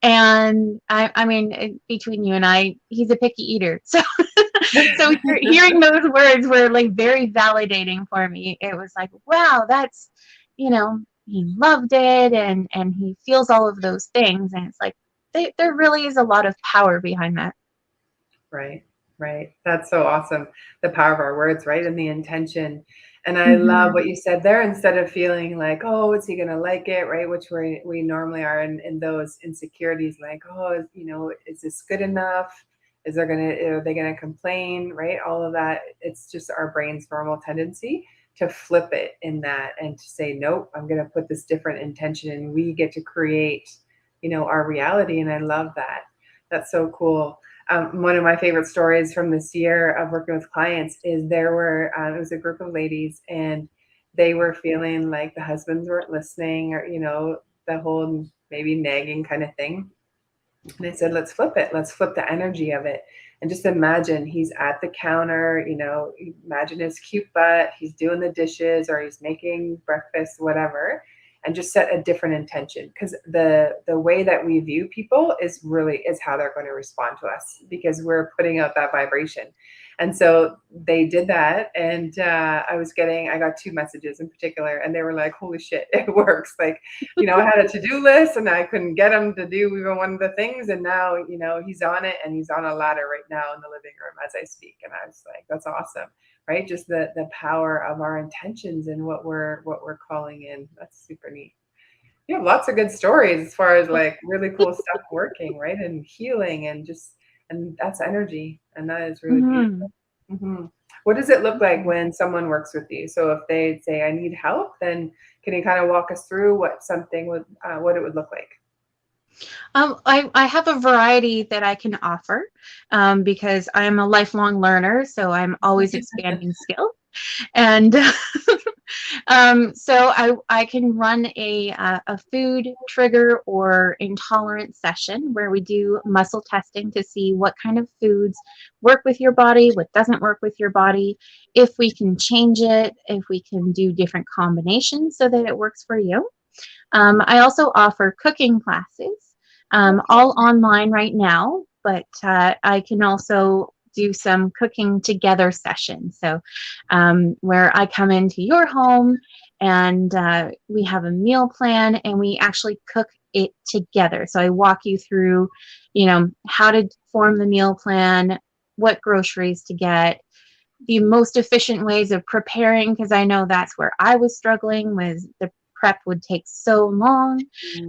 And I mean, between you and I, he's a picky eater. So hearing those words were like very validating for me. It was like, wow, that's, he loved it, and he feels all of those things. And it's like, there really is a lot of power behind that. Right, right. That's so awesome. The power of our words, right? And the intention. And I love what you said there. Instead of feeling like, oh, is he going to like it, right? Which we normally are in those insecurities, like, oh, is this good enough? Are they going to complain, right? All of that. It's just our brain's normal tendency to flip it in that, and to say, nope, I'm going to put this different intention, and we get to create, our reality. And I love that. That's so cool. One of my favorite stories from this year of working with clients is it was a group of ladies, and they were feeling like the husbands weren't listening, or, the whole maybe nagging kind of thing. And I said, let's flip it. Let's flip the energy of it. And just imagine he's at the counter, imagine his cute butt, he's doing the dishes, or he's making breakfast, whatever, and just set a different intention. Because the way that we view people is how they're going to respond to us, because we're putting out that vibration. And so they did that, and I got 2 messages in particular, and they were like, holy shit, it works. Like, I had a to-do list and I couldn't get him to do even one of the things. And now, he's on it, and he's on a ladder right now in the living room as I speak. And I was like, that's awesome, right? Just the power of our intentions and what we're calling in. That's super neat. You have lots of good stories as far as like really cool stuff working, right? And healing, and that's energy. And that is really beautiful. Mm-hmm. What does it look like when someone works with you? So if they say, I need help, then can you kind of walk us through what it would look like? I have a variety that I can offer because I'm a lifelong learner, so I'm always expanding skills. And so I can run a food trigger or intolerance session where we do muscle testing to see what kind of foods work with your body, what doesn't work with your body, if we can change it, if we can do different combinations so that it works for you. I also offer cooking classes, all online right now, but I can also do some cooking together sessions. So where I come into your home and we have a meal plan and we actually cook it together. So I walk you through, how to form the meal plan, what groceries to get, the most efficient ways of preparing, because I know that's where I was struggling, was the prep would take so long.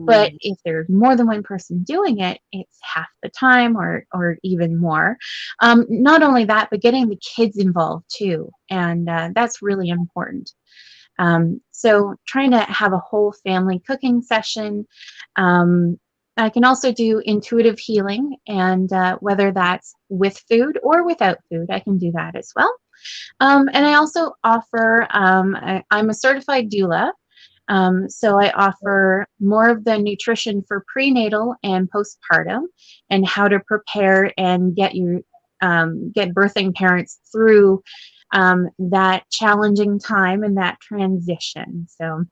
But if there's more than one person doing it, it's half the time or even more. Not only that, but getting the kids involved too. And that's really important. So trying to have a whole family cooking session. I can also do intuitive healing, and whether that's with food or without food, I can do that as well. And I also offer, I'm a certified doula. So I offer more of the nutrition for prenatal and postpartum, and how to prepare and get birthing parents through that challenging time and that transition. So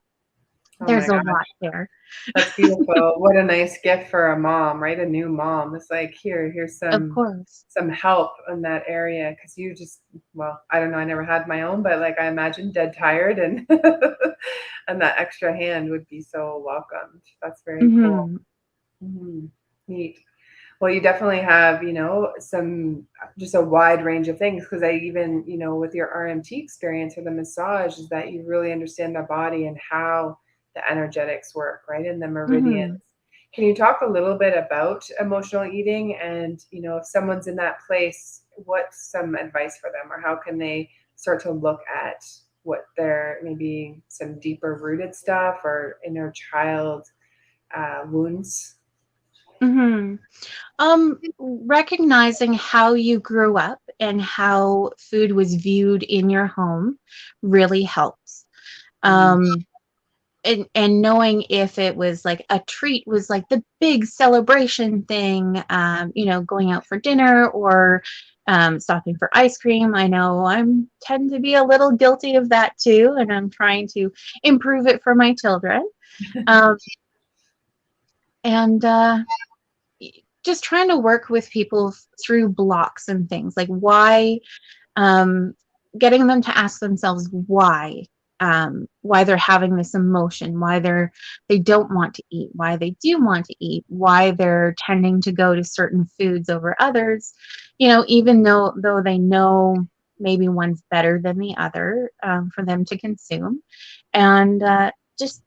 there's a lot there. That's beautiful. What a nice gift for a mom, right? A new mom. It's like, here's Of course. some help in that area. Cause you just, well, I don't know. I never had my own, but like I imagine dead tired, and, and that extra hand would be so welcomed. That's very cool. Mm-hmm. Neat. Well, you definitely have, just a wide range of things. Cause I even, with your RMT experience or the massage, is that you really understand the body and how the energetics work, right? And the meridians. Can you talk a little bit about emotional eating? And, if someone's in that place, what's some advice for them, or how can they start to look at what their maybe some deeper rooted stuff or inner child wounds? Recognizing how you grew up and how food was viewed in your home really helps. And knowing if it was like a treat was like the big celebration thing, going out for dinner or stopping for ice cream. I know I tend to be a little guilty of that too, and I'm trying to improve it for my children. And just trying to work with people through blocks and things like why, getting them to ask themselves why they're having this emotion, why they don't want to eat, why they do want to eat, why they're tending to go to certain foods over others, even though they know maybe one's better than the other for them to consume. And just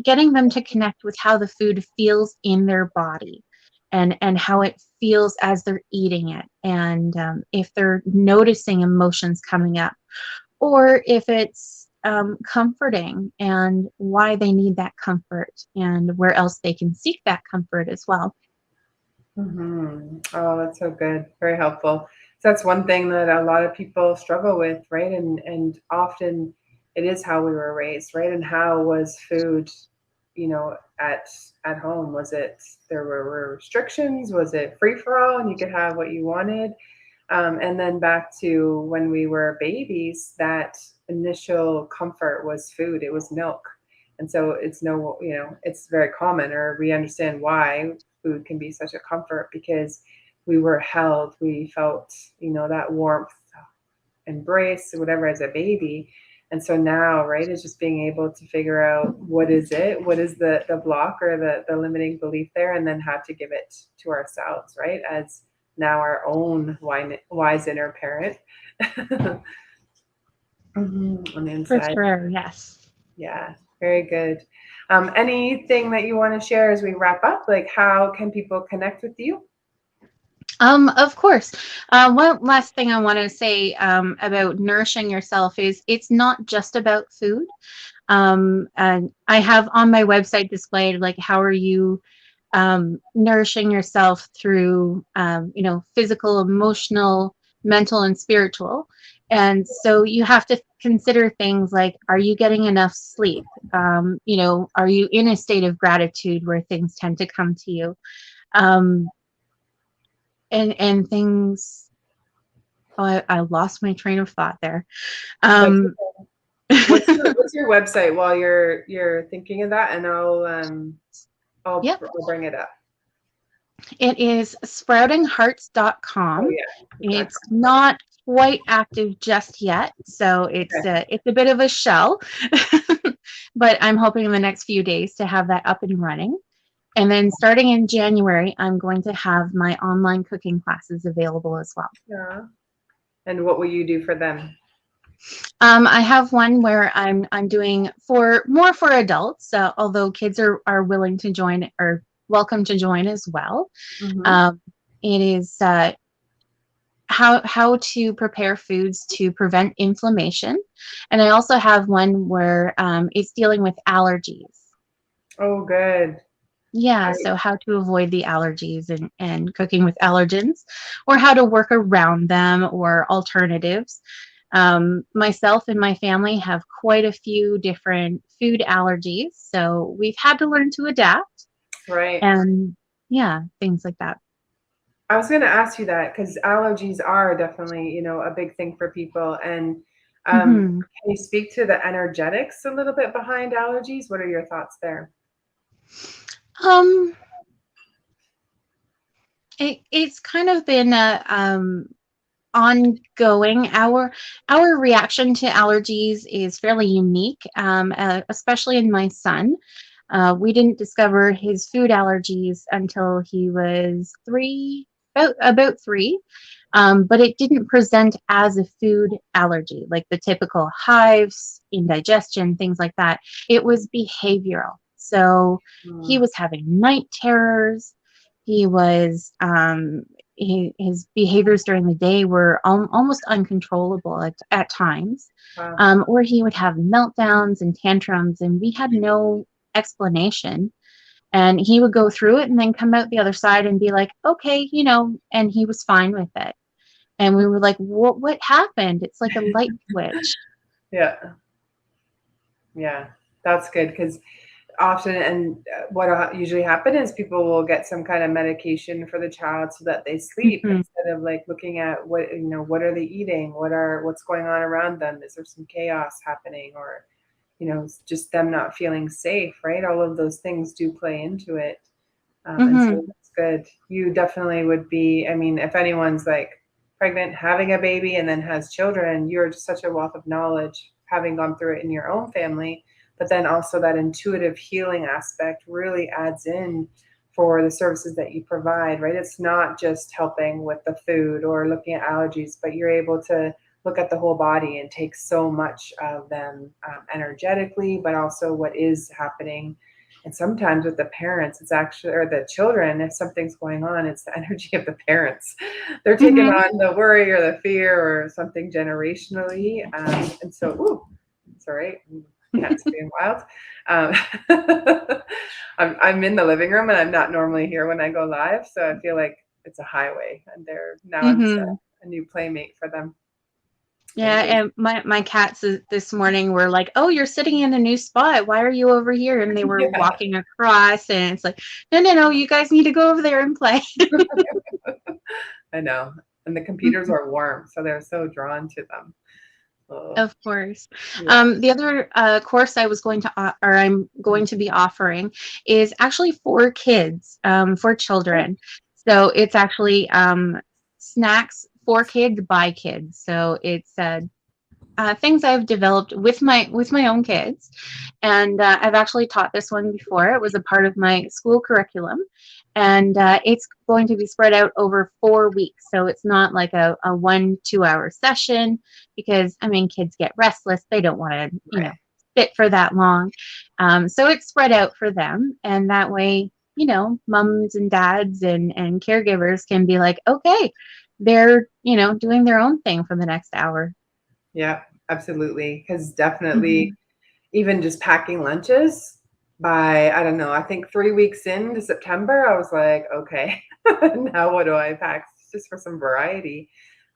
getting them to connect with how the food feels in their body and how it feels as they're eating it. And if they're noticing emotions coming up, or if it's comforting, and why they need that comfort and where else they can seek that comfort as well. Oh, that's so good. Very helpful. So that's one thing that a lot of people struggle with, right? And often it is how we were raised, right? And how was food, at home? Was it, there were restrictions? Was it free for all and you could have what you wanted? And then back to when we were babies, that initial comfort was food. It was milk. And so it's it's very common, or we understand why food can be such a comfort, because we were held, we felt, you know, that warmth, embrace, whatever, as a baby. And so now, right, it's just being able to figure out what is it, what is the block or the limiting belief there, and then how to give it to ourselves, right, as now our own wise inner parent. On the inside. For sure, yes. Yeah, very good. Anything that you want to share as we wrap up? Like, how can people connect with you? Of course. One last thing I want to say about nourishing yourself is it's not just about food. And I have on my website displayed, like, how are you nourishing yourself through, you know, physical, emotional, mental, and spiritual. And so you have to consider things like, are you getting enough sleep? You know, are you in a state of gratitude where things tend to come to you? And things. Oh, I lost my train of thought there. What's your website while you're thinking of that, and I'll Yep. bring it up. It is sproutinghearts.com. Oh, yeah. It's not quite active just yet, so it's a bit of a shell, but I'm hoping in the next few days to have that up and running. And then starting in January, I'm going to have my online cooking classes available as well. Yeah. And what will you do for them? I have one where I'm doing more for adults, although kids are willing to join or welcome to join as well. Mm-hmm. It is how to prepare foods to prevent inflammation, and I also have one where it's dealing with allergies. Oh, good. Yeah, so how to avoid the allergies and cooking with allergens, or how to work around them, or alternatives. Myself and my family have quite a few different food allergies, so we've had to learn to adapt. Right. And yeah, things like that. I was going to ask you that because allergies are definitely, you know, a big thing for people. And can you speak to the energetics a little bit behind allergies? What are your thoughts there? It's kind of been ongoing. Our reaction to allergies is fairly unique, especially in my son. We didn't discover his food allergies until he was about 3. But it didn't present as a food allergy, like the typical hives, indigestion, things like that. It was behavioral. So he was having night terrors. He was his behaviors during the day were almost uncontrollable at times. Wow. Or he would have meltdowns and tantrums, and we had no explanation. And he would go through it and then come out the other side and be like, okay, you know, and he was fine with it. And we were like, what happened? It's like a light switch. Yeah. Yeah, that's good, because often, and what usually happen is people will get some kind of medication for the child so that they sleep, instead of like looking at what, you know, what are they eating? What's going on around them? Is there some chaos happening, or, you know, just them not feeling safe, right? All of those things do play into it. And so that's good. You definitely would be, I mean, if anyone's like pregnant, having a baby, and then has children, you're just such a wealth of knowledge, having gone through it in your own family. But then also that intuitive healing aspect really adds in for the services that you provide, right? It's not just helping with the food or looking at allergies, but you're able to look at the whole body and take so much of them energetically, but also what is happening. And sometimes with the parents, it's actually, or the children, if something's going on, it's the energy of the parents. They're taking on the worry or the fear or something generationally. And so, it's all right. Cats being wild. I'm in the living room, and I'm not normally here when I go live, so I feel like it's a highway, and it's a new playmate for them. Yeah, and my cats this morning were like, "Oh, you're sitting in a new spot. Why are you over here?" And they were walking across, and it's like, "No, you guys need to go over there and play." I know, and the computers are warm, so they're so drawn to them. Of course. Yeah. The other course I'm going to be offering is actually for kids, for children. So it's actually snacks for kids by kids. So it's things I've developed with my own kids, and I've actually taught this one before. It was a part of my school curriculum, and it's going to be spread out over 4 weeks. So it's not like a 1-2 hour session, because I mean kids get restless. They don't want to sit for that long. So it's spread out for them, and that way mums and dads and caregivers can be like, okay, they're doing their own thing for the next hour. Yeah, absolutely. Because definitely, even just packing lunches by, I don't know, I think 3 weeks into September, I was like, okay, now what do I pack just for some variety?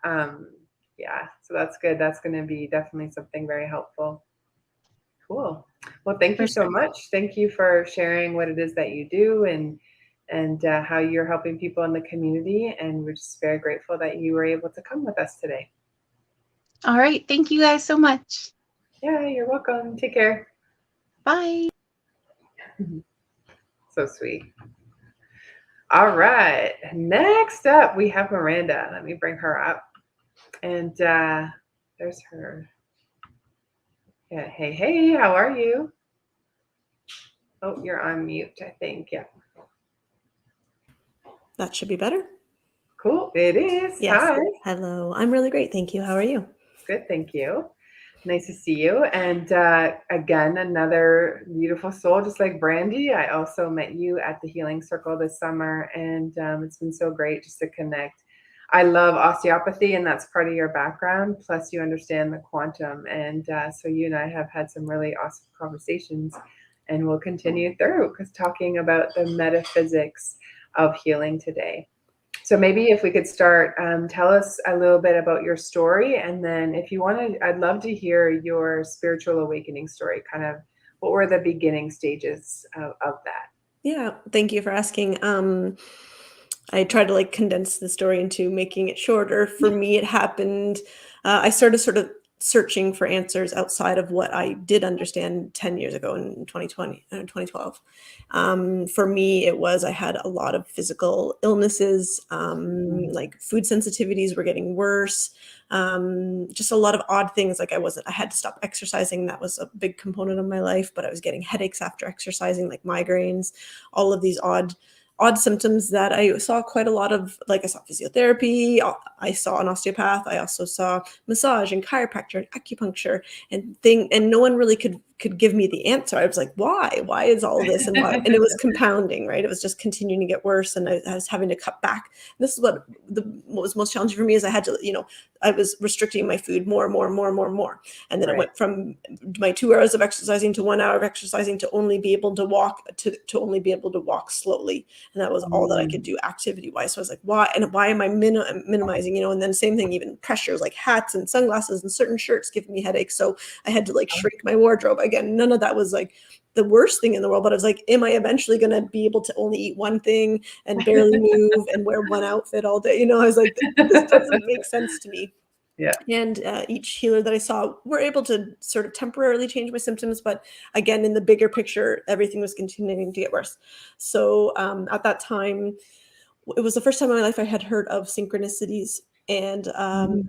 Yeah, so that's good. That's going to be definitely something very helpful. Cool. Well, thank you so much. Thank you for sharing what it is that you do and how you're helping people in the community. And we're just very grateful that you were able to come with us today. All right. Thank you guys so much. Yeah, you're welcome. Take care. Bye. So sweet. All right. Next up, we have Miranda. Let me bring her up. And there's her. Yeah. Hey, how are you? Oh, you're on mute, I think. Yeah. That should be better. Cool. It is. Yes. Hi. Hello. I'm really great. Thank you. How are you? Good. Thank you. Nice to see you. And again, another beautiful soul, just like Brandy. I also met you at the Healing Circle this summer, and it's been so great just to connect. I love osteopathy, and that's part of your background. Plus, you understand the quantum. And so you and I have had some really awesome conversations, and we'll continue through because talking about the metaphysics of healing today. So maybe if we could start, tell us a little bit about your story. And then if you want to, I'd love to hear your spiritual awakening story. Kind of what were the beginning stages of that? Yeah. Thank you for asking. I tried to condense the story into making it shorter. For me, it happened, I started sort of searching for answers outside of what I did understand 10 years ago in 2012. For me, it was, I had a lot of physical illnesses, like food sensitivities were getting worse. Just a lot of odd things. I had to stop exercising. That was a big component of my life, but I was getting headaches after exercising, like migraines, all of these odd symptoms that I saw quite a lot of. I saw physiotherapy, I saw an osteopath, I also saw massage and chiropractor and acupuncture and no one really could give me the answer. I was like, why is all this, and why? And it was compounding, right? It was just continuing to get worse, and I was having to cut back. And this is what was most challenging for me, is I had to, I was restricting my food more. And then it went from my 2 hours of exercising to 1 hour of exercising to only be able to walk only be able to walk slowly. And that was all that I could do activity wise. So I was like, why am I minimizing, and then same thing, even pressures like hats and sunglasses and certain shirts giving me headaches. So I had to shrink my wardrobe. Again, none of that was the worst thing in the world, but I was like, am I eventually going to be able to only eat one thing and barely move and wear one outfit all day? I was like, this doesn't make sense to me. Yeah. And each healer that I saw were able to sort of temporarily change my symptoms. But again, in the bigger picture, everything was continuing to get worse. So at that time, it was the first time in my life I had heard of synchronicities. And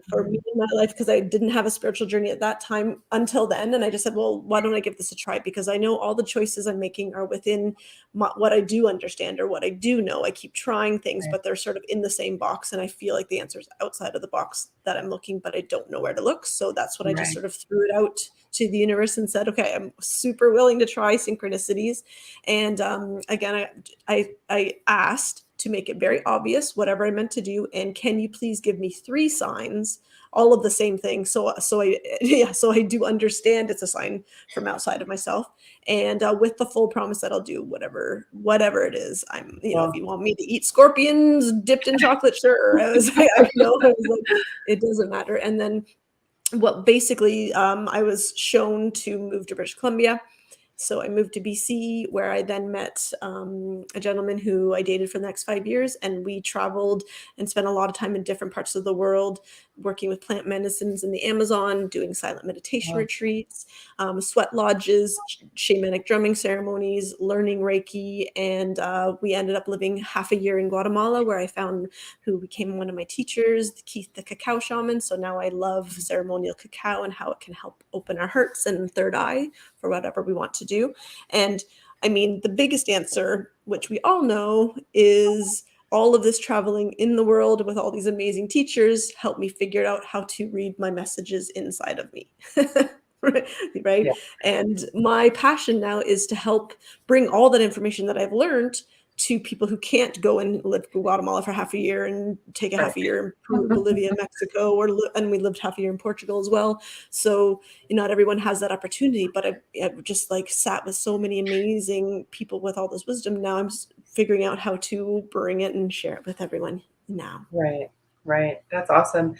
for me in my life, because I didn't have a spiritual journey at that time until then, and I just said, well, why don't I give this a try? Because I know all the choices I'm making are within what I do understand or what I do know. I keep trying things, but they're sort of in the same box, and I feel like the answer is outside of the box that I'm looking, but I don't know where to look. So that's what I just sort of threw it out to the universe and said, okay, I'm super willing to try synchronicities. And again, I asked to make it very obvious whatever I meant to do, and can you please give me 3 signs, all of the same thing, so I do understand it's a sign from outside of myself, and with the full promise that I'll do whatever it is. I'm if you want me to eat scorpions dipped in chocolate, sure. I was like, it doesn't matter. And then basically I was shown to move to British Columbia. So I moved to BC, where I then met a gentleman who I dated for the next 5 years, and we traveled and spent a lot of time in different parts of the world, working with plant medicines in the Amazon, doing silent meditation retreats, sweat lodges, shamanic drumming ceremonies, learning Reiki. And we ended up living half a year in Guatemala, where I found who became one of my teachers, Keith, the cacao shaman. So now I love ceremonial cacao and how it can help open our hearts and third eye for whatever we want to do. And I mean, the biggest answer, which we all know, is all of this traveling in the world with all these amazing teachers helped me figure out how to read my messages inside of me. Right? Yeah. And my passion now is to help bring all that information that I've learned to people who can't go and live in Guatemala for half a year and take a half a year in Peru, Bolivia, Mexico, and we lived half a year in Portugal as well. So not everyone has that opportunity, but I've just like sat with so many amazing people with all this wisdom. Now I'm figuring out how to bring it and share it with everyone now. Right. That's awesome.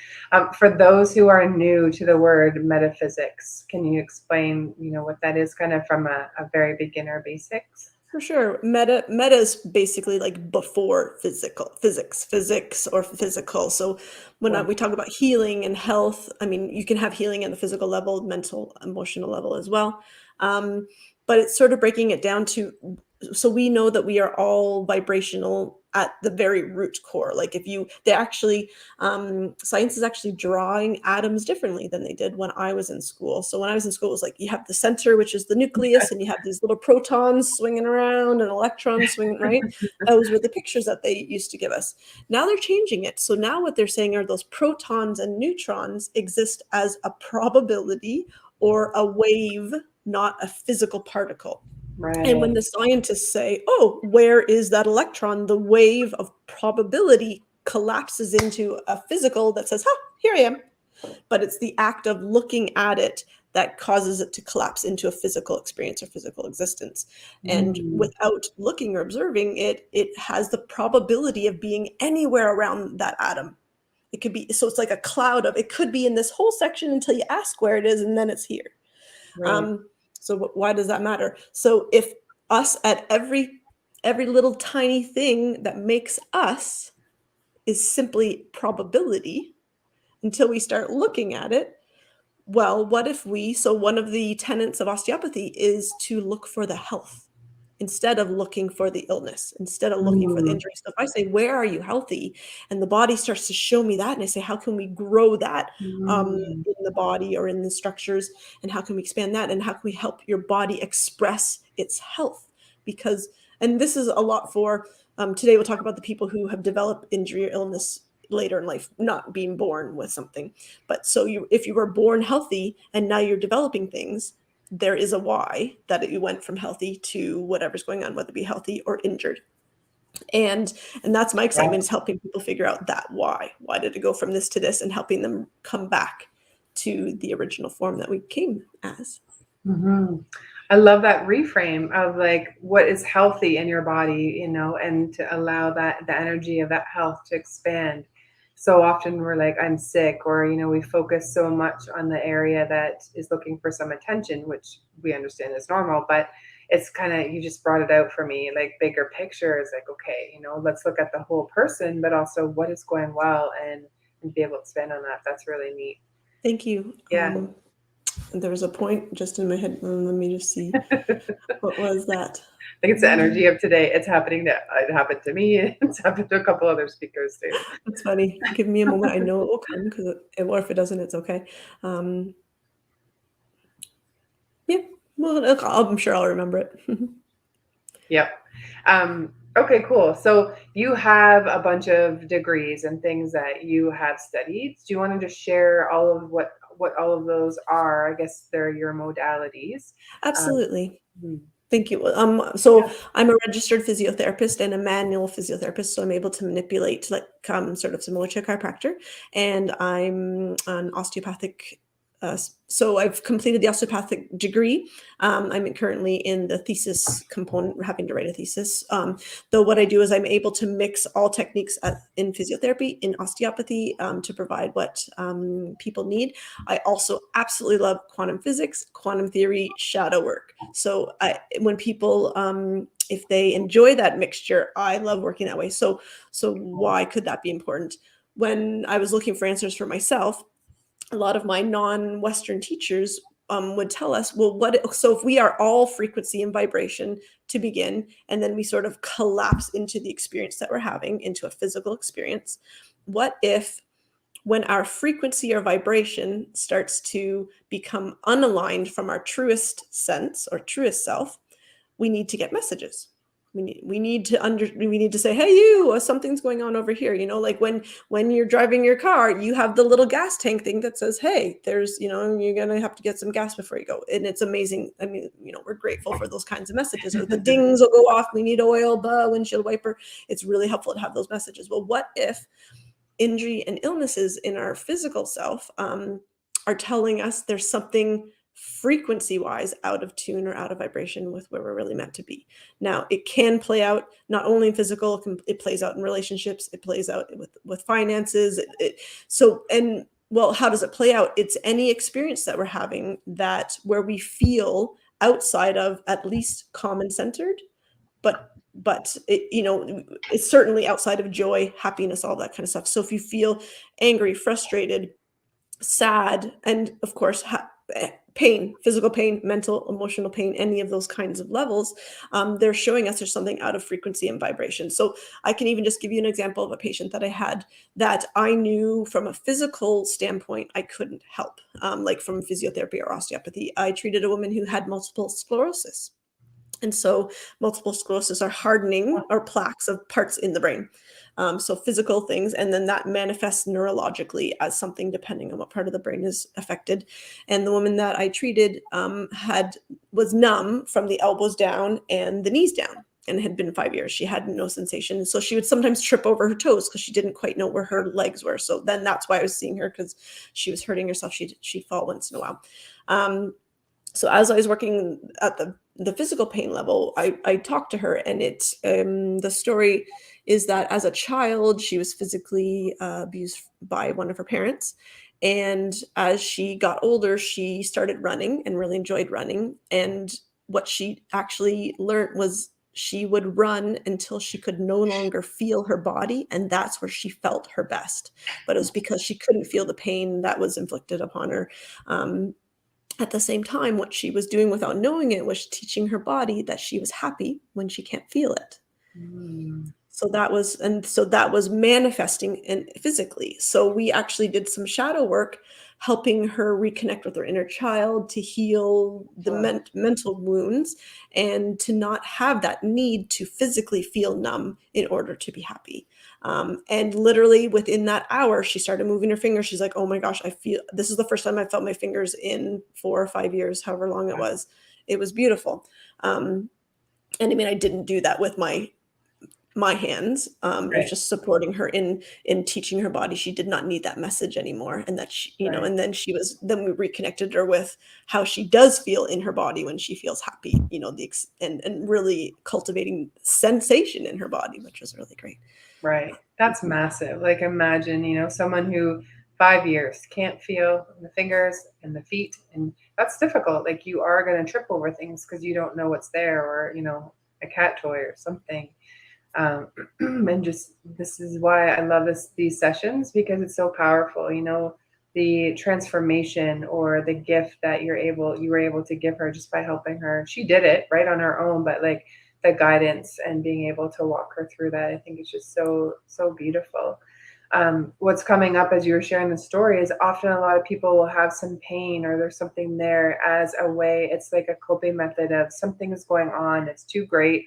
For those who are new to the word metaphysics, can you explain, what that is, kind of from a very beginner basics? For sure. Meta is basically like before physics or physical. So when we talk about healing and health, I mean, you can have healing at the physical level, mental, emotional level as well. But it's sort of breaking it down to, so we know that we are all vibrational at the very root core. Like science is actually drawing atoms differently than they did when I was in school. So when I was in school, it was like you have the center, which is the nucleus, and you have these little protons swinging around and electrons swinging, right? Those were the pictures that they used to give us. Now they're changing it. So now what they're saying are those protons and neutrons exist as a probability or a wave, not a physical particle. Right. And when the scientists say, oh, where is that electron? The wave of probability collapses into a physical that says, oh, here I am. But it's the act of looking at it that causes it to collapse into a physical experience or physical existence. And without looking or observing it, it has the probability of being anywhere around that atom. It could be, so it's like a cloud of, it could be in this whole section until you ask where it is, and then it's here. Right. So why does that matter? So if us at every little tiny thing that makes us is simply probability until we start looking at it, well, what if so one of the tenets of osteopathy is to look for the health instead of looking for the illness, instead of looking for the injury. So if I say, where are you healthy? And the body starts to show me that. And I say, how can we grow that in the body or in the structures? And how can we expand that? And how can we help your body express its health? Because, and this is a lot for, today we'll talk about the people who have developed injury or illness later in life, not being born with something. But so if you were born healthy and now you're developing things, there is a why that you went from healthy to whatever's going on, whether it be healthy or injured. And that's my excitement, is helping people figure out that why. Why did it go from this to this, and helping them come back to the original form that we came as. I love that reframe of like what is healthy in your body, and to allow that the energy of that health to expand. So often we're like, I'm sick, or, we focus so much on the area that is looking for some attention, which we understand is normal, but it's kind of, you just brought it out for me, like bigger picture is like, okay, let's look at the whole person, but also what is going well and be able to expand on that. That's really neat. Thank you. Yeah. There was a point just in my head. Let me just see. What was that? I think it's the energy of today. It's happening. It happened to me. It's happened to a couple other speakers too. That's funny. Give me a moment. I know it will come, or if it doesn't, it's okay. Yeah. Well, I'm sure I'll remember it. Yep. Okay, cool. So you have a bunch of degrees and things that you have studied. Do you want to just share all of what all of those are? I guess they're your modalities. Absolutely. Thank you. So I'm a registered physiotherapist and a manual physiotherapist, so I'm able to manipulate, like, sort of similar to a chiropractor. And I'm an osteopathic. So I've completed the osteopathic degree. I'm currently in the thesis component. We're having to write a thesis. Though what I do is I'm able to mix all techniques in physiotherapy, in osteopathy, to provide what people need. I also absolutely love quantum physics, quantum theory, shadow work. So when people, if they enjoy that mixture, I love working that way. So why could that be important? when I was looking for answers for myself, a lot of my non-Western teachers would tell us, well, so if we are all frequency and vibration to begin, and then we sort of collapse into the experience that we're having, into a physical experience, what if when our frequency or vibration starts to become unaligned from our truest sense or truest self, we need to get messages. We need to say, hey, you, something's going on over here. Like when you're driving your car, you have the little gas tank thing that says, hey, there's, you're going to have to get some gas before you go. And it's amazing. I mean, we're grateful for those kinds of messages. Or the dings will go off. We need oil, the windshield wiper. It's really helpful to have those messages. Well, what if injury and illnesses in our physical self are telling us there's something frequency wise out of tune or out of vibration with where we're really meant to be? Now, it can play out not only in physical, it plays out in relationships, it plays out with finances. Well, how does it play out? It's any experience that we're having that where we feel outside of at least common centered, but it's certainly outside of joy, happiness, all that kind of stuff. So if you feel angry, frustrated, sad, and of course pain, physical pain, mental, emotional pain, any of those kinds of levels, they're showing us there's something out of frequency and vibration. So I can even just give you an example of a patient that I had that I knew from a physical standpoint I couldn't help, like from physiotherapy or osteopathy. I treated a woman who had multiple sclerosis. And so multiple sclerosis are hardening or plaques of parts in the brain. So physical things, and then that manifests neurologically as something depending on what part of the brain is affected. And the woman that I treated was numb from the elbows down and the knees down, and it had been 5 years. She had no sensation. So she would sometimes trip over her toes because she didn't quite know where her legs were. So then that's why I was seeing her, because she was hurting herself. She'd fall once in a while. So as I was working at the physical pain level, I talked to her, and the story is that as a child, she was physically abused by one of her parents. And as she got older, she started running and really enjoyed running. And what she actually learned was she would run until she could no longer feel her body. And that's where she felt her best. But it was because she couldn't feel the pain that was inflicted upon her. At the same time, what she was doing without knowing it was teaching her body that she was happy when she can't feel it. So that was manifesting physically. So we actually did some shadow work, helping her reconnect with her inner child, to heal the mental wounds, and to not have that need to physically feel numb in order to be happy. And literally within that hour, she started moving her fingers. She's like, oh my gosh, this is the first time I felt my fingers in 4 or 5 years, however long it was. It was beautiful. And I mean, I didn't do that with my hands. It was just supporting her in teaching her body she did not need that message anymore. And that she, and then we reconnected her with how she does feel in her body when she feels happy, and really cultivating sensation in her body, which was really great. Right. That's massive. Like, imagine, someone who 5 years can't feel the fingers and the feet, and that's difficult. Like, you are going to trip over things because you don't know what's there, or, a cat toy or something. And just, this is why I love these sessions, because it's so powerful, the transformation or the gift that you were able to give her just by helping her. She did it right on her own, but like the guidance and being able to walk her through that, I think it's just so, so beautiful. What's coming up as you were sharing the story is often a lot of people will have some pain, or there's something there as a way, it's like a coping method of something is going on, it's too great,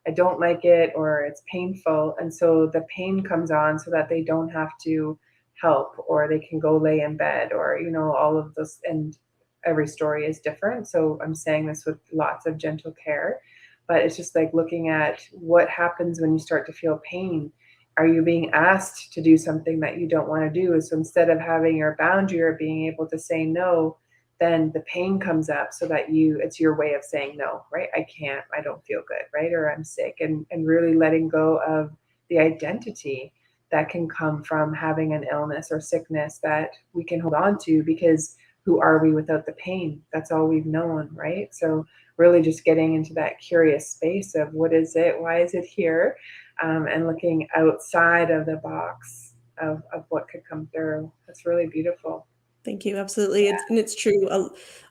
I don't like it, or it's painful. And so the pain comes on so that they don't have to help, or they can go lay in bed, or, all of this. And every story is different. So I'm saying this with lots of gentle care, but it's just like looking at what happens when you start to feel pain. Are you being asked to do something that you don't want to do? So instead of having your boundary or being able to say no, then the pain comes up so that it's your way of saying no, right? I can't, I don't feel good, right? Or I'm sick, and really letting go of the identity that can come from having an illness or sickness that we can hold on to, because who are we without the pain? That's all we've known, right? So really just getting into that curious space of what is it? Why is it here? And looking outside of the box of what could come through. That's really beautiful. Thank you. Absolutely. It's true.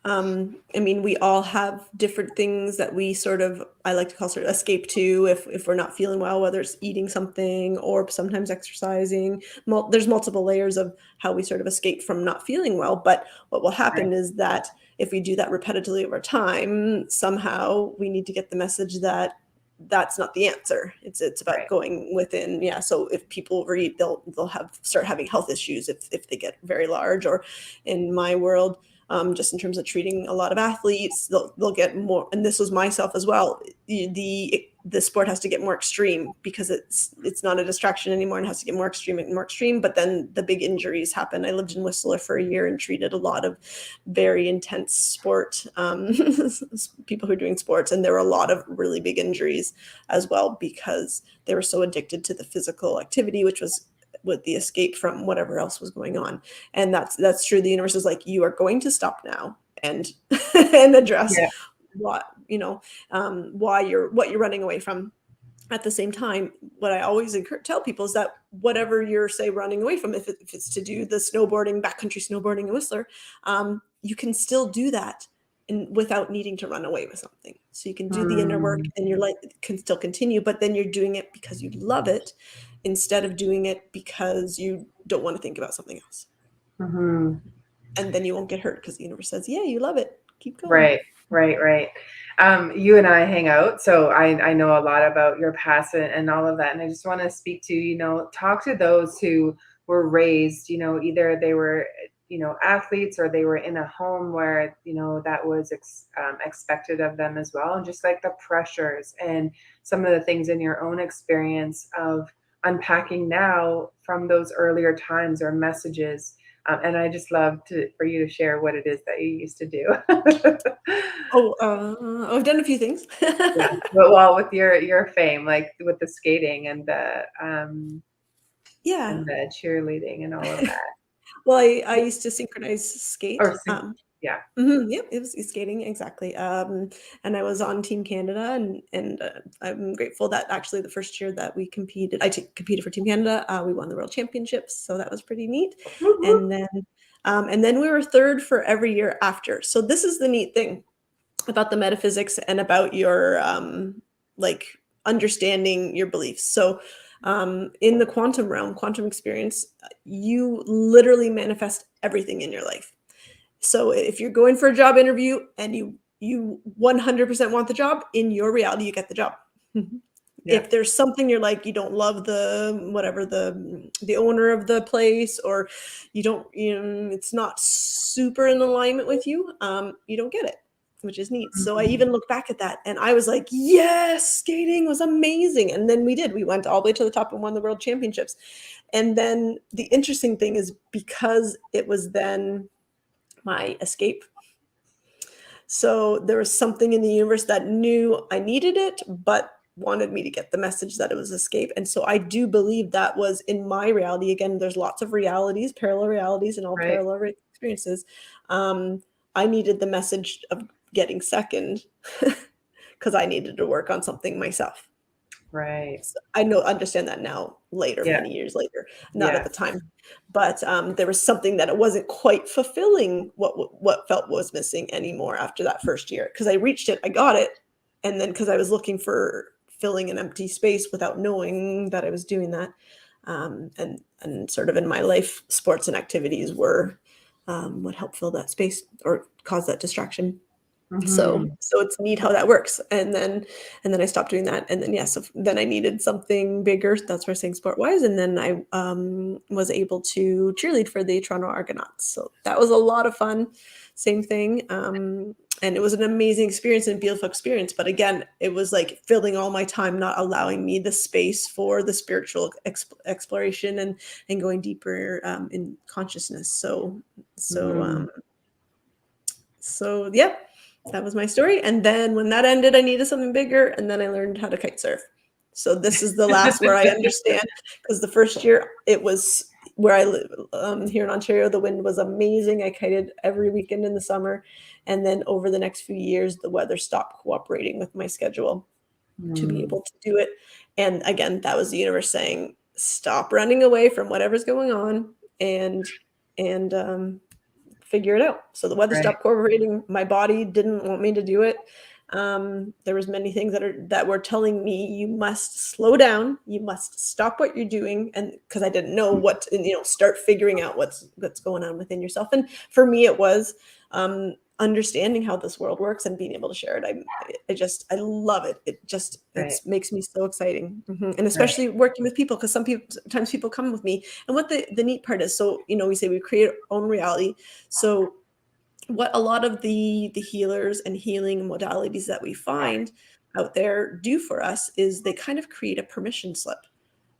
I mean, we all have different things that we sort of, I like to call sort of escape to if we're not feeling well, whether it's eating something or sometimes exercising. There's multiple layers of how we sort of escape from not feeling well. But what will happen is that if we do that repetitively over time, somehow we need to get the message that that's not the answer. It's about going within. Yeah. So if people overeat, they'll start having health issues if they get very large. Or in my world, just in terms of treating a lot of athletes, they'll get more. And this was myself as well. The sport has to get more extreme because it's not a distraction anymore, and has to get more extreme and more extreme. But then the big injuries happen. I lived in Whistler for a year and treated a lot of very intense sport people who are doing sports, and there were a lot of really big injuries as well because they were so addicted to the physical activity, which was with the escape from whatever else was going on. And that's true. The universe is like, you are going to stop now and and address what what you're running away from. At the same time, what I always tell people is that whatever you're, say, running away from, if it's to do the snowboarding, backcountry snowboarding in Whistler, you can still do that without needing to run away with something. So you can do the inner work and your life can still continue, but then you're doing it because you love it instead of doing it because you don't want to think about something else. And then you won't get hurt because the universe says, yeah, you love it. Keep going. Right. You and I hang out, so I know a lot about your past and all of that. And I just want to speak to, talk to those who were raised, either they were, athletes, or they were in a home where, that was expected of them as well. And just like the pressures and some of the things in your own experience of unpacking now from those earlier times or messages. And I just love for you to share what it is that you used to do. I've done a few things. Well, with your fame, like with the skating and the and the cheerleading and all of that. Well, I used to synchronize skate. Yep, it was skating, exactly. And I was on Team Canada, and I'm grateful that actually the first year that we competed, competed for Team Canada. We won the World Championships, so that was pretty neat. And then we were third for every year after. So this is the neat thing about the metaphysics and about your understanding your beliefs. So in the quantum realm, quantum experience, you literally manifest everything in your life. So if you're going for a job interview and you 100% want the job, in your reality, you get the job. If there's something you're like, you don't love the owner of the place, or it's not super in alignment with you, you don't get it, which is neat. So I even look back at that and I was like, yes, skating was amazing. And then we went all the way to the top and won the World Championships. And then the interesting thing is, because it was then my escape, so there was something in the universe that knew I needed it, but wanted me to get the message that it was escape. And so I do believe that was in my reality. Again, there's lots of realities, parallel realities, and all parallel experiences. I needed the message of getting second because I needed to work on something myself. Right. So I understand that now later, many years later, not at the time. But there was something that it wasn't quite fulfilling what felt was missing anymore after that first year. Because I reached it, I got it. And then because I was looking for filling an empty space without knowing that I was doing that. And sort of in my life, sports and activities were what helped fill that space or cause that distraction. So it's neat how that works. And then I stopped doing that. And then, so then I needed something bigger. That's why I'm saying sport wise. And then I was able to cheerlead for the Toronto Argonauts. So that was a lot of fun. Same thing. And it was an amazing experience and beautiful experience. But again, it was like filling all my time, not allowing me the space for the spiritual exploration and going deeper in consciousness. So yeah. That was my story. And then when that ended, I needed something bigger. And then I learned how to kite surf. So this is the last where I understand, because the first year it was where I live here in Ontario, the wind was amazing. I kited every weekend in the summer. And then over the next few years, the weather stopped cooperating with my schedule to be able to do it. And again, that was the universe saying, stop running away from whatever's going on and figure it out. So the weather Right. stopped cooperating. My body didn't want me to do it. There was many things that were telling me, you must slow down, you must stop what you're doing, and because I didn't know what, start figuring out what's going on within yourself. And for me, it was understanding how this world works and being able to share it. I love it. It makes me so exciting. And especially working with people, because sometimes people come with me, and what the neat part is, so we say we create our own reality. So what a lot of the healers and healing modalities that we find out there do for us is they kind of create a permission slip.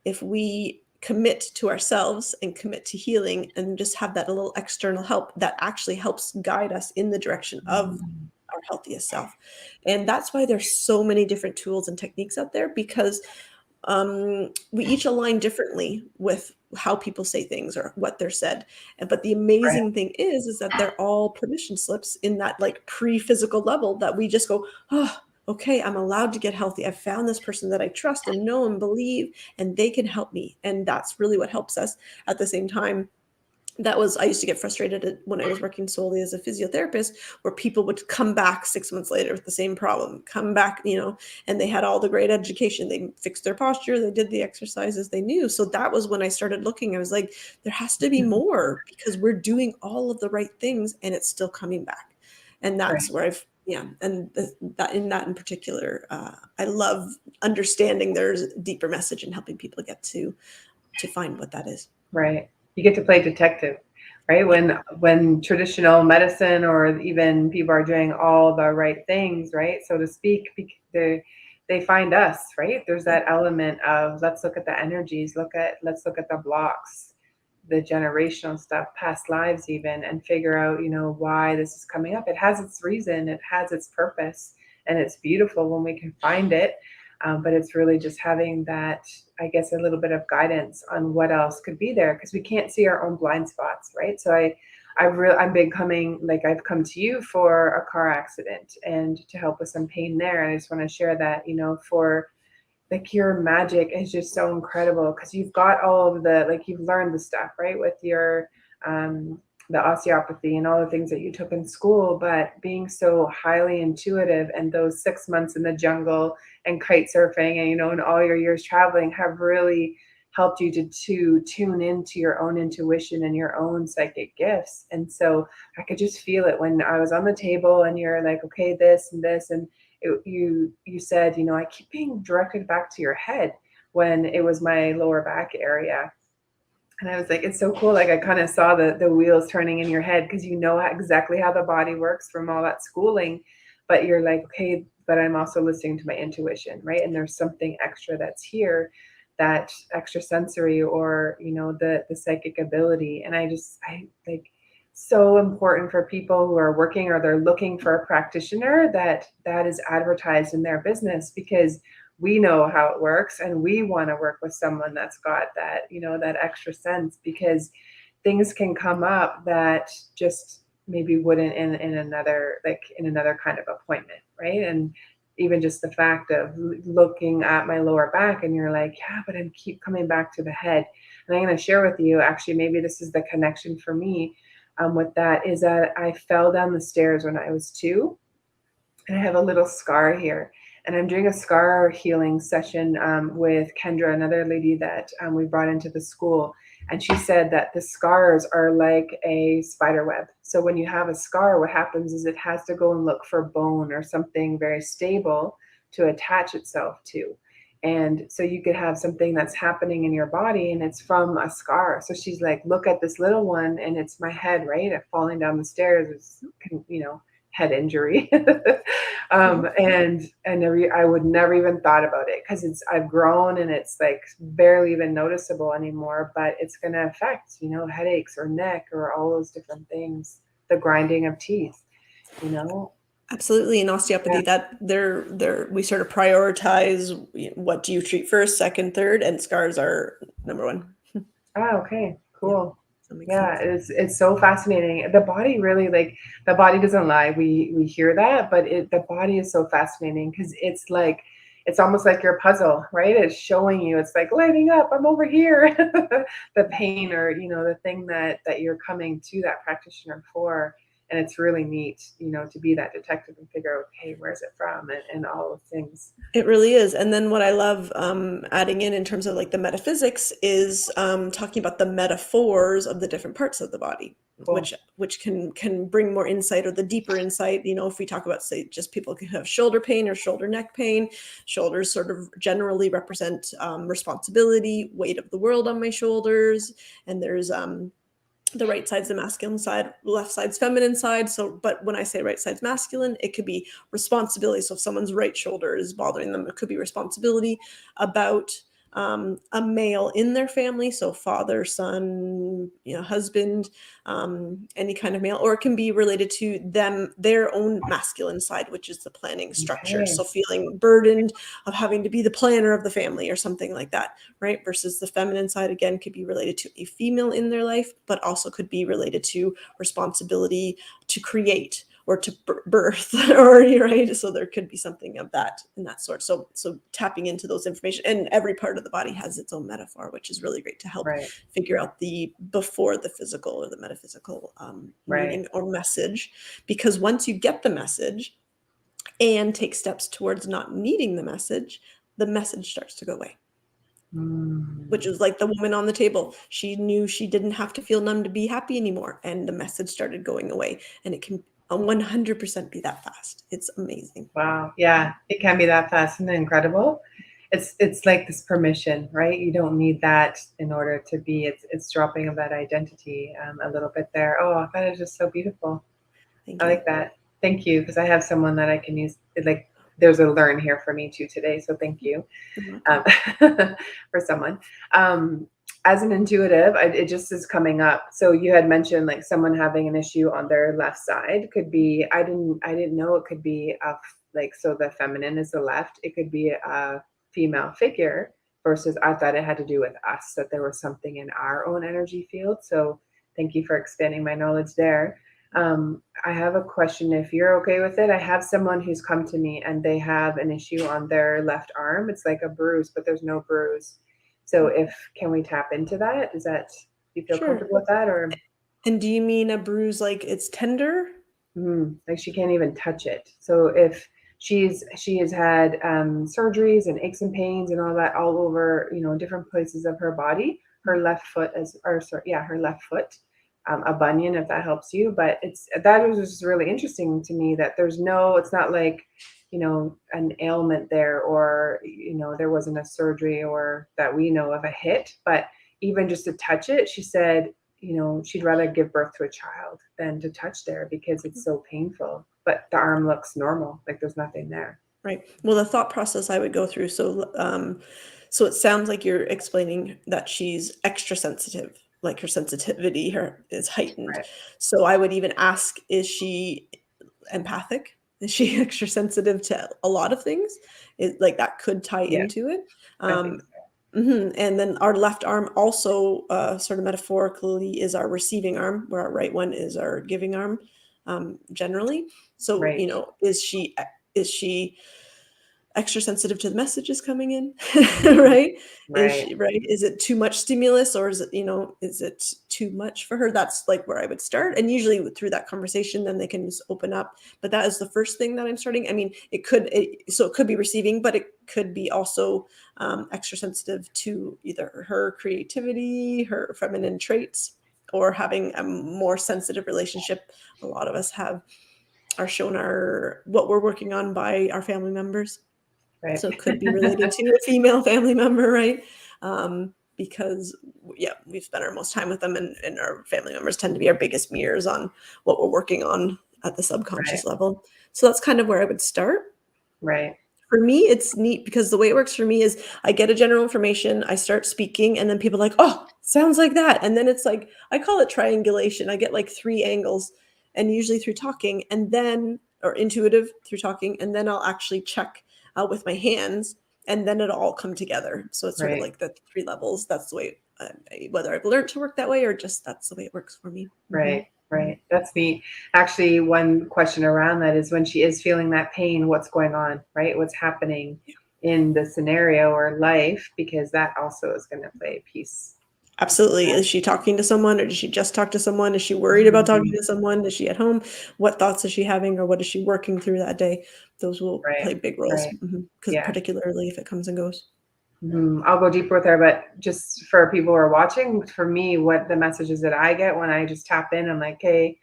If we commit to ourselves and commit to healing and just have that little external help, that actually helps guide us in the direction of our healthiest self. And that's why there's so many different tools and techniques out there, because we each align differently with how people say things or what they're said. But the amazing thing is that they're all permission slips in that like pre-physical level that we just go, oh, okay, I'm allowed to get healthy. I've found this person that I trust and know and believe, and they can help me. And that's really what helps us. At the same time, I used to get frustrated when I was working solely as a physiotherapist, where people would come back 6 months later with the same problem, come back, and they had all the great education. They fixed their posture. They did the exercises they knew. So that was when I started looking. I was like, there has to be more, because we're doing all of the right things and it's still coming back. And that's where that in particular, I love understanding there's a deeper message and helping people get to find what that is. Right. You get to play detective, right? When traditional medicine or even people are doing all the right things, right, so to speak, they find us, right? There's that element of, let's look at the energies, let's look at the blocks, the generational stuff, past lives even, and figure out, why this is coming up. It has its reason, it has its purpose, and it's beautiful when we can find it. But it's really just having that, I guess, a little bit of guidance on what else could be there, because we can't see our own blind spots, right? So I've come to you for a car accident and to help with some pain there. And I just want to share that, for like your magic is just so incredible, because you've got all of the, like, you've learned the stuff, right, with your the osteopathy and all the things that you took in school, but being so highly intuitive, and those 6 months in the jungle and kite surfing and, and all your years traveling have really helped you to tune into your own intuition and your own psychic gifts. And so I could just feel it when I was on the table and you're like, okay, this and this. And you said, I keep being directed back to your head when it was my lower back area. And I was like, it's so cool. Like, I kind of saw the wheels turning in your head, because exactly how the body works from all that schooling. But you're like, okay, but I'm also listening to my intuition, right? And there's something extra that's here, that extra sensory, or, the psychic ability. And I like, so important for people who are working or they're looking for a practitioner that is advertised in their business, because we know how it works and we want to work with someone that's got that, that extra sense, because things can come up that just maybe wouldn't in another kind of appointment, right? And even just the fact of looking at my lower back and you're like, yeah, but I keep coming back to the head. And I'm going to share with you, actually, maybe this is the connection for me with that, is that I fell down the stairs when I was 2, and I have a little scar here. And I'm doing a scar healing session with Kendra, another lady that we brought into the school. And she said that the scars are like a spider web. So when you have a scar, what happens is it has to go and look for bone or something very stable to attach itself to. And so you could have something that's happening in your body and it's from a scar. So she's like, look at this little one, and it's my head, right? Falling down the stairs is, head injury. And I would never even thought about it, because I've grown and it's like barely even noticeable anymore, but it's going to affect, headaches or neck or all those different things, the grinding of teeth, Absolutely. In osteopathy, that we sort of prioritize, what do you treat first, second, third, and scars are number 1. Oh, okay, cool. Yeah, it's so fascinating. The body really, like, the body doesn't lie. We hear that, but the body is so fascinating, because it's it's almost like your puzzle, right? It's showing you, it's like lighting up, I'm over here. The pain, or, you know, the thing that you're coming to that practitioner for. And it's really neat, you know, to be that detective and figure out, hey, where's it from, and all the things. It really is. And then what I love adding in terms of like the metaphysics is talking about the metaphors of the different parts of the body, Cool. which can bring more insight, or the deeper insight. You know, if we talk about, say, just people can have shoulder pain or shoulder neck pain, shoulders sort of generally represent responsibility, weight of the world on my shoulders, and there's the right side's the masculine side, left side's feminine side. So, but when I say right side's masculine, it could be responsibility. So if someone's right shoulder is bothering them, it could be responsibility about a male in their family. So father, son, you know, husband, any kind of male, or it can be related to them, their own masculine side, which is the planning structure. Okay. So feeling burdened of having to be the planner of the family or something like that, right? Versus the feminine side, again, could be related to a female in their life, but also could be related to responsibility to create or to birth, or right. So there could be something of that in that sort. So tapping into those information, and every part of the body has its own metaphor, which is really great to help figure out the before the physical or the metaphysical meaning or message. Because once you get the message and take steps towards not needing the message starts to go away. Which is like the woman on the table. She knew she didn't have to feel numb to be happy anymore, and the message started going away. And it can 100% be that fast. It's amazing. Wow. Yeah, it can be that fast and incredible. It's like this permission, right? You don't need that in order to be. It's dropping of that identity a little bit there. Oh, that is just so beautiful. Thank I you. like that. Thank you, because I have someone that I can use. Like, there's a learn here for me too today. So thank you for someone. As an intuitive, it just is coming up. So you had mentioned like someone having an issue on their left side. Could be, I didn't know it could be like, so the feminine is the left. It could be a female figure versus I thought it had to do with us, that there was something in our own energy field. So thank you for expanding my knowledge there. I have a question, if you're okay with it. I have someone who's come to me and they have an issue on their left arm. It's like a bruise, but there's no bruise. So can we tap into that? Do you feel comfortable with that? Or and do you mean a bruise like it's tender? Like she can't even touch it. So if she has had surgeries and aches and pains and all that all over, you know, different places of her body, her left foot her left foot. A bunion, if that helps you. But that was just really interesting to me, that it's not like, you know, an ailment there, or, you know, there wasn't a surgery or that we know of a hit, but even just to touch it, she said, you know, she'd rather give birth to a child than to touch there because it's so painful. But the arm looks normal, like there's nothing there. Right. Well, the thought process I would go through. So it sounds like you're explaining that she's extra sensitive, like her sensitivity is heightened. Right. So I would even ask, is she empathic? Is she extra sensitive to a lot of things? Like that could tie into it. And then our left arm also sort of metaphorically is our receiving arm, where our right one is our giving arm generally. So, you know, is she extra sensitive to the messages coming in, right? Is it too much stimulus, or is it too much for her? That's like where I would start. And usually through that conversation, then they can just open up. But that is the first thing that I'm starting. I mean, it could be receiving, but it could be also extra sensitive to either her creativity, her feminine traits, or having a more sensitive relationship. A lot of us are shown what we're working on by our family members. Right. So it could be related to a female family member, right? Because we've spent our most time with them, and our family members tend to be our biggest mirrors on what we're working on at the subconscious level. So that's kind of where I would start. Right. For me, it's neat because the way it works for me is I get a general information, I start speaking, and then people are like, oh, sounds like that. And then it's like, I call it triangulation. I get like 3 angles, and usually through talking, and then, or intuitive through talking, and then I'll actually check with my hands, and then it'll all come together. So it's sort of like the 3 levels. That's the way, whether I've learned to work that way or just that's the way it works for me. Right. Right. That's neat. Actually, one question around that is, when she is feeling that pain, what's going on, right? What's happening? in the scenario or life, because that also is going to play a piece. Absolutely. Is she talking to someone, or did she just talk to someone? Is she worried about talking to someone? Is she at home? What thoughts is she having, or what is she working through that day? Those will play big roles, because particularly if it comes and goes. I'll go deeper with her, but just for people who are watching, for me, what the messages that I get when I just tap in, I'm like, okay,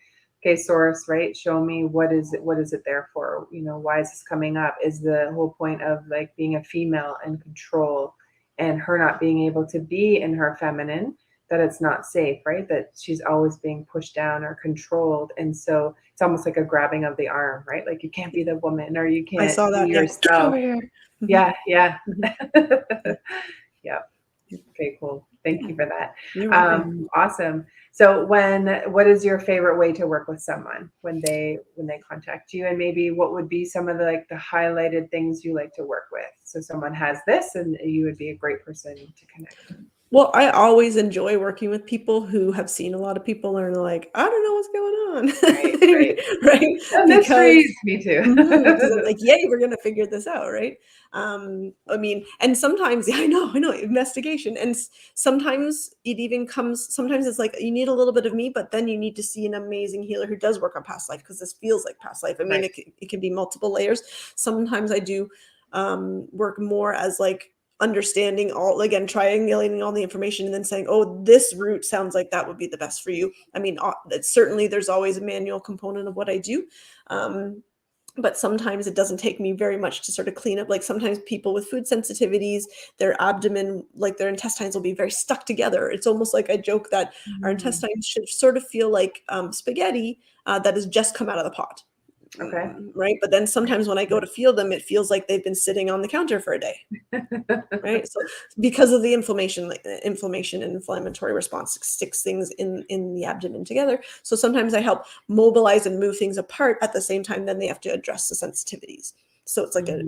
source, right? Show me what is it there for? You know, why is this coming up? Is the whole point of like being a female and control and her not being able to be in her feminine, that it's not safe, right? That she's always being pushed down or controlled. And so it's almost like a grabbing of the arm, right? Like you can't be the woman, or you can't I saw that. be Yeah. yourself. Get over here. Yeah. Yeah. Okay, cool. Thank you for that. You're welcome. Awesome. So what is your favorite way to work with someone when they contact you, and maybe what would be some of the like the highlighted things you like to work with? So someone has this and you would be a great person to connect with. Well, I always enjoy working with people who have seen a lot of people and are like, I don't know what's going on. Right? Because me too. Because I'm like, yay, we're gonna figure this out, right? I mean, and sometimes I know investigation, and sometimes it even comes. Sometimes it's like you need a little bit of me, but then you need to see an amazing healer who does work on past life, because this feels like past life. I mean, it can be multiple layers. Sometimes I do work more as like understanding all, again, triangulating all the information and then saying, oh, this route sounds like that would be the best for you. I mean, certainly there's always a manual component of what I do. But sometimes it doesn't take me very much to sort of clean up. Like sometimes people with food sensitivities, their abdomen, like their intestines will be very stuck together. It's almost like I joke that our intestines should sort of feel like spaghetti that has just come out of the pot. Okay. Right. But then sometimes when I go to feel them, it feels like they've been sitting on the counter for a day. Right. So because of the inflammation and inflammatory response sticks things in the abdomen together. So sometimes I help mobilize and move things apart at the same time. Then they have to address the sensitivities. So it's like a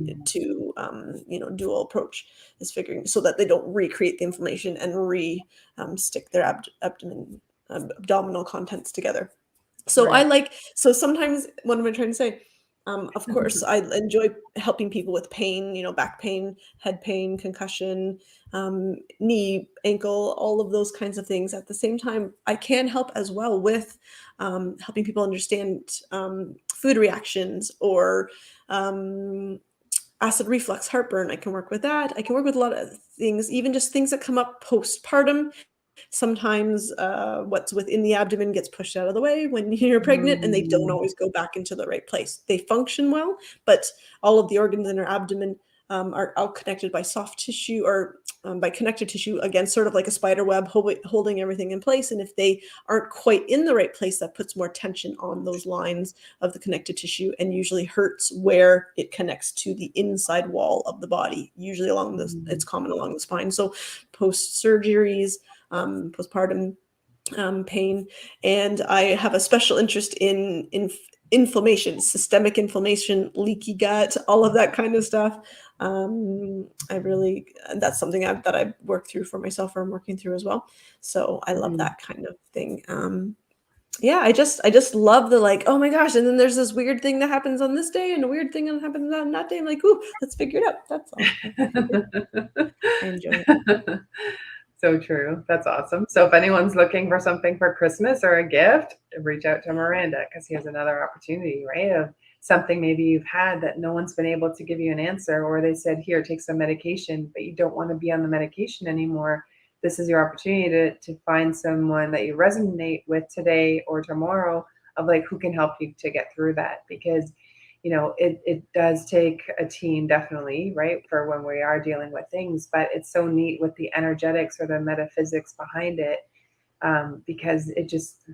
dual approach, is figuring so that they don't recreate the inflammation and stick their abdominal contents together. So so sometimes what am I trying to say? Of course, I enjoy helping people with pain, back pain, head pain, concussion, knee, ankle, all of those kinds of things. At the same time, I can help as well with helping people understand food reactions or acid reflux, heartburn. I can work with that. I can work with a lot of things, even just things that come up postpartum. Sometimes what's within the abdomen gets pushed out of the way when you're pregnant, and they don't always go back into the right place. They function well, but all of the organs in our abdomen are all connected by soft tissue or by connective tissue, again, sort of like a spider web holding everything in place. And if they aren't quite in the right place, that puts more tension on those lines of the connective tissue and usually hurts where it connects to the inside wall of the body, usually it's common along the spine. So post-surgeries, postpartum pain, and I have a special interest in inflammation, systemic inflammation, leaky gut, all of that kind of stuff. That's something that I've worked through for myself, or I'm working through as well. So I love that kind of thing. I just love the like, oh my gosh, and then there's this weird thing that happens on this day and a weird thing that happens on that day. I'm like, ooh, let's figure it out. That's all. I enjoy it. So true. That's awesome. So if anyone's looking for something for Christmas or a gift, reach out to Miranda, because he has another opportunity, right? Of something maybe you've had that no one's been able to give you an answer, or they said, here, take some medication, but you don't want to be on the medication anymore. This is your opportunity to find someone that you resonate with today or tomorrow, of like who can help you to get through that. Because it does take a team, definitely, right, for when we are dealing with things, but it's so neat with the energetics or the metaphysics behind it, because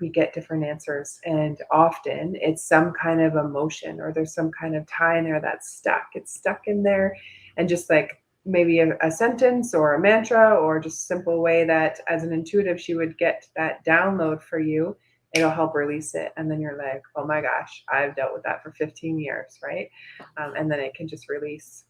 we get different answers, and often it's some kind of emotion, or there's some kind of tie in there that's stuck. It's stuck in there, and just like maybe a sentence or a mantra, or just simple way that as an intuitive she would get that download for you, it'll help release it. And then you're like, oh my gosh, I've dealt with that for 15 years, right? And then it can just release.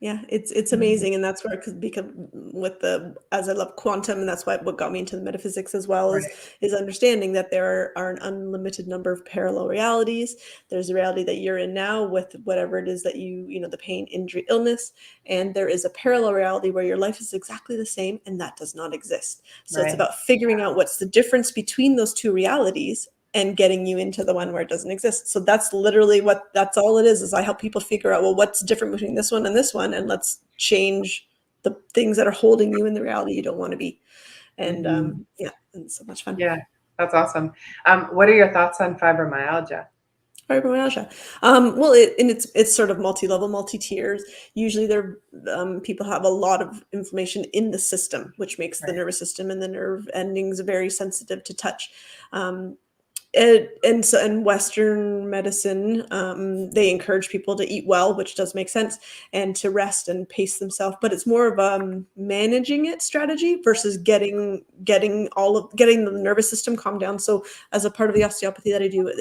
Yeah, it's amazing, and that's where because with the as I love quantum, and that's what got me into the metaphysics as well Right. is understanding that there are an unlimited number of parallel realities. There's the reality that you're in now with whatever it is that you know, the pain, injury, illness, and there is a parallel reality where your life is exactly the same, and that does not exist. So it's Right. about figuring out what's the difference between those two realities and getting you into the one where it doesn't exist. So that's literally that's all it is I help people figure out, well, what's different between this one, and let's change the things that are holding you in the reality you don't want to be. And yeah, and it's so much fun. Yeah, that's awesome. What are your thoughts on fibromyalgia? Fibromyalgia. Well, it's sort of multi-level, multi-tiers. Usually people have a lot of inflammation in the system, which makes the nervous system and the nerve endings very sensitive to touch. And so in Western medicine, they encourage people to eat well, which does make sense, and to rest and pace themselves. But it's more of a managing it strategy versus getting the nervous system calmed down. So as a part of the osteopathy that I do, it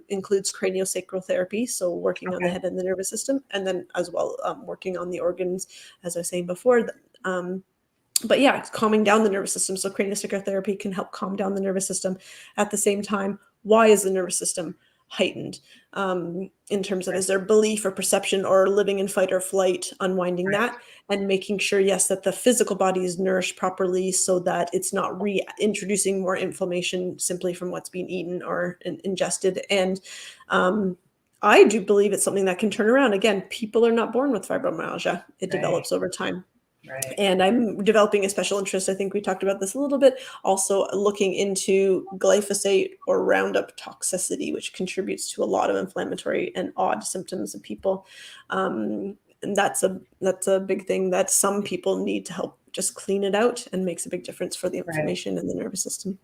includes craniosacral therapy, so working on the head and the nervous system, and then as well working on the organs, as I was saying before. But yeah, it's calming down the nervous system. So craniosacral therapy can help calm down the nervous system. At the same time, why is the nervous system heightened in terms of, is there belief or perception or living in fight or flight, unwinding that and making sure, yes, that the physical body is nourished properly so that it's not reintroducing more inflammation simply from what's being eaten or ingested. And I do believe it's something that can turn around. Again, people are not born with fibromyalgia. It develops over time. Right. And I'm developing a special interest. I think we talked about this a little bit. Also looking into glyphosate or Roundup toxicity, which contributes to a lot of inflammatory and odd symptoms of people. And that's a big thing that some people need to help just clean it out, and makes a big difference for the inflammation in the nervous system.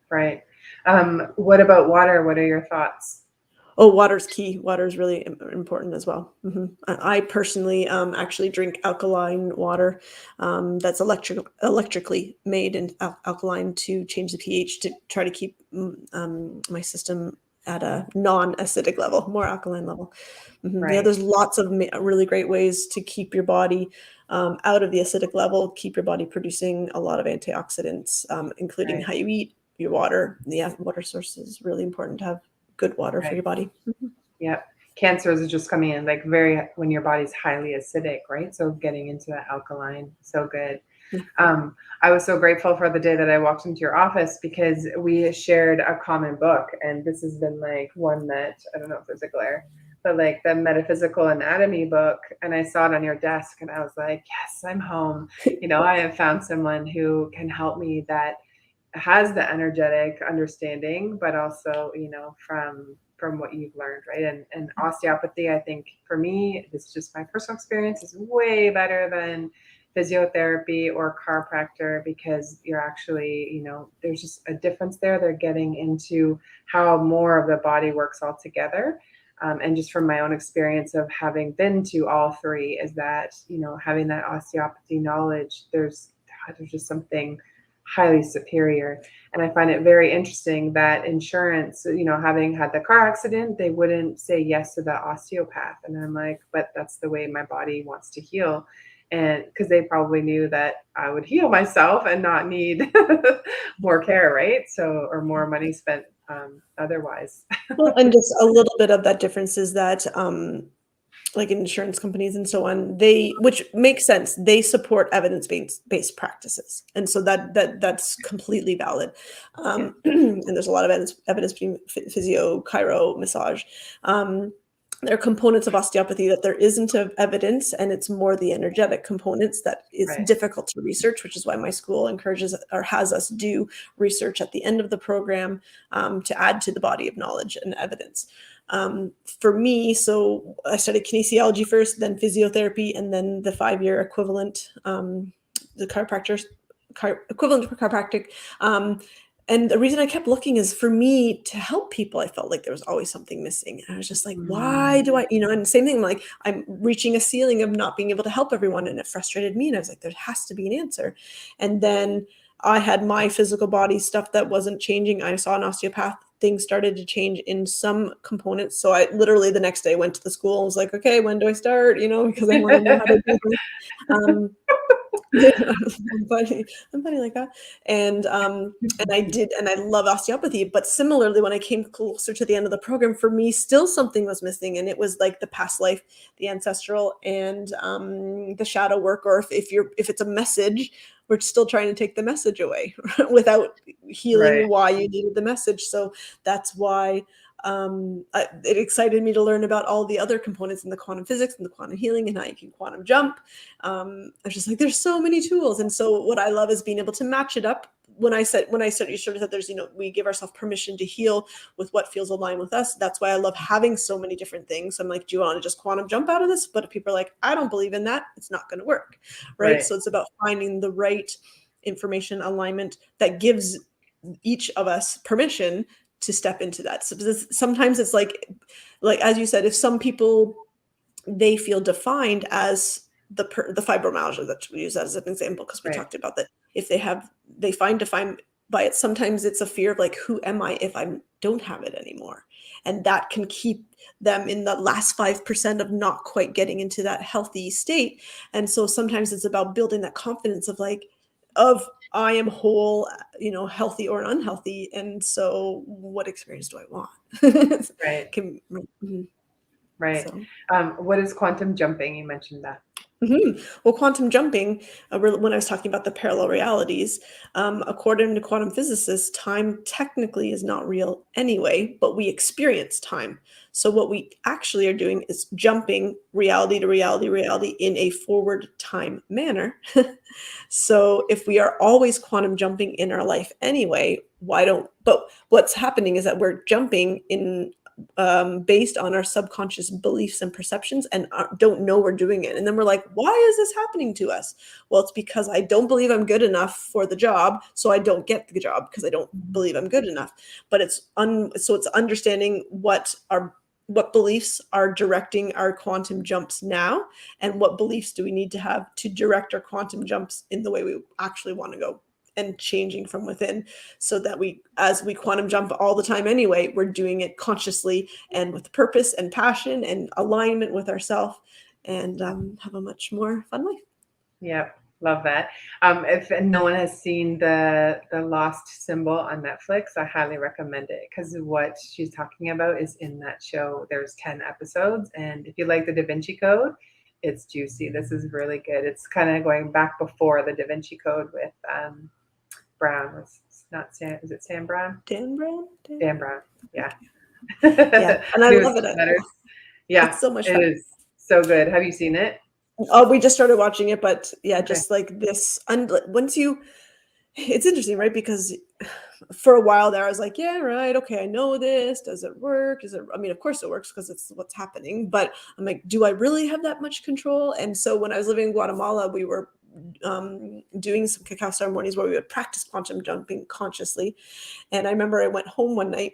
Right. What about water? What are your thoughts? Oh, water's key. Water is really important as well. I personally actually drink alkaline water that's electrically made and alkaline to change the pH to try to keep my system at a non-acidic level, more alkaline level. Yeah, there's lots of really great ways to keep your body out of the acidic level, keep your body producing a lot of antioxidants, including how you eat, your water. Yeah, water source is really important to have good water for your body. Yeah. Cancers are just coming in like when your body's highly acidic, right? So getting into that alkaline, so good. I was so grateful for the day that I walked into your office because we shared a common book. And this has been like one that, I don't know if there's a glare, but like the Metaphysical Anatomy book. And I saw it on your desk and I was like, yes, I'm home. I have found someone who can help me that has the energetic understanding, but also, from what you've learned, right? And osteopathy, I think for me, this is just my personal experience, is way better than physiotherapy or chiropractor because you're actually, there's just a difference there. They're getting into how more of the body works all together. And just from my own experience of having been to all three is that, having that osteopathy knowledge, there's just something highly superior. And I find it very interesting that insurance, having had the car accident, they wouldn't say yes to the osteopath. And I'm like, but that's the way my body wants to heal. And because they probably knew that I would heal myself and not need more care, right? So, or more money spent otherwise. Well, and just a little bit of that difference is that like insurance companies and so on, which makes sense, they support evidence-based practices, and so that's completely valid. And there's a lot of evidence between physio, chiro, massage. There are components of osteopathy that there isn't of evidence, and it's more the energetic components that is difficult to research, which is why my school encourages or has us do research at the end of the program to add to the body of knowledge and evidence. For me, so I studied kinesiology first, then physiotherapy, and then the 5-year equivalent, the equivalent for chiropractic. And the reason I kept looking is for me to help people, I felt like there was always something missing. And I was just like, why do I, and same thing, like I'm reaching a ceiling of not being able to help everyone. And it frustrated me. And I was like, there has to be an answer. And then I had my physical body stuff that wasn't changing. I saw an osteopath things started to change in some components. So I literally the next day went to the school and was like, okay, when do I start? Because I want to know how to do this. Yeah, I'm funny like that. And I did, and I love osteopathy, but similarly, when I came closer to the end of the program, for me, still something was missing, and it was like the past life, the ancestral, and the shadow work, or if it's a message, we're still trying to take the message away without healing Right. why you needed the message. So that's why it excited me to learn about all the other components in the quantum physics and the quantum healing and how you can quantum jump. I was just like, there's so many tools. And so what I love is being able to match it up. When I said, you sort of said there's, we give ourselves permission to heal with what feels aligned with us. That's why I love having so many different things. I'm like, do you want to just quantum jump out of this? But if people are like, I don't believe in that, it's not going to work. Right. So it's about finding the right information alignment that gives each of us permission to step into that. So sometimes it's like as you said, if some people, they feel defined as the fibromyalgia that we use as an example, because we talked about that. If they find defined by it, sometimes it's a fear of like, who am I if I don't have it anymore? And that can keep them in the last 5% of not quite getting into that healthy state. And so sometimes it's about building that confidence of I am whole, healthy or unhealthy. And so what experience do I want? Right. Mm-hmm. Right. So. What is quantum jumping? You mentioned that. Mm-hmm. Well, quantum jumping, when I was talking about the parallel realities, according to quantum physicists, time technically is not real anyway, but we experience time. So what we actually are doing is jumping reality to reality in a forward time manner. So if we are always quantum jumping in our life anyway, but what's happening is that we're jumping in based on our subconscious beliefs and perceptions, and don't know we're doing it. And then we're like, why is this happening to us? Well, it's because I don't believe I'm good enough for the job, so I don't get the job because I don't believe I'm good enough. But it's understanding what beliefs are directing our quantum jumps now, and what beliefs do we need to have to direct our quantum jumps in the way we actually want to go, and changing from within, so that as we quantum jump all the time anyway, we're doing it consciously and with purpose and passion and alignment with ourselves, and have a much more fun life. Yeah, love that. If no one has seen the Lost Symbol on Netflix, I highly recommend it, because what she's talking about is in that show. There's 10 episodes, and if you like the Da Vinci Code, it's juicy. This is really good. It's kind of going back before the Da Vinci Code with Brown. It's not Sam. Is it Sam Brown? Dan Brown. Dan Brown. Yeah. Yeah, and I love it. Yeah, it's so much fun. It is so good. Have you seen it? Oh, we just started watching it, but yeah, just like this. It's interesting, right? Because for a while there, I was like, yeah, right, okay, I know this. Does it work? Of course it works because it's what's happening. But I'm like, do I really have that much control? And so when I was living in Guatemala, we were doing some cacao ceremonies where we would practice quantum jumping consciously. And I remember I went home one night,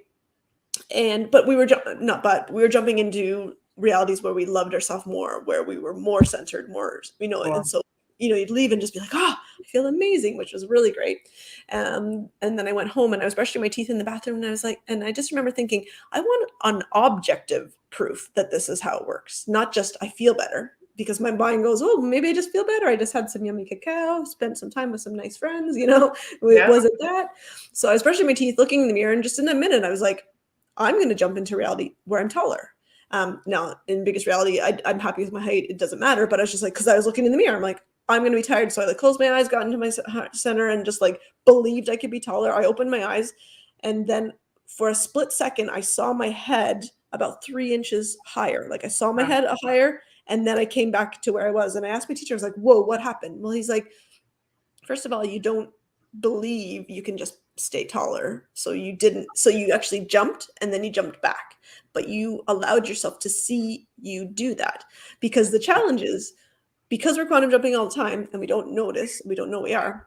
but we were jumping into realities where we loved ourselves more, where we were more centered, more, and so you'd leave and just be like, I feel amazing, which was really great. And then I went home and I was brushing my teeth in the bathroom, and I was like, and I just remember thinking, I want an objective proof that this is how it works, not just I feel better. Because my mind goes, oh, maybe I just feel better. I just had some yummy cacao, spent some time with some nice friends, Was it that? So I was brushing my teeth, looking in the mirror, and just in that minute, I was like, I'm going to jump into reality where I'm taller. Now, in biggest reality, I'm happy with my height. It doesn't matter. But I was just like, because I was looking in the mirror, I'm like, I'm going to be tired. So I closed my eyes, got into my center, and just believed I could be taller. I opened my eyes, and then for a split second, I saw my head about 3 inches higher. I saw my head higher. And then I came back to where I was, and I asked my teacher, I was like, whoa, what happened? Well, he's like, first of all, you don't believe you can just stay taller. So you actually jumped, and then you jumped back, but you allowed yourself to see you do that. Because the challenge is, because we're quantum jumping all the time and we don't notice, we don't know we are.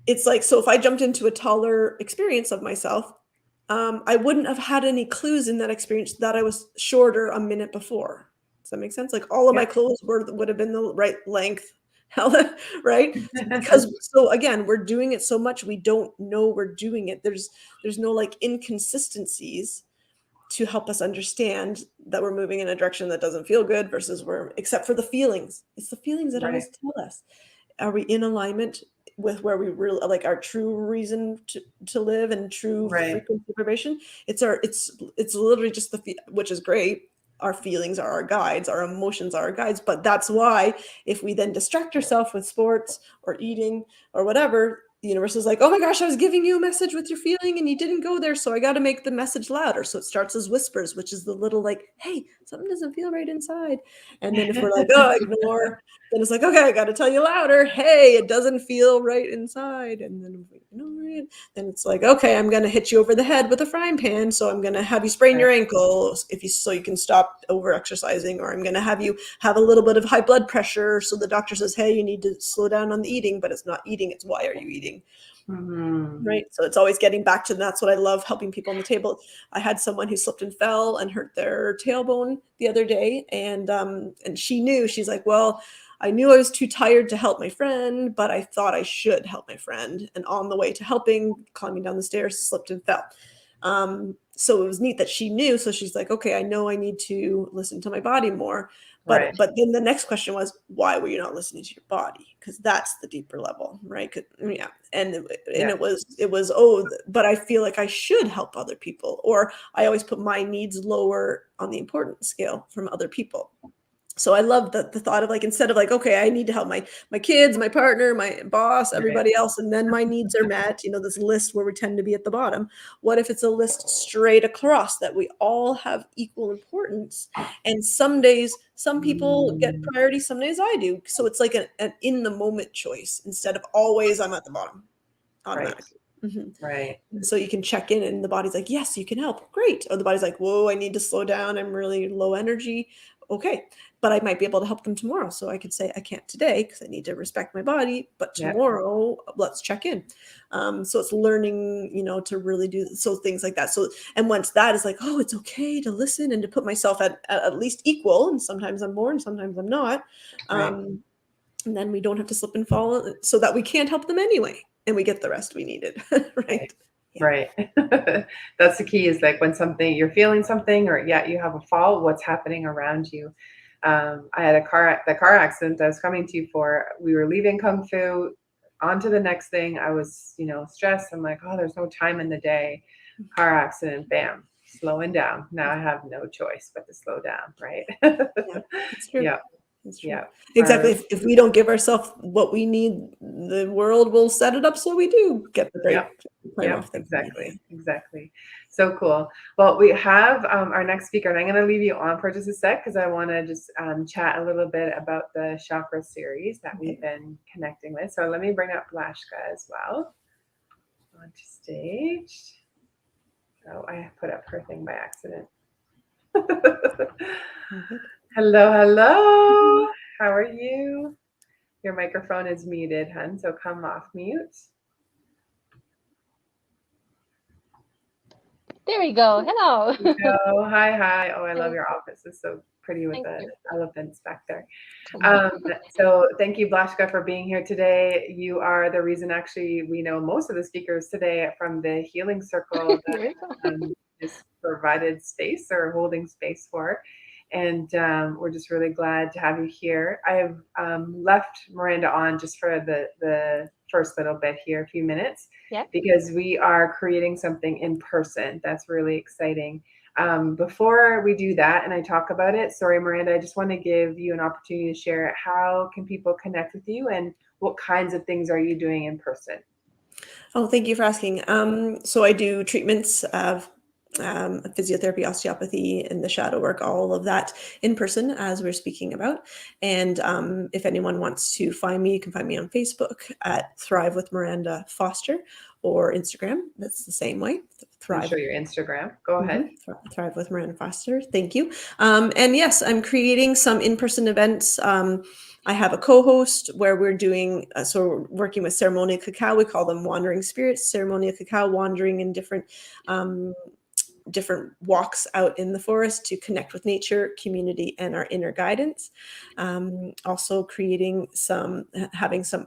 It's like, so if I jumped into a taller experience of myself, I wouldn't have had any clues in that experience that I was shorter a minute before. Does that make sense? All of my clothes would have been the right length, right? Because so again, we're doing it so much we don't know we're doing it. There's no like inconsistencies to help us understand that we're moving in a direction that doesn't feel good versus except for the feelings. It's the feelings that Right. always tell us. Are we in alignment with where we really like our true reason to live and true Right. frequency vibration? It's literally just which is great. Our feelings are our guides, our emotions are our guides. But that's why if we then distract ourselves with sports or eating or whatever, the universe is like, oh my gosh, I was giving you a message with your feeling and you didn't go there. So I got to make the message louder. So it starts as whispers, which is the little like, hey, something doesn't feel right inside. And then if we're like, oh, ignore, then it's like, okay, I got to tell you louder. Hey, it doesn't feel right inside. And then we ignore it. Then it's like, okay, I'm going to hit you over the head with a frying pan. So I'm going to have you sprain your ankle so you can stop over exercising, or I'm going to have you have a little bit of high blood pressure. So the doctor says, hey, you need to slow down on the eating, but it's not eating. It's why are you eating? Mm-hmm. Right. So it's always getting back to, that's what I love, helping people on the table. I had someone who slipped and fell and hurt their tailbone the other day. And she knew, she's like, well, I knew I was too tired to help my friend, but I thought I should help my friend. And on the way to helping, climbing down the stairs, slipped and fell. So it was neat that she knew. So she's like, okay, I know I need to listen to my body more. But then the next question was, why were you not listening to your body? Because that's the deeper level, right? Yeah. And it was, oh, but I feel like I should help other people, or I always put my needs lower on the importance scale from other people. So I love the thought of like, instead of like, okay, I need to help my kids, my partner, my boss, everybody else, and then my needs are met, this list where we tend to be at the bottom. What if it's a list straight across that we all have equal importance? And some days, some people get priority, some days I do. So it's like an in the moment choice instead of always I'm at the bottom automatically. Right. So you can check in and the body's like, yes, you can help. Great. Or the body's like, whoa, I need to slow down. I'm really low energy. Okay. But I might be able to help them tomorrow. So I could say I can't today because I need to respect my body, but tomorrow let's check in. So it's learning, to really do things like that. So, and once that is like, oh, it's okay to listen and to put myself at least equal. And sometimes I'm more and sometimes I'm not. And then we don't have to slip and fall so that we can't help them anyway. And we get the rest we needed. Right. Yeah. Right. That's the key, is like when you're feeling something, or you have a fall, what's happening around you. I had the car accident I was coming to you for. We were leaving Kung Fu on to the next thing. I was, stressed. I'm like, oh, there's no time in the day. Car accident, bam, slowing down. Now I have no choice but to slow down. Right. It's true. Yeah. That's true. Yeah, exactly. If we don't give ourselves what we need, the world will set it up so we do get the break. Yeah, exactly. So cool. Well, we have our next speaker, and I'm going to leave you on for just a sec because I want to just chat a little bit about the chakra series that we've been connecting with. So let me bring up Blashka as well onto stage. Oh, I put up her thing by accident. Hello. How are you? Your microphone is muted, hun, so come off mute. There we go. Hello. Hi. Oh, I love your office. It's so pretty with the elephants back there. So thank you, Blashka, for being here today. You are the reason, actually, we know most of the speakers today from the Healing Circle that is provided space or holding space for. And we're just really glad to have you here. I have left Miranda on just for the first little bit here, a few minutes, because we are creating something in person. That's really exciting. Before we do that and I talk about it, sorry, Miranda, I just want to give you an opportunity to share how can people connect with you and what kinds of things are you doing in person? Oh, thank you for asking. So I do treatments of physiotherapy, osteopathy, and the shadow work, all of that in person, as we're speaking about. And if anyone wants to find me, you can find me on Facebook at Thrive with Miranda Foster, or Instagram. That's the same way. Thrive. Show your Instagram. Go ahead. Thrive with Miranda Foster. Thank you. And yes, I'm creating some in-person events. I have a co-host where we're doing, so we're working with Ceremonial Cacao. We call them wandering spirits. Ceremonial Cacao, wandering in different different walks out in the forest to connect with nature, community, and our inner guidance. Also having some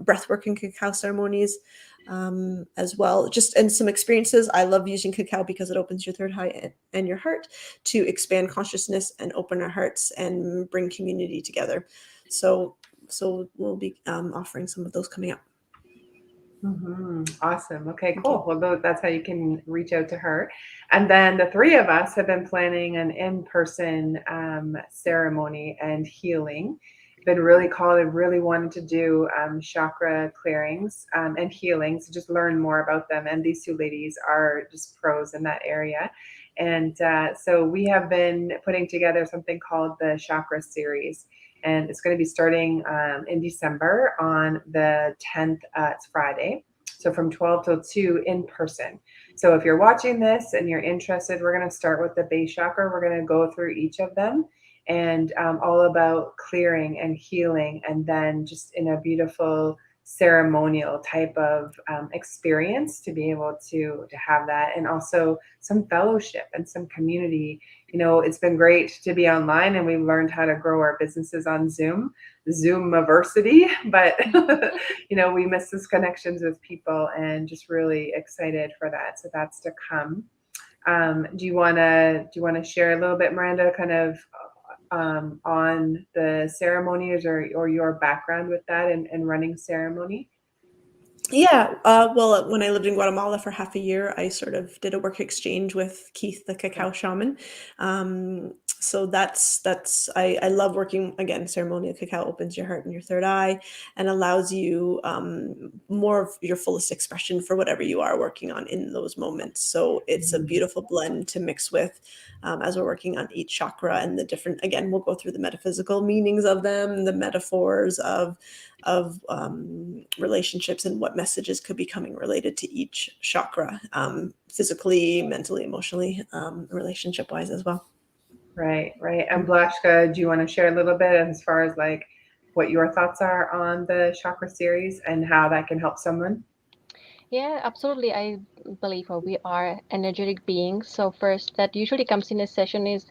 breathwork and cacao ceremonies as well, and some experiences. I love using cacao because it opens your third eye and your heart to expand consciousness and open our hearts and bring community together. So we'll be offering some of those coming up. Awesome. Okay, cool. Well, that's how you can reach out to her. And then the three of us have been planning an in-person ceremony and healing. Been really called and really wanted to do chakra clearings and healings, just learn more about them. And these two ladies are just pros in that area. And so we have been putting together something called the Chakra series. And it's going to be starting in December on the 10th. It's Friday. So from 12 till 2 in person. So if you're watching this and you're interested, we're going to start with the base chakra. We're going to go through each of them and all about clearing and healing. And then just in a beautiful ceremonial type of experience to be able to have that, and also some fellowship and some community. You know, it's been great to be online, and we've learned how to grow our businesses on Zoomiversity, but you know, we miss those connections with people, and just really excited for that. So that's to come. Do you want to share a little bit, Miranda, kind of on the ceremonies or your background with that and running ceremony? Yeah, well, when I lived in Guatemala for half a year, I sort of did a work exchange with Keith, the cacao shaman. So I love working, again, ceremonial cacao opens your heart and your third eye and allows you more of your fullest expression for whatever you are working on in those moments. So it's a beautiful blend to mix with as we're working on each chakra and the different, again, we'll go through the metaphysical meanings of them, the metaphors of relationships and what messages could be coming related to each chakra, physically, mentally, emotionally, relationship wise as well. Right. And Blashka, do you want to share a little bit as far as like what your thoughts are on the chakra series and how that can help someone? Yeah, absolutely. I believe we are energetic beings. So first, that usually comes in a session is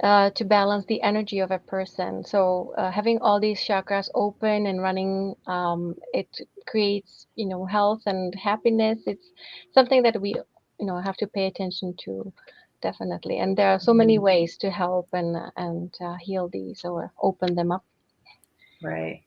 to balance the energy of a person. So having all these chakras open and running, it creates, health and happiness. It's something that we, have to pay attention to, definitely. And there are so many ways to help and heal these or open them up. Right.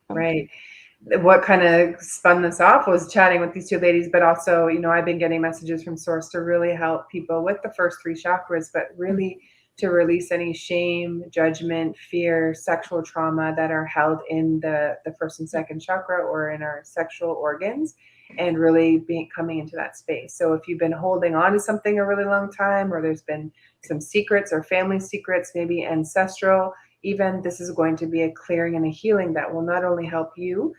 What kind of spun this off was chatting with these two ladies, but also, I've been getting messages from Source to really help people with the first three chakras, but really to release any shame, judgment, fear, sexual trauma that are held in the first and second chakra or in our sexual organs, and really coming into that space. So if you've been holding on to something a really long time, or there's been some secrets or family secrets, maybe ancestral, even, this is going to be a clearing and a healing that will not only help you,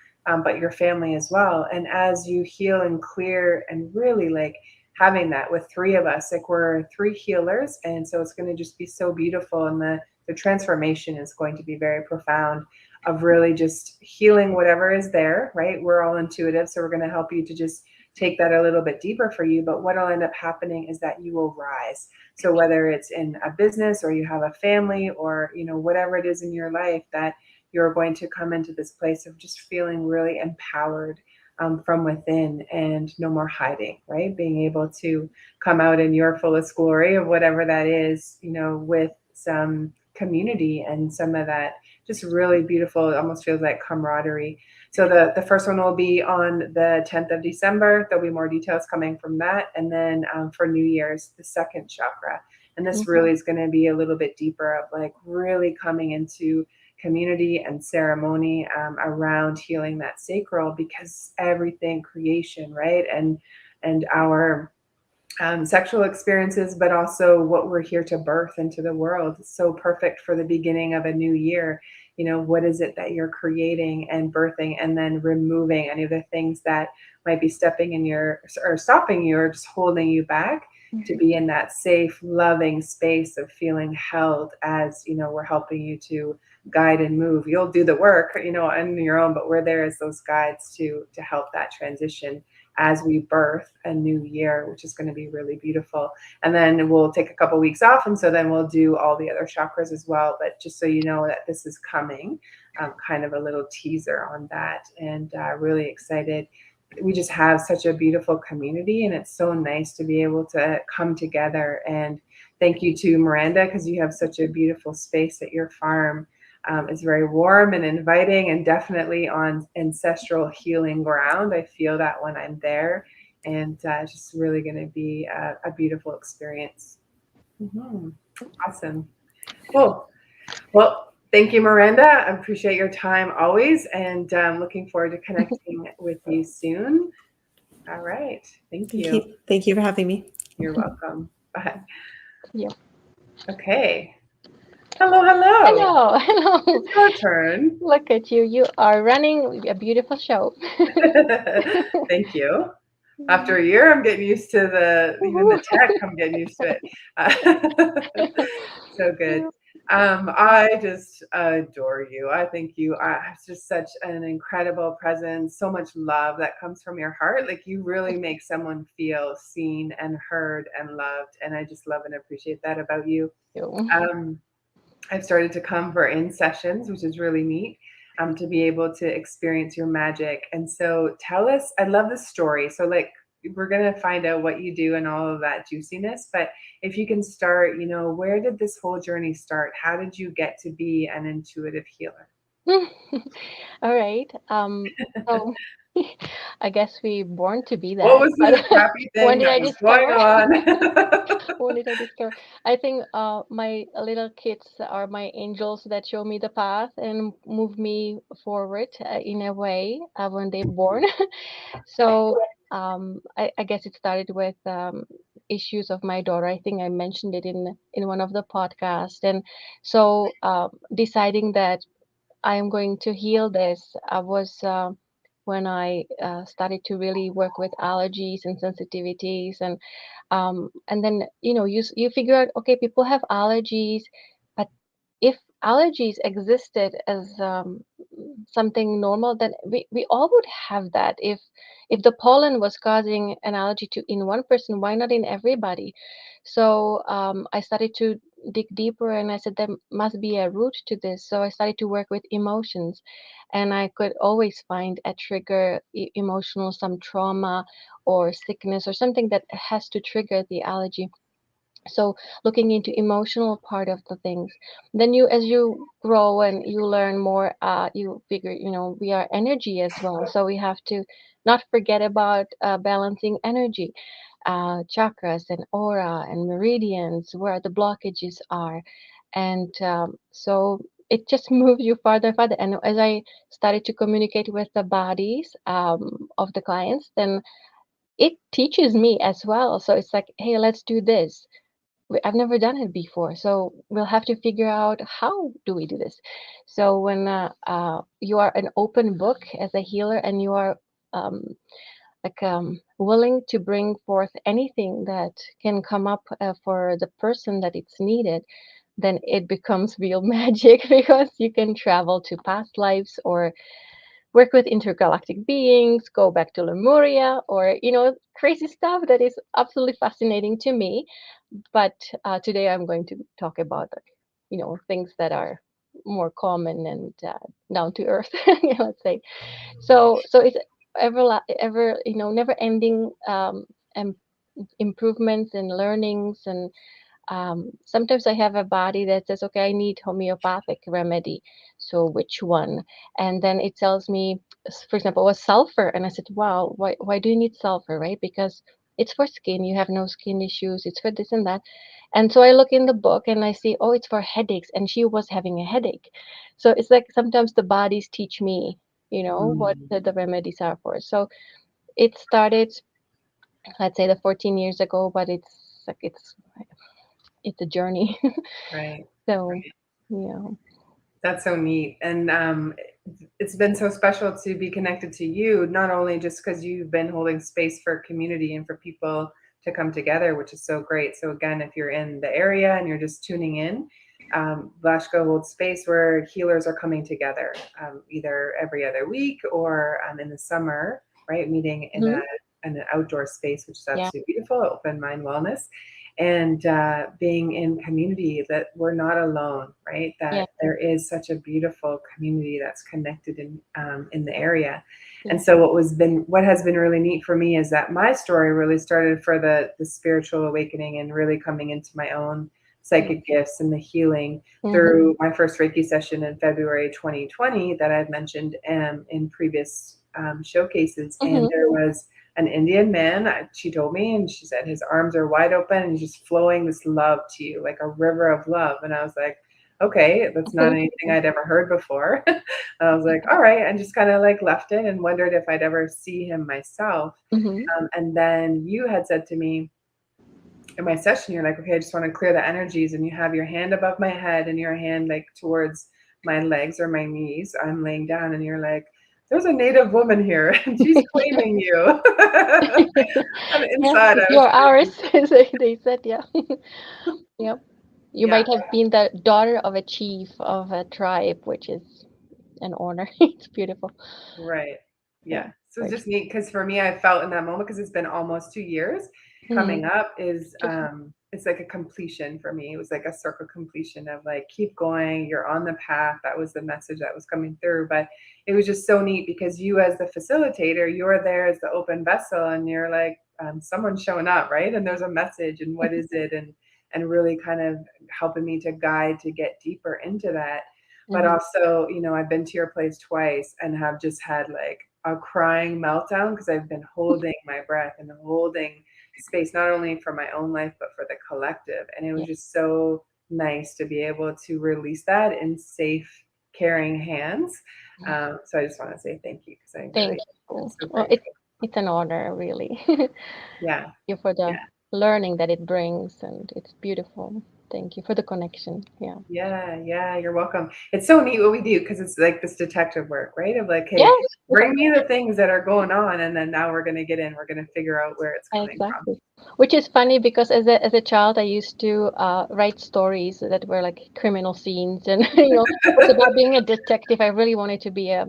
but your family as well. And as you heal and clear, and really like having that with three of us, like we're three healers. And so it's going to just be so beautiful. And the transformation is going to be very profound of really just healing whatever is there, right? We're all intuitive. So we're going to help you to just take that a little bit deeper for you. But what'll end up happening is that you will rise. So whether it's in a business or you have a family or, whatever it is in your life, that you're going to come into this place of just feeling really empowered from within, and no more hiding, right? Being able to come out in your fullest glory of whatever that is, with some community and some of that just really beautiful, it almost feels like camaraderie. So the first one will be on the 10th of December. There'll be more details coming from that. And then for New Year's, the second chakra. And this really is going to be a little bit deeper of like really coming into community and ceremony around healing that sacral, because everything creation, right? And our sexual experiences, but also what we're here to birth into the world. It's so perfect for the beginning of a new year. What is it that you're creating and birthing, and then removing any of the things that might be stepping in or stopping you or just holding you back, to be in that safe, loving space of feeling held as, we're helping you to guide and move. You'll do the work, on your own, but we're there as those guides to help that transition as we birth a new year, which is going to be really beautiful. And then we'll take a couple weeks off, and so then we'll do all the other chakras as well. But just so you know that this is coming, kind of a little teaser on that, and really excited. We just have such a beautiful community, and it's so nice to be able to come together. And thank you to Miranda, because you have such a beautiful space at your farm. It's very warm and inviting, and definitely on ancestral healing ground. I feel that when I'm there, and it's just really going to be a beautiful experience. Awesome. Cool. Well, thank you, Miranda. I appreciate your time always, and looking forward to connecting with you soon. All right. Thank you. Thank you for having me. You're welcome. Bye. Yeah. Okay. Hello, hello. Hello. It's your turn. Look at you. You are running a beautiful show. Thank you. After a year, I'm getting used to even the tech. I'm getting used to it. So good. I just adore you. I think you are just such an incredible presence, so much love that comes from your heart. Like, you really make someone feel seen and heard and loved. And I just love and appreciate that about you. I've started to come for in sessions, which is really neat, to be able to experience your magic. And so tell us, I love the story. So like, we're going to find out what you do and all of that juiciness. But if you can start, where did this whole journey start? How did you get to be an intuitive healer? All right. So I guess we born to be that. What was the crappy thing that was going on? When did I discover? I think my little kids are my angels that show me the path and move me forward in a way when they're born. So I guess it started with issues of my daughter. I think I mentioned it in one of the podcasts. And so deciding that I am going to heal this was when I started to really work with allergies and sensitivities, and then you figure out, okay, people have allergies, but if allergies existed as something normal, then we all would have that. If the pollen was causing an allergy in one person, why not in everybody? So I started to dig deeper, and I said there must be a root to this. So I started to work with emotions, and I could always find a trigger, emotional, some trauma or sickness or something that has to trigger the allergy. So looking into emotional part of the things, then as you grow and you learn more, you figure, we are energy as well. So we have to not forget about balancing energy, chakras and aura and meridians, where the blockages are. And so it just moves you farther and farther. And as I started to communicate with the bodies of the clients, then it teaches me as well. So it's like, hey, let's do this. I've never done it before, so we'll have to figure out how do we do this. So when you are an open book as a healer, and you are willing to bring forth anything that can come up for the person that it's needed, then it becomes real magic, because you can travel to past lives or work with intergalactic beings, go back to Lemuria, or crazy stuff that is absolutely fascinating to me. But today I'm going to talk about things that are more common and down to earth, let's say. So it's ever never ending improvements and learnings. And sometimes I have a body that says, okay, I need homeopathic remedy. So which one? And then it tells me, for example, was sulfur. And I said, wow, why do you need sulfur, right? Because it's for skin. You have no skin issues. It's for this and that. And so I look in the book and I see, oh, it's for headaches. And she was having a headache. So it's like sometimes the bodies teach me, what the remedies are for. So it started, let's say, 14 years ago, but it's a journey. Right. So, right. yeah. That's so neat. And it's been so special to be connected to you, not only just because you've been holding space for community and for people to come together, which is so great. So again, if you're in the area and you're just tuning in, Vlashko holds space where healers are coming together, either every other week or in the summer, right? Meeting in an outdoor space, which is Yeah. absolutely beautiful, open mind wellness, and being in community, that we're not alone, right? That Yeah. there is such a beautiful community that's connected in the area. And Yeah. so what has been really neat for me is that my story really started for the spiritual awakening and really coming into my own psychic gifts and the healing through my first Reiki session in February 2020 that I've mentioned in previous showcases. And there was an Indian man, she told me, and she said his arms are wide open and just flowing this love to you, like a river of love. And I was like, okay, that's not anything I'd ever heard before. I was like, all right, and just kind of like left it and wondered if I'd ever see him myself. And then you had said to me in my session, you're like, okay, I just want to clear the energies, and you have your hand above my head and your hand like towards my legs or my knees. I'm laying down, and you're like, there's a native woman here and she's claiming you. And inside I was You're ours. They said, yeah. Yep. You yeah, might have been the daughter of a chief of a tribe, which is an honor. It's beautiful. right. Yeah. Yeah. So it's just neat because for me, I felt in that moment, because it's been almost 2 years coming up, is it's like a completion for me. It was like a circle completion of like, keep going, you're on the path. That was the message that was coming through. But it was just so neat because you, as the facilitator, you're there as the open vessel, and you're like, someone's showing up, right? And there's a message, and what is it? And really kind of helping me to guide to get deeper into that. But also, I've been to your place twice and have just had like a crying meltdown because I've been holding my breath and holding space, not only for my own life, but for the collective. And it was just so nice to be able to release that in safe, caring hands. So I just want to say thank you, because I Thank really am you. so Well, grateful. it's an honor, really. Yeah. You for the Yeah. learning that it brings, and it's beautiful. Thank you for the connection. Yeah. Yeah, you're welcome. It's so neat what we do, because it's like this detective work, right? Of like, hey, Yes. bring me the things that are going on, and then now we're gonna we're gonna figure out where it's coming from. Exactly. Which is funny because as a child, I used to write stories that were like criminal scenes, and it was about being a detective. I really wanted to be a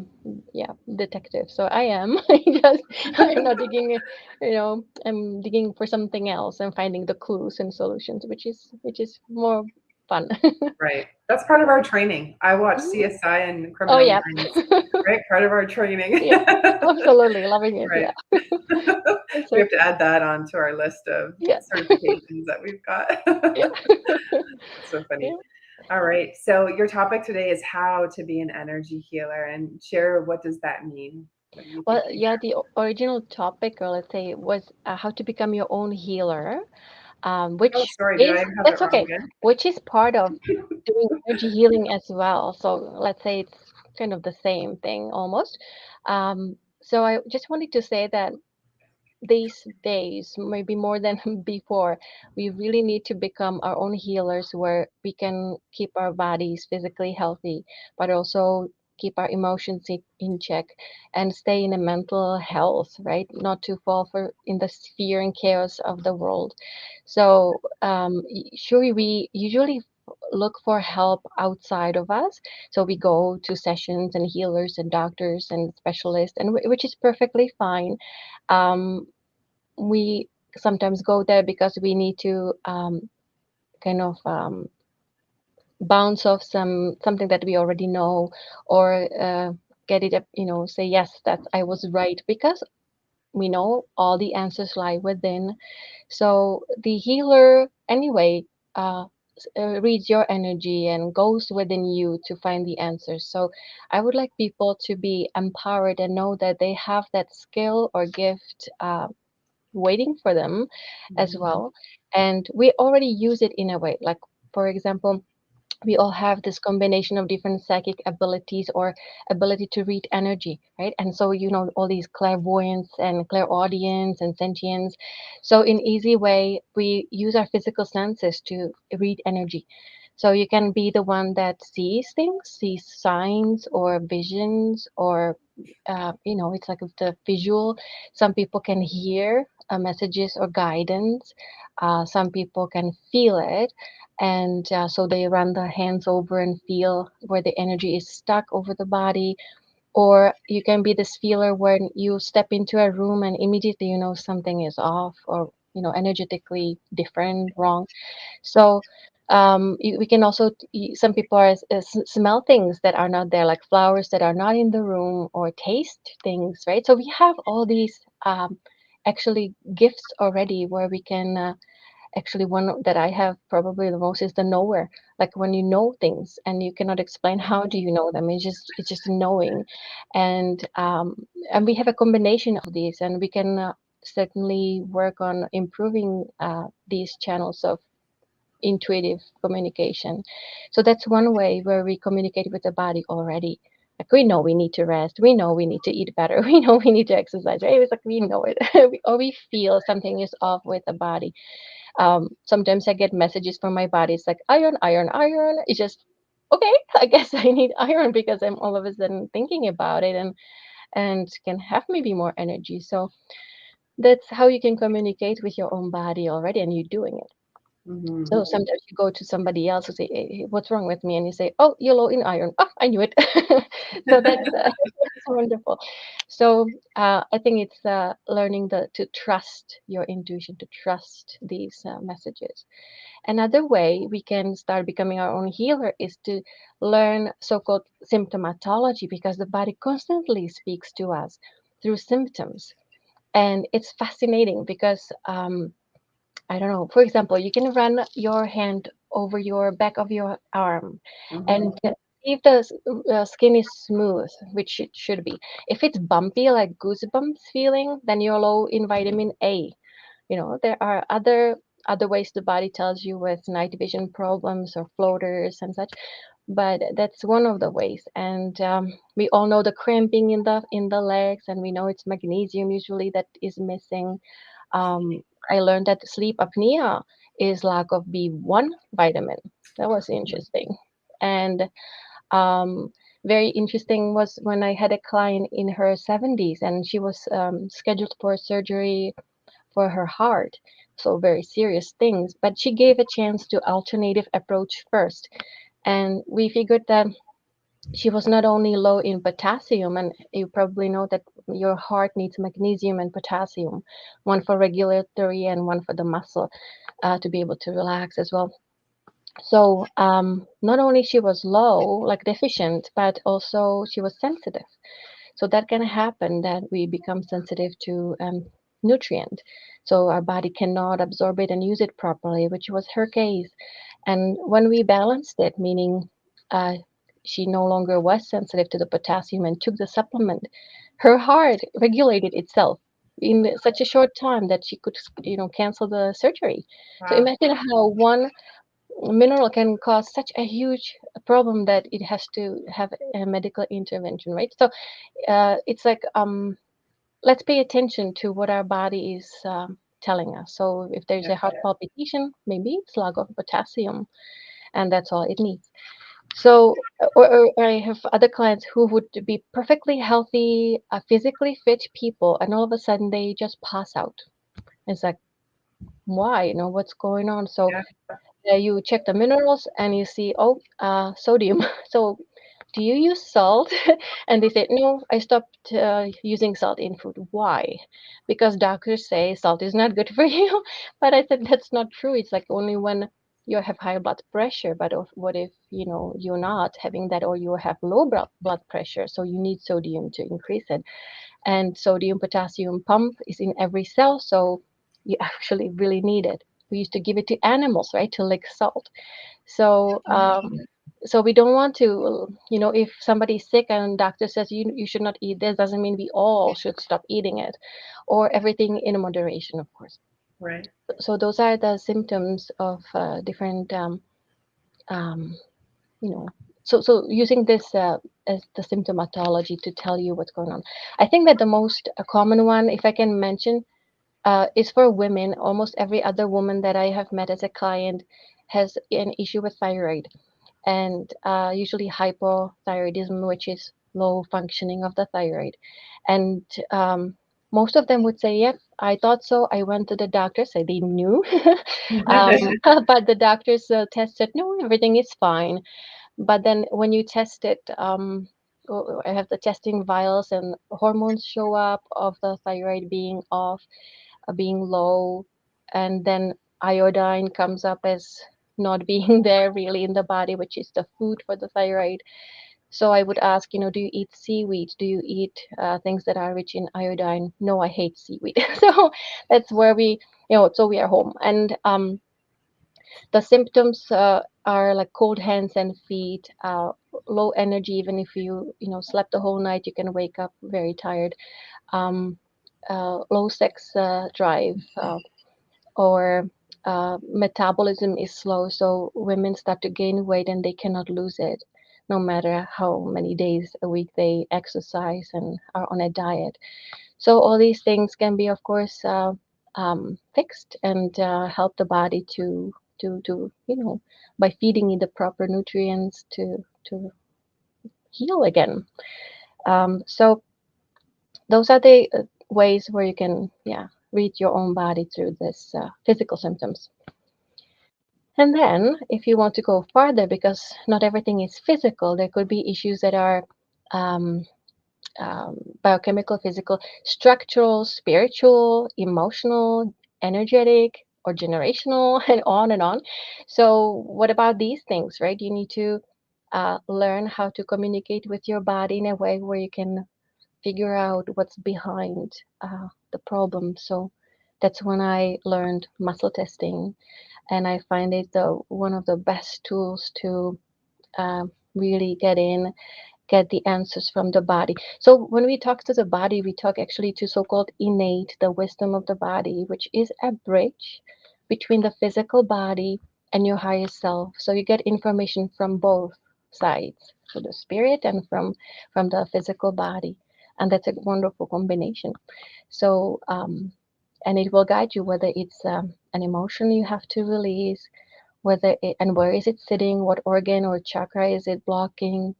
detective, so I am. I'm not digging, I'm digging for something else and finding the clues and solutions, which is more fun. Right. That's part of our training. I watch CSI and Oh Criminal yeah. Minds, right? Part of our training. Yeah, absolutely loving it. Right. Yeah. We So have to add that on to our list of yeah. certifications that we've got. Yeah. So funny. Yeah. All right. So your topic today is how to be an energy healer, and share, what does that mean? What do you Well, think? yeah, the original topic, or let's say, was how to become your own healer, Oh, which sorry. Did I is, have it that's wrong okay, again? which is part of doing energy healing as well. So let's say it's kind of the same thing almost. So I just wanted to say that these days, maybe more than before, we really need to become our own healers, where we can keep our bodies physically healthy, but also keep our emotions in check and stay in a mental health, right? Not to fall for in the fear and chaos of the world. So, sure, we usually look for help outside of us. So we go to sessions and healers and doctors and specialists, and which is perfectly fine. We sometimes go there because we need to kind of bounce off something that we already know, or get it up, say yes, that I was right, because we know all the answers lie within. So the healer anyway reads your energy and goes within you to find the answers. So I would like people to be empowered and know that they have that skill or gift waiting for them as well. And we already use it in a way. Like, for example, we all have this combination of different psychic abilities or ability to read energy, right? And so, all these clairvoyance and clairaudience and sentience. So in easy way, we use our physical senses to read energy. So you can be the one that sees things, sees signs or visions, or it's like the visual. Some people can hear messages or guidance. Some people can feel it, and so they run their hands over and feel where the energy is stuck over the body. Or you can be this feeler when you step into a room and immediately you know something is off, or energetically different, wrong. So we can also, some people are smell things that are not there, like flowers that are not in the room, or taste things, right? So we have all these actually gifts already, where we can actually, one that I have probably the most is the knower. Like when you know things and you cannot explain how do you know them, it's just knowing. And we have a combination of these, and we can certainly work on improving these channels of intuitive communication. So that's one way where we communicate with the body already. Like we know we need to rest, we know we need to eat better, we know we need to exercise, right? It's like we know it, or we feel something is off with the body. Sometimes I get messages from my body. It's like iron, iron, iron. It's just okay. I guess I need iron because I'm all of a sudden thinking about it, and can have maybe more energy. So that's how you can communicate with your own body already, and you're doing it. Mhm. So sometimes you go to somebody else who say, hey, "What's wrong with me?" And you say, "Oh, you're low in iron." Oh, I knew it. So that's that's wonderful. So I think it's learning to trust your intuition, to trust these messages. Another way we can start becoming our own healer is to learn so-called symptomatology, because the body constantly speaks to us through symptoms. And it's fascinating because I don't know, for example, you can run your hand over your back of your arm and see if the skin is smooth, which it should be. If it's bumpy, like goosebumps feeling, then you're low in vitamin A. There are other ways the body tells you with night vision problems or floaters and such, but that's one of the ways. And we all know the cramping in the legs, and we know it's magnesium usually that is missing. I learned that sleep apnea is lack of B1 vitamin. That was interesting. And um, very interesting was when I had a client in her 70s, and she was scheduled for surgery for her heart. So very serious things, but she gave a chance to alternative approach first. And we figured that she was not only low in potassium, and you probably know that your heart needs magnesium and potassium, one for regulatory and one for the muscle to be able to relax as well. So not only she was low, like deficient, but also she was sensitive. So that can happen, that we become sensitive to nutrient. So our body cannot absorb it and use it properly, which was her case. And when we balanced it, meaning uh, she no longer was sensitive to the potassium and took the supplement, her heart regulated itself in such a short time that she could, cancel the surgery. So Wow. imagine how one mineral can cause such a huge problem that it has to have a medical intervention, right? So it's like let's pay attention to what our body is telling us. So if there's a heart palpitation, maybe it's lack of potassium, and that's all it needs. So, or I have other clients who would be perfectly healthy, physically fit people, and all of a sudden they just pass out. It's like, why? What's going on? So you check the minerals and you see, oh, sodium. So do you use salt? And they said, no, I stopped using salt in food. Why? Because doctors say salt is not good for you. But I said, that's not true. It's like only when you have high blood pressure. But what if, you're not having that, or you have low blood pressure? So you need sodium to increase it. And sodium potassium pump is in every cell. So you actually really need it. We used to give it to animals, right, to lick salt. So so we don't want to, if somebody's sick and doctor says you should not eat this, doesn't mean we all should stop eating it, or everything in moderation, of course. Right. So those are the symptoms of different, um, you know. So using this as the symptomatology to tell you what's going on. I think that the most common one, if I can mention, is for women. Almost every other woman that I have met as a client has an issue with thyroid, and usually hypothyroidism, which is low functioning of the thyroid. And most of them would say, yep, I thought so. I went to the doctor, so they knew. um, but the doctor's test said, no, everything is fine. But then when you test it, I have the testing vials, and hormones show up of the thyroid being off, being low, and then iodine comes up as not being there really in the body, which is the food for the thyroid. So I would ask, do you eat seaweed? Do you eat things that are rich in iodine? No, I hate seaweed. So that's where so we are home. And the symptoms are like cold hands and feet, low energy. Even if slept the whole night, you can wake up very tired. Um, Low sex drive, or metabolism is slow. So women start to gain weight and they cannot lose it, no matter how many days a week they exercise and are on a diet. So all these things can be, of course, fixed and help the body to by feeding it the proper nutrients to heal again. So those are the ways where you can read your own body through this physical symptoms. And then if you want to go farther, because not everything is physical, there could be issues that are um, biochemical, physical, structural, spiritual, emotional, energetic, or generational, and on and on. So what about these things, right? You need to learn how to communicate with your body in a way where you can figure out what's behind the problem. So that's when I learned muscle testing, and I find it one of the best tools to really get the answers from the body. So when we talk to the body, we talk actually to so-called innate, the wisdom of the body, which is a bridge between the physical body and your higher self. So you get information from both sides, so the spirit and from the physical body, and that's a wonderful combination. So and it will guide you whether it's an emotion you have to release, and where is it sitting, what organ or chakra is it blocking,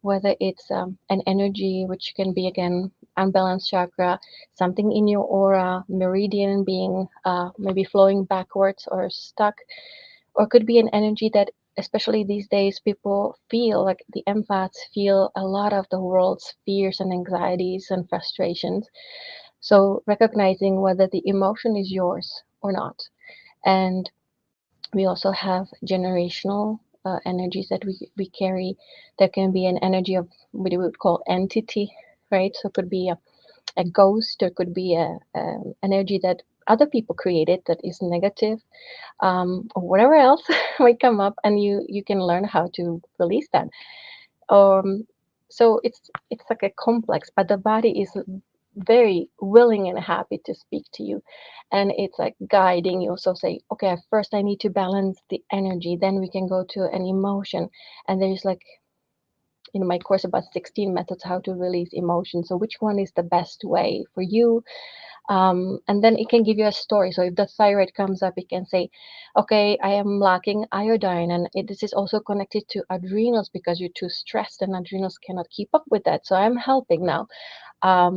whether it's an energy, which can be again unbalanced chakra, something in your aura, meridian being maybe flowing backwards or stuck, or could be an energy that, especially these days, people feel like the empaths feel a lot of the world's fears and anxieties and frustrations. So recognizing whether the emotion is yours or not. And we also have generational energies that we carry. There can be an energy of what we would call entity, right? So it could be a ghost, or could be a energy that other people created that is negative, or whatever else might come up, and you can learn how to release that. So it's like a complex, but the body is very willing and happy to speak to you, and it's like guiding you. So say, okay, first I need to balance the energy, then we can go to an emotion, and there's like in my course about 16 methods how to release emotion. So which one is the best way for you? And then it can give you a story. So if the thyroid comes up, it can say, okay, I am lacking iodine. And this is also connected to adrenals because you're too stressed and adrenals cannot keep up with that. So I'm helping now,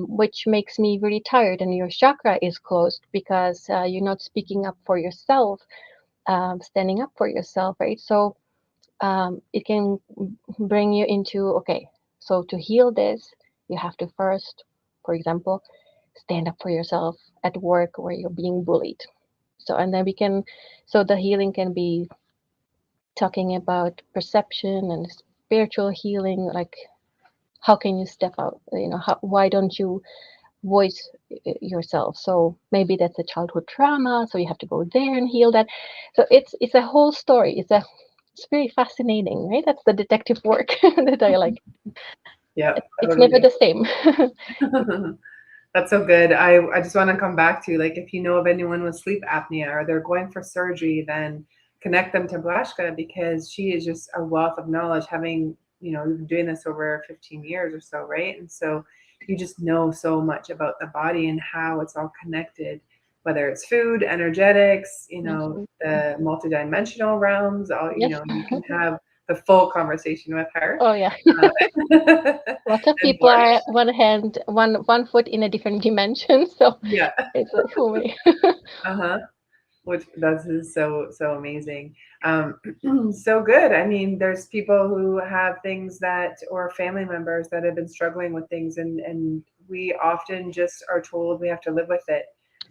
which makes me really tired. And your chakra is closed because you're not speaking up for yourself, standing up for yourself, right? So it can bring you into, okay, so to heal this, you have to first, for example, stand up for yourself at work where you're being bullied. So, and then so the healing can be talking about perception and spiritual healing, like how can you step out? Why don't you voice yourself? So maybe that's a childhood trauma, so you have to go there and heal that. So it's a whole story. It's very fascinating, right? That's the detective work that I like. Yeah, It's never the same. That's so good. I just want to come back to, like, if you know of anyone with sleep apnea or they're going for surgery, then connect them to Blashka, because she is just a wealth of knowledge, having, you've been doing this over 15 years or so, right? And so you just know so much about the body and how it's all connected, whether it's food, energetics, the multidimensional realms, all, Yes. you can have the full conversation with her. Oh yeah. Lots of And people more. are one foot in a different dimension. So Yeah. it's like, oh my. Uh-huh. which that is so amazing. So good. I mean, there's people who have things that, or family members that have been struggling with things, and we often just are told we have to live with it,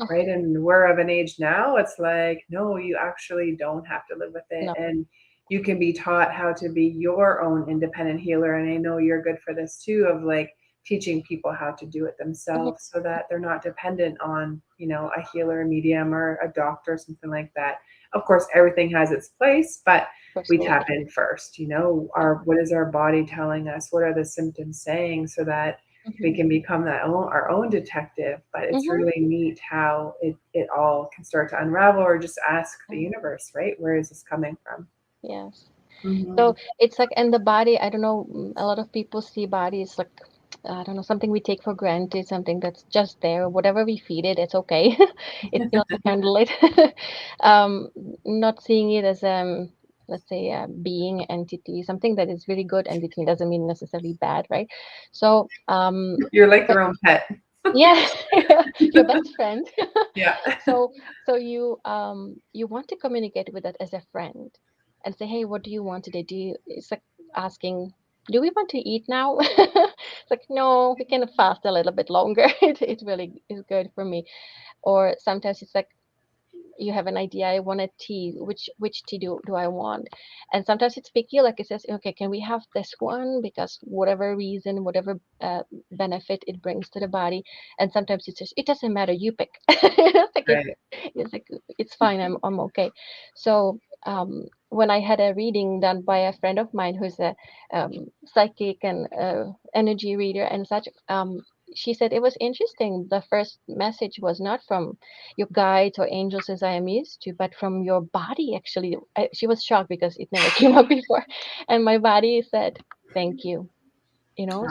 right? And we're of an age now, it's like, no, you actually don't have to live with it. No. And you can be taught how to be your own independent healer. And I know you're good for this too, of like teaching people how to do it themselves so that they're not dependent on, a healer, a medium, or a doctor, something like that. Of course, everything has its place, but we tap in first, what is our body telling us? What are the symptoms saying, so that we can become our own detective. But it's really neat how it all can start to unravel, or just ask the universe, right? Where is this coming from? Yes. Mm-hmm. So it's like, and the body, I don't know, a lot of people see bodies like, I don't know, something we take for granted, something that's just there. Whatever we feed it, it's okay. It still can handle it. Not seeing it as let's say a being entity, something that is really good entity, doesn't mean necessarily bad, right? So you're like your own pet. Yeah, your best friend. Yeah. So you want to communicate with that as a friend and say, hey, what do you want today? It's like asking, do we want to eat now? It's like, no, we can fast a little bit longer. It really is good for me. Or sometimes it's like, you have an idea, I want a tea, which tea do I want? And sometimes it's picky, like it says, okay, can we have this one, because whatever reason, whatever benefit it brings to the body. And sometimes it's just, it doesn't matter, you pick. Like Right. it's like, it's fine, I'm okay. So when I had a reading done by a friend of mine who's a psychic and energy reader and such, she said it was interesting. The first message was not from your guides or angels, as I am used to, but from your body. Actually, she was shocked because it never came up before, and my body said, "Thank you."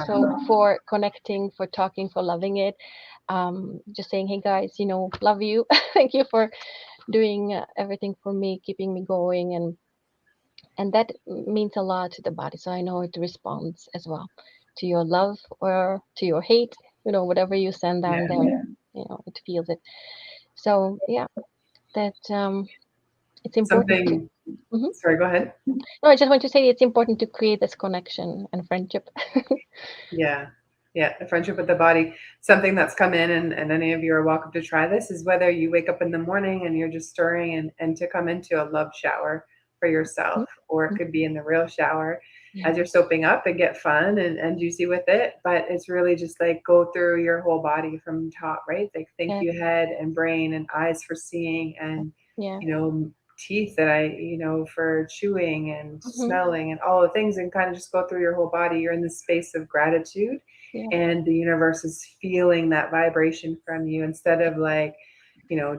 So for connecting, for talking, for loving it, just saying, "Hey guys, love you. Thank you for doing everything for me, keeping me going," and that means a lot to the body. So I know it responds as well to your love or to your hate, whatever you send down there, it feels it. So yeah, that it's important. Something. Sorry, go ahead. No, I just want to say it's important to create this connection and friendship. Yeah. The friendship with the body. Something that's come in, and any of you are welcome to try this, is whether you wake up in the morning and you're just stirring, and to come into a love shower for yourself, or it could be in the real shower as you're soaping up, and get fun and juicy with it. But it's really just like go through your whole body from top, right? Like thank you, head and brain and eyes for seeing, and teeth that for chewing and smelling and all the things, and kind of just go through your whole body. You're in the space of gratitude, and the universe is feeling that vibration from you, instead of like,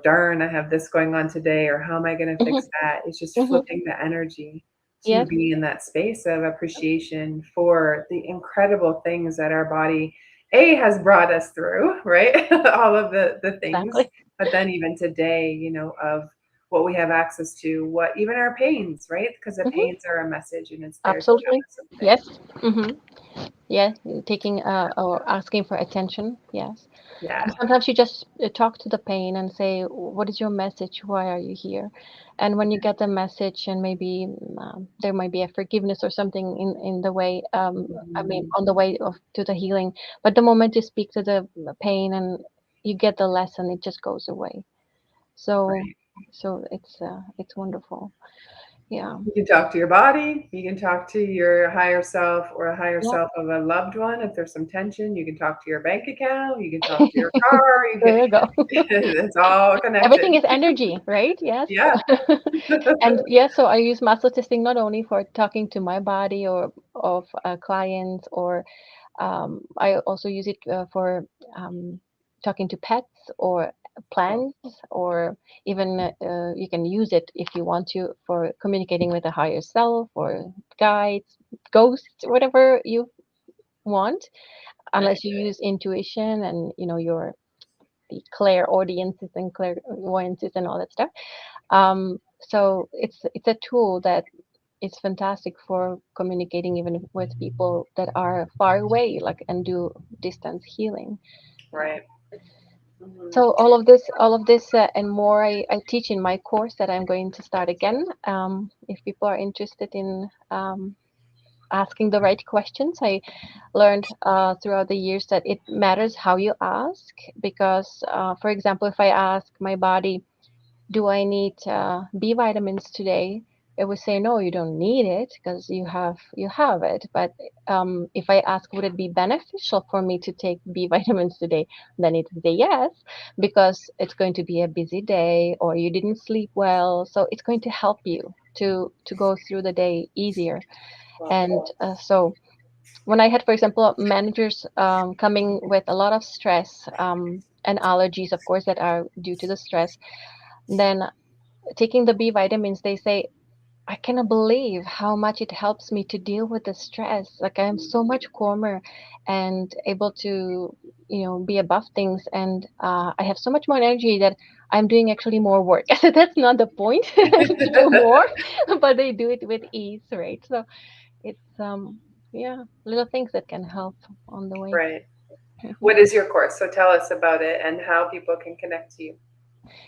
darn, I have this going on today, or how am I going to fix that? It's just flipping the energy to be in that space of appreciation for the incredible things that our body has brought us through, right? All of the things. But then even today, of what we have access to, what even our pains, right? Because the pains are a message, and it's there. Absolutely. Yes. Yeah, taking or asking for attention. Yes. Yeah. And sometimes you just talk to the pain and say, "What is your message? Why are you here?" And when you get the message, and maybe there might be a forgiveness or something in the way. I mean, on the way to the healing. But the moment you speak to the pain and you get the lesson, it just goes away. So, it's wonderful. Yeah. You can talk to your body. You can talk to your higher self, or a higher self of a loved one. If there's some tension, you can talk to your bank account. You can talk to your car. There you go. It's all connected. Everything is energy, right? Yes. Yeah. And so I use muscle testing not only for talking to my body or of clients, or I also use it for talking to pets or plants, or even you can use it if you want to for communicating with a higher self or guides, ghosts, whatever you want, unless you use intuition and your the clairaudiences and clairvoyances and all that stuff. So it's a tool that is fantastic for communicating even with people that are far away, like, and do distance healing. Right. Mhm. So all of this, and more, I teach in my course that I'm going to start again. If people are interested in asking the right questions, I learned throughout the years that it matters how you ask, because, for example, if I ask my body, do I need B vitamins today? It would say, no, you don't need it because you have it. But if I ask, would it be beneficial for me to take B vitamins today? Then it would say yes, because it's going to be a busy day or you didn't sleep well. So it's going to help you to go through the day easier. And so when I had, for example, managers coming with a lot of stress and allergies, of course, that are due to the stress, then taking the B vitamins, they say, I cannot believe how much it helps me to deal with the stress. Like I am so much calmer and able to, be above things. And I have so much more energy that I'm doing actually more work. I said, that's not the point to do more, but they do it with ease, right? So it's, yeah, little things that can help on the way. Right. What is your course? So tell us about it and how people can connect to you.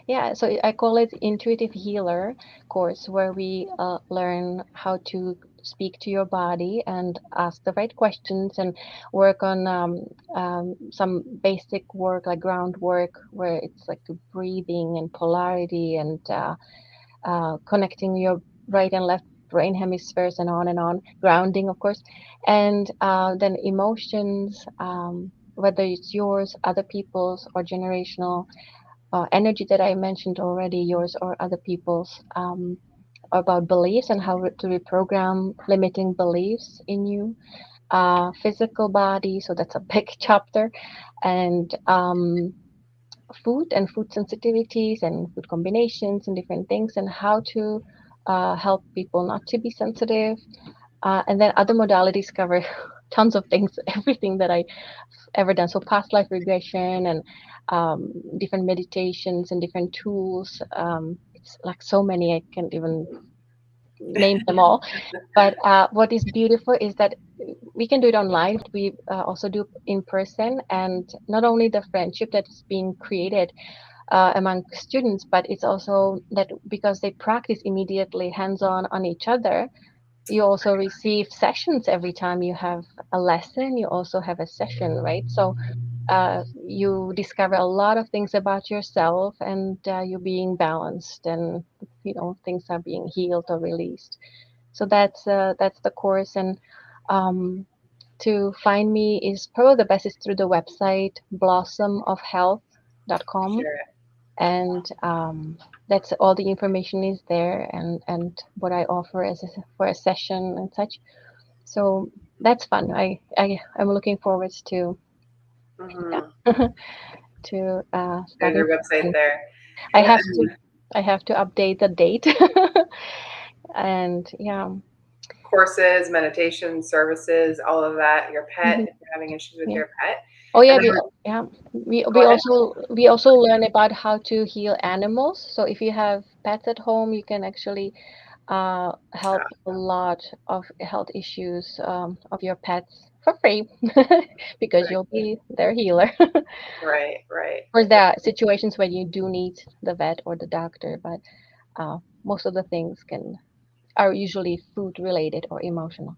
Yeah, so I call it Intuitive Healer course, where we learn how to speak to your body and ask the right questions and work on some basic work like groundwork, where it's like breathing and polarity and connecting your right and left brain hemispheres and on, grounding, of course, and then emotions, whether it's yours, other people's, or generational energy that I mentioned already, yours or other people's, about beliefs and how to reprogram limiting beliefs in you, physical body, so that's a big chapter, and food and food sensitivities and food combinations and different things, and how to help people not to be sensitive. And then other modalities cover tons of things, everything that I ever done. So past life regression and different meditations and different tools. It's like so many, I can't even name them all. But what is beautiful is that we can do it online. We also do in person, and not only the friendship that is being created among students, but it's also that because they practice immediately hands-on on each other, you also receive sessions every time you have a lesson. You also have a session, right? So you discover a lot of things about yourself, and you're being balanced, and things are being healed or released. So that's the course. And to find me is probably the best is through the website blossomofhealth.com, Share it. and that's all the information is there, and what I offer for a session and such. So that's fun. I'm looking forward to to There's starting. your website there. I have to I have to update the date. And yeah. Courses, meditation, services, all of that. Your pet, if you're having issues with your pet. Oh yeah, And we Go ahead. also learn about how to heal animals. So if you have pets at home, you can actually help a lot of health issues of your pets for free because you'll be their healer. Right. Of course, there are situations when you do need the vet or the doctor, but most of the things are usually food related or emotional.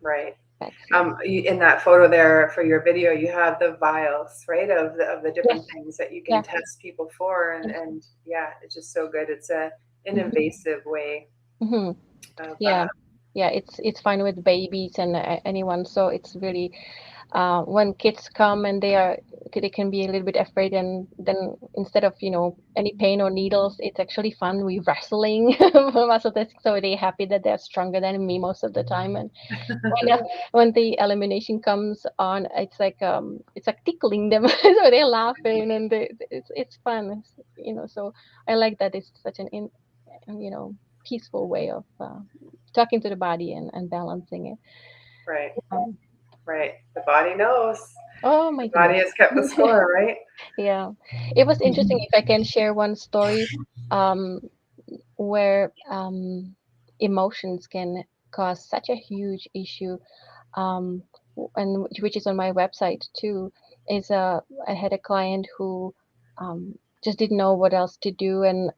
Right. Pets, yeah. In that photo there for your video, you have the vials, right, of the different things that you can test people for, and yeah, it's just so good. It's an invasive way. Mm-hmm. Of, Yeah, it's fine with babies and anyone. So it's really when kids come and they can be a little bit afraid, and then instead of any pain or needles, it's actually fun. We wrestling most of this, so they're happy that they're stronger than me most of the time. And when the elimination comes on, it's like tickling them, so they're laughing, and it's fun, So I like that it's such an peaceful way of talking to the body and balancing it. right. Right. The body knows. Oh my The body goodness. has kept the score, right? Yeah. It was interesting, if I can share one story, um, where emotions can cause such a huge issue, and which is on my website too. I had a client who just didn't know what else to do. And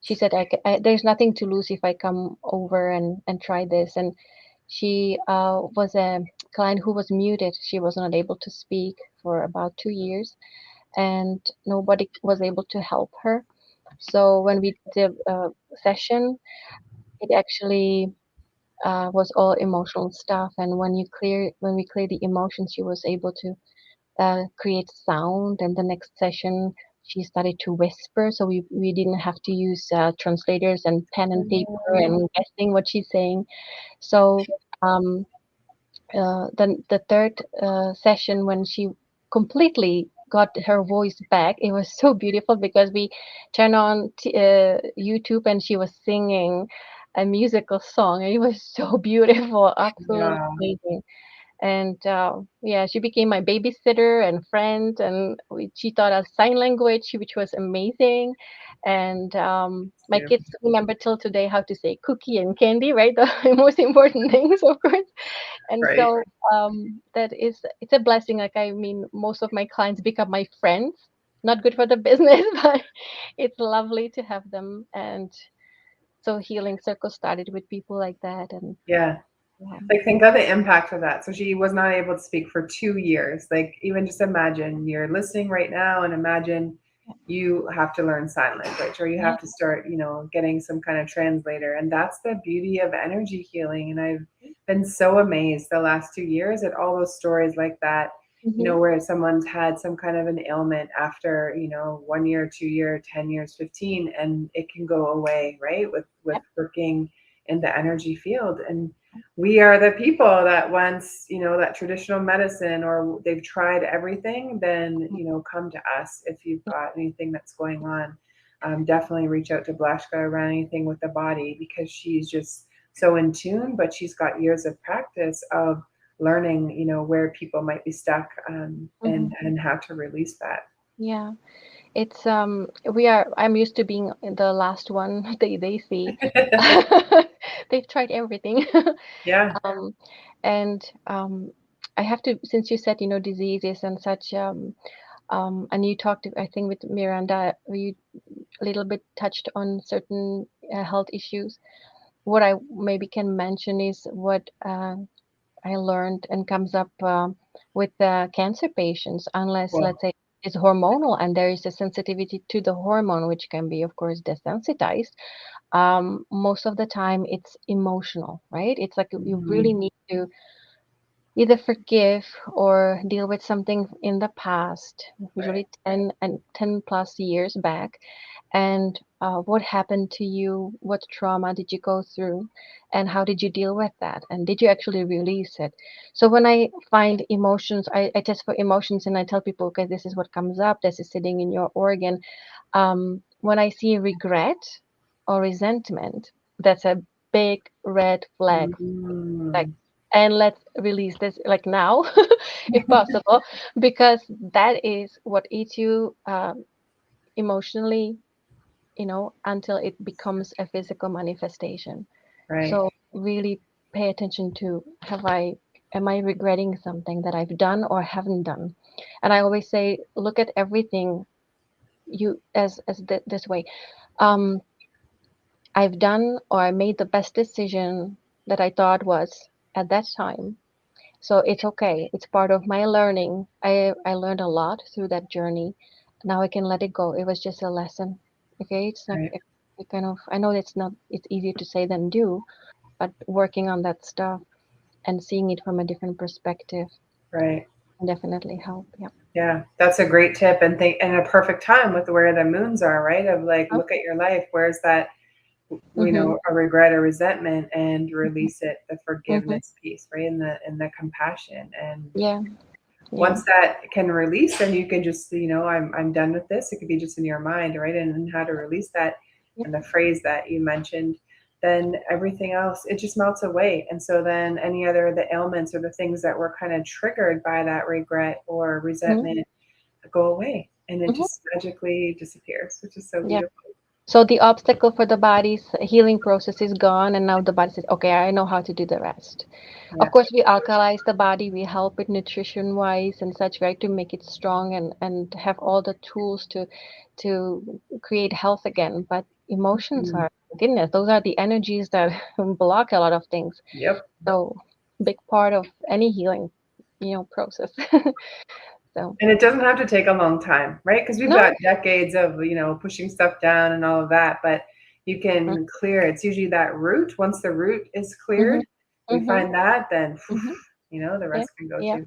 she said, there's nothing to lose if I come over and try this. And she was a client who was muted. She was not able to speak for about 2 years, and nobody was able to help her. So when we did a session, it actually was all emotional stuff. And when we clear the emotions, she was able to create sound. And the next session, she started to whisper, so we didn't have to use translators and pen and paper and guessing what she's saying. So then the third session, when she completely got her voice back, it was so beautiful, because we turned on YouTube and she was singing a musical song, and it was so beautiful, absolutely amazing. And yeah, she became my babysitter and friend, and she taught us sign language, which was amazing. And my kids remember till today how to say cookie and candy, right? The most important things, of course. And so it's a blessing. Like, I mean, most of my clients become my friends. Not good for the business, but it's lovely to have them. And so Healing Circle started with people like that. And like, think of the impact of that. So she was not able to speak for 2 years. Like, even just imagine you're listening right now, and imagine you have to learn sign language, or you have to start, getting some kind of translator. And that's the beauty of energy healing. And I've been so amazed the last 2 years at all those stories like that, where someone's had some kind of an ailment after, 1 year, 2 year, 10 years, 15, and it can go away, right? With working in the energy field. And we are the people that once, that traditional medicine, or they've tried everything, then, come to us if you've got anything that's going on. Definitely reach out to Blashka around anything with the body, because she's just so in tune, but she's got years of practice of learning, where people might be stuck, and how to release that. Yeah. It's I'm used to being the last one they see. They've tried everything. And I have to, since you said, diseases and such, and you talked, I think, with Miranda, you a little bit touched on certain health issues. What I maybe can mention is what I learned and comes up with cancer patients, unless, let's say, it's hormonal and there is a sensitivity to the hormone, which can be, of course, desensitized. Most of the time, it's emotional, right? It's like you really need to either forgive or deal with something in the past, usually 10 plus years back. And what happened to you? What trauma did you go through? And how did you deal with that? And did you actually release it? So when I find emotions, I test for emotions, and I tell people, okay, this is what comes up. This is sitting in your organ. When I see regret or resentment, that's a big red flag. Like, and let's release this, like, now, if possible, because that is what eats you emotionally, until it becomes a physical manifestation. So really pay attention to, am I regretting something that I've done or haven't done? And I always say, look at everything this way. I've done, or I made the best decision that I thought was at that time. So it's okay. It's part of my learning. I learned a lot through that journey. Now I can let it go. It was just a lesson. Okay, it's not it kind of. I know it's easier to say than do, but working on that stuff and seeing it from a different perspective, definitely help. Yeah, that's a great tip, and a perfect time with where the moons are, right? Of like, look at your life. Where's that? A regret or resentment, and release it, the forgiveness piece, right? And the compassion. And once that can release, then you can just, I'm done with this. It could be just in your mind, right? And how to release that, and the phrase that you mentioned, then everything else, it just melts away. And so then the ailments or the things that were kind of triggered by that regret or resentment go away, and it just magically disappears, which is so beautiful. So the obstacle for the body's healing process is gone, and now the body says, okay, I know how to do the rest. Yeah. Of course, we alkalize the body, we help it nutrition wise and such, right, to make it strong and have all the tools to create health again. But emotions are, goodness, those are the energies that block a lot of things. Yep. So big part of any healing, process. So, and it doesn't have to take a long time, right? Because we've no. got decades of, pushing stuff down and all of that, but you can clear. It's usually that root. Once the root is cleared, we find that, then, the rest can go too.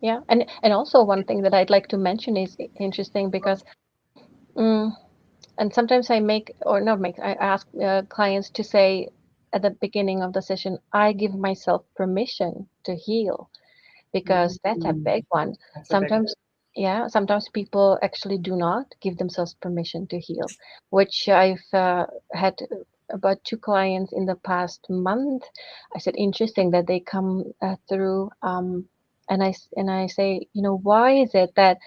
Yeah. And also one thing that I'd like to mention is interesting because, and sometimes I ask clients to say at the beginning of the session, I give myself permission to heal, because that's a big one. Sometimes people actually do not give themselves permission to heal, which I've had about 2 clients in the past month. I said, interesting that they come through, and I say, why is it that,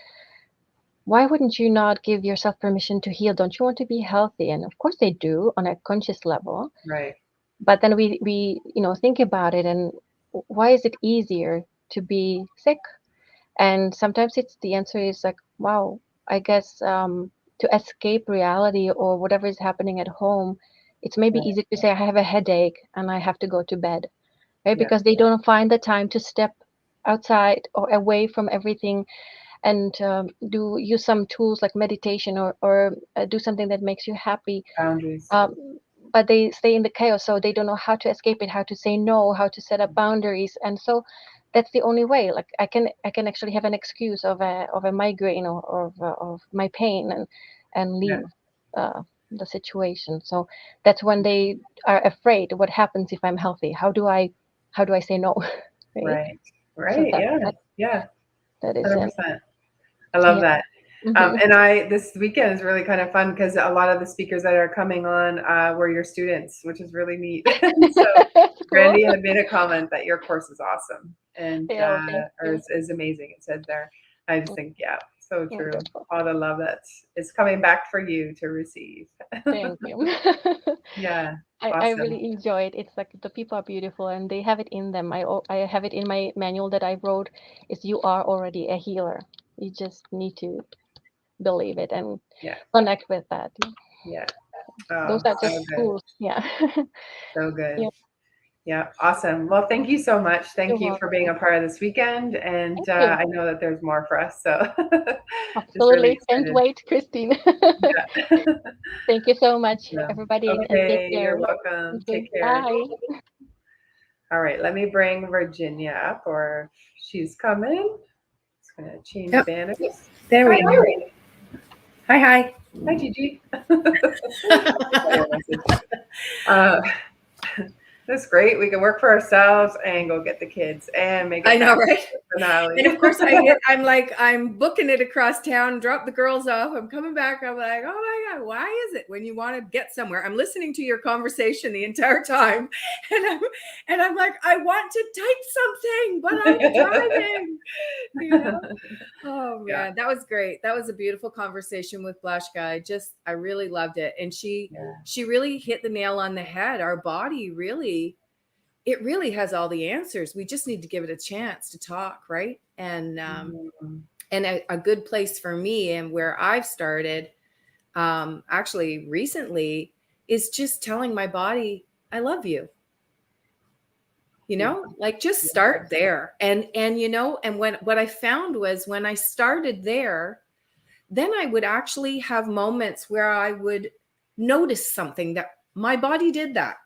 why wouldn't you not give yourself permission to heal? Don't you want to be healthy? And of course they do on a conscious level. Right. But then we think about it, and why is it easier to be sick? And sometimes the answer is like, wow, I guess to escape reality or whatever is happening at home, it's maybe easy to say I have a headache and I have to go to bed, right? Because they don't find the time to step outside or away from everything and use some tools like meditation or do something that makes you happy. Boundaries. But they stay in the chaos, so they don't know how to escape it, how to say no, how to set up boundaries. And so that's the only way. Like I can actually have an excuse of a migraine or of my pain and leave the situation. So that's when they are afraid. What happens if I'm healthy? How do I say no? Right. So That is 100%. it. I love that. And this weekend is really kind of fun because a lot of the speakers that are coming on were your students, which is really neat. So Randy had made a comment that your course is awesome and is amazing. It said there. I just think, so true. All the love that is coming back for you to receive. Thank you. Yeah. I Awesome. really enjoy it. It's like the people are beautiful and they have it in them. I have it in my manual that I wrote, is you are already a healer. You just need to believe it and connect with that. Yeah. Those are just tools. Yeah. So good. Yeah. Awesome. Well, thank you so much. Thank you for being a part of this weekend. And I know that there's more for us. So absolutely. Can't wait, Christine. Thank you so much, everybody. Okay, and take care. You're welcome. Take care. Bye. All right. Let me bring Virginia up, or she's coming. Just going to change banners. There we go. Hi. Hi, Gigi. That's great. We can work for ourselves and go get the kids and make it. I know, right? Finale. And of course, I'm booking it across town, drop the girls off. I'm coming back. I'm like, oh my God, why is it when you want to get somewhere? I'm listening to your conversation the entire time. And I'm like, I want to type something, but I'm driving. Oh man, that was great. That was a beautiful conversation with Blushka. I really loved it. And she really hit the nail on the head. Our body really has all the answers. We just need to give it a chance to talk, right? And a good place for me and where I've started actually recently is just telling my body, I love you. Like just start there. And what I found was when I started there, then I would actually have moments where I would notice something that my body did that.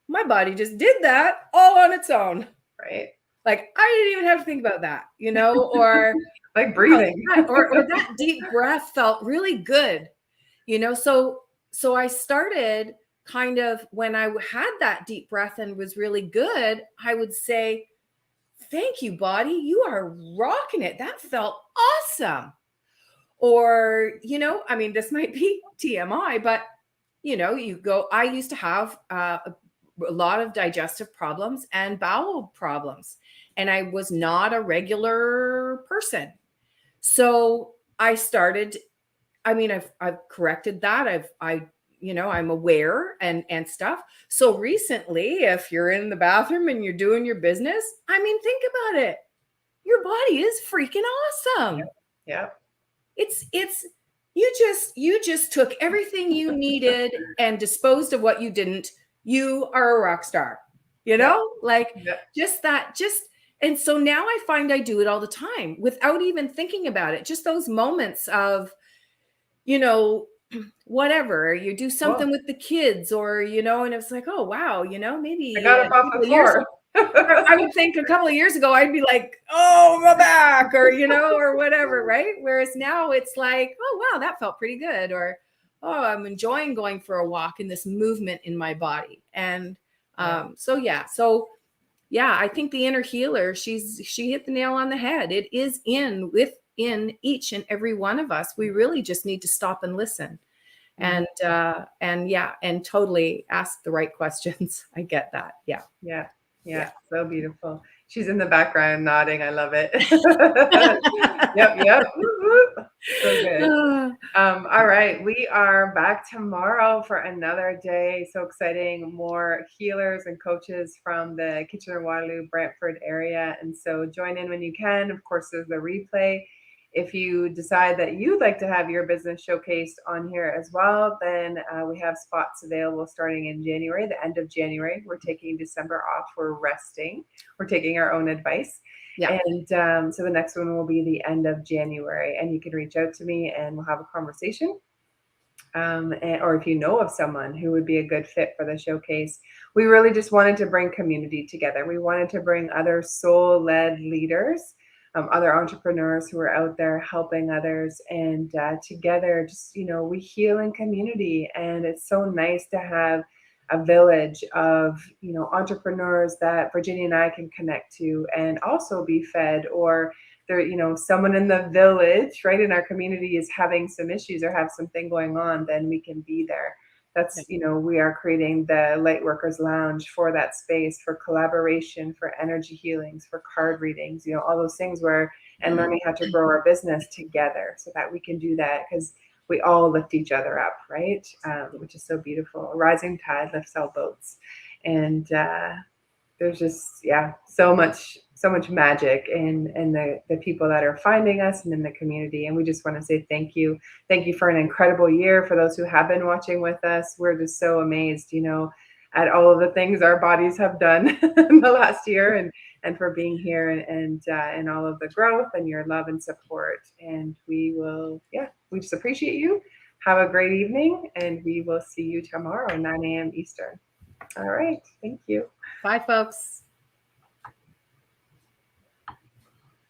My body just did that all on its own. Right. Like I didn't even have to think about that, or like breathing. or that deep breath felt really good, So I started kind of when I had that deep breath and was really good, I would say, thank you, body. You are rocking it. That felt awesome. Or, this might be TMI, but I used to have a lot of digestive problems and bowel problems, and I was not a regular person. So I started, I've corrected that. I I'm aware and stuff. So recently, if you're in the bathroom and you're doing your business, I mean, think about it. Your body is freaking awesome. Yeah. It's you just took everything you needed and disposed of what you didn't. You are a rock star. Like just that, and so now I find I do it all the time without even thinking about it. Just those moments of, whatever, you do something with the kids or, and it's like, oh, wow, maybe I got up off the floor. I would think a couple of years ago, I'd be like, oh, my back or, or whatever. Right. Whereas now it's like, oh, wow, that felt pretty good. Or, oh, I'm enjoying going for a walk in this movement in my body. And so, I think the inner healer, she hit the nail on the head. It is within each and every one of us. We really just need to stop and listen and totally ask the right questions. I get that. Yeah. So beautiful. She's in the background nodding. I love it. Yep. So good. All right. We are back tomorrow for another day. So exciting. More healers and coaches from the Kitchener-Waterloo, Brantford area. And so join in when you can. Of course, there's the replay. If you decide that you'd like to have your business showcased on here as well, then we have spots available starting in January, the end of January. We're taking December off. We're resting. We're taking our own advice. Yeah. And so the next one will be the end of January. And you can reach out to me and we'll have a conversation. Or if you know of someone who would be a good fit for the showcase. We really just wanted to bring community together. We wanted to bring other soul-led leaders, other entrepreneurs who are out there helping others, and together just, we heal in community. And it's so nice to have a village of, entrepreneurs that Virginia and I can connect to and also be fed, or there, someone in the village, right, in our community is having some issues or have something going on, then we can be there. That's, we are creating the Lightworkers Lounge for that space, for collaboration, for energy healings, for card readings, all those things and learning how to grow our business together so that we can do that, because we all lift each other up, right? Which is so beautiful. A rising tide lifts all boats. And there's just, so much magic in the people that are finding us and in the community. And we just want to say thank you. Thank you for an incredible year. For those who have been watching with us, we're just so amazed, at all of the things our bodies have done in the last year, and for being here and all of the growth and your love and support. And we just appreciate you. Have a great evening, and we will see you tomorrow, 9 a.m. Eastern. All right. Thank you. Bye, folks.